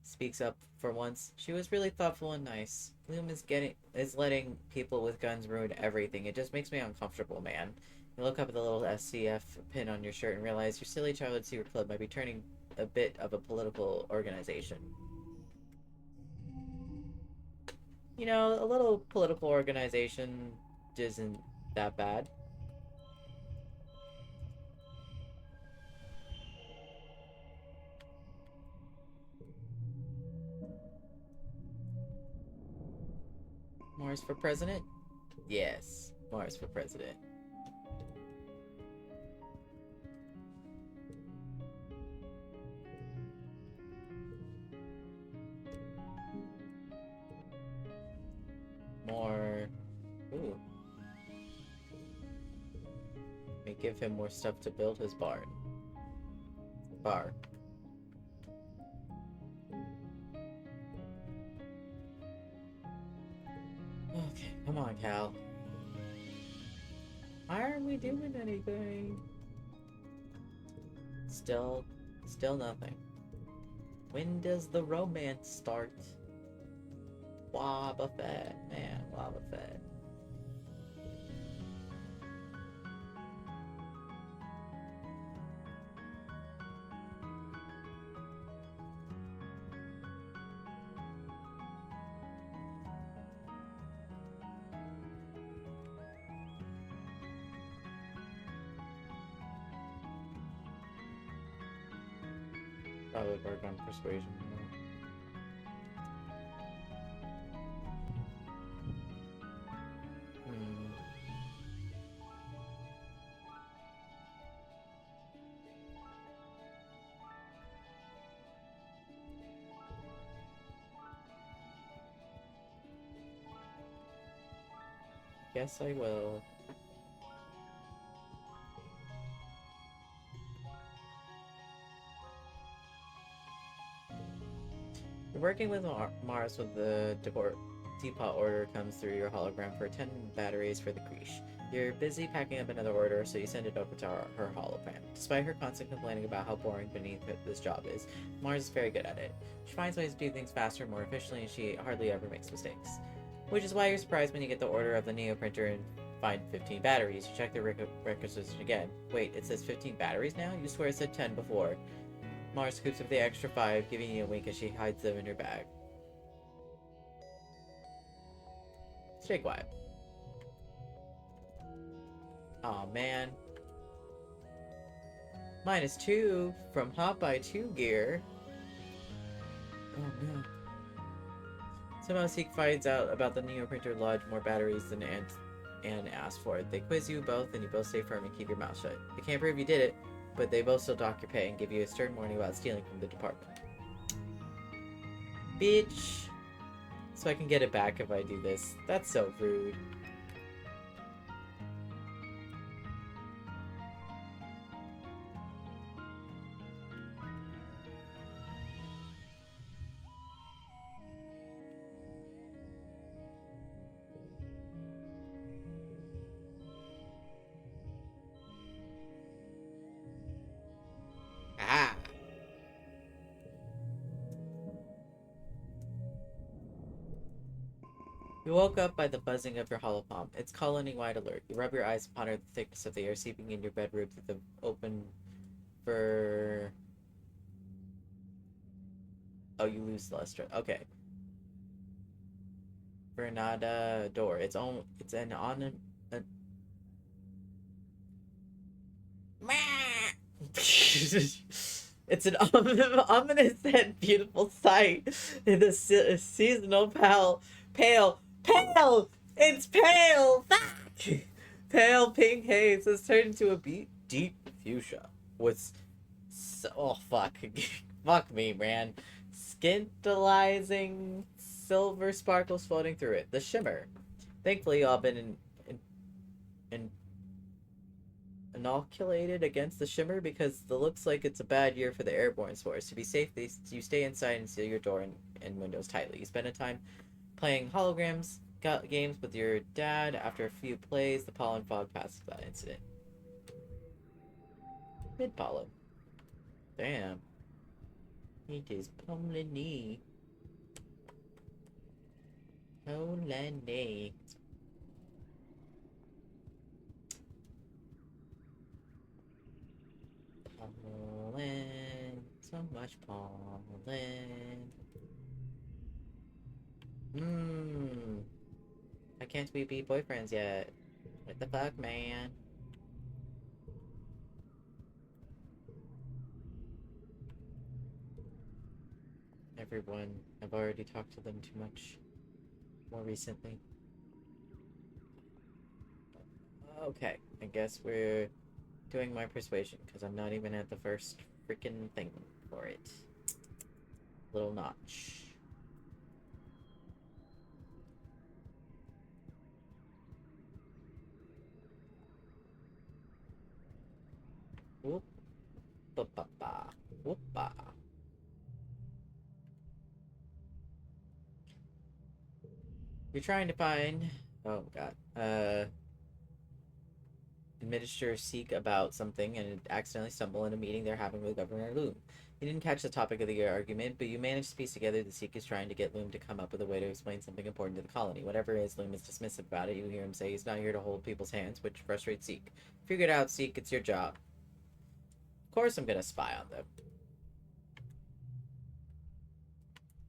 S1: speaks up for once. She was really thoughtful and nice. Gloom is letting people with guns ruin everything. It just makes me uncomfortable, man. You look up at the little SCF pin on your shirt and realize your silly childhood secret club might be turning a bit of a political organization. You know, a little political organization isn't that bad. Mars for president? Yes, Mars for president. More. Ooh. May give him more stuff to build his bar. Okay, come on, Cal. Why aren't we doing anything? Still nothing. When does the romance start? Wobba Fett, man, Wobba Fett. would work on persuasion. Hmm. Guess I will. You're working with Mars when the depot order comes through your hologram for 10 batteries for the creche. You're busy packing up another order, so you send it over to her hologram. Despite her constant complaining about how boring beneath this job is, Mars is very good at it. She finds ways to do things faster and more efficiently, and she hardly ever makes mistakes. Which is why you're surprised when you get the order of the Neo printer and find 15 batteries. You check the requisition again. Wait, it says 15 batteries now? You swear it said 10 before. Mars scoops up the extra 5, giving you a wink as she hides them in her bag. Stay quiet. Aw, man. -2 from Hop by 2 gear. Oh no. Somehow Seek finds out about the Neo printer lodge more batteries than Anne asked for. They quiz you both and you both stay firm and keep your mouth shut. They can't prove you did it, but they both still dock your pay and give you a stern warning about stealing from the department. Bitch! So I can get it back if I do this. That's so rude. Ah! You woke up by the buzzing of your holopomp. It's colony-wide alert. You rub your eyes and ponder the thickness of the air seeping in your bedroom through the open for... Oh, you lose Celestra. Okay. Vernada door. It's an it's an ominous and beautiful sight in the seasonal pale. It's pale. Fuck. Pale pink haze has turned into a deep fuchsia with oh fuck, fuck me, man. Scintillizing silver sparkles floating through it. The shimmer. Thankfully, y'all been in inoculated against the shimmer because it looks like it's a bad year for the airborne spores. To be safe, you stay inside and seal your door and windows tightly. You spend a time playing holograms games with your dad. After a few plays, the pollen fog passes that incident. Mid pollen. Damn. It is pummeling knee. Pollen. Pollen, so much pollen. Why can't we be boyfriends yet? What the fuck, man? Everyone, I've already talked to them too much more recently. Okay, I guess we're doing my persuasion because I'm not even at the first freaking thing for it. Little notch. Whoop. Ba-ba-ba. Whoop-ba. You're trying to find... Oh, God. Administrator Seek about something and accidentally stumble in a meeting they're having with Governor Gloom. You didn't catch the topic of the argument, but you managed to piece together the Seek is trying to get Loom to come up with a way to explain something important to the colony. Whatever it is, Loom is dismissive about it. You hear him say he's not here to hold people's hands, which frustrates Seek. Figure it out, Seek. It's your job. Of course I'm gonna spy on them.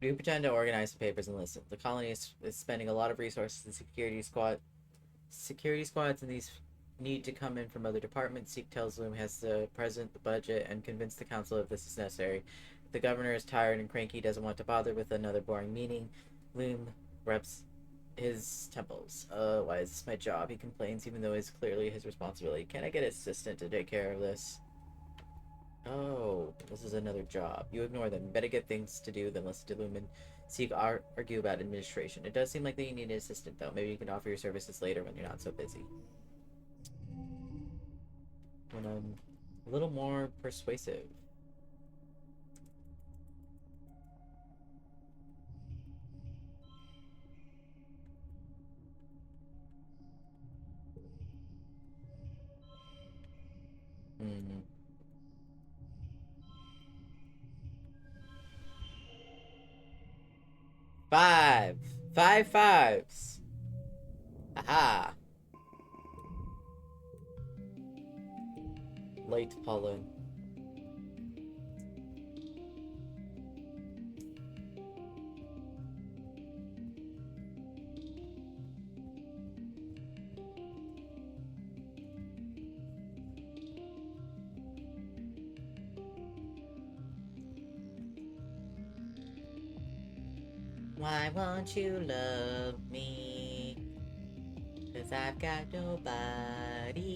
S1: You pretend to organize the papers and listen. The colony is spending a lot of resources in security squads, and these need to come in from other departments. Seek tells Loom has the president, the budget, and convince the council if this is necessary. The governor is tired and cranky, doesn't want to bother with another boring meeting. Gloom reps his temples. Why is this my job? He complains, even though it's clearly his responsibility. Can I get an assistant to take care of this? Oh, this is another job. You ignore them. Better get things to do than listen to Gloom and argue about administration. It does seem like that you need an assistant, though. Maybe you can offer your services later when you're not so busy. When I'm a little more persuasive. Hmm. 5. 5 fives. Aha. Late pollen. Why won't you love me? 'Cause I've got nobody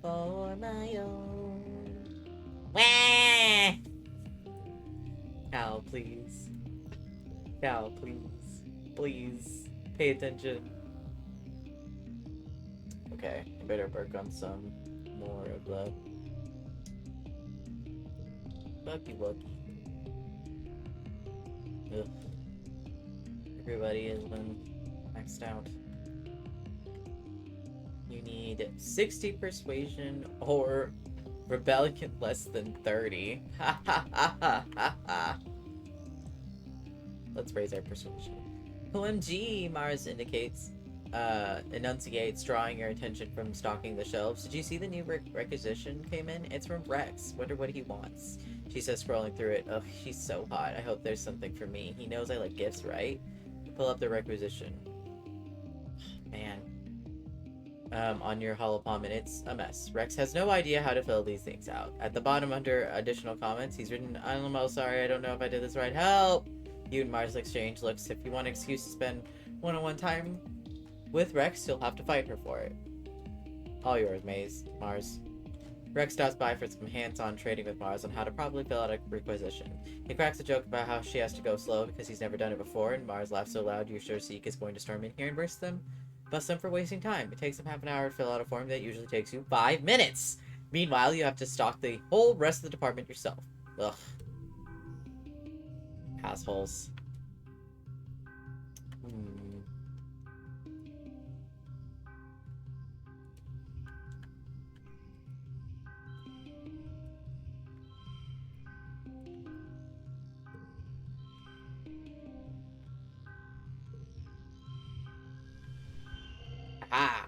S1: for my own. Wah! Cal, please. Cal, please. Please. Pay attention. Okay, I better work on some more of the Bucky Bucky. Ugh. Everybody has been maxed out. You need 60 persuasion or rebellion less than 30. Ha ha ha ha ha ha. Let's raise our persuasion. OMG, Mars enunciates, drawing your attention from stocking the shelves. Did you see the new requisition came in? It's from Rex. Wonder what he wants. She says, scrolling through it. Ugh, she's so hot. I hope there's something for me. He knows I like gifts, right? Pull up the requisition. Man. On your holopalm, and it's a mess. Rex has no idea how to fill these things out. At the bottom, under additional comments, he's written, I'm sorry, I don't know if I did this right. Help! You and Mars exchange looks. If you want an excuse to spend one-on-one time with Rex, you'll have to fight her for it. All yours, Mars. Rex stops by for some hands-on trading with Mars on how to properly fill out a requisition. He cracks a joke about how she has to go slow because he's never done it before, and Mars laughs so loud you're sure Zeke is going to storm in here and bust them for wasting time. It takes him half an hour to fill out a form that usually takes you 5 minutes. Meanwhile, you have to stock the whole rest of the department yourself. Ugh. Assholes. Ah.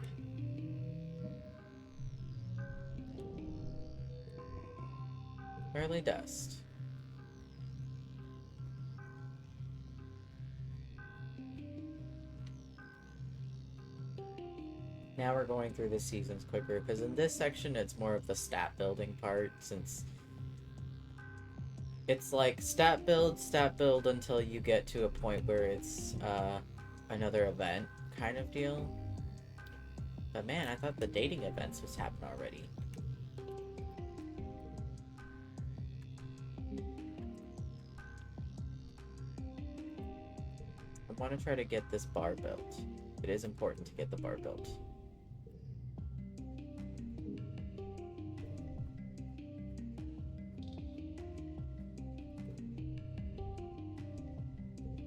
S1: Early dust. Now we're going through the seasons quicker, because in this section it's more of the stat building part, since it's like stat build until you get to a point where it's another event kind of deal. But man, I thought the dating events was happening already. I want to try to get this bar built. It is important to get the bar built.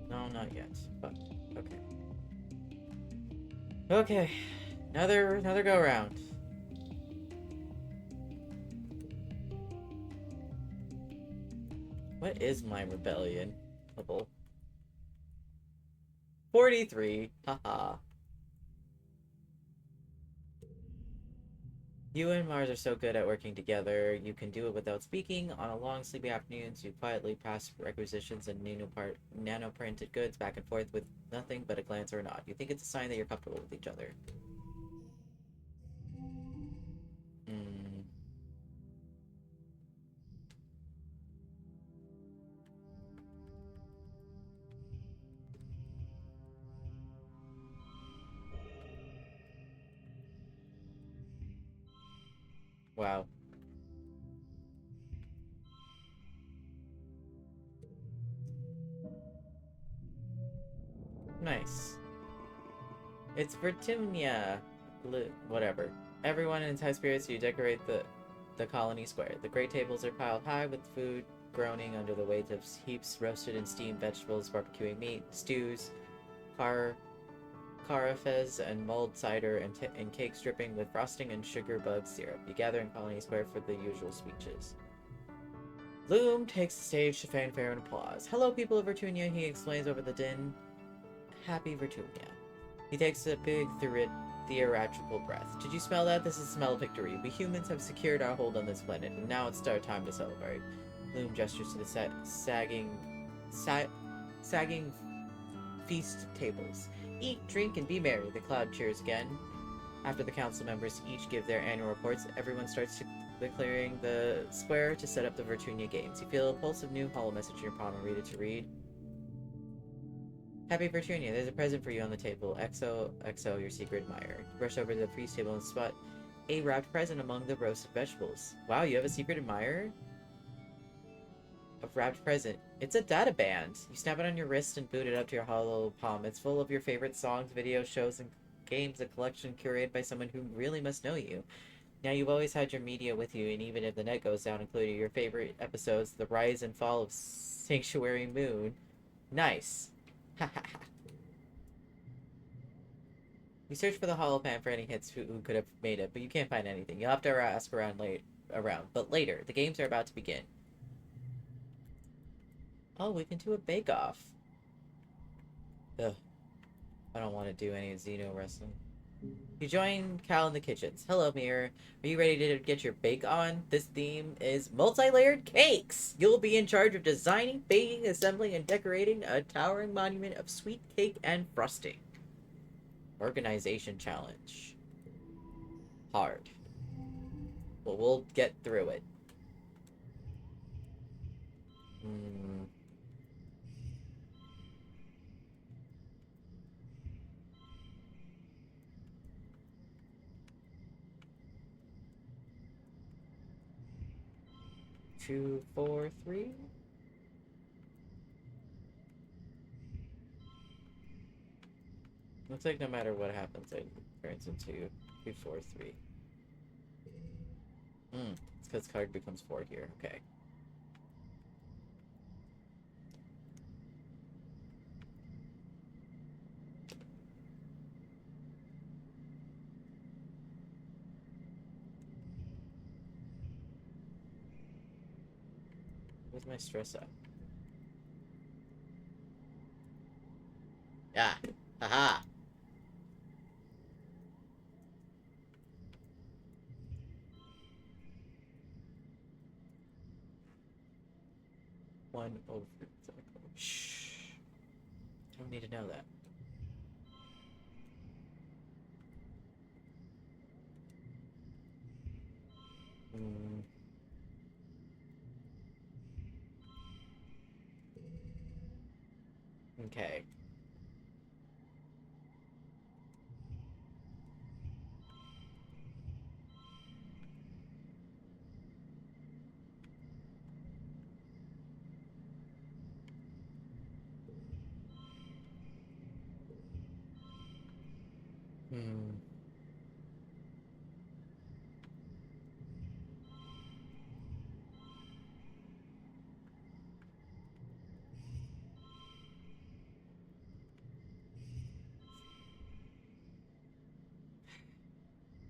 S1: No, not yet, but okay. Okay, another go around. What is my rebellion level? 43. Haha. You and Mars are so good at working together. You can do it without speaking. On a long, sleepy afternoons, you quietly pass requisitions and nano-printed goods back and forth with nothing but a glance or a nod. You think it's a sign that you're comfortable with each other. Wow. Nice. It's Virtunia. Whatever. Everyone in high spirits, you decorate the colony square. The great tables are piled high with food groaning under the weight of heaps roasted and steamed vegetables, barbecuing meat, stews, car carafes and mulled cider, and cakes dripping with frosting and sugar bug syrup. You gather in Colony Square for the usual speeches. Gloom takes the stage to fanfare and applause. Hello, people of Virtunia, he explains over the din. Happy Virtunia. He takes a big theatrical breath. Did you smell that? This is smell victory. We humans have secured our hold on this planet, and now it's our time to celebrate. Gloom gestures to the sagging feast tables. Eat, drink, and be merry. The crowd cheers again. After the council members each give their annual reports, everyone starts clearing the square to set up the Virtunia games. You feel a pulse of new hollow message in your palm and read it to read. Happy Virtunia, there's a present for you on the table. XO, your secret admirer. You brush over to the feast table and spot a wrapped present among the roasted vegetables. Wow, you have a secret admirer? A wrapped present. It's a data band. You snap it on your wrist and boot it up to your hollow palm. It's full of your favorite songs, videos, shows, and games, a collection curated by someone who really must know you. Now, you've always had your media with you, and even if the net goes down, including your favorite episodes, the rise and fall of Sanctuary Moon. Nice. You search for the holopan for any hits who could have made it, but you can't find anything. You'll have to ask around but later. The games are about to begin. Oh, we can do a bake-off. Ugh. I don't want to do any Xeno wrestling. You join Cal in the kitchens. Hello, Mirror. Are you ready to get your bake on? This theme is multi-layered cakes! You'll be in charge of designing, baking, assembling, and decorating a towering monument of sweet cake and frosting. Organization challenge. Hard. But we'll get through it. 2, 4, 3. Looks like no matter what happens, it turns into 2, 4, 3. It's because card becomes 4 here. Okay. Where's my stress at? Yeah. Haha. One over. Shh. Don't need to know that. Okay.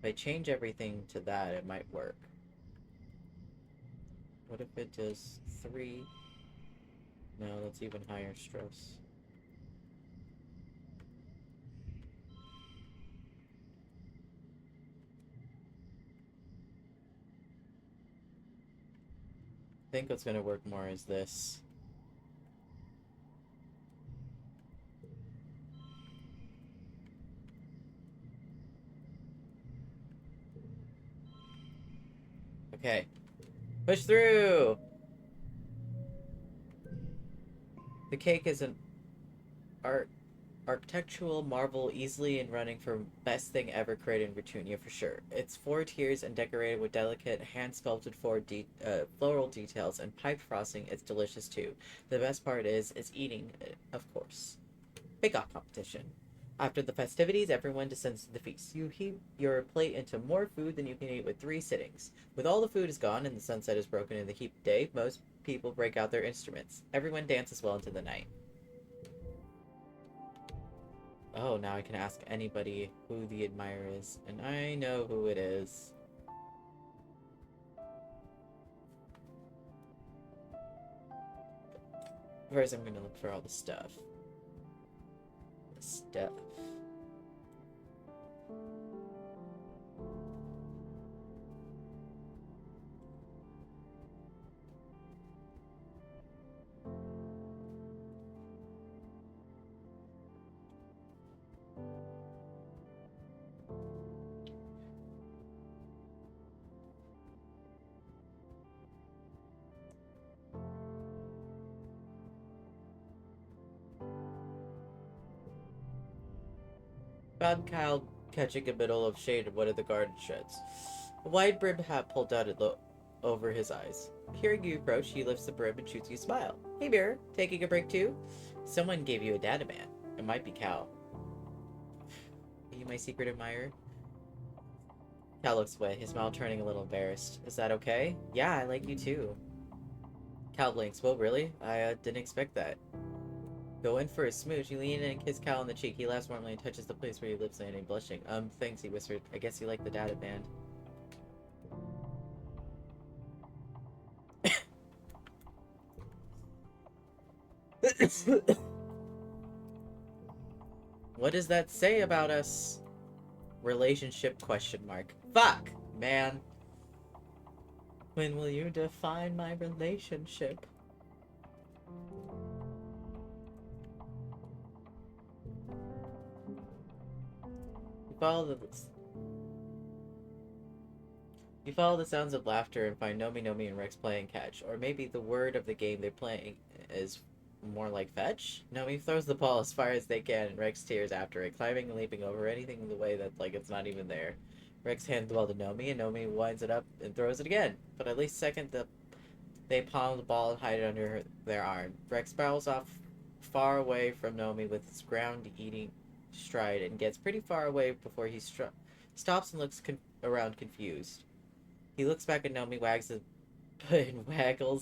S1: If I change everything to that, it might work. What if it does 3? No, that's even higher stress. I think what's gonna work more is this. Okay. Push through! The cake is an architectural marvel easily in running for best thing ever created in Virtunia for sure. It's 4 tiers and decorated with delicate hand-sculpted floral details and piped frosting. It's delicious too. The best part is, it's eating it, of course. Bake-off competition. After the festivities, everyone descends to the feast. You heap your plate into more food than you can eat with 3 sittings. With all the food is gone and the sunset is broken in the heat of day, most people break out their instruments. Everyone dances well into the night. Oh, now I can ask anybody who the admirer is. And I know who it is. First, I'm gonna look for all the stuff. The stuff. Found Kyle catching a middle of shade in one of the garden sheds. A wide-brimmed hat pulled down over his eyes. Hearing you approach, he lifts the brim and shoots you a smile. Hey, Mirror, taking a break too? Someone gave you a data man. It might be Cal. Are you my secret admirer? Cal looks away, his smile turning a little embarrassed. Is that okay? Yeah, I like you too. Cal blinks. Well, really? I didn't expect that. Go in for a smooch. You lean in and kiss Cal on the cheek. He laughs warmly and touches the place where your lips landing, blushing. Thanks, he whispered. I guess you like the data band. What does that say about us? Relationship question mark. Fuck, man. When will you define my relationship? You follow the sounds of laughter and find Nomi and Rex playing catch. Or maybe the word of the game they're playing is more like fetch? Nomi throws the ball as far as they can and Rex tears after it, climbing and leaping over anything in the way that like it's not even there. Rex hands the ball to Nomi and Nomi winds it up and throws it again. But at least second they palm the ball and hide it under their arm. Rex spirals off far away from Nomi with his ground-eating stride and gets pretty far away before he stops and looks around confused. He looks back at Nomi, waggles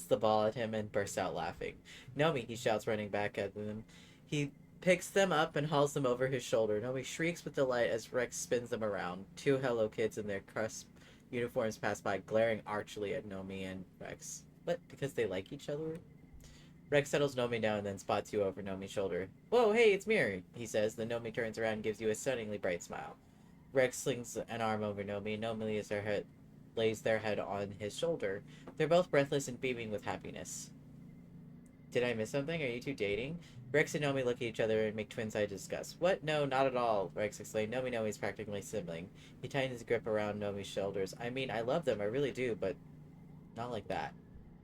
S1: the ball at him, and bursts out laughing. Nomi, he shouts, running back at them. He picks them up and hauls them over his shoulder. Nomi shrieks with delight as Rex spins them around. 2 Hello Kids in their crisp uniforms pass by, glaring archly at Nomi and Rex. What? Because they like each other? Rex settles Nomi down and then spots you over Nomi's shoulder. Whoa, hey, it's Mirror, he says. Then Nomi turns around and gives you a stunningly bright smile. Rex slings an arm over Nomi, and Nomi lays their head on his shoulder. They're both breathless and beaming with happiness. Did I miss something? Are you two dating? Rex and Nomi look at each other and make twin-sided disgust. What? No, not at all, Rex explained. Nomi's practically sibling. He tightens his grip around Nomi's shoulders. I mean, I love them, I really do, but not like that.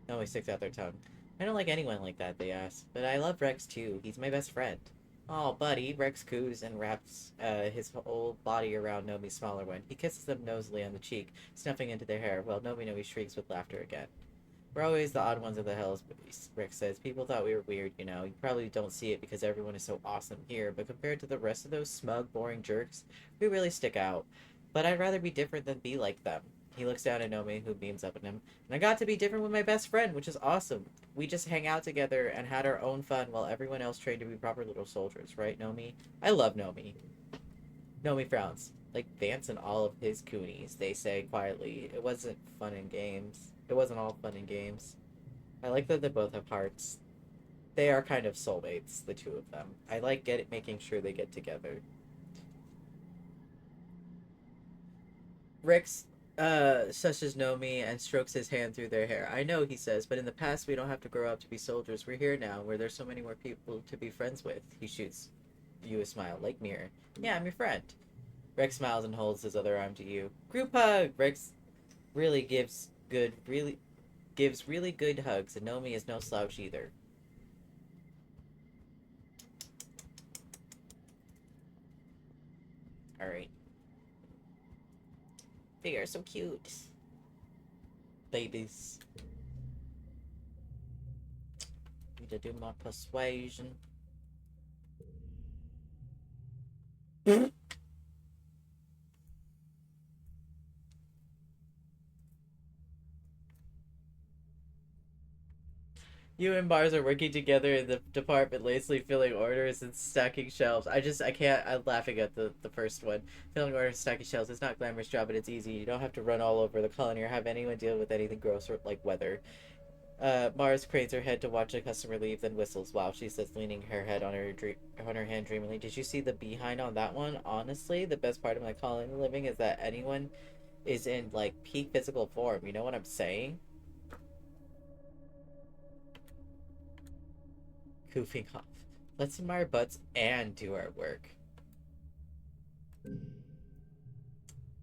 S1: Nomi sticks out their tongue. I don't like anyone like that, they ask. But I love Rex too. He's my best friend. Oh, buddy. Rex coos and wraps his whole body around Nomi's smaller one. He kisses them nosily on the cheek, snuffing into their hair, while Nomi shrieks with laughter again. We're always the odd ones of the Hells, Rex says. People thought we were weird, you know. You probably don't see it because everyone is so awesome here, but compared to the rest of those smug, boring jerks, we really stick out. But I'd rather be different than be like them. He looks down at Nomi, who beams up at him. And I got to be different with my best friend, which is awesome. We just hang out together and had our own fun while everyone else trained to be proper little soldiers, right, Nomi? I love Nomi. Nomi frowns. Like Vance and all of his coonies, they say quietly. It wasn't fun and games. It wasn't all fun and games. I like that they both have hearts. They are kind of soulmates, the two of them. I like making sure they get together. Rex shushes Nomi and strokes his hand through their hair. I know, he says, but in the past we don't have to grow up to be soldiers. We're here now, where there's so many more people to be friends with. He shoots you a smile, like Mirror. Yeah, I'm your friend. Rex smiles and holds his other arm to you. Group hug! Rex really gives really good hugs, and Nomi is no slouch either. Alright. They are so cute. Babies. Need to do my persuasion. You and Mars are working together in the department, lazily filling orders and stacking shelves. I can't, I'm laughing at the first one. Filling orders and stacking shelves. It's not a glamorous job, but it's easy. You don't have to run all over the colony or have anyone deal with anything gross or like weather. Mars cranes her head to watch a customer leave, then whistles. Wow, she says, leaning her head on her hand dreamily. Did you see the behind on that one? Honestly, the best part of my colony living is that anyone is in like peak physical form. You know what I'm saying? Goofing off. Let's admire butts and do our work.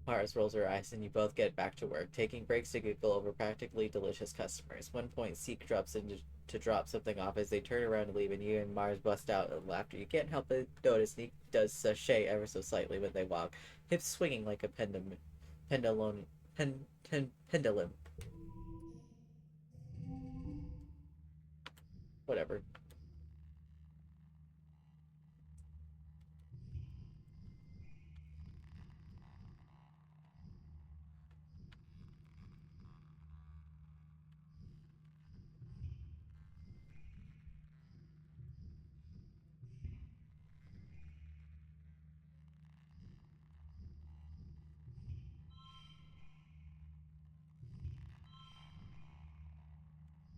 S1: Mars rolls her eyes and you both get back to work, taking breaks to giggle over practically delicious customers. One point, Seek drops in to drop something off as they turn around to leave, and you and Mars bust out in laughter. You can't help but notice Neek does sashay ever so slightly when they walk, hips swinging like a pendulum. Pendulum. Whatever.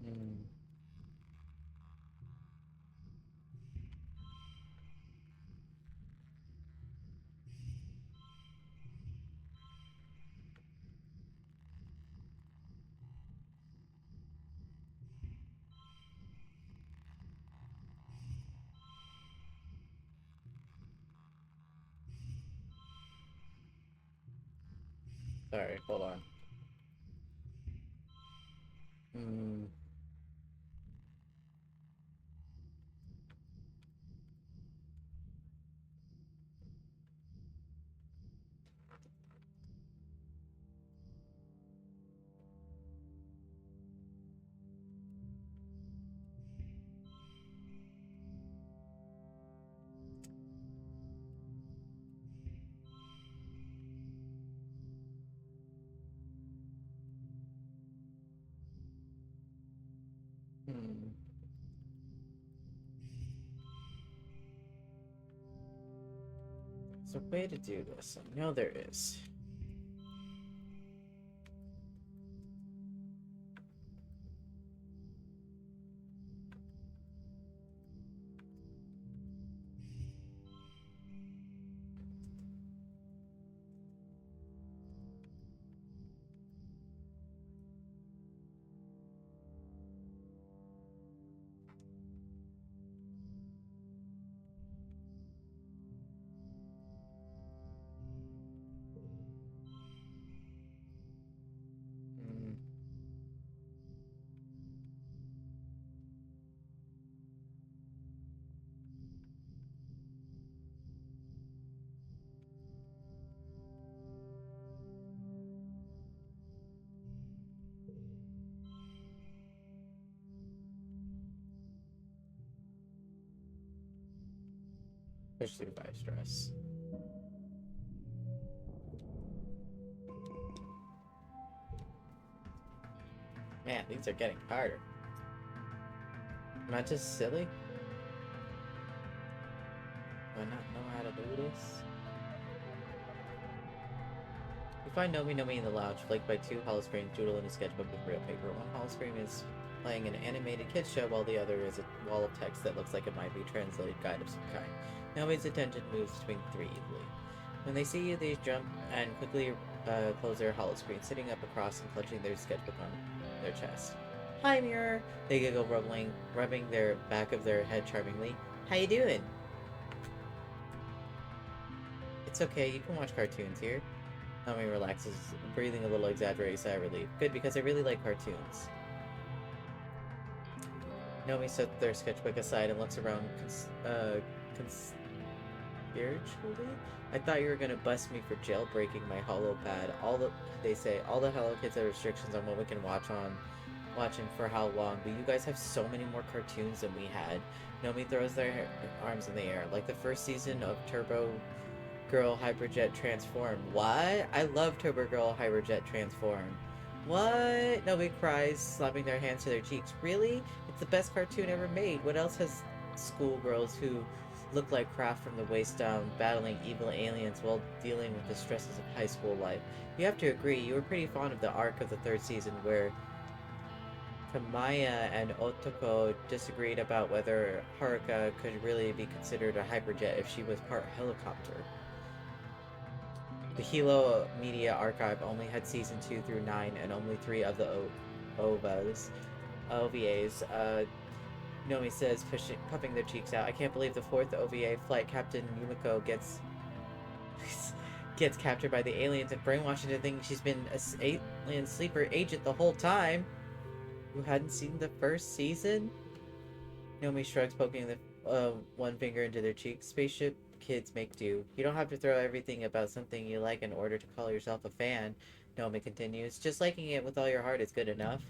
S1: Mm. Sorry, hold on. Mm. Hmm. There's a way to do this. I know there is. Mm. Especially by stress. Man, these are getting harder. Am I just silly? Do I not know how to do this? You find Nomi Nomi in the lounge, flanked by two holoscreens doodling a sketchbook with real paper. One holoscreen is playing an animated kids show, while the other is a wall of text that looks like it might be a translated guide of some kind. Nomi's attention moves between the three easily. When they see you, they jump and quickly close their holoscreen, sitting up across and clutching their sketchbook on their chest. Hi, Mirror! They giggle, rubbing their back of their head charmingly. How you doing? It's okay, you can watch cartoons here. Nami relaxes, breathing a little exaggerated sigh of relief. Good, because I really like cartoons. Nomi sets their sketchbook aside and looks around spiritually? I thought you were gonna bust me for jailbreaking my holopad. They say all the Hello Kids have restrictions on what we can watch and for how long, but you guys have so many more cartoons than we had. Nomi throws their arms in the air, like the first season of Turbo Girl Hyperjet Transform. What? I love Turbo Girl Hyperjet Transform. What? Nobody cries, slapping their hands to their cheeks. Really? It's the best cartoon ever made. What else has schoolgirls who look like crap from the waist down, battling evil aliens while dealing with the stresses of high school life? You have to agree, you were pretty fond of the arc of the third season where Tamaya and Otoko disagreed about whether Haruka could really be considered a hyperjet if she was part helicopter. The Hilo Media Archive only had season 2 through 9 and only 3 of the OVAs. Nomi says, puffing their cheeks out. I can't believe the 4th OVA flight captain Yumiko gets captured by the aliens and brainwashed into thinking she's been an alien sleeper agent the whole time. Who hadn't seen the first season? Nomi shrugs, poking the one finger into their cheeks. Spaceship kids make do. You don't have to throw everything about something you like in order to call yourself a fan, Nomi continues. Just liking it with all your heart is good enough.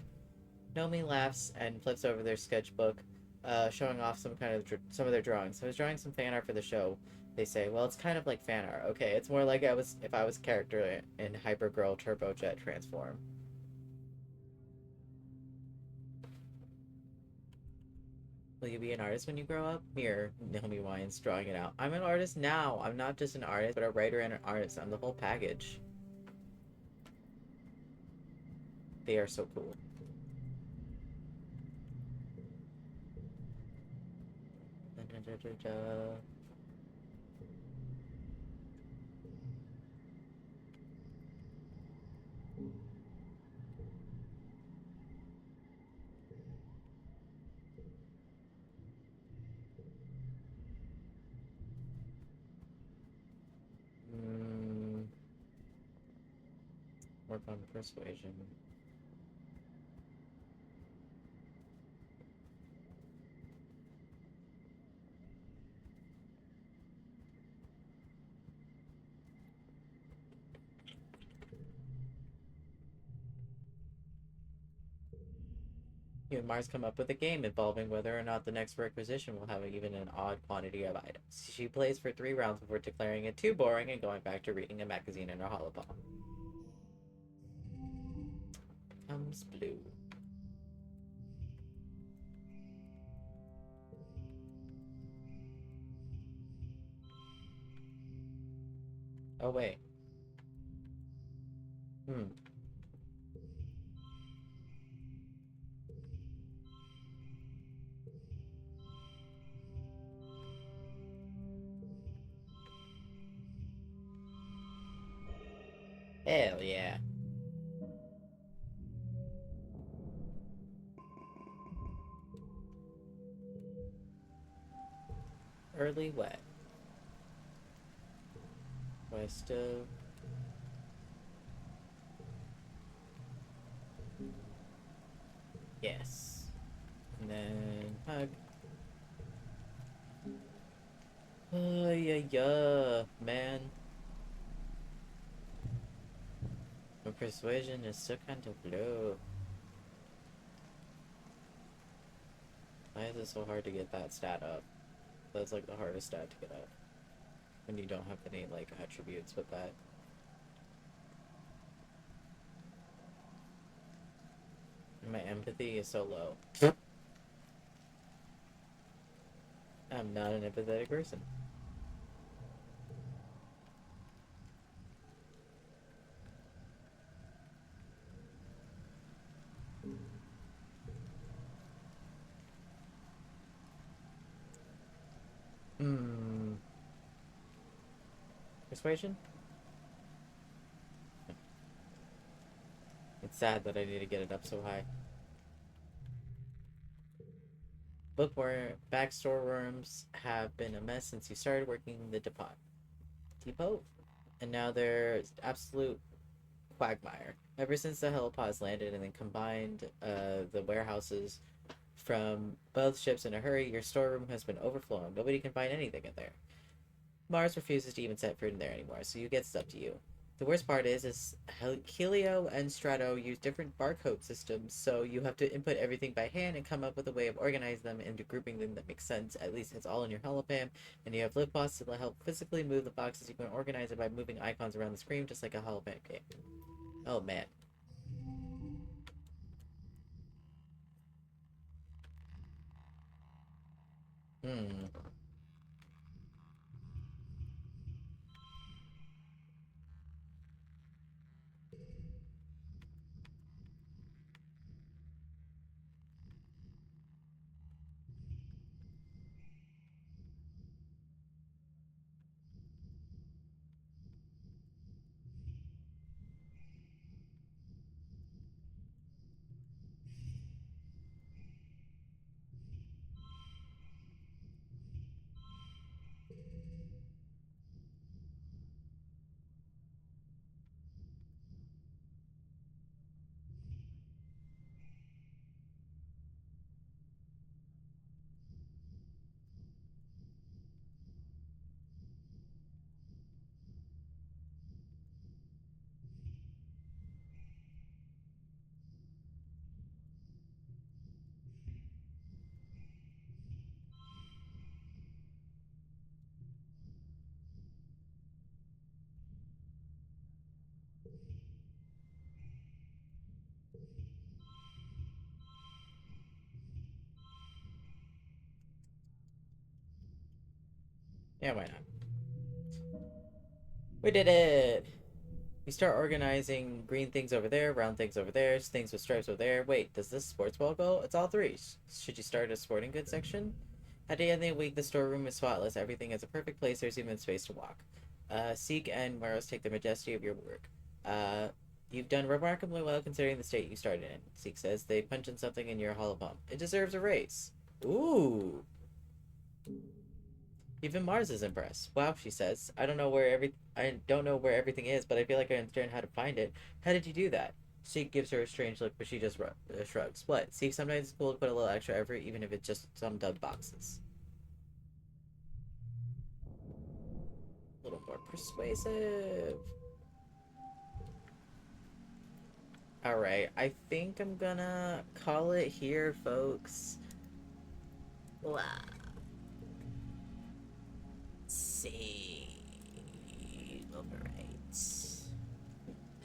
S1: Nomi laughs and flips over their sketchbook, showing off some of their drawings. I was drawing some fan art for the show. They say, well, it's kind of like fan art. Okay, it's more like if I was a character in Hypergirl Turbojet Transform. Will you be an artist when you grow up? Mirror, Naomi whines, drawing it out. I'm an artist now. I'm not just an artist, but a writer and an artist. I'm the whole package. They are so cool. Work on persuasion. You and Mars come up with a game involving whether or not the next requisition will have even an odd quantity of items. She plays for 3 rounds before declaring it too boring and going back to reading a magazine in her holopod. Comes blue. Oh, wait. Hell yeah. Early wet. West of... Yes. And then hug. Oh, yeah, man. My persuasion is so kind of low. Why is it so hard to get that stat up? That's like the hardest stat to get up. When you don't have any, like, attributes with that. And my empathy is so low. I'm not an empathetic person. Persuasion? It's sad that I need to get it up so high. Bookworm backstore rooms have been a mess since you started working the depot? And now they're absolute quagmire. Ever since the helipods landed and then combined the warehouses from both ships in a hurry, your storeroom has been overflowing. Nobody can find anything in there. Mars refuses to even set foot in there anymore, so you get stuff to you. The worst part is Helio and Strato use different barcode systems, so you have to input everything by hand and come up with a way of organizing them into grouping them that makes sense. At least it's all in your holopam, and you have bots to help physically move the boxes. You can organize it by moving icons around the screen, just like a holopam game. Oh man. Hmm. Yeah, why not? We did it! You start organizing green things over there, round things over there, things with stripes over there. Wait, does this sports ball go? It's all three. Should you start a sporting goods section? At the end of the week, the storeroom is spotless. Everything is a perfect place. There's even space to walk. Seek and Moros take the majesty of your work. Uh, you've done remarkably well considering the state you started in. Seek says they punch in something in your hollow pump. It deserves a raise. Ooh. Even Mars is impressed. Wow, she says. I don't know where everything is, but I feel like I understand how to find it. How did you do that? Seek gives her a strange look, but she just shrugs. What? Seek sometimes it's cool to put a little extra effort, even if it's just some dud boxes. A little more persuasive. Alright, I think I'm gonna call it here, folks. Let's see. Overwrite.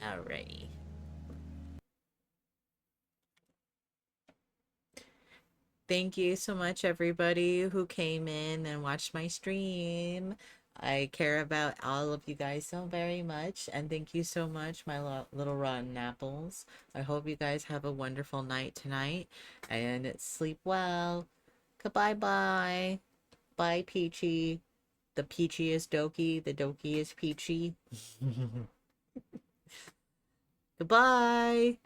S1: Alrighty. Thank you so much, everybody who came in and watched my stream. I care about all of you guys so very much. And thank you so much, my little rotten apples. I hope you guys have a wonderful night tonight and sleep well. Goodbye, bye. Bye, Peachy. The Peachy is Doki. The Doki is Peachy. Goodbye.